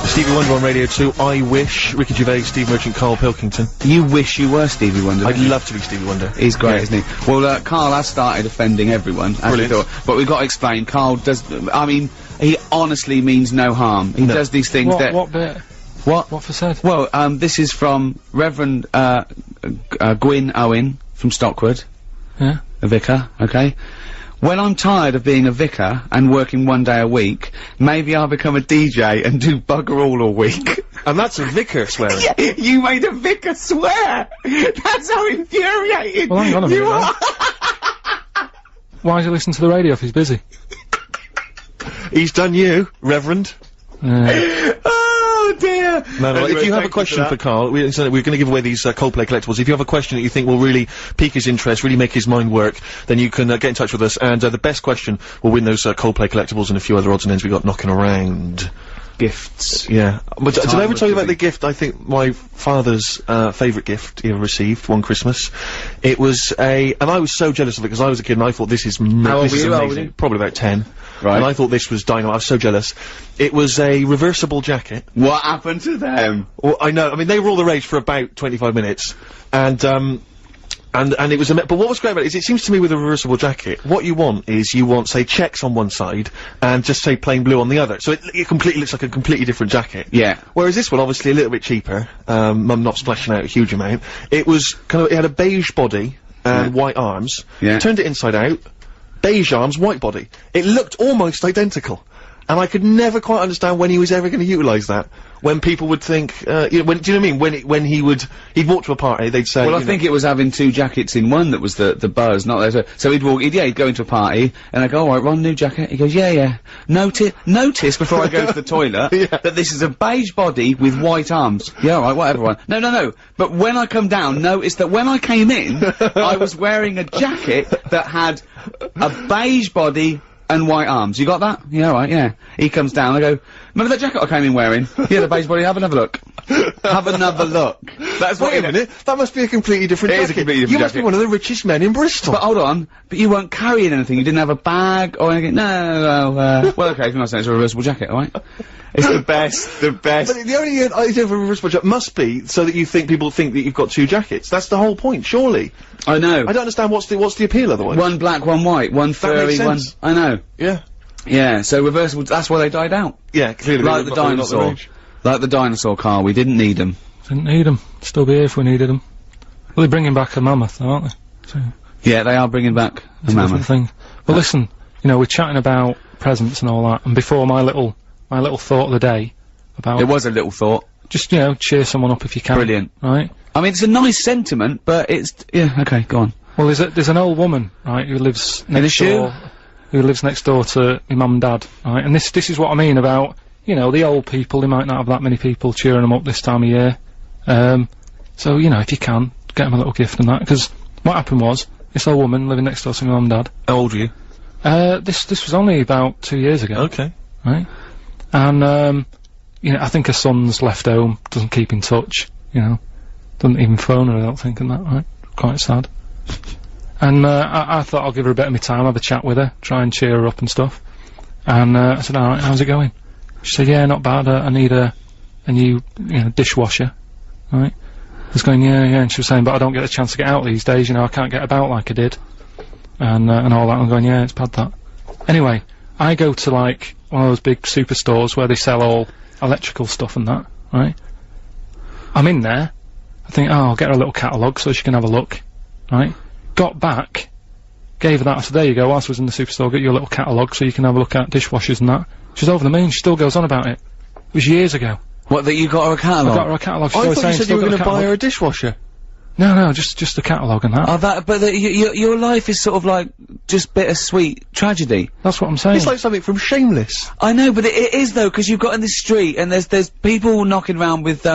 Stevie Wonder on Radio 2, I Wish, Ricky Gervais, Steve Merchant, Karl Pilkington. You wish you were Stevie Wonder. I'd don't you? love to be Stevie Wonder. He's great, isn't he? Well, Karl has started offending everyone, as we Brilliant. thought. But we've got to explain, Karl does, I mean, he honestly means no harm. He does these things that... What bit? What? What for said? Well, this is from Reverend, Gwyn Owen from Stockwood. Yeah. A vicar, okay? When I'm tired of being a vicar and working one day a week, maybe I'll become a DJ and do bugger all week. And that's a vicar swearing. Yeah, you made a vicar swear! That's how infuriated Well, hang on a you minute are! Why does he listen to the radio if he's busy? He's done you, Reverend. Oh dear! No, Anyway, if you have a thank question for for Karl, we're going to give away these Coldplay collectibles. If you have a question that you think will really pique his interest, really make his mind work, then you can get in touch with us, and the best question will win those Coldplay collectibles and a few other odds and ends we got knocking around. Gifts. Yeah. But did I ever was tell you about busy. the gift? I think my father's favourite gift he ever received one Christmas. It was and I was so jealous of it because I was a kid and I thought this is How old this were is you? How old amazing. were you? Probably about 10. Right. And I thought this was dynamite. I was so jealous. It was a reversible jacket. What happened to them? Well, I know. I mean, they were all the rage for about 25 minutes, and it was but what was great about it is it seems to me with a reversible jacket, what you want is say checks on one side and just say plain blue on the other. So it completely looks like a completely different jacket. Yeah. Whereas this one, obviously a little bit cheaper, I'm not splashing out a huge amount. It was it had a beige body and white arms. Yeah. Turned it inside out, beige arms, white body. It looked almost identical. And I could never quite understand when he was ever going to utilise that. when people would think, do you know what I mean? When he'd walk to a party, they'd say, well, I think it was having 2 jackets in one that was the buzz, not there. So he'd go into a party, and I go, alright, Ron, new jacket? He goes, yeah. Notice before I go to the toilet, that this is a beige body with white arms. Yeah, alright, whatever, Ron. No. But when I come down, notice that when I came in, I was wearing a jacket that had a beige body and white arms. You got that? Yeah, alright, yeah. He comes down, I go, remember that jacket I came in wearing? Yeah, the beige body, have another look. Have another look. That's what. Wait a minute, that must be a completely different jacket. It is a completely different You must be jacket. one of the richest men in Bristol. But hold on, but you weren't carrying anything, you didn't have a bag or anything? No, well, okay, if you're not saying it's a reversible jacket, alright? It's the best. But the only idea of a reversible jacket must be so that people think that you've got 2 jackets. That's the whole point, surely. I know. I don't understand what's the appeal otherwise. One black, one white, one furry, one... sense. I know. Yeah. Yeah, so reversible, that's why they died out. Yeah, clearly. Like the dinosaur. Like the dinosaur, Carl, we didn't need them. Didn't need them. Still be here if we needed them. Well, they're bringing back a mammoth, though, aren't they? So, Yeah, they are bringing back a it's a different mammoth. thing. But listen, you know, we're chatting about presents and all that, and before my little thought of the day about... It was a little thought. Just, you know, cheer someone up if you can. Brilliant. Right? I mean, it's a nice sentiment, but it's... Yeah, okay, go on. Well, there's an old woman, right, who lives In a next shoe? door... Who lives next door to my mum and dad, right? And this is what I mean about, you know, the old people, they might not have that many people cheering them up this time of year. So, you know, if you can, get them a little gift and that, because what happened was, this old woman living next door to my mum and dad... How old are you? This was only about 2 years ago. Okay. Right? And, you know, I think her son's left home, doesn't keep in touch, you know. Doesn't even phone her, I don't think, and that, right? Quite sad. And, I thought I'll give her a bit of my time, have a chat with her, try and cheer her up and stuff. And, I said, alright, how's it going? She said, yeah, not bad, I need a new, you know, dishwasher. Right? I was going, yeah, and she was saying, but I don't get a chance to get out these days, you know, I can't get about like I did. And all that, I'm going, yeah, it's bad that. Anyway, I go to, like, one of those big superstores where they sell all electrical stuff and that, right? I'm in there, I think, oh, I'll get her a little catalogue so she can have a look, right? Got back, gave her that, I said, there you go, whilst I was in the superstore, get you a little catalogue so you can have a look at dishwashers and that. She's over the moon, she still goes on about it. It was years ago. What, that you got her a catalogue? I got her a catalogue, I thought you said you were going to buy her a dishwasher. No, just a catalogue and that. Oh, but your life is sort of like, just bittersweet tragedy. That's what I'm saying. It's like something from Shameless. I know, but it is though, because you've got in the street, and there's people knocking around with,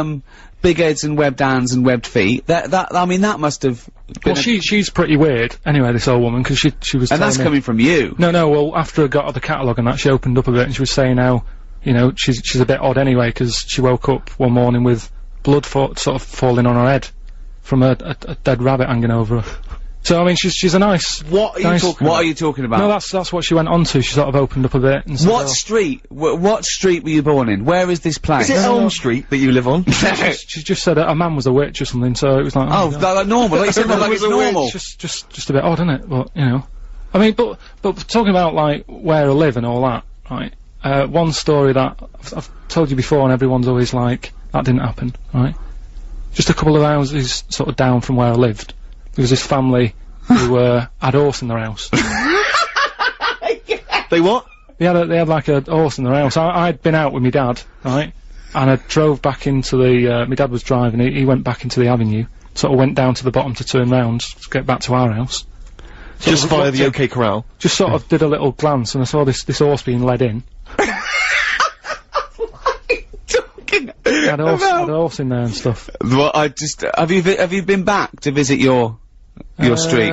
big heads and webbed hands and webbed feet. I mean, that must have been Well, she's pretty weird, anyway, this old woman, because she was and that's coming from you. No, well, after I got her the catalogue and that, she opened up a bit and she was saying how, you know, she's a bit odd anyway, because she woke up one morning with blood sort of falling on her head from a dead rabbit hanging over her. So, I mean, she's a nice... What are you talking about? No, that's what she went on to. She sort of opened up a bit and said, What street? What street were you born in? Where is this place? Is it Elm Street that you live on? she just said a man was a witch or something, so it was like... Oh, like normal. Like you said, like it's normal. Just a bit odd, isn't it? But, you know. I mean, but talking about, like, where I live and all that, right? One story that I've told you before and everyone's always like, that didn't happen, right? Just a couple of houses sort of down from where I lived, there was this family who, had a horse in their house. They what? They had like a horse in their house. I'd been out with my dad, right? And I drove back into the, my dad was driving, he went back into the avenue, sort of went down to the bottom to turn round, to get back to our house. Just via the OK Corral? Just sort of did a little glance and I saw this horse being led in. Had a horse in there and stuff. Well, have you been back to visit your street?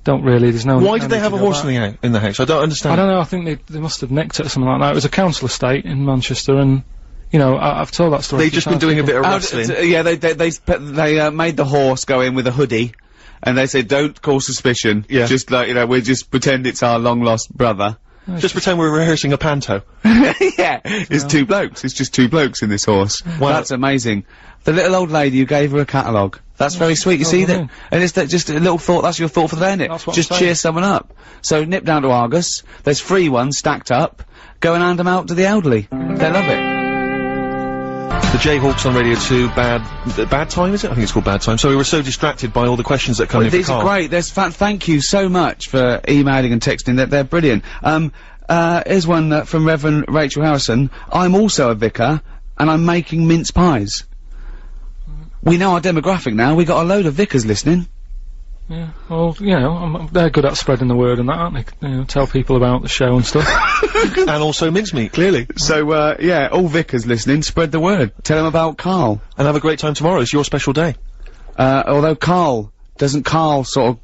Don't really, there's no... Why did they have a horse in the house? I don't understand. I don't know, I think they must have nicked it or something like that. It was a council estate in Manchester and, you know, I've told that story. They've just been doing a bit of wrestling. Yeah, they made the horse go in with a hoodie, and they said, don't cause suspicion. Yeah. Just like, you know, we'll just pretend it's our long-lost brother. Just pretend we're rehearsing a panto. Yeah, it's two blokes. It's just two blokes in this horse. Wow. That's amazing. The little old lady who gave her a catalogue. That's very sweet. You see that? And it's just a little thought. That's your thought for the day, isn't it? That's what just I'm cheer saying. someone up. So nip down to Argus. There's free ones stacked up. Go and hand them out to the elderly. They love it. The Jayhawks on Radio 2, Bad Time, is it? I think it's called Bad Time. So we were so distracted by all the questions that come in for These Carl. are great. Thank you so much for emailing and texting. They're brilliant. Here's one from Reverend Rachel Harrison. I'm also a vicar, and I'm making mince pies. We know our demographic now. We got a load of vicars listening. Yeah, well, you know, they're good at spreading the word and that, aren't they? You know, tell people about the show and stuff. And also mincemeat, clearly. So, yeah, all vicars listening, spread the word. Tell them about Karl. And have a great time tomorrow. It's your special day. Although doesn't Karl sort of...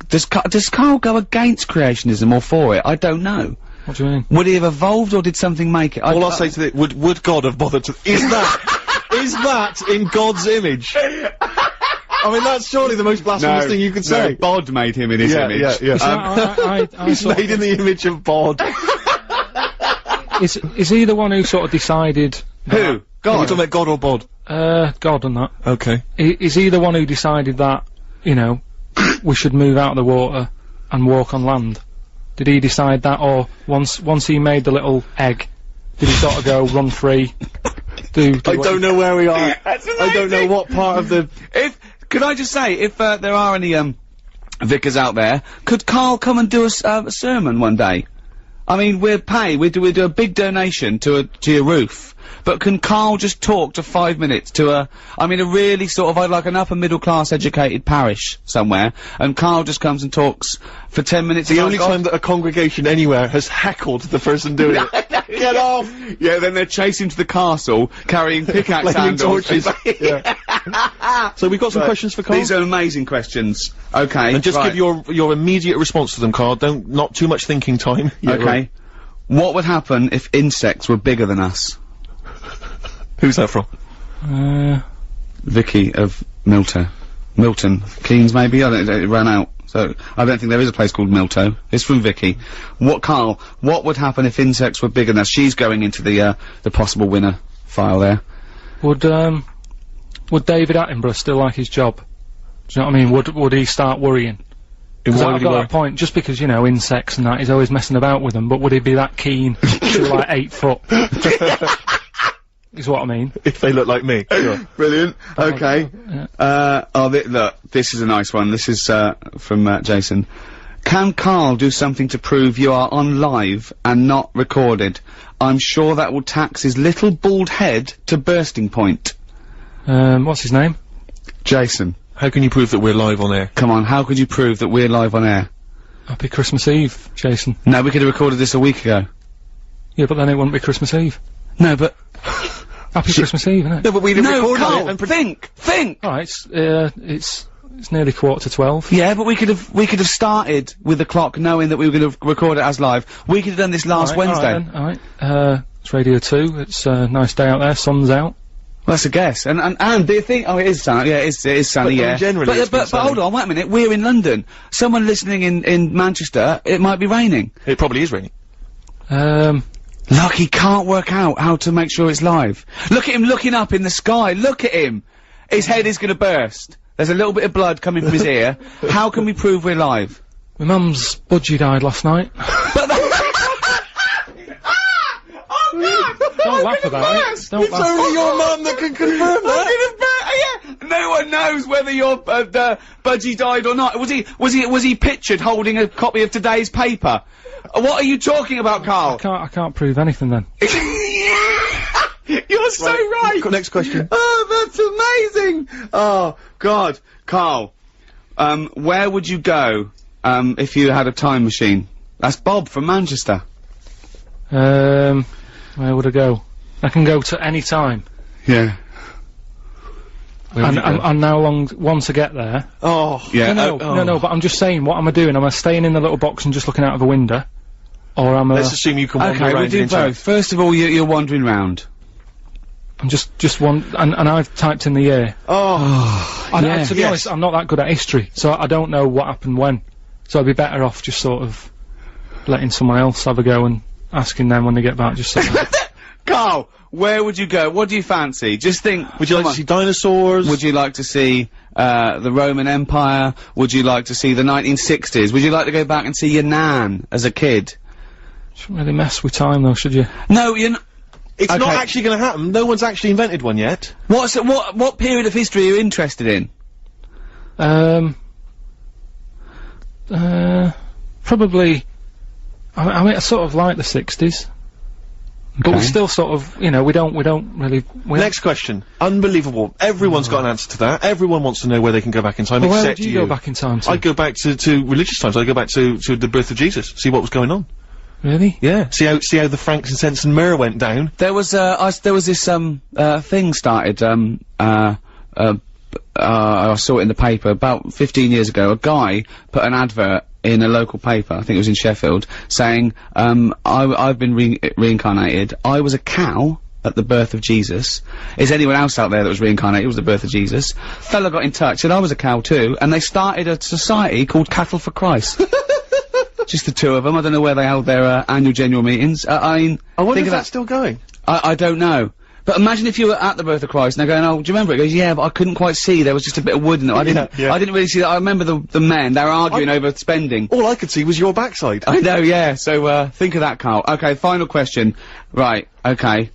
Does Karl go against creationism or for it? I don't know. What do you mean? Would he have evolved or did something make it? All I'll say to would God have bothered to... Is that in God's image? I mean, that's surely the most blasphemous thing you could say. Bod made him in his image. I He's made in the image of Bod. Is he the one who sort of decided... Who? God. Are you talking about God or Bod? God and that. Okay. Is he the one who decided that, you know, we should move out of the water and walk on land? Did he decide that, or once he made the little egg, did he sort of go, run free, I don't know where we are. That's amazing. I don't know what part of the... Could I just say, if there are any vicars out there, could Karl come and do a sermon one day? I mean, we do a big donation to your roof, but can Karl just talk to 5 minutes to a really sort of like an upper middle class educated parish somewhere, and Karl just comes and talks for 10 minutes. The only time that a congregation anywhere has heckled the person doing it. Get off! Yeah, then they're chasing to the castle, carrying pickaxe handles. Torches. Yeah. So we've got some questions for Karl. These are amazing questions. Okay. And just give your immediate response to them, Karl. Not too much thinking time. Yeah, okay. Right. What would happen if insects were bigger than us? Who's that from? Vicky of Milton Keynes, maybe. I don't know, it ran out. So, I don't think there is a place called Milto. It's from Vicky. Karl, what would happen if insects were bigger than us? She's going into the possible winner file there. Would David Attenborough still like his job? Do you know what I mean? Would he start worrying? Because I've got that point, just because, you know, insects and that, he's always messing about with them, but would he be that keen to, like, 8 foot? Is what I mean. If they look like me. Sure. Brilliant. Okay. Yeah. Look, this is a nice one. This is, from, Jason. Can Karl do something to prove you are on live and not recorded? I'm sure that will tax his little bald head to bursting point. What's his name? Jason. How can you prove that we're live on air? Come on, how could you prove that we're live on air? Happy Christmas Eve, Jason. No, we could have recorded this a week ago. Yeah, but then it wouldn't be Christmas Eve. No, but... Happy Christmas Eve, isn't it? No, but we'd have recorded Karl, it and think! Alright, it's nearly 11:45. Yeah, but we could have started with the clock knowing that we were gonna record it as live. We could have done this last Wednesday. Alright, it's Radio 2, it's a nice day out there, sun's out. Well, that's a guess. And do you think... Oh, it is sunny. Yeah, it is sunny, but yeah. Generally but hold on, wait a minute. We're in London. Someone listening in Manchester, it might be raining. It probably is raining. Look, he can't work out how to make sure it's live. Look at him looking up in the sky. Look at him. His head is gonna burst. There's a little bit of blood coming from his ear. How can we prove we're live? My mum's budgie died last night. Don't laugh about it. Don't laugh. It's only your mum that can confirm that. Yeah. No one knows whether your budgie died or not. Was he pictured holding a copy of today's paper? What are you talking about, Karl? I can't prove anything then. You're so right. Next question. Oh, that's amazing. Oh God, Karl. Where would you go if you had a time machine? That's Bob from Manchester. Where would I go? I can go to any time. Yeah. And now once I get there... Oh, yeah. No, but I'm just saying, what am I doing? Am I staying in the little box and just looking out of a window? Or am I... Let's assume you can wander around. Okay, we'll do both. First of all, you're wandering round. I'm just and I've typed in the year. Oh. And to be honest, I'm not that good at history, so I don't know what happened when. So I'd be better off just sort of letting someone else have a go and asking them when they get back, just sort of... Karl, where would you go? What do you fancy? Just think. Would you like to see dinosaurs? Would you like to see, the Roman Empire? Would you like to see the 1960s? Would you like to go back and see your nan as a kid? Shouldn't really mess with time though, should you? No, you're not. It's not actually gonna happen. No one's actually invented one yet. What period of history are you interested in? Probably... I mean, I sort of like the 60s. But we still sort of, you know, we don't really... Next question. Unbelievable. Everyone's got an answer to that. Everyone wants to know where they can go back in time, Well, where except would you go back in time to? I'd go back to religious times. I'd go back to the birth of Jesus, see what was going on. Really? Yeah. See how the frankincense and myrrh went down. There was this thing started I saw it in the paper about 15 years ago. A guy put an advert in a local paper, I think it was in Sheffield, saying, I've been reincarnated. I was a cow at the birth of Jesus. Is anyone else out there that was reincarnated? It was the birth of Jesus. Fella got in touch, said I was a cow too, and they started a society called Cattle for Christ. Just the two of them. I don't know where they held their annual general meetings. I wonder if that's still going. I don't know. But imagine if you were at the birth of Christ and they're going, oh, do you remember? It goes, yeah, but I couldn't quite see. There was just a bit of wood in it. I didn't really see that. I remember the men, they were arguing over spending. All I could see was your backside. I know, yeah. So, think of that, Carl. Okay, final question. Right, okay.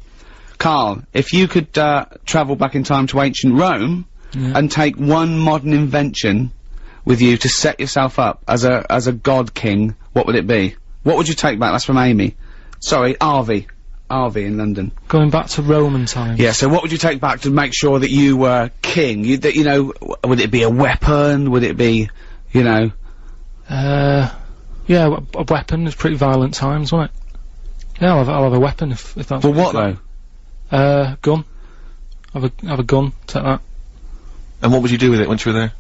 Carl, if you could, travel back in time to ancient Rome and take one modern invention with you to set yourself up as a god king, what would it be? What would you take back? That's from Amy. Sorry, Arvey in London. Going back to Roman times. Yeah, so what would you take back to make sure that you were king? Would it be a weapon? Would it be, you know? Yeah, a weapon. It's pretty violent times, wasn't it? Yeah, I'll have a weapon if that's Well, what though? Gun. Have a gun, take that. And what would you do with it once you were there?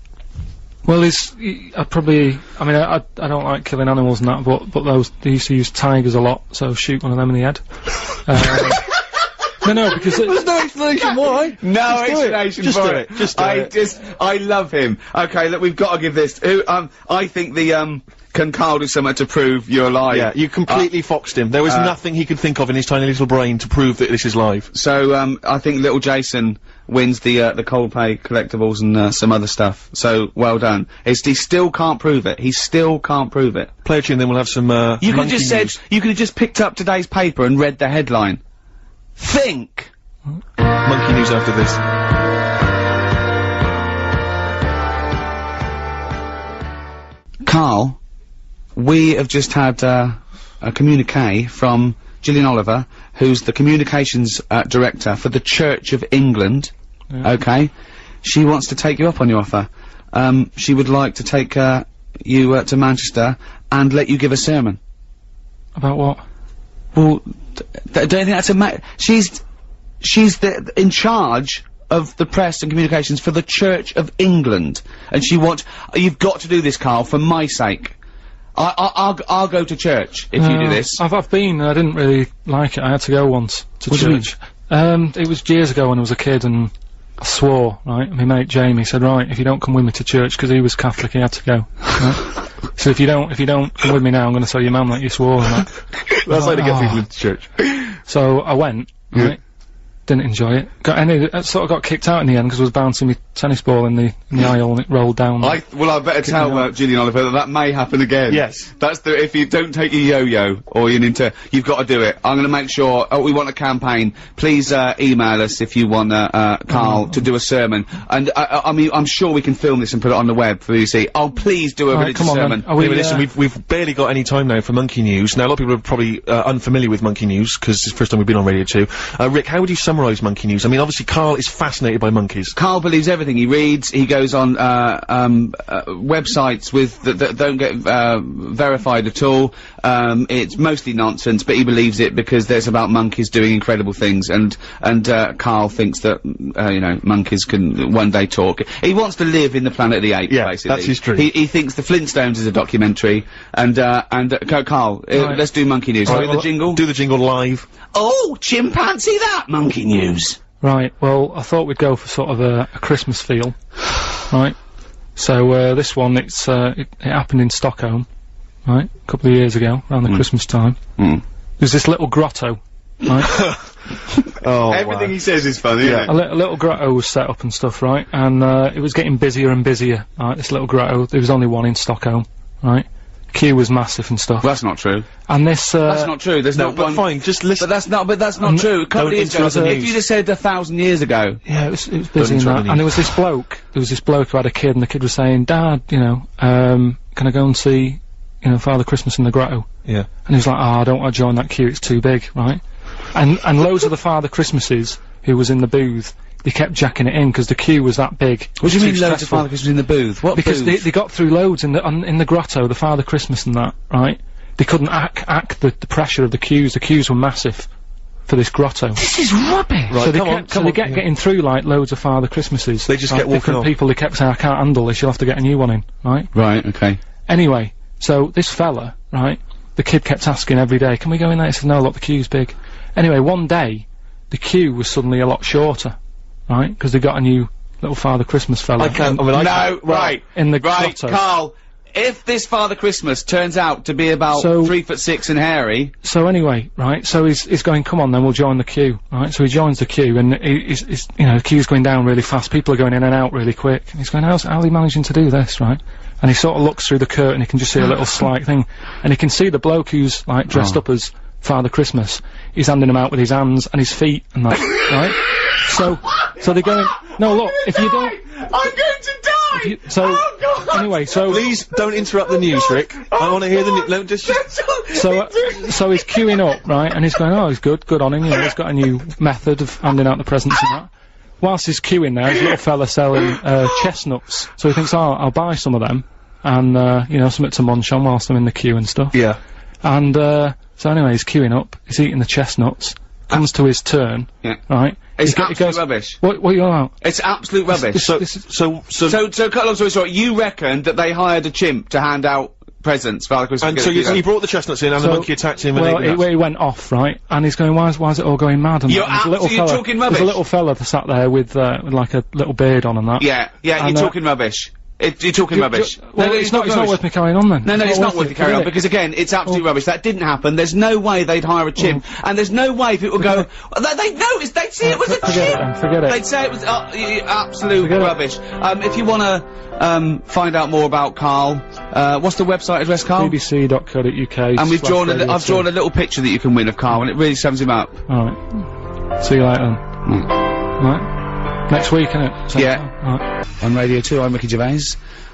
Well, I'd probably, I mean, I don't like killing animals and that, but they used to use tigers a lot, so shoot one of them in the head. No, because there's no explanation why. No explanation for it. Just do it. I love him. Okay, look, we've got to give this, I think can Carl do something to prove you're alive? Yeah, you completely foxed him. There was nothing he could think of in his tiny little brain to prove that this is live. So, I think little Jason wins the Coldplay collectibles and, some other stuff. So, well done. He still can't prove it. He still can't prove it. Play a tune, then we'll have some, You could have just said, you could have just picked up today's paper and read the headline. Think! Monkey news after this. Carl, we have just had, a communique from Gillian Oliver, who's the communications, director for the Church of England. Okay? She wants to take you up on your offer. She would like to take, you, to Manchester and let you give a sermon. About what? Well, don't you think that's she's in charge of the press and communications for the Church of England, and you've got to do this, Carl, for my sake. I'll go to church if you do this. I've been, I didn't really like it. I had to go once to church. It was years ago when I was a kid, and I swore, right? My mate Jamie said, right, if you don't come with me to church, because he was Catholic, he had to go. Right? So if you don't come with me now, I'm gonna tell your mum that you swore and that. That's how to get people into church. So I went, right? Didn't enjoy it. Sort of got kicked out in the end because I was bouncing my tennis ball in the aisle and it rolled down. I better tell Gillian Oliver that may happen again. Yes. That's if you don't take your yo-yo or your Ninja, you've got to do it. I'm gonna make sure, we want a campaign. Please, email us if you want, Carl, to do a sermon. And, I mean, I'm sure we can film this and put it on the web for you to see. Oh, please do a religious sermon. Listen, we've barely got any time now for Monkey News. Now, a lot of people are probably, unfamiliar with Monkey News, because it's the first time we've been on Radio 2. Rick, how would you summarise Monkey News? I mean, obviously Carl is fascinated by monkeys. Carl believes everything he reads. He goes on websites that don't get verified at all. It's mostly nonsense, but he believes it because there's about monkeys doing incredible things, and Carl thinks that you know, monkeys can one day talk. He wants to live in the Planet of the Apes. Yeah, basically. that's his dream. He thinks the Flintstones is a documentary, and Carl, let's do Monkey News. Right, the jingle. Do the jingle live. Oh, chimpanzee that Monkey News. Right, well, I thought we'd go for sort of a Christmas feel, right? So, this one, it happened in Stockholm, right? A couple of years ago, around the Christmas time. There's this little grotto, right? Everything he says is funny, isn't it? A little grotto was set up and stuff, right? And, it was getting busier and busier, right? This little grotto, there was only one in Stockholm, right? Queue was massive and stuff. Well, that's not true. And this, that's not true. There's not one. Fine, just listen. But that's not true. A couple of years ago, if you just said 1,000 years ago. Yeah, it was busy in that. And there was this bloke who had a kid, and the kid was saying, Dad, you know, can I go and see, you know, Father Christmas in the grotto? Yeah. And he was like, I don't want to join that queue, it's too big, right? And loads of the Father Christmases who was in the booth, they kept jacking it in because the queue was that big. What do you mean loads of Father Christmas in the booth? What because booth? they got through loads in the grotto, the Father Christmas and that, right? They couldn't act the pressure of the queues. The queues were massive for this grotto. This is rubbish! Right, so they kept getting through, like, loads of Father Christmases. They just right? kept walking Different on. people, they kept saying, I can't handle this, you'll have to get a new one in, right? Right, okay. Anyway, so this fella, right, the kid kept asking every day, can we go in there? He said, no, look, the queue's big. Anyway, one day, the queue was suddenly a lot shorter, right? Because they got a new little Father Christmas fella. Right. In the Right, grotto. Karl, if this Father Christmas turns out to be about So- 3'6" and hairy... So anyway, right, so he's going, come on then, we'll join the queue, right? So he joins the queue, and he's you know, the queue's going down really fast, people are going in and out really quick, and he's going, how's he managing to do this, right? And he sort of looks through the curtain, he can just see a little slight thing, and he can see the bloke who's, like, dressed up as Father Christmas, he's handing him out with his hands and his feet and that, right? So they're going, no, look, if you don't... I'm going to die! Anyway, so... Please don't interrupt the news, Rick. I want to hear the news. So he's queuing up, right, and he's going, oh, he's good on him, you know, he's got a new method of handing out the presents and that. Whilst he's queuing there, there's a little fella selling, chestnuts, so he thinks, oh, I'll buy some of them, and, you know, something to munch on whilst I'm in the queue and stuff. Yeah. And, so anyway, he's queuing up, he's eating the chestnuts, comes to his turn, right? It's absolute rubbish. What are you on about? It's absolute rubbish. So cut a long story short, you reckon that they hired a chimp to hand out presents, Father Christmas? and so he brought the chestnuts in, and the monkey attacked him, and he went off, right? And he's going, why is it all going mad? And You're talking rubbish. There's a little fella that sat there with like a little beard on and that. Yeah, And, you're talking rubbish. You're talking rubbish. Well, it's not worth me carrying on then. No, it's not worth you carrying on, because again, it's absolute rubbish. That didn't happen. There's no way they'd hire a chimp, and there's no way people go, they'd notice, they'd see it was a chimp! Forget it. They'd say it was, absolute rubbish. If you wanna, find out more about Karl, what's the website address, Karl? bbc.co.uk. And I've drawn a little picture that you can win of Karl, and it really sums him up. Alright. See you later then. Right? Next week, innit? Same Yeah. time. Alright. On Radio 2, I'm Ricky Gervais.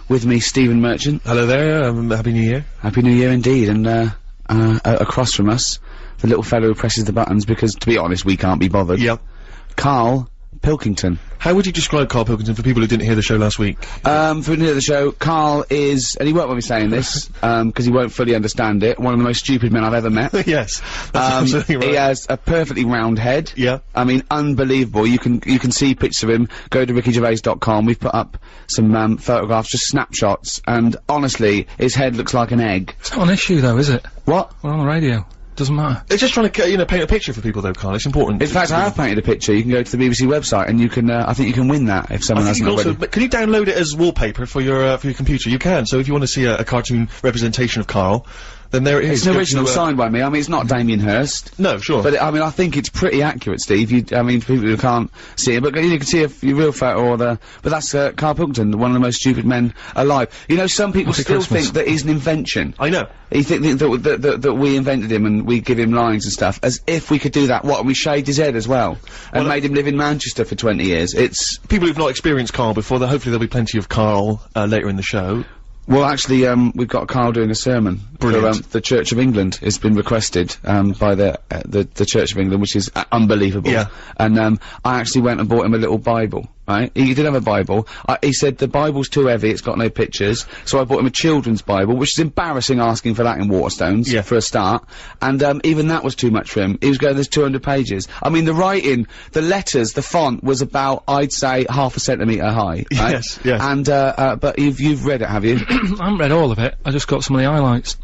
With me, Stephen Merchant. hello there, Happy New Year. Happy New Year indeed, and across from us, the little fellow who presses the buttons, because, to be honest, we can't be bothered. Yeah. Karl Pilkington. How would you describe Karl Pilkington for people who didn't hear the show last week? For near the show, Karl is, and he won't want me saying this, because he won't fully understand it, one of the most stupid men I've ever met. Yes, that's absolutely right. He has a perfectly round head. Yeah. I mean, unbelievable. You can see pictures of him. Go to rickygervais.com. We've put up some, photographs, just snapshots, and honestly, his head looks like an egg. It's not an issue though, is it? What? We're on the radio. Doesn't matter. It's just trying to, you know, paint a picture for people though, Karl. It's important. In fact, I have painted a picture. You can go to the BBC website, and you can, I think you can win that if someone I think hasn't you can already. also, but can you download it as wallpaper for your computer? You can. So if you want to see a cartoon representation of Karl, then there it is. It's an original signed by me. I mean, it's not Damien Hirst. No, sure. But, I mean, I think it's pretty accurate, Steve. I mean, for people who can't see it, but you can see a real photo or but that's, Karl Pilkington, one of the most stupid men alive. You know, some people still think that he's an invention. I know. He think that we invented him and we give him lines and stuff, as if we could do that. What, and we shaved his head as well, and made him live in Manchester for 20 years. It's... People who've not experienced Karl before, hopefully there'll be plenty of Karl, later in the show. Well, actually, we've got Karl doing a sermon. Brilliant. For, the Church of England. It's been requested, by the Church of England, which is unbelievable. Yeah. And, I actually went and bought him a little Bible, right? He did have a Bible. He said the Bible's too heavy, it's got no pictures. So I bought him a children's Bible, which is embarrassing asking for that in Waterstones. Yeah. For a start. And, even that was too much for him. He was going, there's 200 pages. I mean, the writing, the letters, the font was about, I'd say, half a centimetre high. Right? Yes, yes. And, but you've read it, have you? I haven't read all of it. I just got some of the highlights.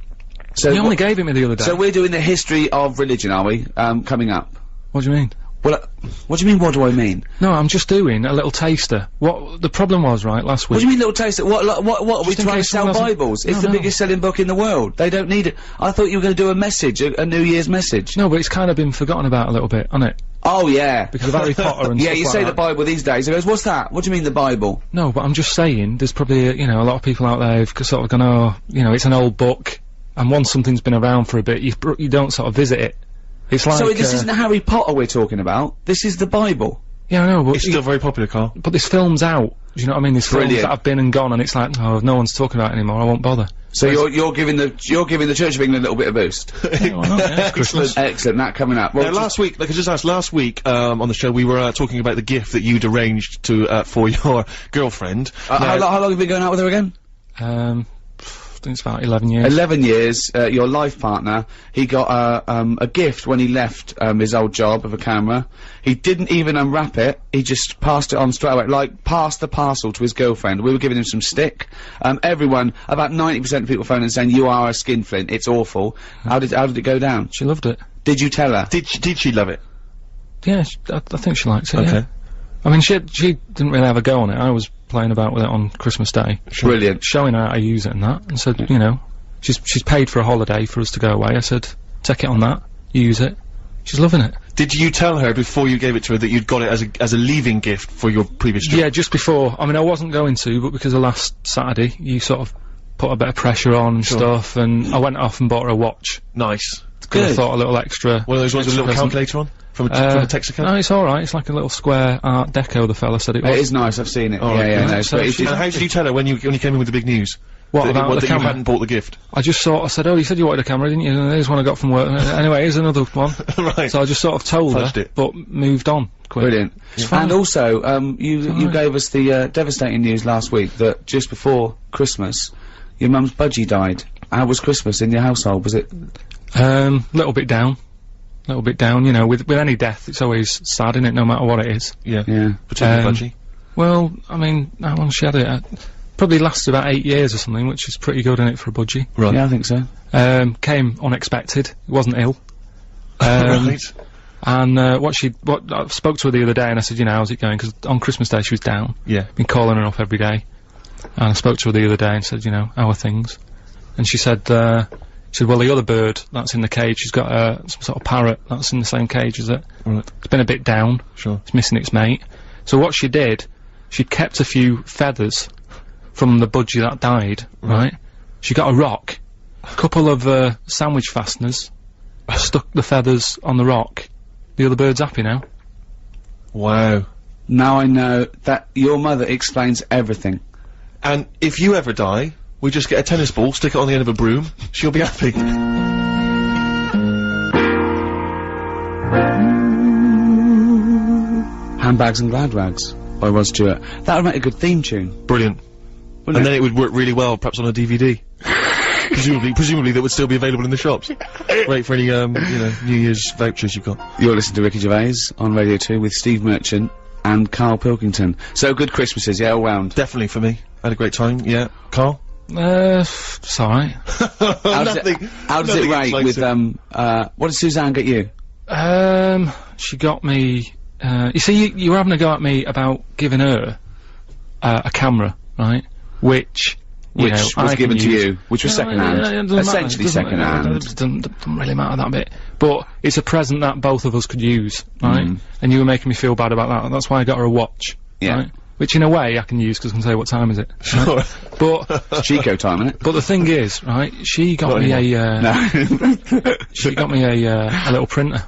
So He only gave it me the other day. So we're doing the history of religion, are we? Coming up. What do you mean? Well, what do you mean, what do I mean? No, I'm just doing a little taster. What the problem was, right, last week... What do you mean, little taster? What are we Just in trying to case sell someone hasn't- Bibles? It's No, the no. biggest selling book in the world. They don't need it. I thought you were going to do a message, a New Year's message. No, but it's kind of been forgotten about a little bit, hasn't it? Oh, yeah. Because of Harry Potter and Yeah, stuff you like say that. the Bible these days. He goes, what's that? What do you mean, the Bible? No, but I'm just saying, there's probably, you know, a lot of people out there who've sort of gone, oh, you know, it's an old book, and once something's been around for a bit, you don't sort of visit it. It's like, So this isn't Harry Potter we're talking about. This is the Bible. Yeah, I know, but... It's still very popular, Carl. But this film's out. Do you know what I mean? There's films that have been and gone, and it's like, oh, no one's talking about it anymore, I won't bother. So you're giving the Church of England a little bit of boost. Yeah, why not? Yeah, Christmas. Excellent, that coming up. Well, last week, like I just asked, last week, on the show, we were talking about the gift that you'd arranged to, for your girlfriend. how long have you been going out with her again? I think it's about 11 years. 11 years, your life partner, he got a gift when he left his old job of a camera. He didn't even unwrap it, he just passed it on straight away, like, passed the parcel to his girlfriend. We were giving him some stick. Everyone, about 90% of people phoning and saying, you are a skinflint, it's awful. How did it go down? She loved it. Did you tell her? Did she love it? Yeah, I think she likes it, Okay. yeah. I mean, she didn't really have a go on it. I was playing about with it on Christmas Day. Brilliant. Showing her how to use it and that, and said, you know, she's paid for a holiday for us to go away. I said, take it on that, use it. She's loving it. Did you tell her before you gave it to her that you'd got it as a leaving gift for your previous job? Yeah, just before. I mean, I wasn't going to, but because of last Saturday, you sort of put a bit of pressure on and stuff, and I went off and bought her a watch. Nice. Good. I thought a little extra. One of those ones with a little calculator on? From a Texaco? No, it's alright. It's like a little square Art Deco, the fella said it was. It is nice, I've seen it. Oh, yeah, no, so but And how did you tell her when you came in with the big news? What about the that camera? you hadn't bought the gift? I just said, oh, you said you wanted a camera, didn't you? And here's one I got from work. Anyway, here's another one. Right. So I just sort of told Fudged her, it. but moved on quick. Brilliant. fine. And also, you gave us the devastating news last week that just before Christmas, your mum's budgie died. How was Christmas in your household? Was it? Little bit down. Little bit down, you know, with any death, it's always sad, isn't it, no matter what it is. Yeah. Yeah. Particularly Budgie. Well, I mean, how long she had it? Probably lasted about 8 years or something, which is pretty good, isn't it, for a budgie? Right. Yeah, I think so. Came unexpected, wasn't ill. Right. And, I spoke to her the other day and I said, you know, how's it going? 'Cause on Christmas Day she was down. Yeah. Been calling her up every day. And I spoke to her the other day and said, you know, how are things? And she said, well, the other bird that's in the cage, she's got, some sort of parrot that's in the same cage as it. Right. It's been a bit down. Sure. It's missing its mate. So what she did, she kept a few feathers from the budgie that died, right? She got a rock, a couple of, sandwich fasteners, stuck the feathers on the rock. The other bird's happy now. Wow. Now I know that your mother explains everything. And if you ever die, we just get a tennis ball, stick it on the end of a broom, she'll be happy. Handbags and Glad Rags by Rod Stewart. That would make a good theme tune. Brilliant. Wouldn't And it? then it would work really well, perhaps on a DVD. presumably that would still be available in the shops. Great for any, you know, New Year's vouchers you've got. You're listening to Ricky Gervais on Radio 2 with Steve Merchant and Karl Pilkington. So good Christmases, yeah, all round. Definitely for me. Had a great time, yeah. Carl? It's alright. How does it rate with, what did Suzanne get you? She got me, you see, you were having a go at me about giving her, a camera, right? Which Which know, was I given can to use. you, which was second hand. Yeah, it doesn't matter. Essentially It doesn't- second hand. It doesn't really matter that bit. But it's a present that both of us could use, right? And you were making me feel bad about that. That's why I got her a watch, Yeah. right? Which in a way I can use because I can say what time is it. Sure. But Chico time, innit? but the thing is, right? She got Not me anymore. No. she got me a little printer.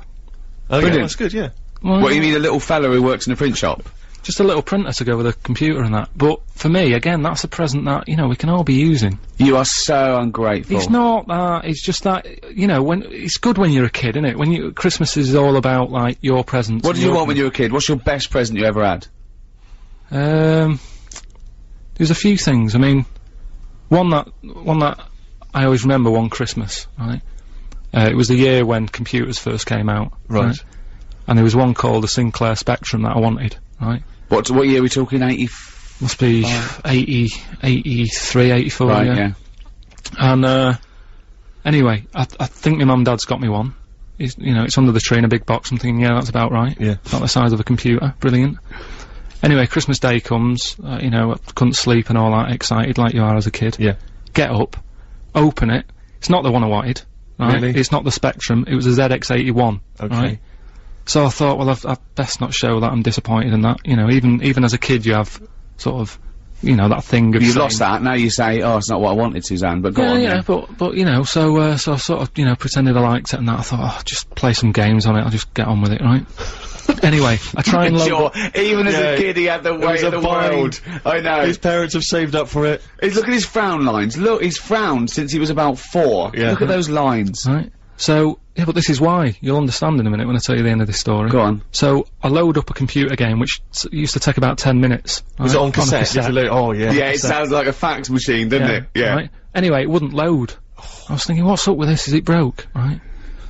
Oh, yeah, Brilliant. that's good, yeah. Well, What, you mean a little fella who works in a print shop? just a little printer to go with a computer and that. But for me, again, that's a present that, you know, we can all be using. You are so ungrateful. It's not that, it's just that, you know, when, it's good when you're a kid, isn't it? When you, Christmas is all about, like, your presents. What did you want when you were a kid? What's your best present you ever had? There's a few things. I mean, one that I always remember one Christmas, right? It was the year when computers first came out. Right. And there was one called the Sinclair Spectrum that I wanted, right? What year are we talking? 80? Must be 80, 83, 84, Right, yeah. yeah. And, anyway, I think my mum and dad's got me one. It's, you know, it's under the tree in a big box. I'm thinking, yeah, that's about right. Yeah. About the size of a computer. Brilliant. Anyway, Christmas Day comes, you know, I couldn't sleep and all that, excited like you are as a kid. Yeah. Get up, open it. It's not the one I wanted. Right? Really? It's not the Spectrum. It was a ZX81. Okay. Right? So I thought, well, I've best not show that I'm disappointed in that. You know, even as a kid, you have sort of, you know, that thing of You've saying- lost that, now you say, oh, it's not what I wanted, Suzanne, but go on. yeah, then. but, you know, so I sort of, you know, pretended I liked it and that. I thought, oh, just play some games on it, I'll just get on with it, right? Anyway, I try and load Sure, up. even as a kid he had the weight of the world. I know. His parents have saved up for it. Look at his frown lines. Look, he's frowned since he was about 4. Yeah. Look at those lines. Right. So, yeah, but this is why. You'll understand in a minute when I tell you the end of this story. Go on. So, I load up a computer game, which used to take about 10 minutes. Was it on cassette? On a cassette. Oh, yeah. Yeah, it sounds like a fax machine, doesn't it? Yeah. Right? Anyway, it wouldn't load. I was thinking, what's up with this? Is it broke? Right?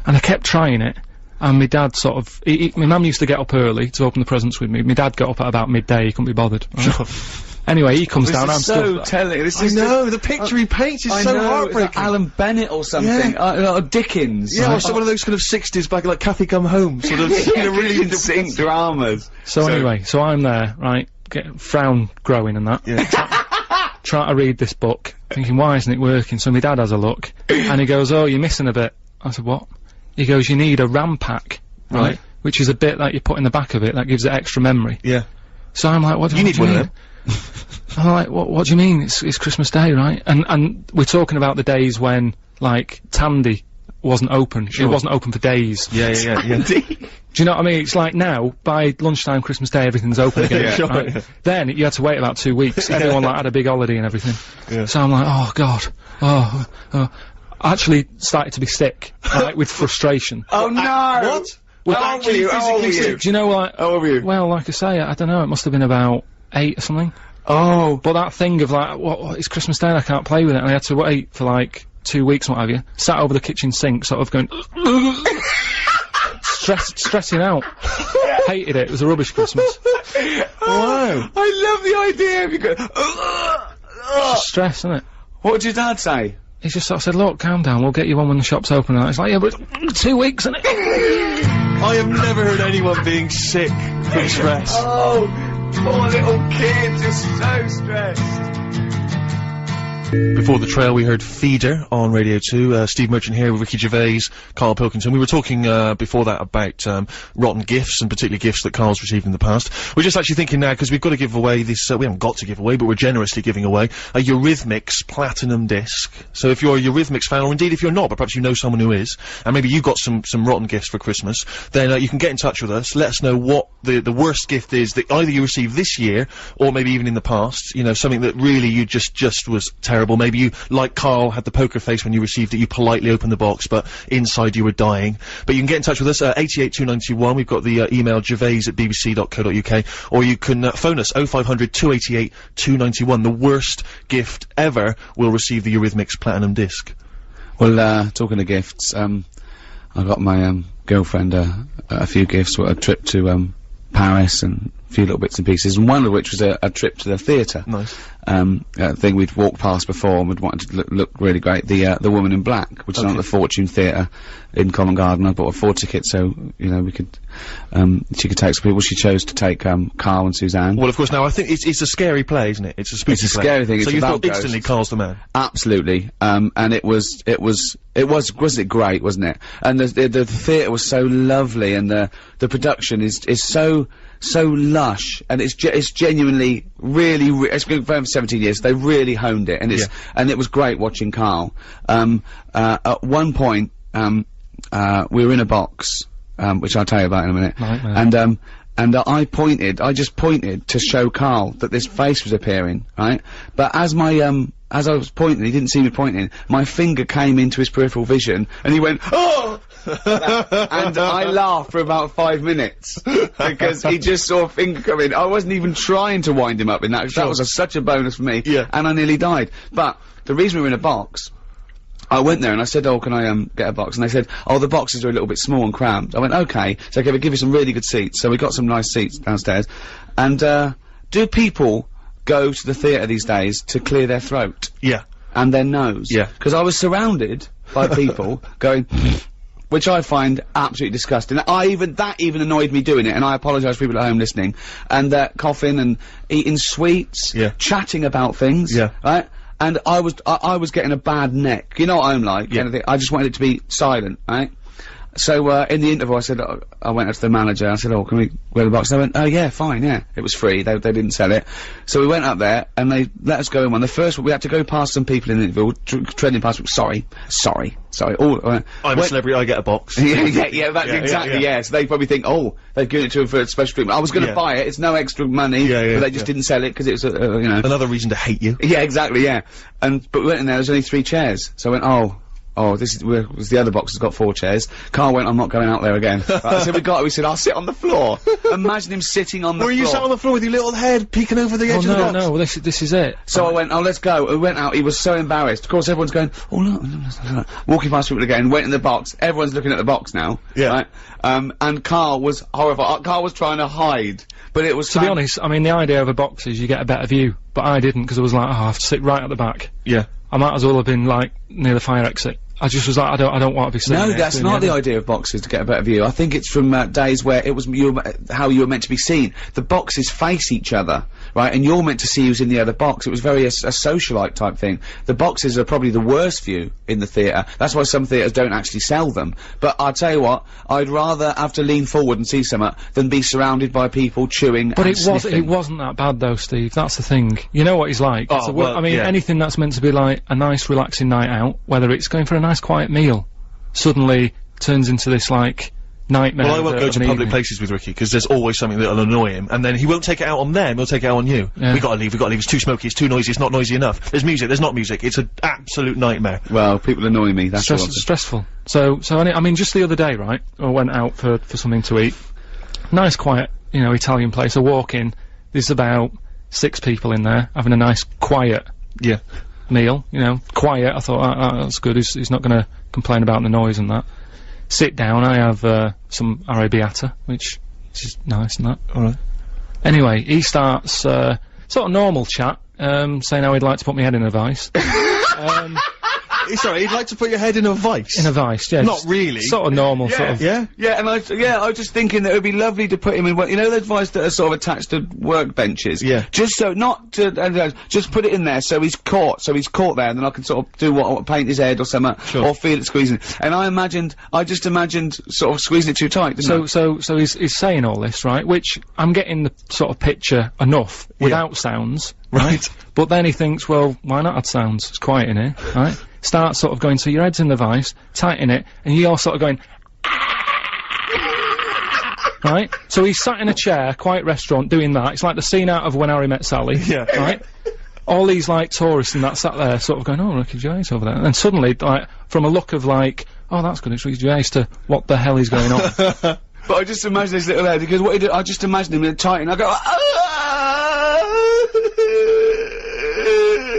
And I kept trying it. And my dad sort of, my mum used to get up early to open the presents with me. My dad got up at about midday, he couldn't be bothered. Right? Anyway, he comes down, I'm This is so still... telling. This I is know, the picture he paints is so heartbreaking. It's like Alan Bennett or something. Or Dickens. Yeah, or some one of those kind of 60s back, like Kathy Come Home, sort of, you know, really in sync dramas. So anyway, so I'm there, right, frown growing and that. Yeah. Trying to read this book, thinking, why isn't it working? So my dad has a look, and he goes, oh, you're missing a bit. I said, what? He goes, you need a RAM pack, right? Which is a bit that you put in the back of it that gives it extra memory. Yeah. So I'm like, what do you need mean? one of them. I'm like, what do you mean? It's Christmas Day, right? And we're talking about the days when, like, Tandy wasn't open. It wasn't open for days. Yeah. Do you know what I mean? It's like now, by lunchtime Christmas Day, everything's open again. Yeah, sure, right? yeah. Then, you had to wait about 2 weeks. Everyone, like, had a big holiday and everything. Yeah. So I'm like, oh, God. I actually started to be sick, like, with frustration. Oh no! What? How old were you? How old were you? Do you know what? How old were you? Well, like I say, I don't know, it must have been about 8 or something. Oh. But that thing of like, what, it's Christmas Day and I can't play with it, and I had to wait for like 2 weeks and what have you, sat over the kitchen sink, sort of going, stressing out. Hated it, it was a rubbish Christmas. Wow. I love the idea of you going, It's just stress, isn't it? What did your dad say? He just sort of said, look, calm down, we'll get you one when the shop's open, and it's like, yeah, but 2 weeks, isn't it? I have never heard anyone being sick from stress. Oh, poor little kid, just so stressed. Before the trail, we heard Feeder on Radio 2. Steve Merchant here with Ricky Gervais, Karl Pilkington. We were talking before that about rotten gifts, and particularly gifts that Karl's received in the past. We're just actually thinking now, because we've got to give away this, we haven't got to give away, but we're generously giving away a Eurythmics Platinum Disc. So if you're a Eurythmics fan, or indeed if you're not, but perhaps you know someone who is, and maybe you got some rotten gifts for Christmas, then you can get in touch with us, let us know what the worst gift is that either you received this year, or maybe even in the past, you know, something that really you just was terrible. Maybe you, like Karl, had the poker face when you received it, you politely opened the box, but inside you were dying. But you can get in touch with us, 88291, we've got the email gervais@bbc.co.uk, or you can phone us, 0500 288 291. The worst gift ever will receive the Eurythmics Platinum Disc. Well, talking of gifts, I got my, girlfriend, a few gifts, a trip to, Paris and a few little bits and pieces, and one of which was a trip to the theatre. Nice. A thing we'd walked past before and we'd wanted to look really great. The Woman in Black, which is on at the Fortune Theatre in Covent Garden. I bought 4 tickets so, you know, we could, she could take some people. She chose to take, Karl and Suzanne. Well, of course, now I think it's a scary play, isn't it? It's a spooky It's a play. scary thing. So It's you about thought instantly ghosts. Karl's the man. Absolutely. And it was wasn't it great, wasn't it? And the theatre was so lovely, and the production is so lush, and it's genuinely really it's been going for 17 years. They really honed it, and and it was great watching Karl. At one point, we were in a box, which I'll tell you about in a minute. Nightmare. And I just pointed to show Karl that this face was appearing, right? But as I was pointing, he didn't see me pointing, my finger came into his peripheral vision, and he went, oh! And I laughed for about 5 minutes, because he just saw a finger come in. I wasn't even trying to wind him up in that, 'cause that was such a bonus for me, and I nearly died. But the reason we were in a box, I went there and I said, oh, can I, get a box? And they said, oh, the boxes are a little bit small and cramped. I went, okay. So okay, we'll give you some really good seats. So we got some nice seats downstairs. And, do people go to the theatre these days to clear their throat? Yeah. And their nose? Yeah. Because I was surrounded by people going, which I find absolutely disgusting. That even annoyed me doing it, and I apologise to people at home listening. And, coughing and eating sweets. Yeah. Chatting about things. Yeah. Right? And I was getting a bad neck. You know what I'm like? Yeah. Anything. I just wanted it to be silent, right? So, in the interval, I said, I went up to the manager, I said, oh, can we wear the box? They went, oh yeah, fine, yeah. It was free, they didn't sell it. So we went up there, and they let us go in one. The first one, we had to go past some people in the interval, treading past, sorry. I'm a celebrity, I get a box. yeah, that's exactly, yeah. So they probably think, oh, they've given it to him for a special treatment. I was gonna buy it, it's no extra money, but they just didn't sell it, because it was, you know. Another reason to hate you. Yeah, exactly, yeah. But we went in there, there's only 3 chairs. So I went, this was the other box has got 4 chairs. Carl went, I'm not going out there again. Right, so we said, I'll sit on the floor. Imagine him sitting on the floor. Were you sat on the floor with your little head peeking over the edge of the box? No, this is it. So I went, let's go. We went out, he was so embarrassed. Of course, everyone's going, no. Walking past people again, went in the box. Everyone's looking at the box now. Yeah. Right? And Carl was horrified. Carl was trying to hide. But it was to be honest, I mean, the idea of a box is you get a better view. But I didn't, because I was like, I have to sit right at the back. Yeah. I might as well have been, like, near the fire exit. I just was like, I don't want to be sitting No, that's not the idea of boxes to get a better view. I think it's from days where it was how you were meant to be seen. The boxes face each other, right? And you're meant to see who's in the other box. It was very a socialite type thing. The boxes are probably the worst view in the theatre. That's why some theatres don't actually sell them. But I'll tell you what, I'd rather have to lean forward and see something than be surrounded by people chewing But and sniffing. it wasn't that bad though, Steve. That's the thing. You know what he's like. Oh, well, I mean, anything that's meant to be like a nice relaxing night out, whether it's going for a nice quiet meal, suddenly turns into this, like, nightmare. Well, I won't go to public places with Ricky, because there's always something that'll annoy him, and then he won't take it out on them, he'll take it out on you. Yeah. We gotta leave, it's too smoky, it's too noisy, it's not noisy enough. There's music, there's not music, it's an absolute nightmare. Well, people annoy me, that's stressful. So I mean, just the other day, right, I went out for something to eat. Nice, quiet, you know, Italian place. I walk in, there's about 6 people in there, having a nice, quiet meal, you know, quiet. I thought, that's good, he's not gonna complain about the noise and that. Sit down, I have some arrabbiata, which is nice and that. Alright. Anyway, he starts sort of normal chat, saying how he'd like to put my head in a vice. Sorry, he'd like to put your head in a vice? In a vice, yeah. Not really. Sort of normal, sort of. Yeah? Yeah, and I was just thinking that it would be lovely to put him in one, you know those vice that are sort of attached to workbenches? Yeah. Just so, not to, just put it in there so he's caught there, and then I can sort of do what paint his head or something, or feel it squeezing. And I just imagined sort of squeezing it too tight, didn't I? So he's saying all this, right? Which, I'm getting the sort of picture enough, without sounds. Right. But then he thinks, well, why not add sounds? It's quiet in here, right? Starts sort of going, so your head's in the vice, tighten it, and you're sort of going, right? So he's sat in a chair, quiet restaurant, doing that. It's like the scene out of When Harry Met Sally. Yeah. Right? All these, like, tourists and that sat there sort of going, oh, Ricky Gervais over there. And suddenly, like, from a look of like, oh, that's good, it's Ricky Gervais, to what the hell is going on? But I just imagine this little head, because what he did, I just imagine him in a tighten, I go,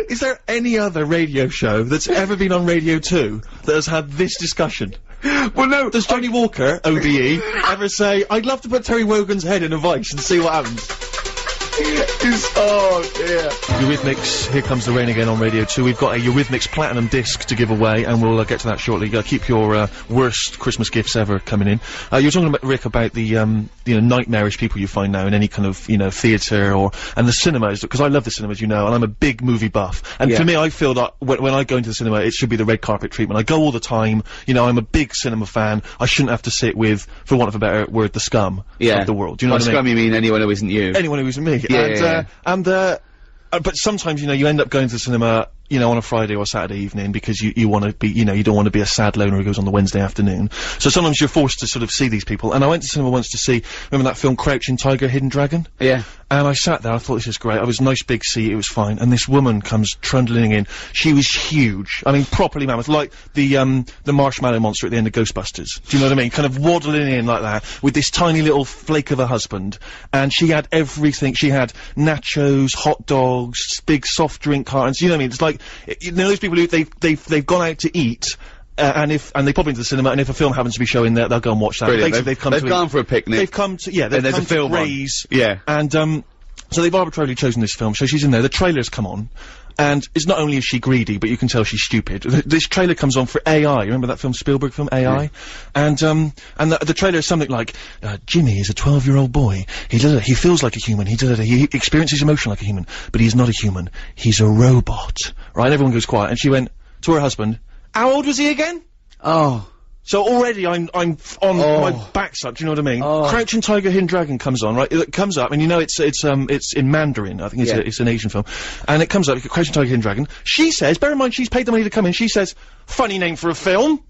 Is there any other radio show that's ever been on Radio 2 that has had this discussion? Well, no. Does Johnny Walker, OBE, ever say, I'd love to put Terry Wogan's head in a vice and see what happens? Oh dear. Eurythmics, Here Comes the Rain Again on Radio 2. We've got a Eurythmics Platinum disc to give away, and we'll get to that shortly. Keep your worst Christmas gifts ever coming in. You're talking about, Rick, about the you know, nightmarish people you find now in any kind of, you know, theatre and the cinemas, because I love the cinemas, you know, and I'm a big movie buff. And for me, I feel that when I go into the cinema, it should be the red carpet treatment. I go all the time, you know, I'm a big cinema fan. I shouldn't have to sit with, for want of a better word, the scum of the world. Do you know what I mean? By scum you mean anyone who isn't you? Anyone who isn't me. But sometimes, you know, you end up going to the cinema, you know, on a Friday or Saturday evening because you want to be, you know, you don't want to be a sad loner who goes on the Wednesday afternoon. So sometimes you're forced to sort of see these people. And I went to cinema once to see, remember that film Crouching Tiger, Hidden Dragon? Yeah. And I sat there, I thought, this is great. I was a nice big seat, it was fine. And this woman comes trundling in. She was huge. I mean, properly mammoth, like the marshmallow monster at the end of Ghostbusters. Do you know what I mean? Kind of waddling in like that, with this tiny little flake of a husband. And she had everything. She had nachos, hot dogs, big soft drink cartons. You know what I mean? It's like, you know, those people who, they've gone out to eat, and they pop into the cinema, and if a film happens to be showing there, they'll go and watch that. Brilliant. They've gone for a picnic. They've come to, they've there's come a film to raise. Yeah. And, so they've arbitrarily chosen this film, so she's in there, the trailer's come on, and it's not only is she greedy, but you can tell she's stupid. This trailer comes on for AI, remember that film, Spielberg film, AI? Yeah. And the trailer is something like, Jimmy is a 12-year-old boy, he feels like a human, he experiences emotion like a human, but he's not a human, he's a robot. Right, and everyone goes quiet, and she went to her husband, how old was he again? Oh. So already I'm on my backside, do you know what I mean? Crouching Tiger, Hidden Dragon comes on, right? It comes up, and you know it's in Mandarin, I think it's an Asian film. And it comes up, Crouching Tiger, Hidden Dragon. She says, bear in mind she's paid the money to come in, she says, funny name for a film.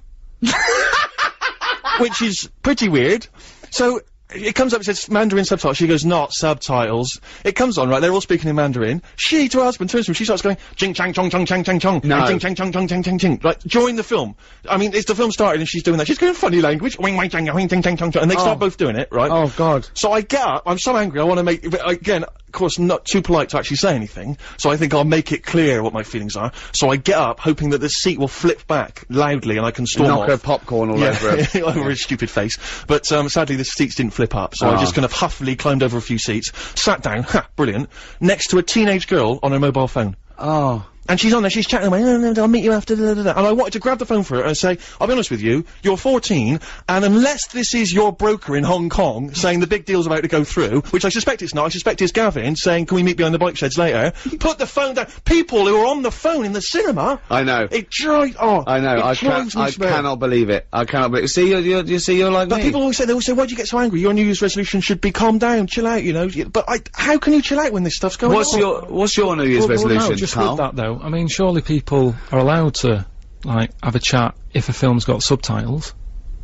Which is pretty weird. So, it comes up, it says Mandarin subtitles, she goes, not subtitles. It comes on, right, they're all speaking in Mandarin. She, to her husband, turns to him, she starts going, jing chang chong chong chang chang chong, No. jing chang chong chong chang chang ching. Like, during the film. I mean, it's the film started and she's doing that. She's going funny language, wing wang chang wing chang chang chong chong, and they start both doing it, right? Oh, God. So I get up, I'm so angry, I want to make, but again, of course, not too polite to actually say anything, so I think I'll make it clear what my feelings are. So I get up, hoping that the seat will flip back loudly and I can storm Knock off. her popcorn all over her. Over his stupid face. But, sadly the seats didn't flip up, so I just kind of huffily climbed over a few seats, sat down, brilliant, next to a teenage girl on her mobile phone. Oh. And she's on there, she's chatting away, no, I'll meet you after, And I wanted to grab the phone for her and say, I'll be honest with you, you're 14, and unless this is your broker in Hong Kong saying the big deal's about to go through, which I suspect it's not, I suspect it's Gavin saying, can we meet behind the bike sheds later? Put the phone down. People who are on the phone in the cinema. I know. It drives, I know, I cannot believe it. I cannot believe it. See, you're like But me. people always say, why'd you get so angry? Your New Year's resolution should be calm down, chill out, you know. But how can you chill out when this stuff's going on? What's your New Year's resolution, no, just Karl? with that though, I mean, surely people are allowed to, like, have a chat if a film's got subtitles.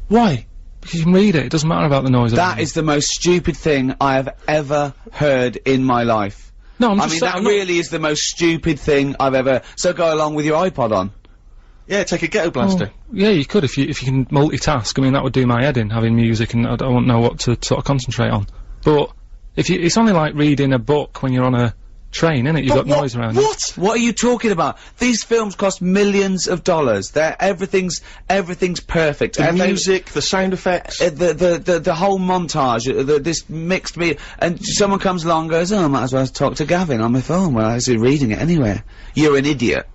Why? Because you can read it, it doesn't matter about the noise. That is the most stupid thing I have ever heard in my life. No, I mean, that really is the most stupid thing I've ever... So go along with your iPod on. Yeah, take a ghetto blaster. Yeah, you could if you can multitask. I mean, that would do my head in, having music, and I wouldn't know what to sort of concentrate on. But it's only like reading a book when you're on a train, innit? You've got noise around you. What are you talking about? These films cost millions of dollars. Everything's perfect. The music, the sound effects. The whole montage, this mixed and someone comes along and goes, oh, I might as well talk to Gavin on my phone. Well, I was reading it anyway. You're an idiot.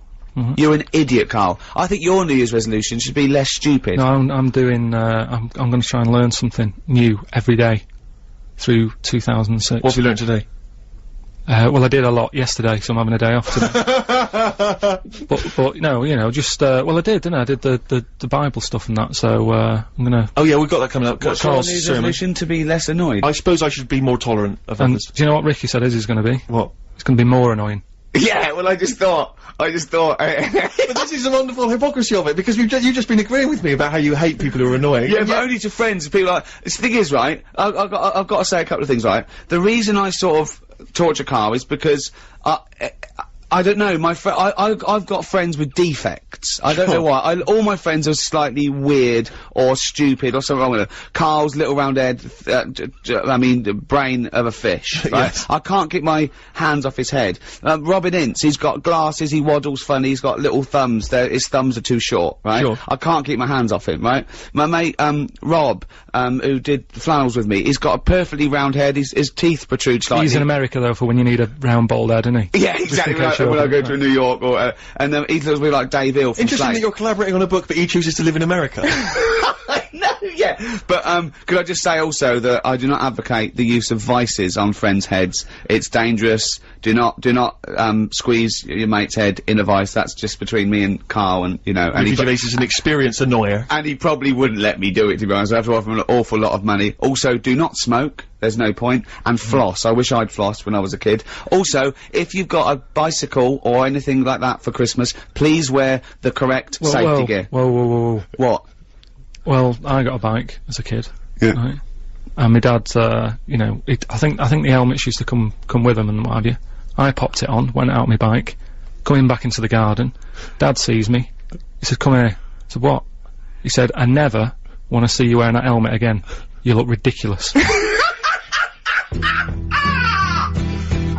You're an idiot, Karl. I think your New Year's resolution should be less stupid. No, I'm doing, I'm gonna try and learn something new every day through 2006. What have you learned today? Well, I did a lot yesterday, so I'm having a day off today. but no, you know, just well, I did, didn't I? I did the Bible stuff and that. So I'm gonna. Oh yeah, we've got that coming up. What's your New Year's resolution to be less annoyed? I suppose I should be more tolerant of others. Do you know what Ricky said his is going to be? What? It's going to be more annoying. Yeah, well, I just thought. But this is the wonderful hypocrisy of it, because you've just been agreeing with me about how you hate people who are annoying. Yeah, but only to friends. People like. The thing is, right. I've got to say a couple of things, right. The reason I sort of torture Karl is because I don't know. I've got friends with defects. I don't know why. All my friends are slightly weird or stupid or something wrong with them. Karl's little round head. The brain of a fish. Right? Yes. I can't get my hands off his head. Robin Ince, he's got glasses. He waddles funny. He's got little thumbs. His thumbs are too short. Right. Sure. I can't keep my hands off him. Right. My mate Rob, who did flannels with me, he's got a perfectly round head. His teeth protrude slightly. He's in America though for when you need a round bald head, isn't he? Yeah, exactly. When I go to New York, or and he looks a bit like Dave Hill from Interesting Slade. that you're collaborating on a book, but he chooses to live in America. No, yeah. But could I just say also that I do not advocate the use of vices on friends' heads. It's dangerous. Do not squeeze your mate's head in a vice. That's just between me and Karl, and you know. And Ricky Gervais is an experienced annoyer. And he probably wouldn't let me do it, to be honest. I have to offer him an awful lot of money. Also, do not smoke. There's no point. And floss. I wish I'd flossed when I was a kid. Also, if you've got a bicycle or anything like that for Christmas, please wear the correct safety gear. Whoa. What? Well, I got a bike as a kid. Yeah. Right? And my dad, you know, I think the helmets used to come with them and what have you. I popped it on, went out on my bike, coming back into the garden. Dad sees me. He said, "Come here." I said, "What?" He said, "I never want to see you wearing that helmet again. You look ridiculous."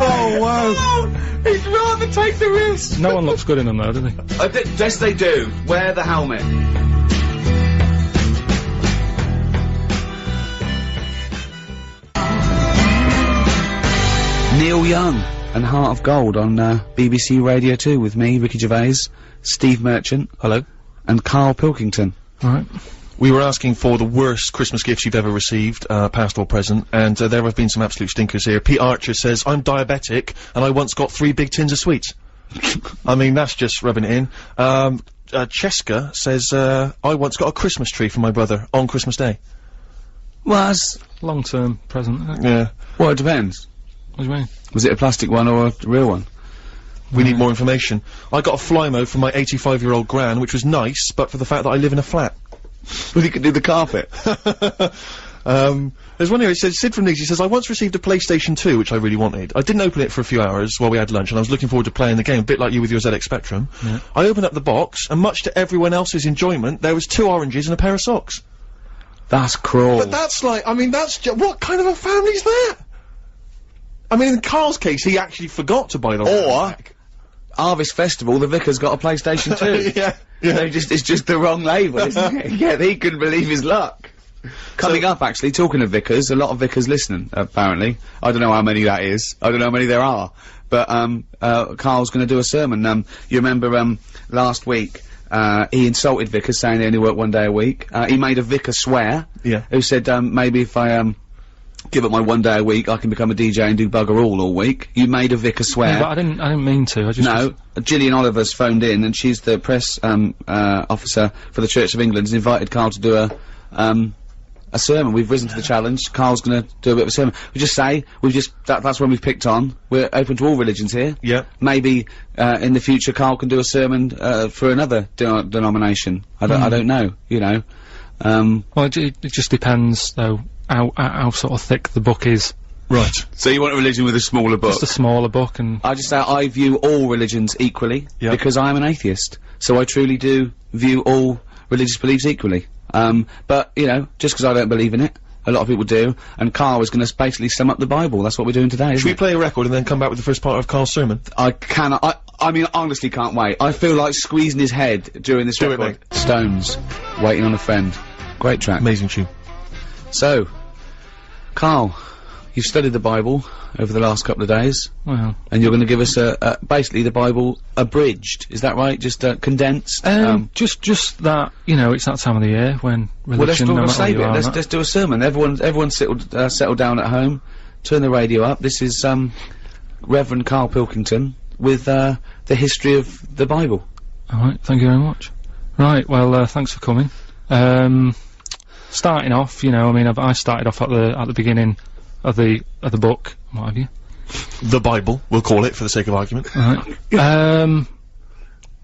Oh, wow. He'd rather take the risk. No one looks good in them though, does he? Yes, they do. Wear the helmet. Neil Young and Heart of Gold on BBC Radio 2 with me, Ricky Gervais, Steve Merchant, hello, and Karl Pilkington. Right. We were asking for the worst Christmas gifts you've ever received, past or present, and there have been some absolute stinkers here. Pete Archer says, "I'm diabetic, and I once got 3 big tins of sweets." I mean, that's just rubbing it in. Cheska says, I once got a Christmas tree for my brother on Christmas Day. Was Long-term present, isn't it? Yeah. well, it depends. What do you mean? Was it a plastic one or a real one? We need more information. I got a Flymo from my 85-year-old gran, which was nice, but for the fact that I live in a flat. Well, you could do the carpet. There's one here, it says, Sid from Leeds, he says, I once received a PlayStation 2, which I really wanted. I didn't open it for a few hours while we had lunch, and I was looking forward to playing the game, a bit like you with your ZX Spectrum. Yeah. I opened up the box, and much to everyone else's enjoyment, there was 2 oranges and a pair of socks. That's cruel. But that's like, I mean, that's what kind of a family's that? I mean, in Carl's case, he actually forgot to buy the Or, Harvest Festival, the vicar's got a PlayStation 2. yeah. They it's just the wrong label, isn't it? Yeah, he couldn't believe his luck. Coming up, actually, talking of vicars, a lot of vicars listening, apparently. I don't know how many that is. I don't know how many there are. But, Carl's gonna do a sermon. You remember, last week, he insulted vicars, saying they only work 1 day a week. He made a vicar swear. Yeah. Who said, maybe if I, give up my 1 day a week, I can become a DJ and do bugger all week. You made a vicar swear. Yeah, but I didn't mean to, I just... No, Gillian Oliver's phoned in, and she's the press, officer for the Church of England, and invited Carl to do a sermon. We've risen to the challenge. Carl's gonna do a bit of a sermon. We just say, that's when we've picked on. We're open to all religions here. Yeah. Maybe, in the future, Carl can do a sermon, for another denomination. I don't know, you know. Well, it just depends, though, how sort of thick the book is. Right. So you want a religion with a smaller book? Just a smaller book, and... I just say I view all religions equally, because I'm an atheist. So I truly do view all religious beliefs equally. But, you know, just because I don't believe in it, a lot of people do, and Carl is gonna basically sum up the Bible. That's what we're doing today, Should we play a record and then come back with the first part of Carl's sermon? I mean, honestly can't wait. I feel like squeezing his head during this Do it, record. mate. Stones, Waiting on a Friend. Great track. Amazing tune. So, Carl, you've studied the Bible over the last couple of days. Well... And you're going to give us basically the Bible abridged, is that right? Just condensed? just that, you know, it's that time of the year when religion, well, no let's matter who save you it. are, Let's do a sermon. Everyone settle down at home. Turn the radio up. This is Reverend Karl Pilkington with the history of the Bible. Alright, thank you very much. Right, well, thanks for coming. Starting off, you know, I mean, I started off at the beginning of the book, what have you? The Bible, we'll call it for the sake of argument. Right.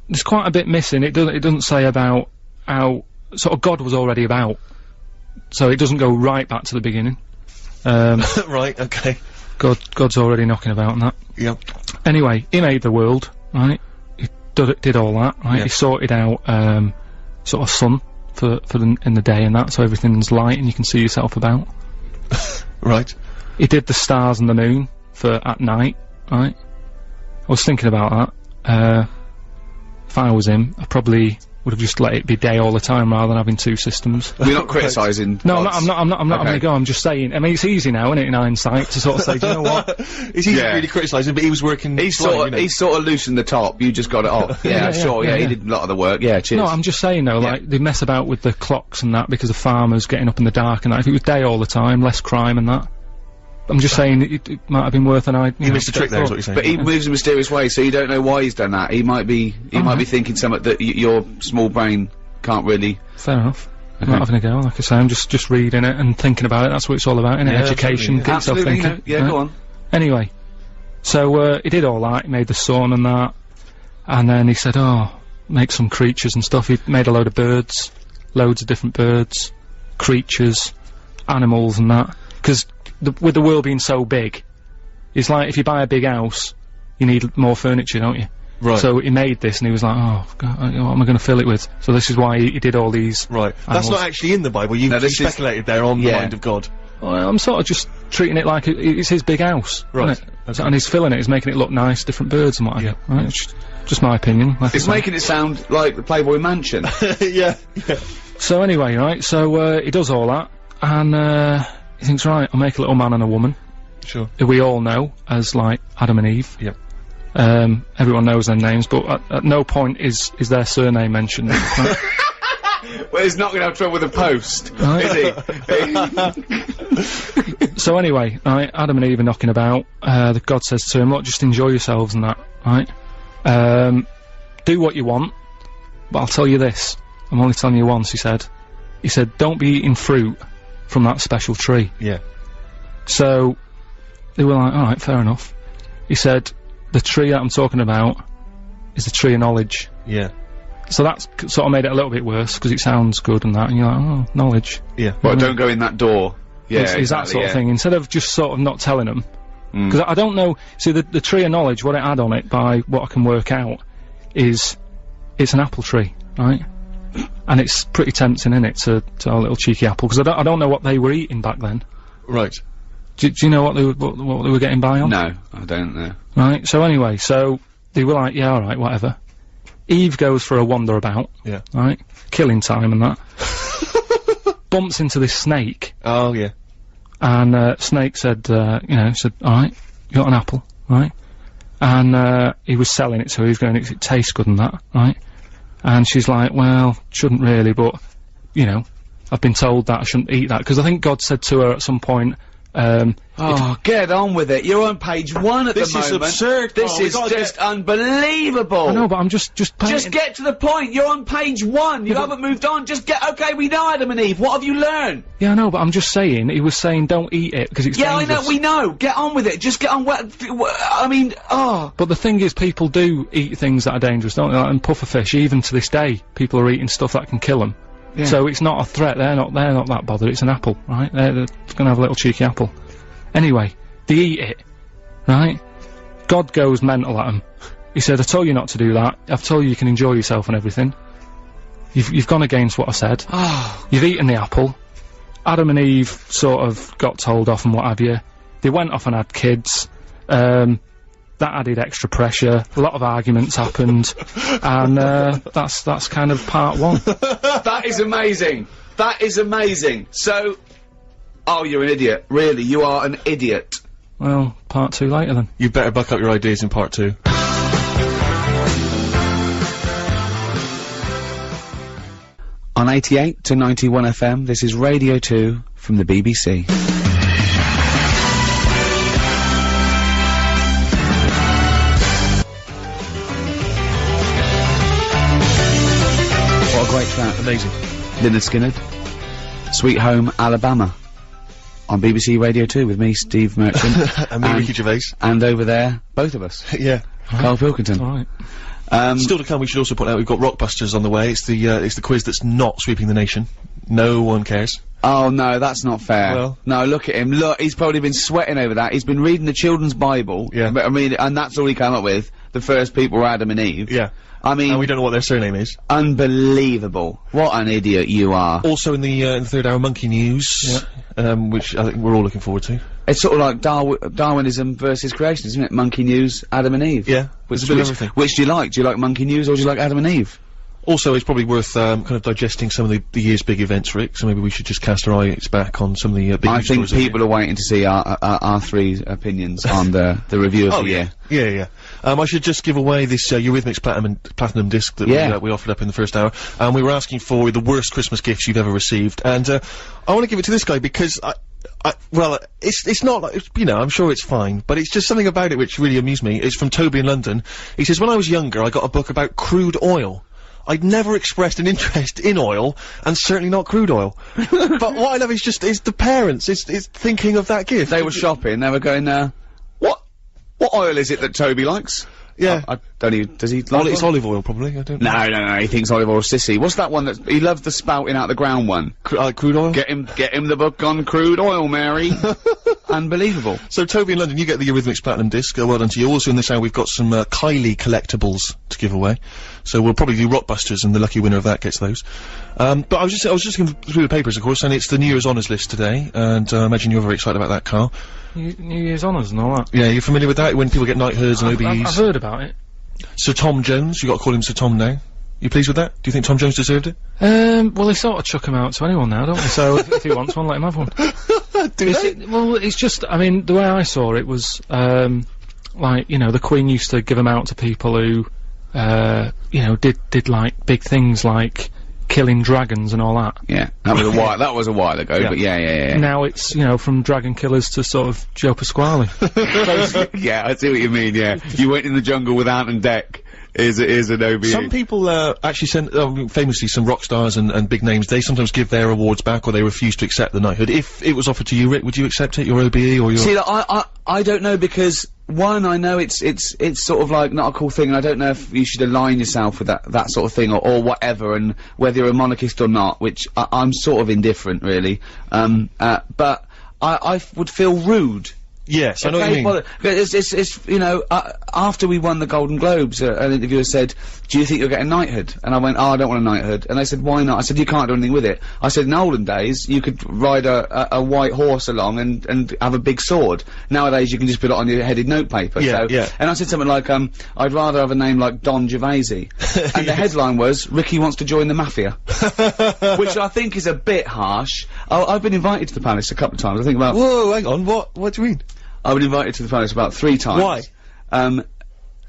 There's quite a bit missing. It doesn't say about how sort of God was already about, so it doesn't go right back to the beginning. Right, okay. God's already knocking about and that. Yep. Anyway, he made the world, right? He did all that, right? Yeah. He sorted out sort of sun in the day and that, so everything's light and you can see yourself about. Right. He did the stars and the moon for at night, right? I was thinking about that. If I was him, I probably would have just let it be day all the time rather than having 2 systems. We're not criticising. No, I'm not having a go. I'm just saying. I mean, it's easy now, isn't it, in hindsight, to sort of say, do you know what? It's easy to really criticise him, but he was working. He sort of loosened the top. You just got it off. Yeah, sure. Yeah, he did a lot of the work. Yeah, cheers. No, I'm just saying though, like they mess about with the clocks and that because of farmers getting up in the dark and that. If it was day all the time, less crime and that. I'm just saying it might have been worth an idea. You missed a trick there, is what you're saying. But he moves in mysterious ways, so you don't know why he's done that. He might be thinking something that your small brain can't really. Fair enough. I'm not having a go, like I say, I'm just reading it and thinking about it. That's what it's all about, innit? Education, get yourself thinking. Yeah, go on. Anyway, so he did all that. He made the sun and that, and then he said, "Oh, make some creatures and stuff." He made a load of birds, loads of different birds, creatures, animals, and that. Because with the world being so big, it's like if you buy a big house, you need more furniture, don't you? Right. So he made this, and he was like, "Oh, God, what am I going to fill it with?" So this is why he did all these. Right. That's not actually in the Bible. You speculated there on the mind of God. Well, I'm sort of just treating it like it's his big house, right? Isn't it? Okay. And he's filling it. He's making it look nice, different birds and what have you. Right? It's just my opinion. Like it's making it sound like the Playboy Mansion. Yeah. So anyway, right. So he does all that, and he thinks, right, I'll make a little man and a woman. Sure. Who we all know as like Adam and Eve. Yep. Everyone knows their names, but at no point is their surname mentioned. Right? Well, he's not going to have trouble with the post, is he? So anyway, right, Adam and Eve are knocking about. The God says to him, "Look, just enjoy yourselves and that, right? Do what you want, but I'll tell you this. I'm only telling you once, he said. He said, don't be eating fruit from that special tree. Yeah. So, they were like, alright, fair enough. He said, the tree that I'm talking about is the tree of knowledge. Yeah. So that's sort of made it a little bit worse, because it sounds good and that, and you're like, oh, knowledge. Yeah. Well, don't go in that door. Yeah, It's that sort of thing. Instead of just sort of not telling them. Because I don't know, see, the tree of knowledge, what it had on it, by what I can work out, is, it's an apple tree, right? And it's pretty tempting, innit, to have a little cheeky apple, because I don't know what they were eating back then. Right. Do you know what they were getting by on? No, I don't know. Right, so anyway, so they were like, yeah, alright, whatever. Eve goes for a wander about. Yeah. Right? Killing time and that. Bumps into this snake. Oh, yeah. And, Snake said, said, alright, you got an apple, right? And, he was selling it, so he was going, it tastes good and that, right? And she's like, well, shouldn't really, but, you know, I've been told that I shouldn't eat that, because I think God said to her at some point, get on with it. You're on page 1 at the moment. This is absurd. This is just unbelievable. I know, but I'm just get to the point. You're on page 1. You haven't moved on. Okay, we know Adam and Eve. What have you learned? Yeah, I know, but I'm just saying, he was saying don't eat it, because it's dangerous. I know, we know. Get on with it. Just get on But the thing is, people do eat things that are dangerous, don't they? Like, and pufferfish, even to this day, people are eating stuff that can kill them. Yeah. So it's not a threat, they're not that bothered, it's an apple, right? They're gonna have a little cheeky apple. Anyway, they eat it, right? God goes mental at them. He said, I told you not to do that, I've told you you can enjoy yourself and everything. You've gone against what I said. You've eaten the apple. Adam and Eve sort of got told off and what have you. They went off and had kids. That added extra pressure, a lot of arguments happened, and that's kind of part 1. That is amazing. That is amazing. So, oh, you're an idiot. Really, you are an idiot. Well, part 2 later then. You better buck up your ideas in part 2. On 88 to 91 FM, this is Radio 2 from the BBC. Great track. Amazing. Lynyrd Skynyrd. Sweet Home Alabama. On BBC Radio 2 with me, Steve Merchant. and me, Ricky Gervais. And over there, both of us. Yeah. Karl Pilkington. Alright. Still to come, we should also point out we've got Rockbusters on the way. It's the quiz that's not sweeping the nation. No one cares. Oh no, that's not fair. Well. No, look at him. Look, he's probably been sweating over that. He's been reading the children's Bible. Yeah. But, I mean, and that's all he came up with. The first people were Adam and Eve. Yeah. I mean, and we don't know what their surname is. Unbelievable. What an idiot you are. Also in the third hour, Monkey News, which I think we're all looking forward to. It's sort of like Darwinism versus creation, isn't it? Monkey News, Adam and Eve. Yeah, Which a bit of everything. Which do you like? Do you like Monkey News or do you like Adam and Eve? Also, it's probably worth kind of digesting some of the year's big events, Rick. So maybe we should just cast our eyes back on some of the big. I news think stories people are waiting to see our three opinions on the review of the year. Yeah. I should just give away this Eurythmics platinum disc that we offered up in the first hour. We were asking for the worst Christmas gifts you've ever received, and I want to give it to this guy because well, it's not like, I'm sure it's fine, but it's just something about it which really amused me. It's from Toby in London. He says, when I was younger, I got a book about crude oil. I'd never expressed an interest in oil, and certainly not crude oil. But what I love is the parents, is thinking of that gift. They were shopping, they were going, what oil is it that Toby likes? Yeah. I don't even, does he like it's olive oil, probably, I don't know. No, he thinks olive oil sissy. What's that one he loves the spouting out the ground one? Crude oil? Get him the book on crude oil, Mary. Unbelievable. So, Toby in London, you get the Eurythmics Platinum disc, well done to you. Also in this hour, we've got some, Kylie collectibles to give away. So we'll probably do Rockbusters, and the lucky winner of that gets those. But I was just going through the papers, of course, and it's the New Year's Honours list today, and I imagine you're very excited about that, Carl. New Year's Honours and all that. Yeah, you're familiar with that, when people get knighthoods and OBEs? I've heard about it. Sir Tom Jones, you got to call him Sir Tom now. You pleased with that? Do you think Tom Jones deserved it? Well, they sort of chuck him out to anyone now, don't they? So if he wants one, let him have one. Well, it's just, I mean, the way I saw it was, like, the Queen used to give them out to people who, did like big things like killing dragons and all that. Yeah, that was a while ago, but yeah. Now it's, from dragon killers to sort of Joe Pasquale. Yeah, I see what you mean, yeah. You went in the jungle with Ant and Dec. Here's an OBE. Some people actually send, famously, some rock stars and big names. They sometimes give their awards back, or they refuse to accept the knighthood. If it was offered to you, Rick, would you accept it? Your OBE or your? See, I don't know, because one, I know it's sort of like not a cool thing, and I don't know if you should align yourself with that sort of thing or whatever, and whether you're a monarchist or not, which I'm sort of indifferent, really. But I would feel rude. Yes, I know what you mean. It's you know, after we won the Golden Globes, an interviewer said, "Do you think you'll get a knighthood?" And I went, "Oh, I don't want a knighthood." And they said, "Why not?" I said, "You can't do anything with it." I said, "In olden days, you could ride a white horse along and have a big sword. Nowadays, you can just put it on your headed notepaper." Yeah, so, yeah. And I said something like, "I'd rather have a name like Don Gervais." And the headline was, "Ricky wants to join the mafia," which I think is a bit harsh. I've been invited to the palace a couple of times. I think about. Whoa, hang on. What do you mean? I've been invited to the palace about 3 times. Why?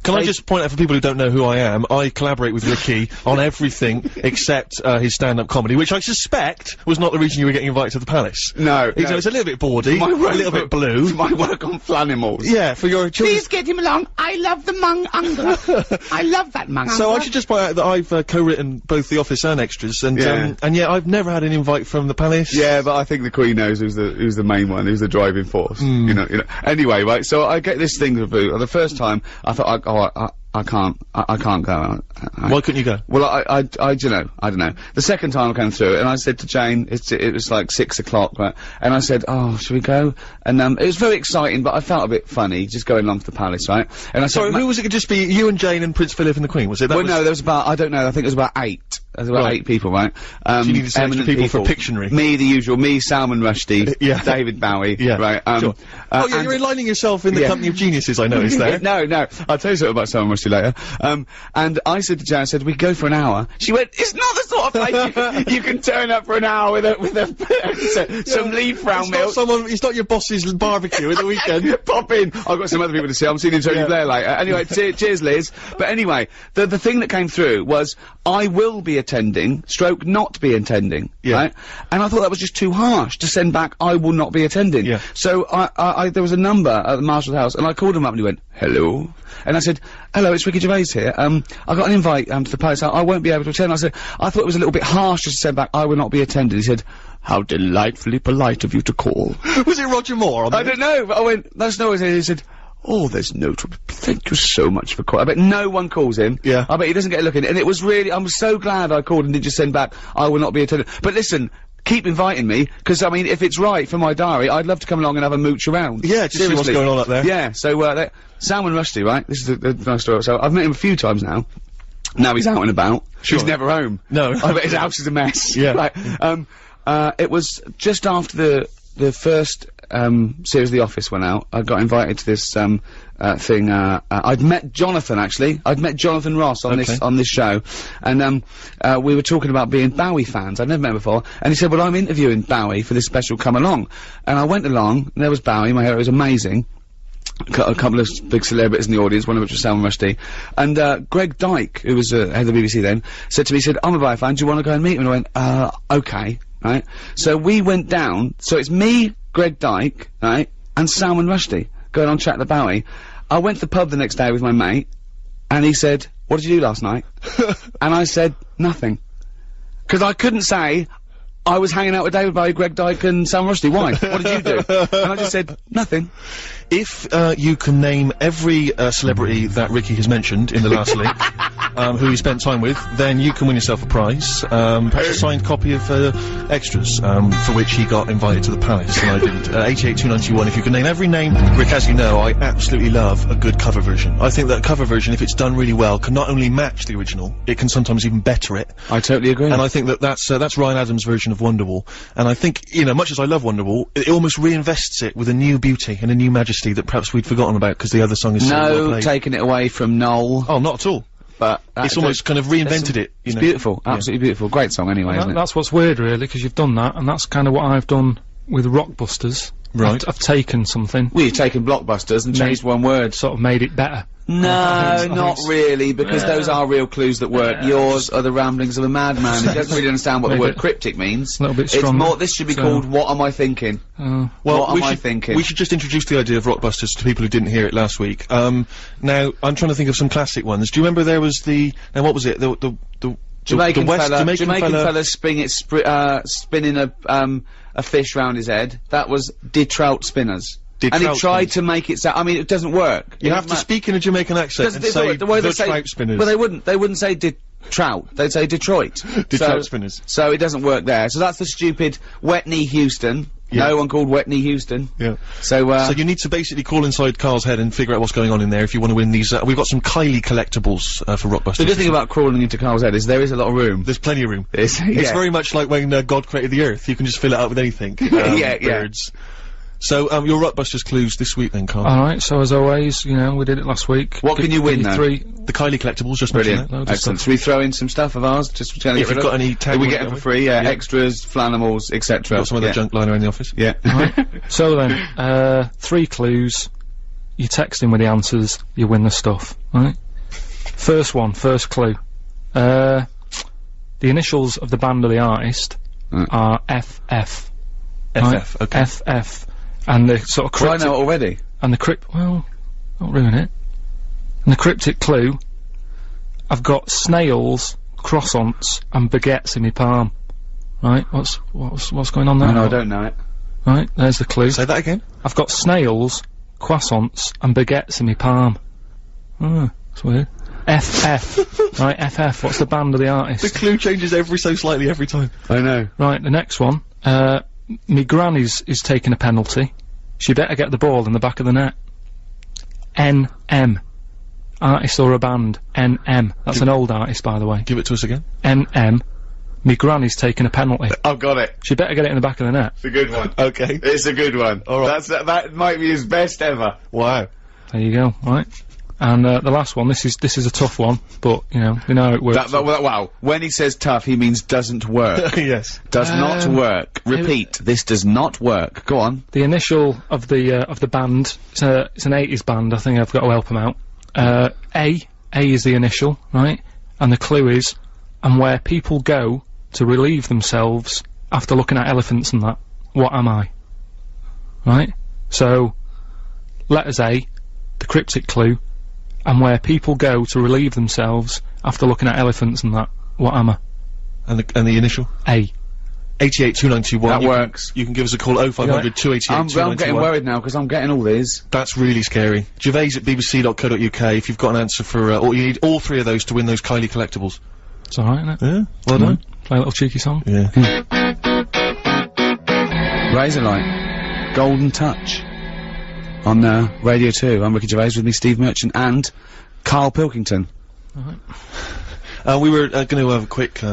Can I just point out for people who don't know who I am, I collaborate with Ricky on everything except his stand-up comedy, which I suspect was not the reason you were getting invited to the palace. No. It's a little bit bawdy, a little bit blue. My work on Flanimals. Yeah, for your children. Please get him along. I love the mung angler. I love that mung So I should just point out that I've co-written both The Office and Extras, and yeah, I've never had an invite from the palace. Yeah, but I think the Queen knows who's the main one, who's the driving force. You know. Anyway, right. So I get this thing review. The first time I thought, I can't go out. Why couldn't you go? Well, I don't know. The second time I came through it, and I said to Jane, it was like 6 o'clock, right? And I said, "Oh, should we go?" And it was very exciting, but I felt a bit funny just going along to the palace, right? And I said, Sorry, who was it? Could just be you and Jane and Prince Philip and the Queen? Was it? That well, no, there was about, I don't know, I think it was about 8. There was about 8 people, right? So you needed some extra people for Pictionary. Me, the usual, me, Salman Rushdie, Yeah. David Bowie, Yeah, right? sure. Oh yeah, you're aligning yourself in the company of geniuses, I noticed there. No, I'll tell you something about Salman Rushdie later. And I said to Jane, I said, "We go for an hour." She went, "It's not the sort of place you can turn up for an hour with some leaf round milk." It's not your boss's barbecue at the weekend. Pop in. I've got some other people to see. I'm seeing Tony Blair later. Anyway, cheers, Liz. But anyway, the thing that came through was, I will be attending, stroke not be attending, right? And I thought that was just too harsh to send back, "I will not be attending." Yeah. So there was a number at the Marshal's house, and I called him up and he went, "Hello?" And I said, "Hello, it's Ricky Gervais here. I got an invite to the palace. I won't be able to attend." I said, "I thought it was a little bit harsh just to send back, 'I will not be attending.'" He said, "How delightfully polite of you to call." Was it Roger Moore on I don't know, but I went, "That's no," he said, "Oh, there's no trouble. Thank you so much for calling." I bet no one calls him. Yeah. I bet he doesn't get a look in it. And it was really, I'm so glad I called and didn't just send back, "I will not be attending." But listen, keep inviting me, because, I mean, if it's right for my diary, I'd love to come along and have a mooch around. Yeah, just see what's going on up there. Yeah, so, Salman Rushdie, right? This is a nice story. So, I've met him a few times now. Now he's out and about. Sure. He's never home. No. I bet his house is a mess. Yeah. Right. It was just after the first, series of The Office went out. I got invited to this, thing, I'd met Jonathan, actually. I'd met Jonathan Ross on this show. And, we were talking about being Bowie fans. I'd never met him before. And he said, "Well, I'm interviewing Bowie for this special, come along." And I went along, and there was Bowie, my hero, was amazing. A couple of big celebrities in the audience, one of which was Salman Rushdie. And, Greg Dyke, who was, head of the BBC then, said to me, he said, "I'm a Bowie fan, do you want to go and meet him?" And I went, okay, right? So we went down, so it's me, Greg Dyke, right, and Salman Rushdie, going on chat to Bowie. I went to the pub the next day with my mate, and he said, "What did you do last night?" And I said, "Nothing." 'Cause I couldn't say, I was hanging out with David Bowie, Greg Dyke and Salman Rushdie. Why? What did you do? And I just said, "Nothing." If you can name every celebrity that Ricky has mentioned in the last link, who he spent time with, then you can win yourself a prize, perhaps a signed copy of Extras, for which he got invited to the palace, and I didn't. 88291, if you can name every name. Rick, as you know, I absolutely love a good cover version. I think that cover version, if it's done really well, can not only match the original, it can sometimes even better it. I totally agree. And I think that that's Ryan Adams' version of Wonderwall. And I think, you know, much as I love Wonderwall, it almost reinvests it with a new beauty and a new majesty that perhaps we'd forgotten about because the other song is so well played. Taking it away from Noel. Oh, not at all. But it's almost kind of reinvented it. You it's know. beautiful, absolutely beautiful, great song anyway, isn't it? That's what's weird, really, because you've done that, and that's kind of what I've done with Rockbusters. Right. I've taken something, Well, you've taken Blockbusters and changed one word. sort of made it better. No, not really, because those are real clues that work. Yours are the ramblings of a madman who doesn't really understand what the word cryptic means. A little bit It's stronger. more, this should be called What Am I Thinking? Well, What am I thinking? We should just introduce the idea of Rockbusters to people who didn't hear it last week. Now, I'm trying to think of some classic ones. Do you remember there was now what was it? The Jamaican Jamaican fella spinning a fish round his head. That was Did Trout Spinners. Did And he trout tried spinners. to make it sound, I mean, it doesn't work. You have to speak in a Jamaican accent and say the trout spinners. Well, they wouldn't say Did Trout, they'd say Detroit. Trout spinners. So it doesn't work there. So that's the stupid Wetney Houston. Yeah. No one called Wetney Houston. Yeah. So you need to basically call inside Carl's head and figure out what's going on in there if you want to win these. We've got some Kylie collectibles for Rockbusters. the good thing about crawling into Carl's head is there is a lot of room. There's plenty of room. It's It's very much like when God created the Earth. You can just fill it up with anything. Yeah. Birds. So, your Rockbusters clues this week then, Carl. Alright, so as always, you know, we did it last week. What can you win, though? The Kylie collectibles, just mention Brilliant. that. Loads of Excellent. stuff. Should we throw in some stuff of ours? Just to If you've got any tag we ones get them going. for free, extras, flanimals, etc. Got some of the junk lying around the office. Yeah. So then, 3 clues. You text in with the answers, you win the stuff. Right? First clue. The initials of the band or the artist are FF. Right? FF, okay. FF. And the sort of Well, I cryptic... know it already. And the well, don't ruin it. And the cryptic clue, I've got snails, croissants, and baguettes in my palm. Right? What's going on there? No, I don't know it. Right, there's the clue. Say that again. I've got snails, croissants, and baguettes in my palm. That's weird. FF. Right, FF. What's the band of the artist? The clue changes ever so slightly every time. I know. Right, the next one. Me granny's is taking a penalty. She better get the ball in the back of the net. NM. Artist or a band. NM. That's an old artist, by the way. Give it to us again. NM. Me granny's taking a penalty. I've got it. She better get it in the back of the net. It's a good one. Okay. It's a good one. All right. That might be his best ever. Wow. There you go, right? And the last one, this is a tough one, but, you know how it works. Wow. When he says tough, he means doesn't work. Yes. Does not work. Repeat, this does not work. Go on. The initial of the band, it's an 80s band, I think I've got to help them out. A is the initial, right? And the clue is, and where people go to relieve themselves after looking at elephants and that. What am I? Right? So, letters A, the cryptic clue, and where people go to relieve themselves after looking at elephants and that. What am I? And the initial? A. 882921. That works. You can give us a call 0500 288 I'm getting 291. worried now because I'm getting all these. That's really scary. Gervais at bbc.co.uk if you've got an answer for, or you need all 3 of those to win those Kylie collectibles. It's alright, isn't it? Yeah, well done. Play a little cheeky song. Yeah. Razorlight. Golden Touch. On Radio 2. I'm Ricky Gervais, with me Steve Merchant and Karl Pilkington. We were going to have a quick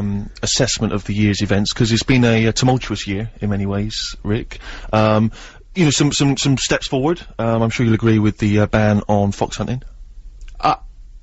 assessment of the year's events because it's been a tumultuous year in many ways, Rick. You know, some steps forward. I'm sure you'll agree with the ban on fox hunting.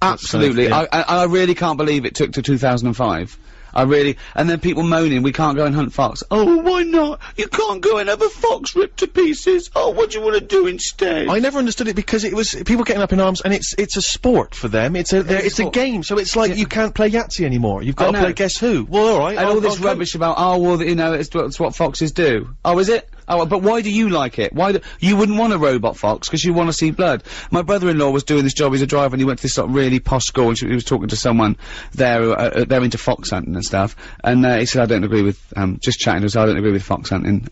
Absolutely. Yeah. I really can't believe it took to 2005. And then people moaning, we can't go and hunt fox. Oh, why not? You can't go and have a fox ripped to pieces. Oh, what do you want to do instead? I never understood it because it was people getting up in arms, and it's a sport for them. It's a game, so it's like you can't play Yahtzee anymore. You've got to play Guess Who. Well, all right. And all this rubbish about, oh, well, you know, it's what foxes do. Oh, is it? Oh, but why do you like it? You wouldn't want a robot fox, because you want to see blood. My brother-in-law was doing this job, he's a driver, and he went to this sort of really posh school, and he was talking to someone there, they're into fox hunting and stuff, and he said, I don't agree with, just chatting, he said, I don't agree with fox hunting.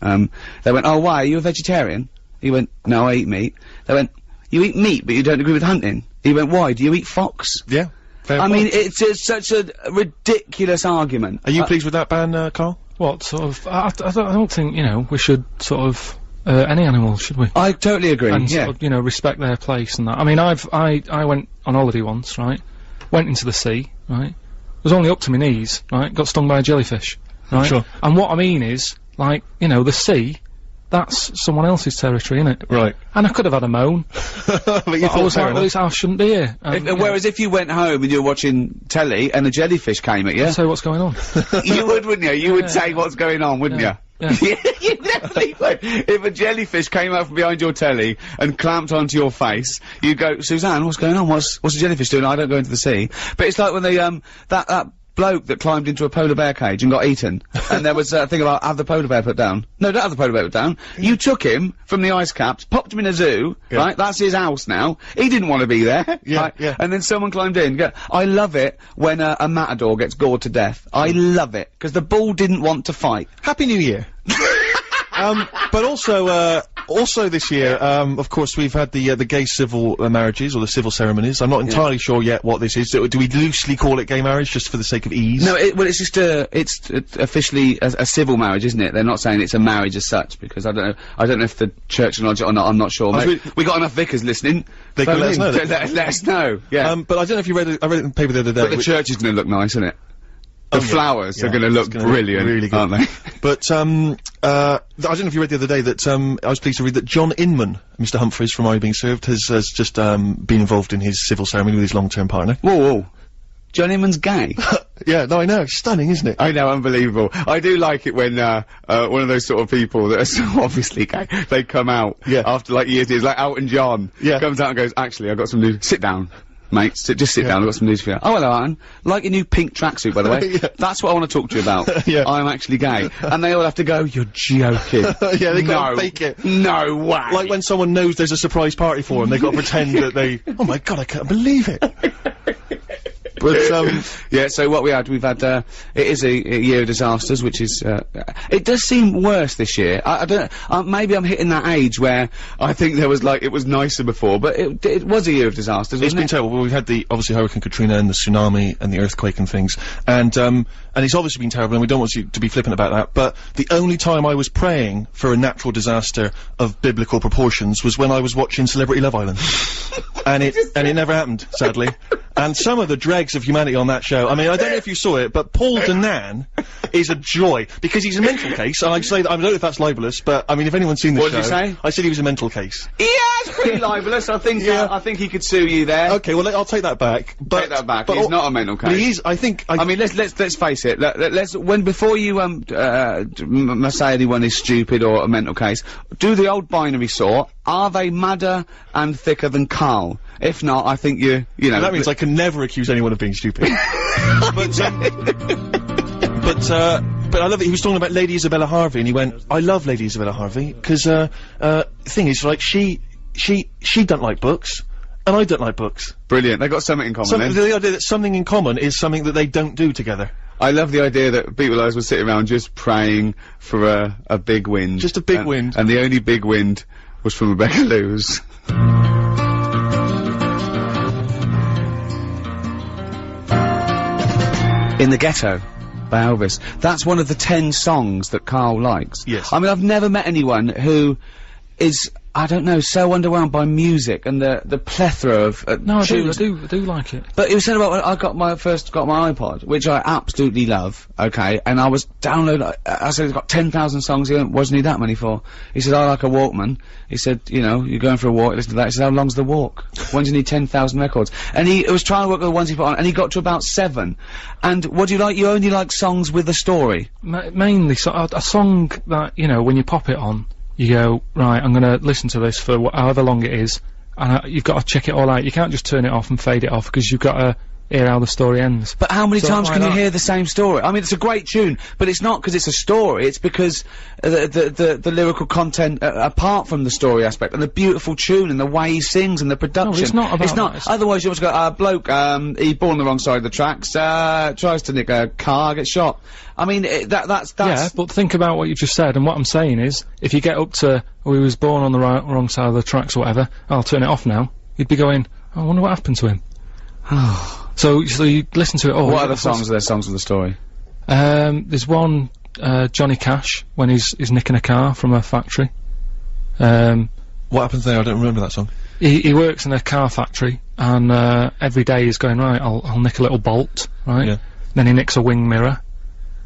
They went, oh, why, are you a vegetarian? He went, no, I eat meat. They went, you eat meat, but you don't agree with hunting? He went, why, do you eat fox? Yeah. Fair I point. mean, it's such a ridiculous argument. Are you pleased with that ban, Carl? What sort of? I don't think, you know, we should sort of any animal, should we? I totally agree. And yeah. sort of, you know, respect their place and that. I mean, I went on holiday once, right? Went into the sea, right? Was only up to my knees, right? Got stung by a jellyfish, right? Sure. And what I mean is, like, you know, the sea, that's someone else's territory, innit? Right. And I could have had a moan. But you I was like, well, I shouldn't be here. Whereas if you went home and you were watching telly and a jellyfish came at you, So what's going on? you would, wouldn't you? You would say what's going on, wouldn't you? Yeah. You definitely would. If a jellyfish came out from behind your telly and clamped onto your face, you'd go, Suzanne, what's going on? What's a jellyfish doing? I don't go into the sea. But it's like when they, that bloke that climbed into a polar bear cage and got eaten, and there was a thing about have the polar bear put down. No, don't have the polar bear put down. You took him from the ice caps, popped him in a zoo, right? That's his house now. He didn't want to be there, right? And then someone climbed in. I love it when a matador gets gored to death. I love it, because the bull didn't want to fight. Happy New Year. But also this year, of course, we've had the gay civil marriages, or the civil ceremonies. I'm not entirely sure yet what this is. Do we loosely call it gay marriage, just for the sake of ease? No, well, it's just it's officially a civil marriage, isn't it? They're not saying it's a marriage as such, because I don't know if the church acknowledge it or not, I'm not sure. We got enough vicars listening. They can let us know. Let us know, yeah. But I don't know if you read it, I read it in the paper the other day. But the church is gonna look nice, isn't it? The flowers are gonna look brilliant, really good, aren't they? But, I don't know if you read the other day that, I was pleased to read that John Inman, Mr. Humphreys from Are You Being Served, has just, been involved in his civil ceremony with his long-term partner. Whoa. John Inman's gay? Yeah, no, I know, it's stunning, isn't it? I know, unbelievable. I do like it when, one of those sort of people that are so obviously gay, they come out after, like, years, like Elton John comes out and goes, actually, I've got some news. Sit down. Mate, just sit down, I've got some news for you. Oh, hello, Alan. Like your new pink tracksuit, by the way. That's what I want to talk to you about. I'm actually gay. And they all have to go, you're joking. They gotta fake it. No way. Like when someone knows there's a surprise party for them, they gotta pretend that they, oh my god, I can't believe it. But, yeah, so what we've had, it is a year of disasters, which is, it does seem worse this year. I don't, maybe I'm hitting that age where I think there was, like, it was nicer before, but it was a year of disasters, wasn't it? It's been terrible. Well, we've had obviously Hurricane Katrina and the tsunami and the earthquake and things, and it's obviously been terrible, and we don't want you to be flippant about that, but the only time I was praying for a natural disaster of biblical proportions was when I was watching Celebrity Love Island. and it never happened, sadly. And some of the dregs of humanity on that show, I mean, I don't know if you saw it, but Paul Danan is a joy, because he's a mental case, and I say that, I don't know if that's libelous, but, I mean, if anyone's seen the show... What did you say? I said he was a mental case. Yeah, it's pretty libelous, I think, I think he could sue you there. Okay, well, I'll take that back. Take that back, he's not a mental case. But he is, I think... I mean, let's face it, before you, say anyone is stupid or a mental case, do the old binary sort, are they madder and thicker than Karl? If not, I think you know... That means I can never accuse anyone of being stupid. But I love it, he was talking about Lady Isabella Harvey, and he went, I love Lady Isabella Harvey, because, the thing is, like, she don't like books, and I don't like books. Brilliant, they got something in common then. The idea that something in common is something that they don't do together. I love the idea that people like us were sitting around just praying for a big wind. Just a big wind. And the only big wind was from Rebecca Lewis. In the Ghetto by Elvis. That's one of the 10 songs that Karl likes. Yes. I mean, I've never met anyone who is, I don't know, so underwhelmed by music and the plethora of No, I tunes. do like it. But it was said about when I first got my iPod, which I absolutely love, okay, and I was downloading, I said, it's got 10,000 songs, he went, what does he need that many for? He said, I like a Walkman. He said, you know, you're going for a walk, listen to that. He said, how long's the walk? When do you need 10,000 records? And he was trying to work with the ones he put on, and he got to about 7. And what do you like? You only like songs with a story. Mainly, a song that, you know, when you pop it on, you go, right, I'm gonna listen to this for however long it is, and you've got to check it all out. You can't just turn it off and fade it off, because you've got to hear how the story ends. But how many times can you hear the same story? I mean, it's a great tune, but it's not because it's a story, it's because the lyrical content, apart from the story aspect, and the beautiful tune, and the way he sings, and the production. No, it's not about that. Otherwise you just go, bloke, he born on the wrong side of the tracks, tries to nick a car, gets shot. I mean, that's... Yeah, but think about what you just said, and what I'm saying is, if you get up to, he was born on the wrong side of the tracks or whatever, I'll turn it off now, you'd be going, I wonder what happened to him. So you listen to it all. What other songs are there, songs of the story? There's one, Johnny Cash, when he's nicking a car from a factory. What happens there? I don't remember that song. He works in a car factory, and every day he's going, right, I'll nick a little bolt, right? Yeah. Then he nicks a wing mirror,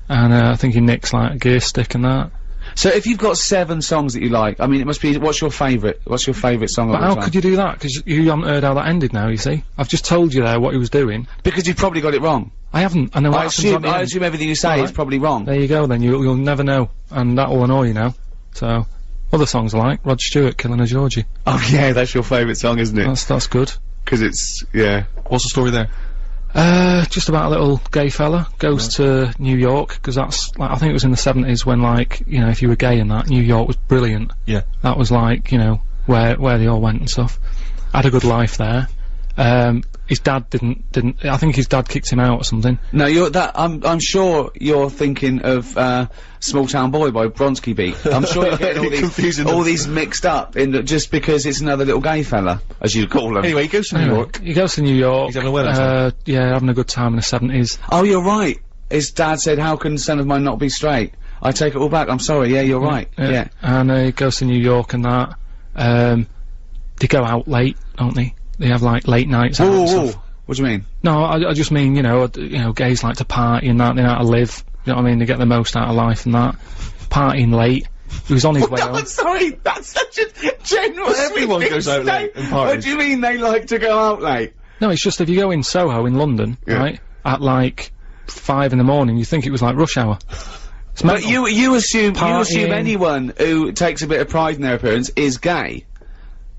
and I think he nicks, like, a gear stick and that. So if you've got 7 songs that you like, I mean, it must be, what's your favourite song But how could you do that? Because you haven't heard how that ended now, you see. I've just told you there what he was doing. Because you've probably got it wrong. I haven't. I know. I assume everything you say is probably wrong. There you go. Then you'll never know, and that will annoy you now. So, other songs I like Rod Stewart, Killing a Georgie. Oh yeah, that's your favourite song, isn't it? That's good. 'Cause it's What's the story there? Just about a little gay fella goes to New York, 'cause that's like, I think it was in the 70s when, like, you know, if you were gay and that, New York was brilliant. Yeah. That was like, you know, where they all went and stuff. Had a good life there. His dad didn't, I think his dad kicked him out or something. No, I'm sure you're thinking of, Small Town Boy by Bronski Beat. I'm sure you're getting all these mixed up just because it's another little gay fella, as you call him. Anyway, he goes to New York. He goes to New York. He's having a well time. Yeah, having a good time in the 70s. Oh, you're right. His dad said, "How can a son of mine not be straight?" I take it all back. I'm sorry. Yeah, you're right. Yeah. And he goes to New York and that. They go out late, don't they? They have like late nights out and stuff. What do you mean? No, I just mean, you know, gays like to party and that, they know how to live, you know what I mean, they get the most out of life and that. Partying late. He was on his way home. I'm sorry, that's such a general Everyone goes out late and parties. What do you mean they like to go out late? No, it's just if you go in Soho in London, right, at like 5 in the morning, you think it was like rush hour. But you assume anyone who takes a bit of pride in their appearance is gay.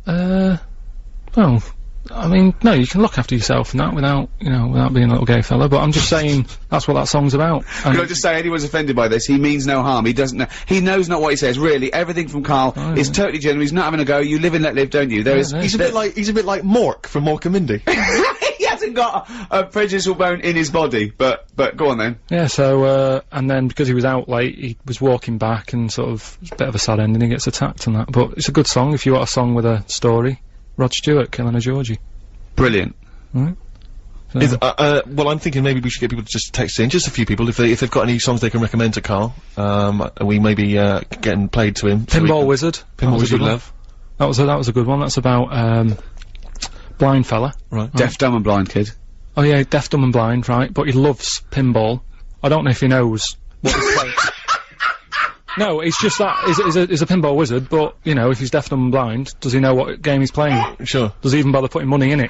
Well, I mean, no, you can look after yourself and that without being a little gay fella, but I'm just saying that's what that song's about. Can I just say, anyone's offended by this, he means no harm, he doesn't know, he knows not what he says, really. Everything from Karl is totally genuine, he's not having a go, you live and let live, don't you? He's a bit like Mork from Mork and Mindy. He hasn't got a prejudicial bone in his body, but go on then. Yeah, so, and then because he was out late, he was walking back and sort of, it's a bit of a sad ending, he gets attacked and that, but it's a good song if you want a song with a story. Rod Stewart, Killing a Georgie. Brilliant. Right. So. Well, I'm thinking maybe we should get people to just text in, just a few people, if they've got any songs they can recommend to Karl. We may be, getting played to him. Pinball Wizard. Pinball Wizard Love. That was a good one. That's about, blind fella. Right. Deaf, dumb and blind kid. Oh yeah, deaf, dumb and blind, right, but he loves pinball. I don't know if he knows what he's playing. No, it's just that, he's a pinball wizard, but, you know, if he's deaf, dumb and blind, does he know what game he's playing? Sure. Does he even bother putting money in it?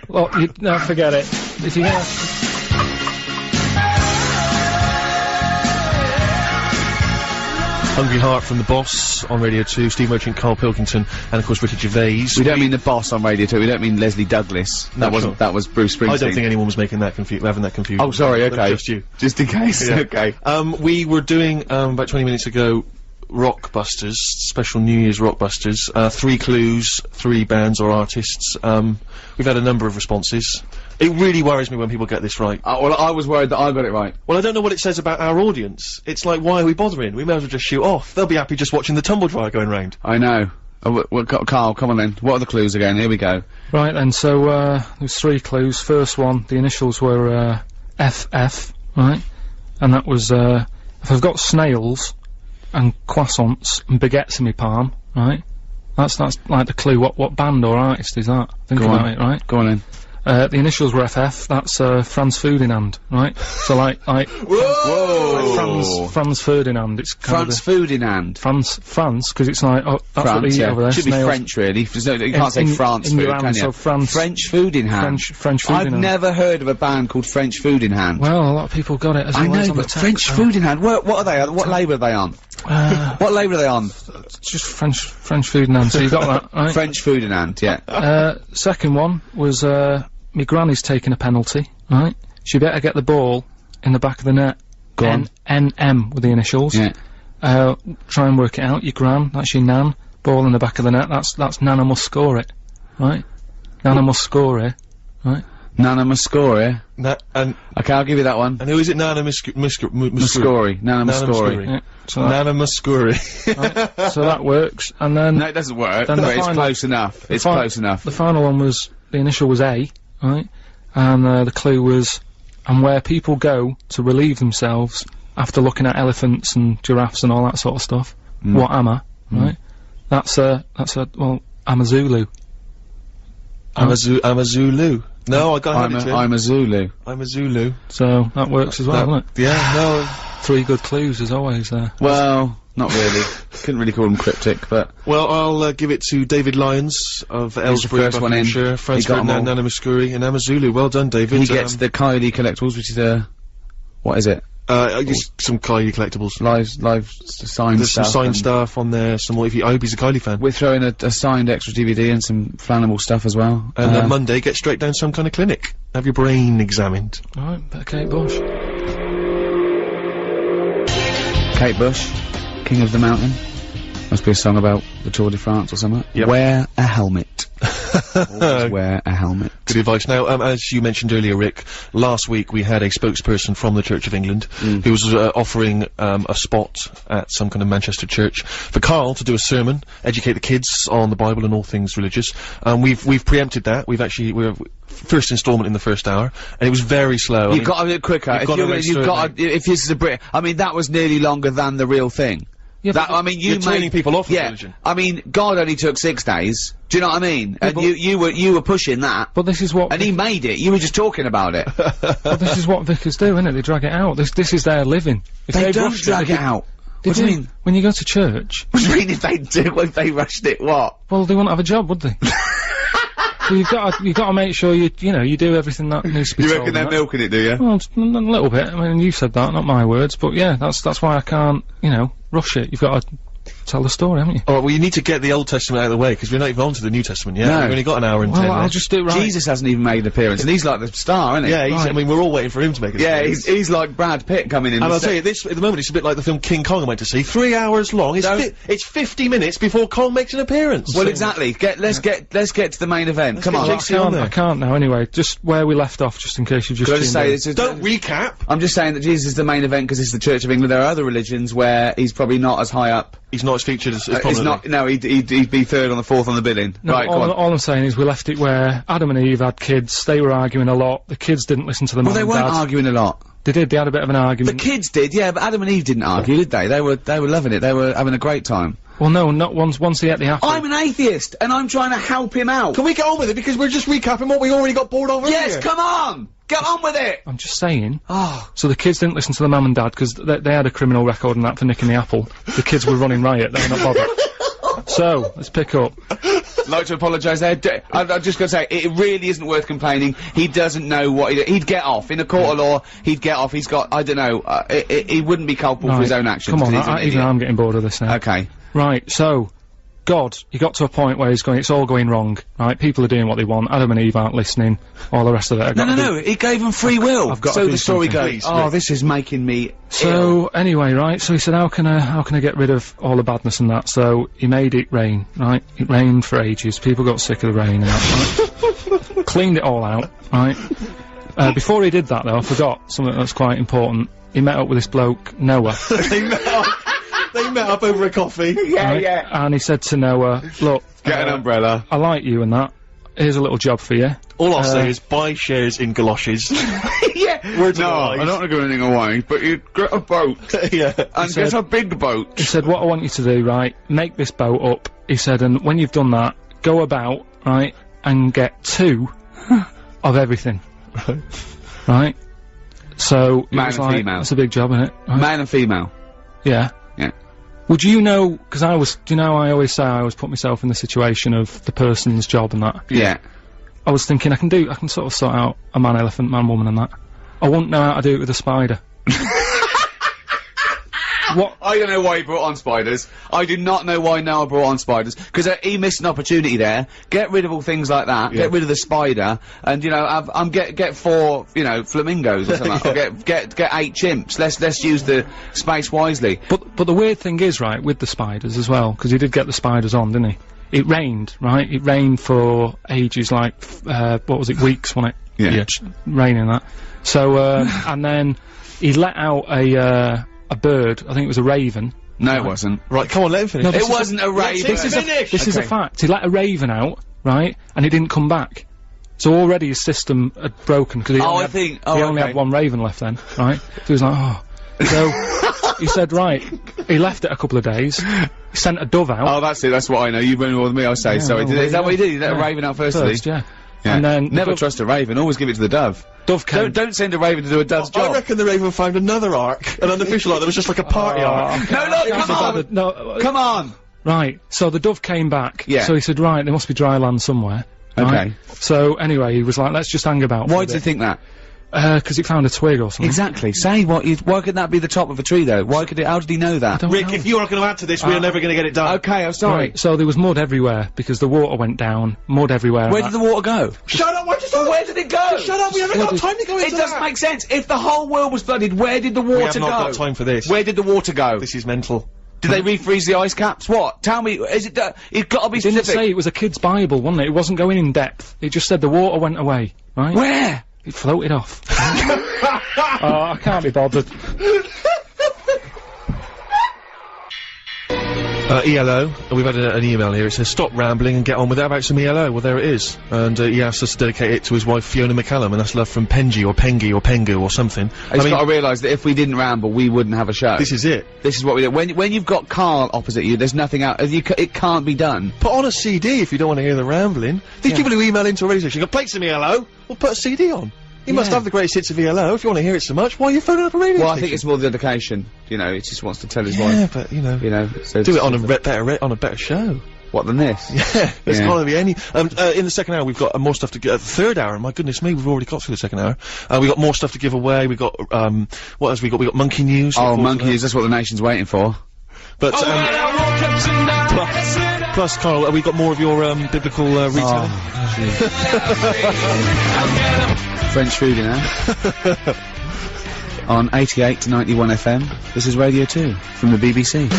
Well, no, forget it. If you Hungry Heart from The Boss on Radio 2, Steve Merchant, Karl Pilkington, and of course Ricky Gervais. We don't mean The Boss on Radio 2, we don't mean Leslie Douglas. No, that was Bruce Springsteen. I don't think anyone was making that having that confusion. Oh, sorry, okay. Just you. Just in case, Yeah. okay. We were doing, about 20 minutes ago, Rockbusters, special New Year's Rockbusters, 3 clues, 3 bands or artists. We've had a number of responses. It really worries me when people get this right. Well, I was worried that I got it right. Well, I don't know what it says about our audience. It's like, why are we bothering? We may as well just shoot off. They'll be happy just watching the tumble dryer going round. I know. Well, Karl, come on then. What are the clues again? Here we go. Right then, so, there's 3 clues. First one, the initials were, FF, right? And that was, if I've got snails and croissants and baguettes in my palm, right? That's like the clue. What band or artist is that? Think about it, right? Go on then. The initials were FF, that's, Franz Ferdinand, right? So like, Whoa! Like Franz Ferdinand, it's kind Franz Ferdinand. France, cause it's like, oh, that's what they eat over there. Should be French, really. You can't say France food, can you? So French food in hand. French food in hand. I've never heard of a band called French Food in Hand. Well, a lot of people got it as well. I know, but French Food in Hand, what are they? What label are they on? What label are they on? Just French food in hand, so you got that, right? French Food in Hand, yeah. Second one was, my granny's taking a penalty, right? She better get the ball in the back of the net. Go on. NM with the initials. Yeah. Try and work it out. Your gran, that's your nan. Ball in the back of the net. That's Nana must score it, right? Nana must score it, right? Nana must score it. Okay, I'll give you that one. And who is it? Nana Muscuri. Nana Muscuri. Yeah, so Nana Muscuri. right, so that works. And then no, it doesn't work. Then It's close enough. It's close enough. The final one was the initial was A, right? And the clue was, and where people go to relieve themselves after looking at elephants and giraffes and all that sort of stuff. What am I? Right? That's a I'm a Zulu. I'm a Zulu. No, I got it. I'm a Zulu. I'm a Zulu. So that works as well, doesn't it? Yeah, no. 3 good clues as always there. Well, Not really. Couldn't really call him cryptic, but... Well, I'll give it to David Lyons of Aylesbury, first one in. Buckinghamshire, Franz He got 'em all. Ferdinand, Nana Muscuri, and Amazulu. Well done, David. He gets the Kylie collectibles, which is what is it? Just some Kylie collectibles. Live signed There's stuff. some signed and stuff on there. Some more. I hope he's a Kylie fan. We're throwing a signed extra DVD and some flammable stuff as well. And then Monday, get straight down some kind of clinic. Have your brain examined. Alright, bit of Kate Bush. Kate Bush, King of the Mountain. Must be a song about the Tour de France or something. Yep. Wear a helmet. Always wear a helmet. Good advice. Now, as you mentioned earlier, Rick, last week we had a spokesperson from the Church of England who was offering a spot at some kind of Manchester church for Karl to do a sermon, educate the kids on the Bible and all things religious. We've preempted that. We're first instalment in the first hour, and it was very slow. You've got to do it quicker. If this is a Brit, I mean, that was nearly longer than the real thing. Yeah, that, I mean, you're turning people off religion. I mean, God only took 6 days. Do you know what I mean? And you were pushing that. But this is what... And he made it. You were just talking about it. But this is what vicars do, isn't it? They drag it out. This is their living. If they don't drag it out. What do you mean? When you go to church... What do you mean if they do? If they rushed it, what? Well, they wouldn't have a job, would they? So you've got to make sure you do everything that needs to be You told. reckon they're milking it, do you? Well, a little bit. I mean, you said that, not my words. But yeah, that's why I can't, rush it. You've got to tell the story, haven't you? Alright, well, you need to get the Old Testament out of the way, because we're not even on to the New Testament yet. No. We've only got an hour and 10 Well, I'll minutes. just do it right. Jesus hasn't even made an appearance, and he's like the star, isn't he? Yeah, I mean, we're all waiting for him to make it. Yeah, he's like Brad Pitt coming in. And I'll tell you, at the moment, it's a bit like the film King Kong I went to see. 3 hours long. It's 50 minutes before Kong makes an appearance. Well, exactly. Let's get to the main event. Come on. I can't now. Anyway, just where we left off, just in case you just. Can I just say this is Don't recap. I'm just saying that Jesus is the main event because it's the Church of England. There are other religions where he's probably not as high up. He's not as featured as He's prominently. not. No, he'd be third on the fourth on the billing. No, right, come on. all I'm saying is we left it where Adam and Eve had kids. They were arguing a lot. The kids didn't listen to the Well, mum they and weren't dad. arguing a lot. They did. They had a bit of an The argument. kids did, yeah, but Adam and Eve didn't argue, did they? They were loving it. They were having a great time. Well, no, not once he ate the apple. I'm an atheist, and I'm trying to help him out. Can we get on with it? Because we're just recapping what we already got bored of Yes, earlier. come on! Get on with it! I'm just saying. Oh. So the kids didn't listen to the mum and dad because they had a criminal record and that for nicking the apple. The kids were running riot. They were not bothered. So let's pick up. I'd like to apologise there. I'm just gonna say, it really isn't worth complaining. He doesn't know what he'd get off. In a court of law, he'd get off. He's got, I don't know, he wouldn't be culpable for his own actions. Come on, 'cause he's an even idiot. I'm getting bored of this now. Okay. Right, so, God, he got to a point where he's going, it's all going wrong, right? People are doing what they want, Adam and Eve aren't listening, all the rest of it. No, he gave them free will. I've got so to do the story something. goes, Please, oh, Rick. this is making me ill. So, anyway, right, so he said, how can I get rid of all the badness and that? So, he made it rain, right? It rained for ages, people got sick of the rain and that, right? Cleaned it all out, right? Before he did that, though, I forgot something that's quite important. He met up with this bloke, Noah. They met up over a coffee. Yeah, right? yeah. And he said to Noah, look, Get an umbrella. I like you and that. Here's a little job for you. All I'll say is buy shares in galoshes. Yeah. Words no, of advice. I don't want to give anything away, but you get a boat. Yeah. And get a big boat. He said, what I want you to do, right, make this boat up. He said, and when you've done that, go about, right, and get 2 of everything. Right? So, it Man was and like, female. that's a big job, isn't it? Right? Man and female. Yeah. Yeah. Would you know, because do you know I always say I always put myself in the situation of the person's job and that? Yeah. I was thinking I can sort of sort out a man elephant, man woman and that. I wouldn't know how to do it with a spider. What? I don't know why he brought on spiders. I do not know why Noah brought on spiders, because he missed an opportunity there. Get rid of all things like that. Yeah. Get rid of the spider, and get 4, flamingos or something. Or get 8 chimps. Let's use the space wisely. But the weird thing is, right, with the spiders as well, because he did get the spiders on, didn't he? It rained, right? It rained for ages, like, what was it, weeks, wasn't it? Yeah. Raining that. So, and then he let out a bird, I think it was a raven. No, it wasn't. Right, come on, let him finish. No, It wasn't a raven. This is finish. This is a fact. He let a raven out, right, and it didn't come back. So already his system had broken, because he only had 1 raven left then, right? So he was like, oh. So, he said, right, he left it a couple of days, he sent a dove out. Oh, that's it. That's what I know. You've been more than me. I'll say. Yeah, Sorry. well, Is that what he did? He let a yeah. raven out first? First, yeah. Yeah. And then Never trust a raven. Always give it to the dove. Dove came. Don't send a raven to do a dove's job. I reckon the raven found another ark, an unofficial ark that was just like a party ark. No, look, come on! No, Come on! right. So the dove came back. Yeah. So he said, right, there must be dry land somewhere. Okay. Right? So anyway, he was like, let's just hang about. Why do you think that? Because it found a twig or something. Exactly. Say what you. Why could that be the top of a tree, though? Why could it? How did he know that? Don't Rick, know. if you're not going to add to this, we're never going to get it done. Okay, I'm sorry. Right, so there was mud everywhere because the water went down. Mud everywhere. Where did the water go? Shut up! Where did it go? Shut up! We haven't got time to go into It doesn't make sense. If the whole world was flooded, where did the water go? We have not got time for this. Where did the water go? This is mental. Did they refreeze the ice caps? What? Tell me. Is it? It's got to be Didn't it specific. say it was a kid's Bible, wasn't it? It wasn't going in depth. It just said the water went away. Right? Where? It floated off. Oh, I can't be bothered. ELO, we've had an email here. It says, stop rambling and get on with it. How about some ELO? Well, there it is. And he asked us to dedicate it to his wife, Fiona McCallum, and that's love from Penji or Pengi or Pengu or something. He's got to realise that if we didn't ramble, we wouldn't have a show. This is it. This is what we do. When you've got Karl opposite you, there's nothing out. It can't be done. Put on a CD if you don't want to hear the rambling. These people who email into a radio station go, play some ELO, well, put a CD on. You must have the greatest hits of ELO. If you want to hear it so much, why are you phoning up a radio Well, I station? think it's more the dedication. You know, he just wants to tell his Yeah, wife. but, you know. So Do it on a better show. What than this? Yeah, there's Yeah. gotta be any. In the second hour, we've got more stuff to give. The third hour, my goodness me, we've already got through the second hour. We've got more stuff to give away. We've got, what else we got? We've got Monkey News. Oh, monkey news. That's what the nation's waiting for. But, plus, Carl, we've got more of your, biblical, retelling. French food, you know. On 88 to 91 FM, this is Radio 2 from the BBC.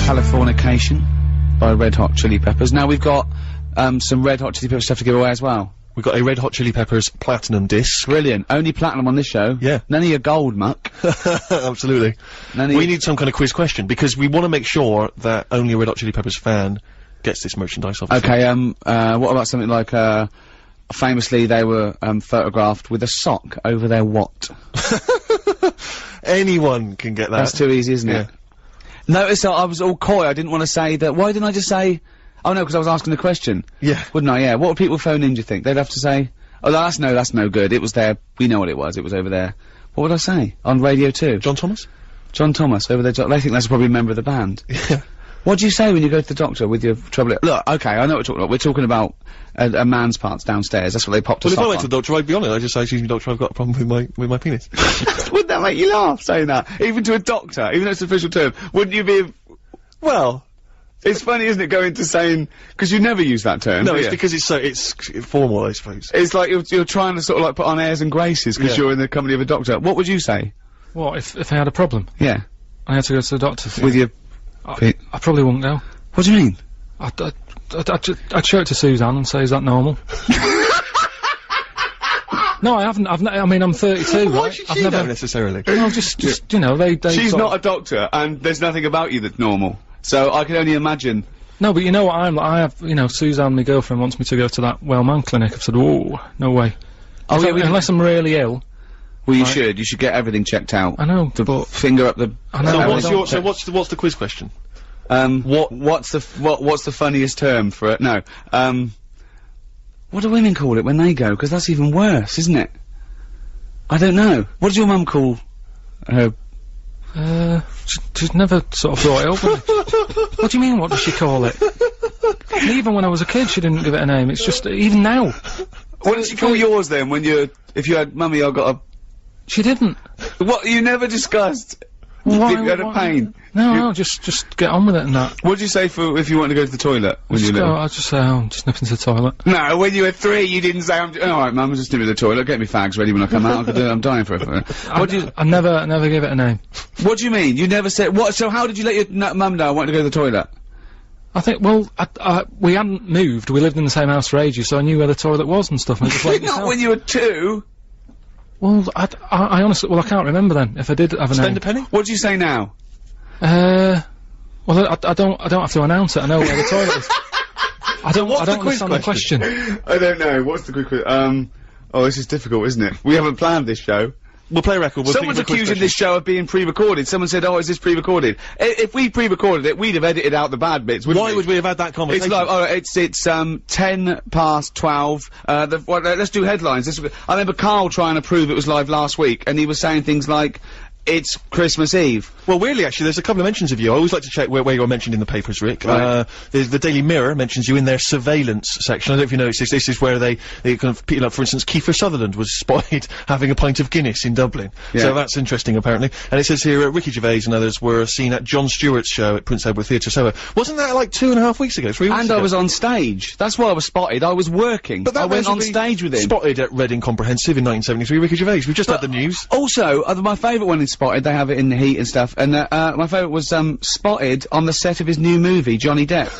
Californication by Red Hot Chili Peppers. Now we've got some Red Hot Chili Peppers stuff to give away as well. We've got a Red Hot Chili Peppers platinum disc. Brilliant. Only platinum on this show. Yeah. None of your gold muck. Absolutely. We need some kind of quiz question because we want to make sure that only a Red Hot Chili Peppers fan gets this merchandise, obviously. Okay, what about something like, famously they were, photographed with a sock over their what? Anyone can get that. That's too easy, isn't it? Notice I was all coy, I didn't want to say that. Why didn't I just say, oh no, because I was asking the question. Yeah. Wouldn't I? Yeah. What would people phone in, do you think? They'd have to say, oh, that's no good. It was there. We know what it was over there. What would I say? On Radio 2? John Thomas? John Thomas, over there. They think that's probably a member of the band. Yeah. What do you say when you go to the doctor with your trouble? Look, okay, I know what we're talking about. We're talking about a man's parts downstairs. That's what they popped us Well, if I up went to the doctor, I'd be honest. I'd just say, excuse me, doctor, I've got a problem with my penis. Wouldn't that make you laugh, saying that? Even to a doctor, even though it's an official term, wouldn't you be... Well... It's funny, isn't it, going to saying... Because you never use that term, No, do it's you? because it's formal, I suppose. It's like you're trying to sort of like put on airs and graces because Yeah. you're in the company of a doctor. What would you say? What, if I had a problem? Yeah. I had to go to the doctor. With your... I probably wouldn't go. What do you mean? I'd show it to Suzanne and say, is that normal? No, I haven't. I mean, I'm 32, Why right? should I've she never. know necessarily? No, just you know, they. She's sort not of- a doctor, and there's nothing about you that's normal. So I can only imagine... No, but you know what I'm like. I have, you know, Suzanne, my girlfriend, wants me to go to that Wellman clinic. I've said, oh, no way. Oh, If yeah, I- unless I'm really ill. Well, you Right. should. You should get everything checked out. I know, The but finger up the... I know. So I what's don't- what's the quiz question? What's the funniest term for it? No. What do women call it when they go? Because that's even worse, isn't it? I don't know. What does your mum call her? She's never sort of brought it up. with me. What do you mean? What does she call it? And even when I was a kid, she didn't give it a name. It's just even now. What did she call yours then? When if you had mummy, I got She didn't. a. What you never discussed? Why? If you had a pain. No, just get on with it and that. What did you say for if you want to go to the toilet when you Just were go, little? I'll just say, oh, I'm just nipping to the toilet. No, when you were 3, you didn't say, alright, mum, I'm just nipping to the toilet, get me fags ready when I come out, I'm dying for it. What do you, I never gave it a name. what do you mean? You never said, what, so how did you let your mum know I wanted to go to the toilet? I think, well, we hadn't moved, we lived in the same house for ages, so I knew where the toilet was and stuff, and I just went Not myself. when you were 2! Well, I honestly, well, I can't remember then, if I did have a Spend name. a penny? What do you say now? Well, I don't have to announce it, I know where the toilet is. I don't understand the question. I don't know, what's the quick oh, this is difficult, isn't it? We haven't planned this show. We'll play a record. We'll Someone's accusing this show of being pre-recorded. Someone said, "Oh, is this pre-recorded?" If we pre-recorded it, we'd have edited out the bad bits. Why would we have had that conversation? It's like, oh, it's 12:10. Let's do headlines. I remember Karl trying to prove it was live last week, and he was saying things like, "It's Christmas Eve." Well, weirdly, actually, there's a couple of mentions of you. I always like to check where you are mentioned in the papers, Rick. Right. The Daily Mirror mentions you in their surveillance section. I don't know if you noticed this. This is where they kind of, people like, for instance, Kiefer Sutherland was spotted having a pint of Guinness in Dublin. Yeah. So that's interesting, apparently. And it says here, Ricky Gervais and others were seen at Jon Stewart's show at Prince Edward Theatre Soho. Wasn't that like 2.5 weeks ago, 3 weeks And ago? I was on stage. That's why I was spotted. I was working. But that I went on basically stage with him. Spotted at Reading Comprehensive in 1973, Ricky Gervais. We've just had the news. Also, my favourite one is Spotted. They have it in the heat and stuff. And my favourite was Spotted on the set of his new movie, Johnny Depp.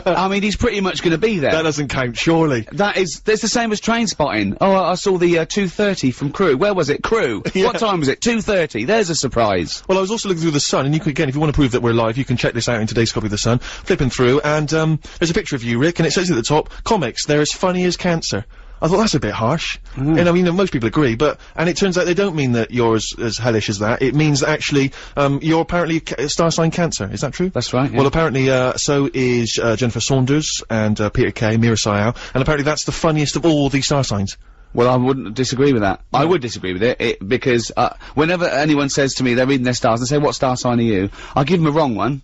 I mean, he's pretty much going to be there. That doesn't count, surely. That's the same as Train Spotting. Oh, I saw the 2:30 from Crew. Where was it? Crew. Yeah. What time was it? 2:30. There's a surprise. Well, I was also looking through The Sun, and you can, again, if you want to prove that we're live, you can check this out in today's copy of The Sun. Flipping through, and, there's a picture of you, Rick, and it says at the top, comics, they're as funny as cancer. I thought that's a bit harsh. And I mean, most people agree, and it turns out they don't mean that you're as hellish as that. It means that actually, you're apparently star sign Cancer. Is that true? That's right, yeah. Well, apparently, so is, Jennifer Saunders and, Peter Kay, Mira Sayao, and apparently that's the funniest of all these star signs. Well, I wouldn't disagree with that. I would disagree with it, because, whenever anyone says to me, they're reading their stars, and say, "What star sign are you?" I give them a wrong one.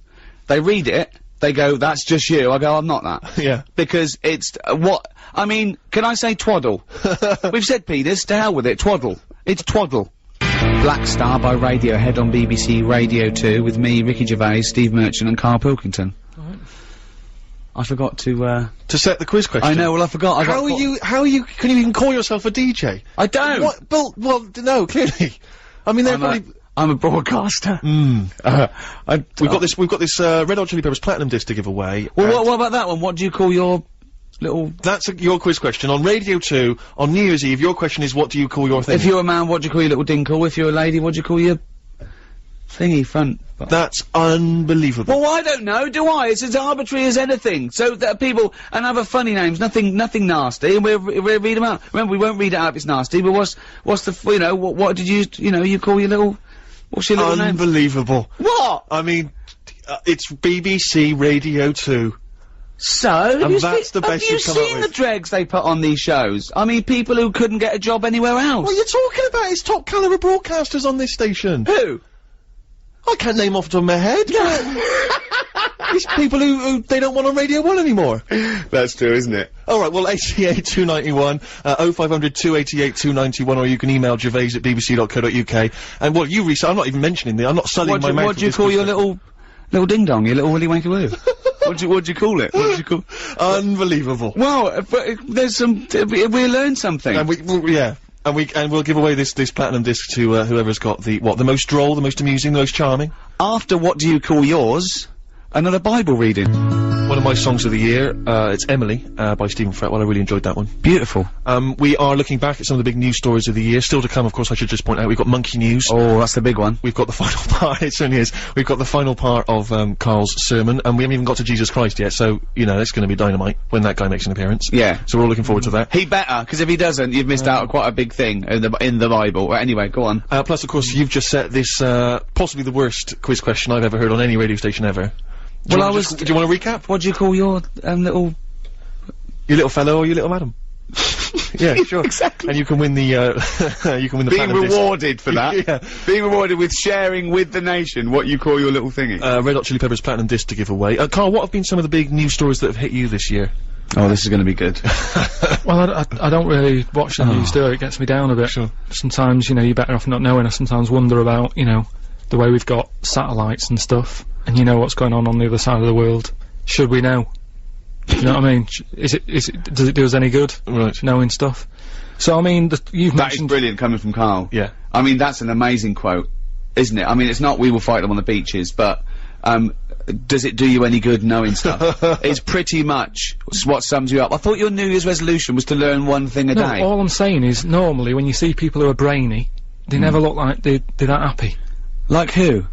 They read it, they go, "That's just you." I go, "I'm not that." Yeah. Because it's, I mean, can I say twaddle? We've said penis, to hell with it, twaddle. It's twaddle. Black Star by Radiohead on BBC Radio 2 with me, Ricky Gervais, Steve Merchant and Karl Pilkington. I forgot to set the quiz question. I know, well I forgot. How are you, can you even call yourself a DJ? I don't! What? Well, no, clearly. I mean, they're probably... I'm a broadcaster. We've got this, Red Hot Chili Peppers Platinum disc to give away. Well, what about that one? What do you call your little... That's your quiz question. On Radio 2, on New Year's Eve, your question is, what do you call your thing? If you're a man, what do you call your little dinkle? If you're a lady, what do you call your... thingy front? That's unbelievable. Well, I don't know, do I? It's as arbitrary as anything. So that people, and other funny names, nothing nasty, and we'll read them out. Remember, we won't read it out if it's nasty, but what's the, you know, what did you call your little, what's your little name? Unbelievable. What? I mean, it's BBC Radio 2. So, And that's the best have you you've come up seen the with. dregs they put on these shows? I mean, people who couldn't get a job anywhere else. What are you talking about? It's top caliber broadcasters on this station. Who? I can't name off the top of my head. These people who they don't want on Radio 1 anymore. That's true, isn't it? Alright, well, 88-291, 0500 288 291, or you can email gervais@bbc.co.uk. And what you I'm not even mentioning I'm not sullying my mouth. What do you call your little ding-dong, your little willy wanky woo? What'd you call it? What'd you call... Unbelievable. Well, but there's some... we learned something. And we'll give away this platinum disc to, whoever's got the most droll, the most amusing, the most charming. After What Do You Call Yours, another Bible reading. One of my songs of the year, it's Emily, by Stephen Fretwell. I really enjoyed that one. Beautiful. We are looking back at some of the big news stories of the year. Still to come, of course, I should just point out, we've got Monkey News. Oh, that's the big one. We've got the final part, it certainly is. We've got the final part of, Karl's sermon, and we haven't even got to Jesus Christ yet, so, you know, it's gonna be dynamite when that guy makes an appearance. Yeah. So we're all looking forward to that. He better, because if he doesn't, you've missed out on quite a big thing in the Bible. Well, anyway, go on. Plus, of course, you've just set this, possibly the worst quiz question I've ever heard on any radio station ever. Do you want to recap? What do you call your, little... Your little fellow or your little madam? Yeah, sure. Exactly. And you can win the, Being platinum disc. rewarded for that. Yeah. Being rewarded with sharing with the nation what you call your little thingy. Red Hot Chili Peppers platinum disc to give away. Karl, what have been some of the big news stories that have hit you this year? Oh, this is gonna be good. Well, I don't really watch the news, do I? It gets me down a bit. Sure. Sometimes, you know, you're better off not knowing. I sometimes wonder about, you know, the way we've got satellites and stuff, and you know what's going on the other side of the world. Should we know? You know what I mean? Does it do us any good? Right. Knowing stuff? So, I mean, you've That is mentioned... brilliant coming from Karl. Yeah. I mean, that's an amazing quote, isn't it? I mean, it's not we will fight them on the beaches, but, does it do you any good knowing stuff? It's pretty much what sums you up. I thought your New Year's resolution was to learn one thing a day. all I'm saying is, normally, when you see people who are brainy, they never look like they're that happy. Like who?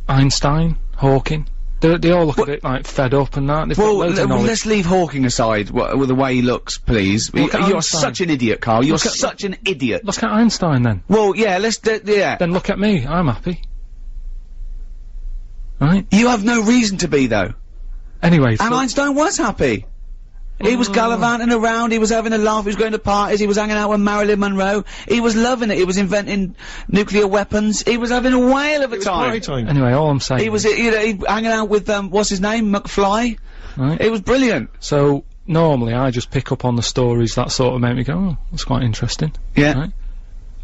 Einstein, Hawking. They all look a bit, like, fed up and that. They've got Well, loads of knowledge. let's leave Hawking aside, with the way he looks, please. Look at You're Einstein. such an idiot, Carl. You're Look at- such an idiot. Look at Einstein, then. Well, yeah, yeah. Then look at me. I'm happy. Right? You have no reason to be, though. Anyway, And Einstein was happy. He was gallivanting around, he was having a laugh, he was going to parties, he was hanging out with Marilyn Monroe, he was loving it, he was inventing nuclear weapons, he was having a whale of a time. anyway, all I'm saying He was, you know, he hanging out with, what's his name, McFly? Right. It was brilliant. So, normally I just pick up on the stories that sort of make me go, oh, that's quite interesting. Yeah.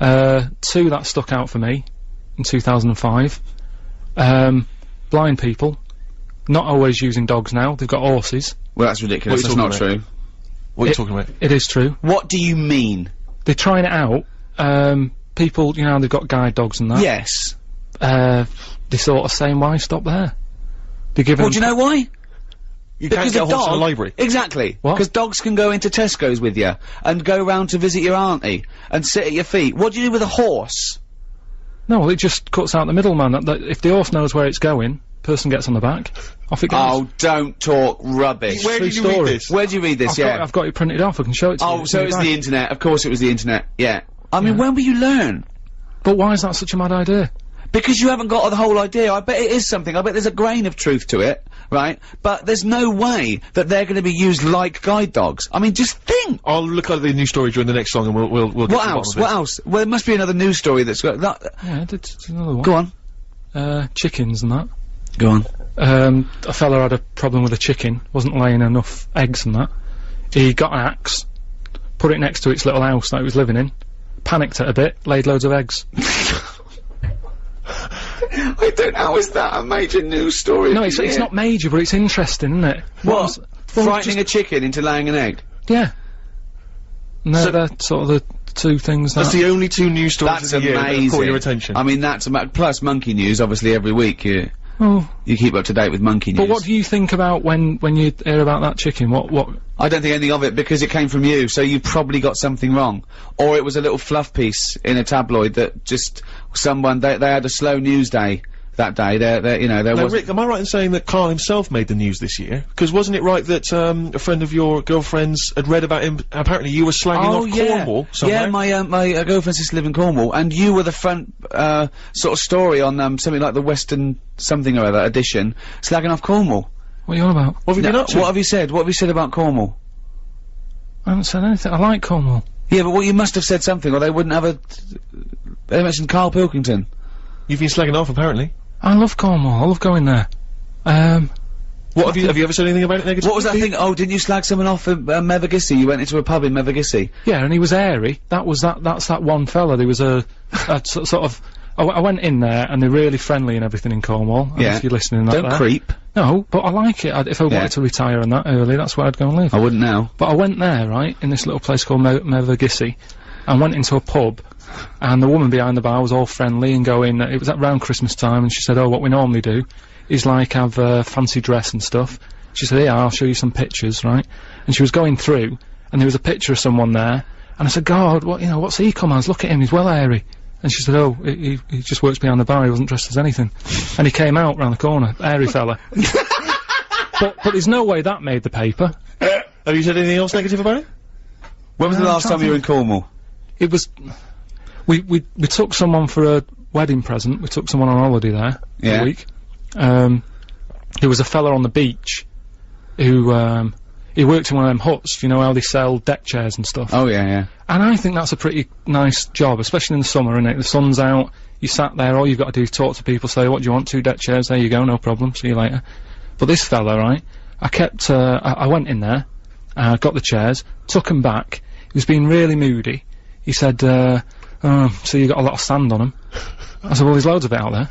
Right? Two that stuck out for me in 2005. Blind people, not always using dogs now, they've got horses. Well, that's ridiculous, What are that's you not talking true. What are you talking about? It is true. What do you mean? They're trying it out. People, you know, they've got guide dogs and that. Yes. They're sort of saying, why stop there? They're giving Well, do you know why? You can't get a horse in a library. Exactly. What? Because dogs can go into Tesco's with you, and go round to visit your auntie, and sit at your feet. What do you do with a horse? No, well, it just cuts out the middleman. That if the horse knows where it's going, person gets on the back, off it goes. Oh, don't talk rubbish. Where True did you read story. this? Where do you read this? I've got it printed off, I can show it to you. Oh, It's so in it was bag. the internet. Of course it was the internet. Yeah. I mean, Yeah. when will you learn? But why is that such a mad idea? Because you haven't got the whole idea. I bet it is something. I bet there's a grain of truth to it, right? But there's no way that they're going to be used like guide dogs. I mean, just think. I'll look at the news story during the next song and we'll get to the What bottom else? of it. What else? Well, there must be another news story that's got that. Yeah, it's another one. Go on. Chickens and that. Go on. A fella had a problem with a chicken, wasn't laying enough eggs and that. He got an axe, put it next to its little house that he was living in, panicked it a bit, laid loads of eggs. I don't know, how is that a major news story? No, it's not major, but it's interesting, isn't it? What? Well, Frightening a chicken into laying an egg? Yeah. And they're sort of the two things that... That's the only two news stories That's of the year that have amazing. caught your attention. I mean, that's plus monkey news, obviously, every week. You keep up to date with monkey news. But what do you think about when you hear about that chicken? What? I don't think anything of it because it came from you, so you probably got something wrong. Or it was a little fluff piece in a tabloid that just someone, they had a slow news day that day. You know, there Now, was. Rick, am I right in saying that Karl himself made the news this year? Because wasn't it right that a friend of your girlfriend's had read about him? Apparently, you were slagging off Cornwall somewhere. Yeah, my girlfriend used to live in Cornwall, and you were the front sort of story on something like the Western something or other edition, slagging off Cornwall. What are you on about? What have you been up to? What have you said? What have you said about Cornwall? I haven't said anything. I like Cornwall. Yeah, but what you must have said something, or they wouldn't have They mentioned Karl Pilkington. You've been slagging off, apparently. I love Cornwall. I love going there. What have you ever said anything about it negative? What was that thing? Oh, didn't you slag someone off at Mevagissey? You went into a pub in Mevagissey. Yeah, and he was airy. That's that one fella. There was a sort of. I went in there, and they're really friendly and everything in Cornwall. Yeah. If you're listening, that Don't there. creep. No, but I like it. If I Yeah. wanted to retire and that early, that's where I'd go and live. I wouldn't now. But I went there, right, in this little place called Mevagissey, and went into a pub, and the woman behind the bar was all friendly and going, it was around Christmas time, and she said, oh, what we normally do is, like, have a fancy dress and stuff. She said, yeah, I'll show you some pictures, right? And she was going through, and there was a picture of someone there, and I said, God, what's he come as? Look at him, he's well airy. And she said, oh, he just works behind the bar, he wasn't dressed as anything. And he came out round the corner, airy fella. But there's no way that made the paper. Have you said anything else negative about it? When was the last time you were in Cornwall? It was, we took someone for a wedding present, we took someone on holiday there for Yeah. a week. There was a fella on the beach who, he worked in one of them huts, you know how they sell deck chairs and stuff. Oh, yeah. And I think that's a pretty nice job, especially in the summer, innit? The sun's out, you sat there, all you've got to do is talk to people, say, what do you want, 2 deck chairs, there you go, no problem, see you later. But this fella, right, I went in there, got the chairs, took 'em back, he was being really moody. He said, so you got a lot of sand on 'em. I said, well, there's loads of it out there.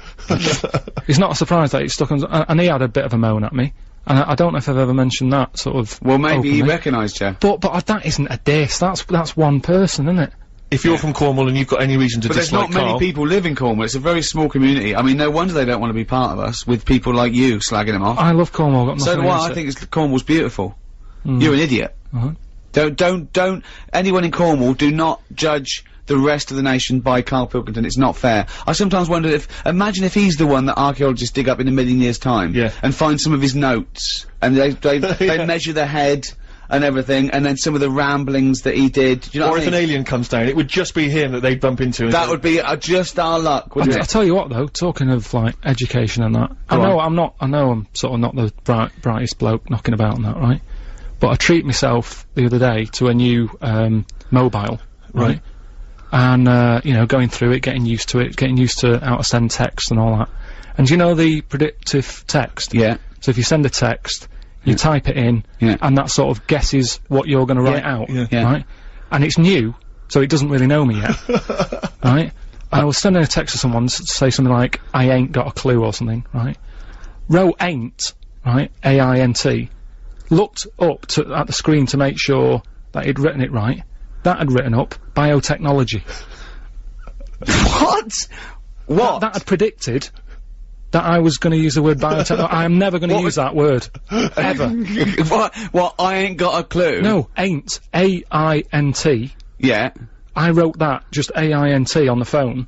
It's not a surprise that it's stuck on, and he had a bit of a moan at me. And I don't know if I've ever mentioned that, sort of. Well, maybe he openly. recognised you. But that isn't a diss, that's one person, isn't it? If you're from Cornwall and you've got any reason to But there's dislike not many Karl, people live in Cornwall. It's a very small community. I mean, no wonder they don't want to be part of us, with people like you slagging them off. I love Cornwall, got So nothing do I. against I it. think Cornwall's beautiful. You're an idiot. Uh-huh. Don't, anyone in Cornwall, do not judge the rest of the nation by Karl Pilkington. It's not fair. I sometimes wonder imagine if he's the one that archaeologists dig up in a million years' time. Yeah. And find some of his notes, and they measure the head and everything, and then some of the ramblings that he did. Do you know Or what if I mean? an alien comes down, it would just be him that they'd bump into. That would be just our luck, wouldn't I'll it? tell you what though, talking of like education and that, I know I'm sort of not the brightest bloke knocking about and that, right? But I treat myself the other day to a new mobile, right? And you know, going through it, getting used to how to send text and all that. And do you know the predictive text? Yeah. So if you send a text, you type it in, Yeah. and that sort of guesses what you're going to write out, Yeah. right? And it's new, so it doesn't really know me yet, right? I was sending a text to someone to say something like, I ain't got a clue or something, right? Wrote ain't, right? A-I-N-T. Looked up at the screen to make sure that he'd written it right. That had written up biotechnology. What? What? That had predicted that I was going to use the word biotechnology. I am never going to use that word. Ever. What? I ain't got a clue. No, ain't. A-I-N-T. Yeah. I wrote that, just A-I-N-T on the phone.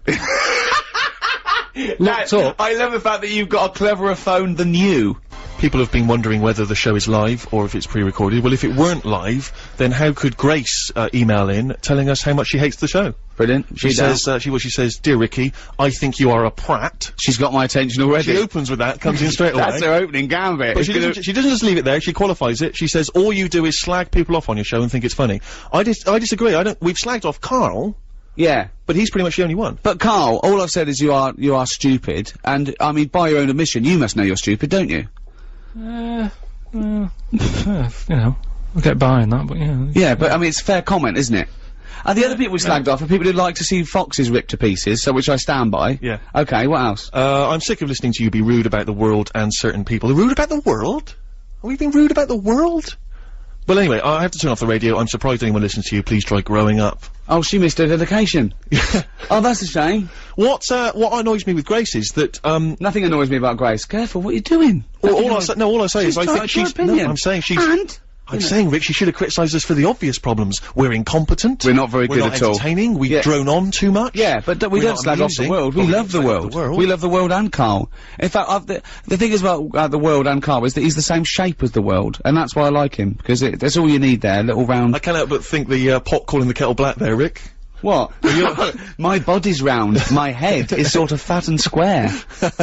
Looked up. I love the fact that you've got a cleverer phone than you. People have been wondering whether the show is live or if it's pre-recorded. Well, if it weren't live, then how could Grace email in telling us how much she hates the show? Brilliant. She says, she says, Dear Ricky, I think you are a prat. She's got my attention already. She opens with that, comes in straight away. That's her opening gambit. But she doesn't just leave it there, she qualifies it. She says, all you do is slag people off on your show and think it's funny. I disagree. We've slagged off Karl, Yeah. but he's pretty much the only one. But Karl, all I've said is you are stupid, and I mean, by your own admission, you must know you're stupid, don't you? You know, I'll get by on that, but yeah. Yeah, but I mean, it's a fair comment, isn't it? And the other people we slagged off are people who like to see foxes ripped to pieces, so which I stand by. Yeah. Okay, what else? I'm sick of listening to you be rude about the world and certain people. Rude about the world? Are we being rude about the world? Well, anyway, I have to turn off the radio. I'm surprised anyone listens to you. Please try growing up. Oh, she missed her dedication. Oh, that's a shame. What annoys me with Grace is that, Nothing annoys me about Grace. Careful, what are you doing? all I say is I think her she's, opinion. no, I'm saying she's, And? I'm saying, Rick, she should have criticised us for the obvious problems. We're incompetent. We're not very we're good not at all. entertaining. We Yeah. drone on too much. Yeah, but we We're don't not slag off the amusing. world. We Well, love the slag off world. the world. We love the world and Karl. In fact, the thing is about the world and Karl is that he's the same shape as the world, and that's why I like him, because that's all you need there, a little round... I can't help but think the pot calling the kettle black there, Rick. What? My body's round, my head is sort of fat and square.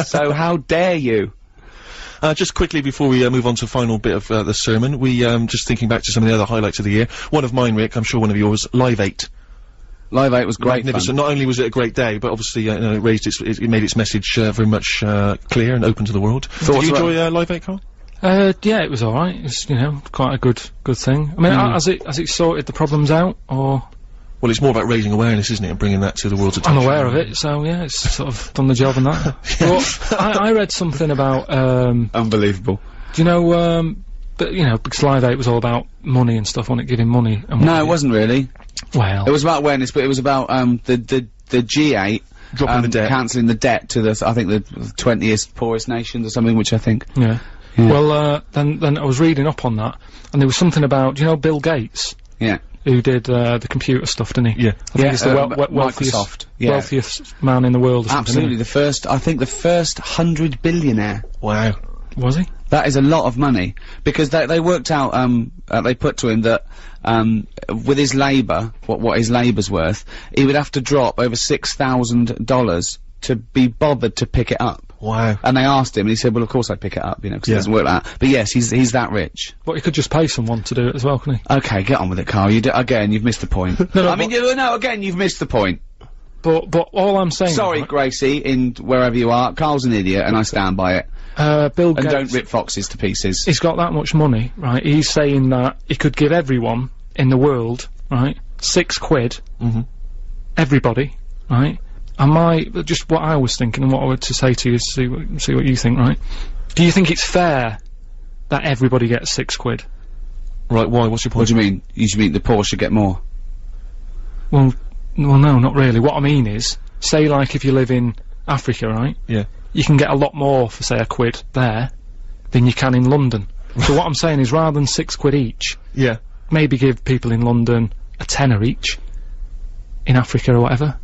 So how dare you? Just quickly before we move on to the final bit of the sermon, we just thinking back to some of the other highlights of the year. One of mine, Rick, I'm sure one of yours, Live 8. Live 8 was great Magnificent. fun. Not only was it a great day, but obviously it made its message very much clear and open to the world. Did you enjoy Live 8, Karl? Yeah, it was alright. It's, you know, quite a good thing. I mean, has it sorted the problems out, or...? Well, it's more about raising awareness, isn't it, and bringing that to the world's attention. I'm aware of it, so yeah, it's sort of done the job in that. But I read something about, Unbelievable. do you know, but, you know, because Live 8 was all about money and stuff, wasn't it, giving money and No, it wasn't really. Well... It was about awareness, but it was about, the G8... Dropping the debt. Cancelling the debt to I think the 20th poorest nations or something, which I think... Yeah. Yeah. Well, then I was reading up on that, and there was something about, do you know Bill Gates? Yeah. Who did, the computer stuff, didn't he? Yeah. I think he's the wealthiest, Microsoft. Yeah. wealthiest man in the world or something, Absolutely, I think the first 100 billionaire. Wow. Was he? That is a lot of money, because they worked out, they put to him that, with his labour, what his labour's worth, he would have to drop over $6,000 to be bothered to pick it up. Wow. And they asked him, and he said, well, of course I'd pick it up, you know, because Yeah. it doesn't work like that. But yes, he's that rich. But he could just pay someone to do it as well, couldn't he? Okay, get on with it, Karl. Again, you've missed the point. No, I mean, again, you've missed the point. But all I'm saying... Sorry, right, Gracie, in wherever you are, Karl's an idiot, and I stand by it. Bill And Gates... don't rip foxes to pieces. He's got that much money, right? He's saying that he could give everyone in the world, right, £6. Mm-hmm. Everybody, right? And just what I was thinking and what I were to say to you is see what you think, right? Do you think it's fair that everybody gets £6? Right, why? What's your What point? do you mean? You mean the poor should get more? Well, no, not really. What I mean is, say like if you live in Africa, right? Yeah. You can get a lot more for, say, £1 there than you can in London. So what I'm saying is, rather than £6 each, Yeah. maybe give people in London a tenner each. in Africa or whatever,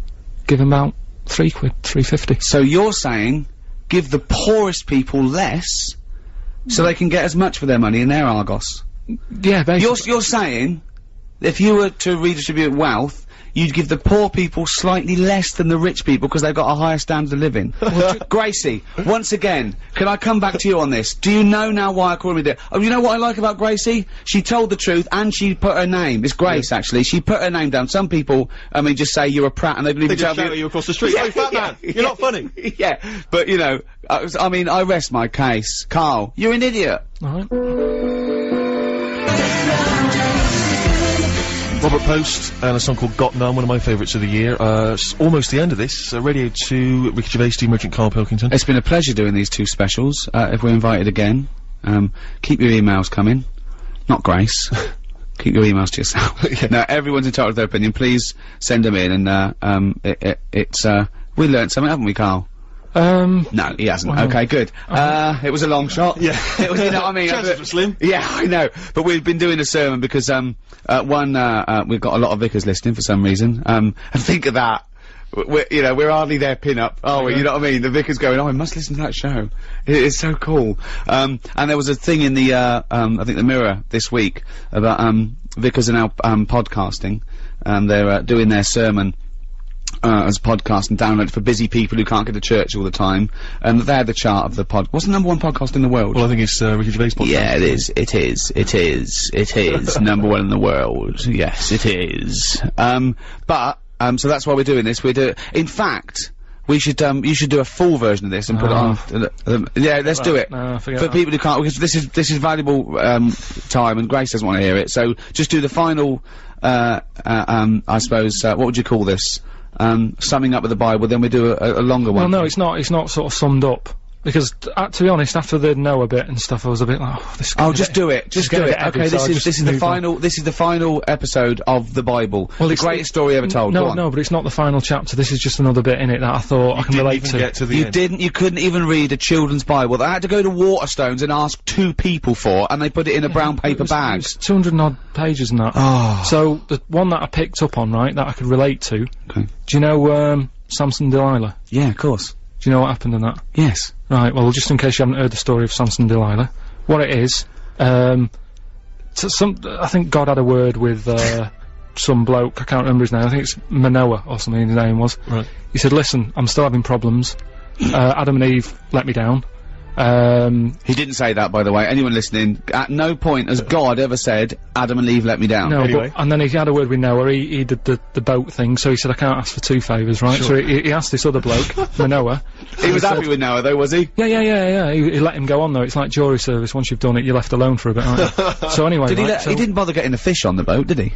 give them about £3, £3.50. So you're saying, give the poorest people less, so they can get as much for their money in their Argos? Yeah, basically. You're saying, if you were to redistribute wealth, you'd give the poor people slightly less than the rich people because they've got a higher standard of living. Gracie, once again, can I come back to you on this? Do you know now why I call me there? Oh, you know what I like about Gracie? She told the truth and she put her name. It's Grace, actually. She put her name down. Some people, I mean, just say you're a prat and they don't even They just shout at you across the street. Oh, fat man! You're not funny! Yeah, but you know, I mean, I rest my case. Carl, you're an idiot. Alright. Robert Post and a song called Got None, one of my favourites of the year. It's almost the end of this. Radio 2, Ricky Gervais, Steve Merchant, Karl Pilkington. It's been a pleasure doing these two specials. If we're invited again, keep your emails coming. Not Grace. Keep your emails to yourself. Yeah. No, everyone's entitled to their opinion. Please send them in, and we learnt something, haven't we, Carl? No, he hasn't. Well, okay, good. It was a long shot. Yeah. It was, you know what I mean? Chances were slim. Yeah, I know. But we've been doing a sermon because, we've got a lot of vicars listening for some reason. And think of that. We're hardly their pin-up, are we? You know what I mean? The vicar's going, oh, I must listen to that show. It's so cool. And there was a thing in the, I think the Mirror this week about, vicars are now, podcasting. And they're, doing their sermon as a podcast and download it for busy people who can't get to church all the time. And they had the chart of the what's the #1 podcast in the world? Well, I think it's Ricky Gervais podcast. Yeah, it is. It is. It is. It is. #1 in the world. Yes, it is. So that's why we're doing this. In fact, we should, you should do a full version of this and put it on. Yeah, let's do it. No, forget For that. people who can't, because this is valuable, time and Grace doesn't want to hear it. So just do the final, I suppose, what would you call this? Summing up with the Bible, then we do a longer one. Well, no, it's not sort of summed up. Because, to be honest, after the Noah bit and stuff, I was a bit like, oh, this is Oh, just do it. Just do it. Okay, this is the final episode of the Bible. Well, the it's greatest story ever told. Go on. No, but it's not the final chapter. This is just another bit in it that I thought I can relate to. Get to the You end. didn't. You couldn't even read a children's Bible. They had to go to Waterstones and ask 2 people for, and they put it in a brown paper bag. It's 200 and odd pages and that. Oh. So the one that I picked up on, right, that I could relate to. Okay. Do you know Samson and Delilah? Yeah, of course. Do you know what happened in that? Yes. Right, well, just in case you haven't heard the story of Samson and Delilah, what it is, I think God had a word with, some bloke, I can't remember his name, I think it's Manoah or something his name was. Right. He said, listen, I'm still having problems, Adam and Eve let me down, He didn't say that, by the way. Anyone listening, at no point has God ever said, Adam and Eve let me down. no, Anyway. but, and then he had a word with Noah, he did the boat thing, so he said, I can't ask for 2 favours, right? Sure. So he asked this other bloke, Manoah. He was happy with Noah, though, was he? Yeah, he let him go on though, it's like jury service, once you've done it, you're left alone for a bit, aren't you? So anyway, Did he right, he didn't bother getting the fish on the boat, did he?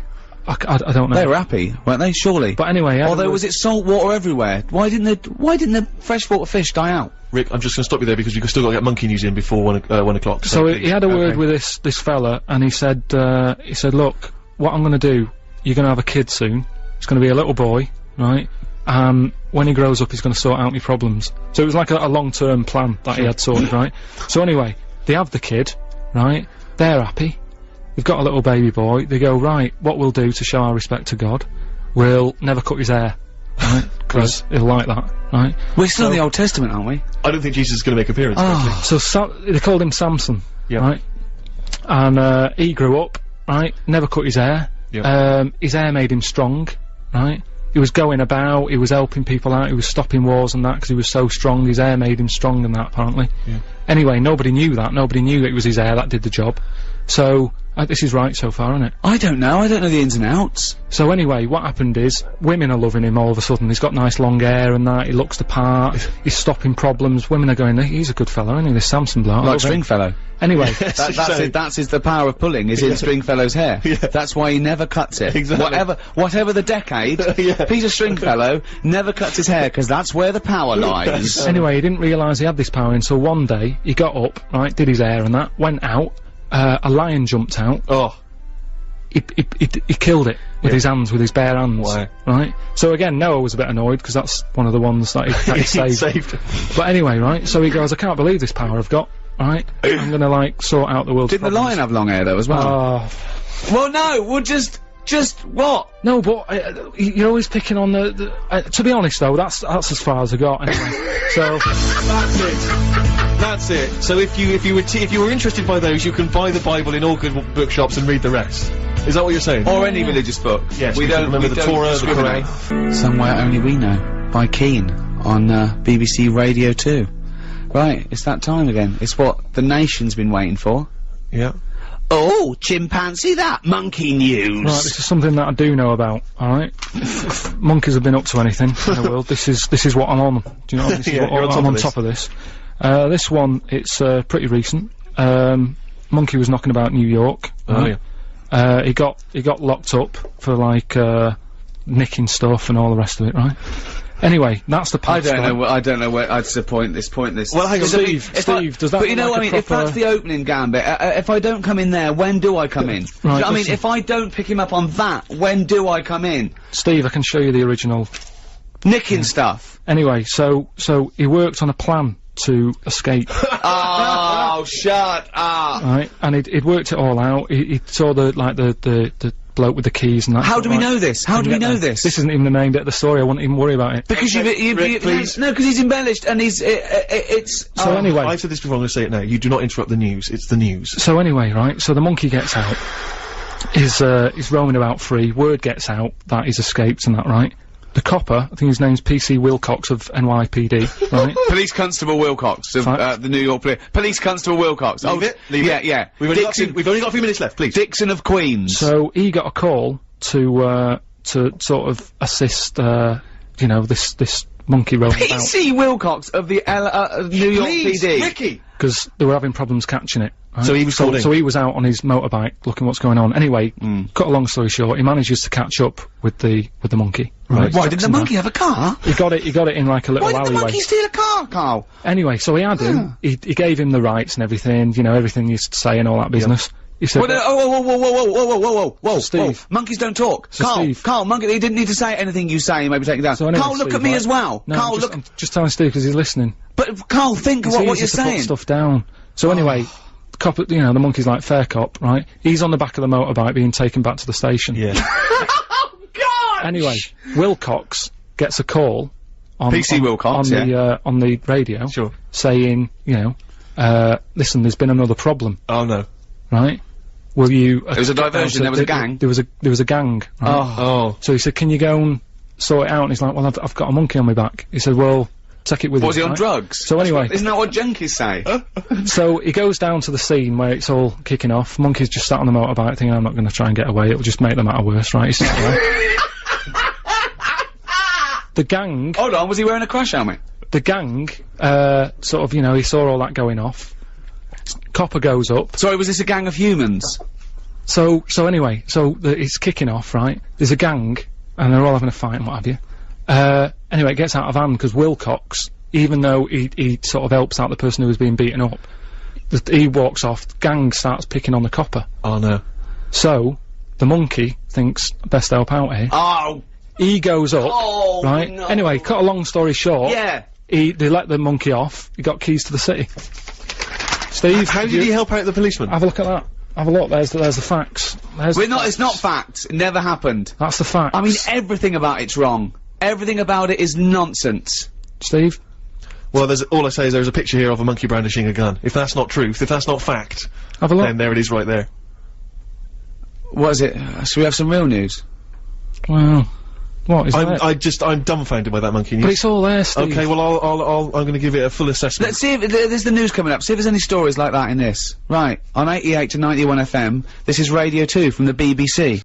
I don't know. They were happy, weren't they? Surely. But anyway, Although, was it salt water everywhere? Why didn't the freshwater fish die out? Rick, I'm just gonna stop you there because you've still got to get monkey news in before 1 o'clock. So please. he had a word Okay. with this fella, and he said, look, what I'm gonna do, you're gonna have a kid soon, it's gonna be a little boy, right, when he grows up he's gonna sort out my problems. So it was like a long-term plan that he had sorted, right? So anyway, they have the kid, right, they're happy, they've got a little baby boy, they go, right, what we'll do to show our respect to God, we'll never cut his hair, right, because he'll like that, right? We're still in the Old Testament, aren't we? I don't think Jesus is gonna make an appearance. Oh. So they called him Samson, Yeah. right? And he grew up, right? Never cut his hair. Yeah. His hair made him strong, right? He was going about, he was helping people out, he was stopping wars and that because he was so strong. His hair made him strong and that, apparently. Yeah. Anyway, nobody knew that. Nobody knew that it was his hair that did the job. So this is right so far, isn't it? I don't know the ins and outs. So anyway, what happened is, women are loving him all of a sudden. He's got nice long hair and that, he looks the part, he's stopping problems. Women are going, he's a good fellow, isn't he, this Samson bloke? I Like love him." Stringfellow. Anyway, That's the power of pulling, is in Stringfellow's hair. Yeah. That's why he never cuts it. Exactly. Whatever the decade, Yeah. Peter Stringfellow never cuts his hair, because that's where the power lies. anyway, he didn't realise he had this power until one day, he got up, right, did his hair and that, went out, a lion jumped out, Oh. he killed it with his hands, with his bare hands. Wow. Right? So again, Noah was a bit annoyed, because that's one of the ones that he saved. Saved. But anyway, right, so he goes, I can't believe this power I've got, right, I'm gonna, like, sort out the world's Didn't the problems. lion have long hair, though, as well? Oh, Well, no, we'll just... Just what? No, but you're always picking on the to be honest though, that's as far as I got anyway. So That's it. So if you were interested by those, you can buy the Bible in all good bookshops and read the rest. Is that what you're saying? Or any religious book. Yes. We don't remember the Torah, the discriminate. Quran. Somewhere Only We Know by Keane on BBC Radio 2. Right, it's that time again. It's what the nation's been waiting for. Yeah. Oh, chimpanzee that monkey news. right, this is something that I do know about. All right, if monkeys have been up to anything in the world, this is what I'm on. Do you know? This is Yeah, what you're on top I'm of on this. top of this. This one, it's pretty recent. Monkey was knocking about New York. Oh right? yeah. He got locked up for like nicking stuff and all the rest of it. Right. Anyway, that's the part. I don't know where I'd point this. Well, hang on, Steve, does that But you look know like what I a mean? If proper- that's the opening gambit, if I don't come in there, when do I come in? Do you know what I mean? listen. If I don't pick him up on that, when do I come in? Steve, I can show you the original. Nicking stuff. Anyway, so he worked on a plan to escape. Oh, shut up. Right, and he'd worked it all out. He saw the bloke with the keys and that. How sort do of we like- know this? How do we know this? This isn't even the main bit of the story. I wouldn't even worry about it. Because Rick, please. No, because he's embellished and it's. So anyway, I've said this before, I'm going to say it now. You do not interrupt the news. It's the news. so anyway, right. So the monkey gets out. He's roaming about free. Word gets out that he's escaped and that, right? The copper, I think his name's PC Wilcox of NYPD, right? Police Constable Wilcox of Right. the New York Police Constable Wilcox. Leave it. Leave yeah, it. yeah. We've only got a few minutes left, please. Dixon of Queens. So he got a call to sort of assist, you know, this monkey roaming about PC Wilcox of the New York Please, PD. Ricky. because they were having problems catching it. Right? So he was called in. So he was out on his motorbike looking what's going on. Anyway, cut a long story short, he manages to catch up with the monkey. Right. Why didn't the monkey have a car? He got it in like a little Why did the alleyway. monkey steal a car, Carl? Anyway, so he had him. He gave him the rights and everything. You know, everything he used to say and all that business. He said, Whoa, Steve. Monkeys don't talk. So Steve. Carl, monkey, he didn't need to say anything you say, maybe take it down. So anyway, Carl, look Steve, at me right? as well. No, Carl, I'm just telling Steve because he's listening. But Carl, think It's what easy you're to saying. put stuff down. So anyway, the cop, you know, the monkey's like fair cop, right? He's on the back of the motorbike being taken back to the station. Yeah. God! Anyway, Wilcox gets a call on PC Wilcox, on the radio, Sure. saying, you know, listen, there's been another problem, Oh no. right? Will you? There was a diversion, there was a gang. There was a gang. Right? Oh. So he said, can you go and sort it out? And he's like, well, I've got a monkey on my back. He said, well, take it with you. Was he on right? drugs? So anyway, Isn't that what junkies say? so he goes down to the scene where it's all kicking off. Monkey's just sat on the motorbike thinking, I'm not going to try and get away. It'll just make the matter worse, right? He's sat there. The gang, Hold on, was he wearing a crash helmet? the gang, sort of, you know, he saw all that going off. Copper goes up. Sorry, was this a gang of humans? So anyway, it's kicking off, right? There's a gang, and they're all having a fight and what have you. Anyway, it gets out of hand because Wilcox, even though he sort of helps out the person who was being beaten up, he walks off, the gang starts picking on the copper. Oh no. So, the monkey thinks, best help out here. Oh, He goes up, Oh, right? no. Anyway, cut a long story short, yeah. they let the monkey off, he got keys to the city. Steve, How did he help out the policeman? have a look at that. Have a look, there's the facts. There's the It's not facts. fact. It never happened. That's the facts. I mean, everything about it's wrong. Everything about it is nonsense. Steve? Well, all I say is there's a picture here of a monkey brandishing a gun. If that's not truth, if that's not fact, Have a look. then there it is right there. What is it? Should we have some real news? Well, what is that? I'm dumbfounded by that monkey news. But it's all there, Steve. Okay, well, I'm going to give it a full assessment. Let's see if there's the news coming up. See if there's any stories like that in this. Right, on 88 to 91 FM, this is Radio 2 from the BBC.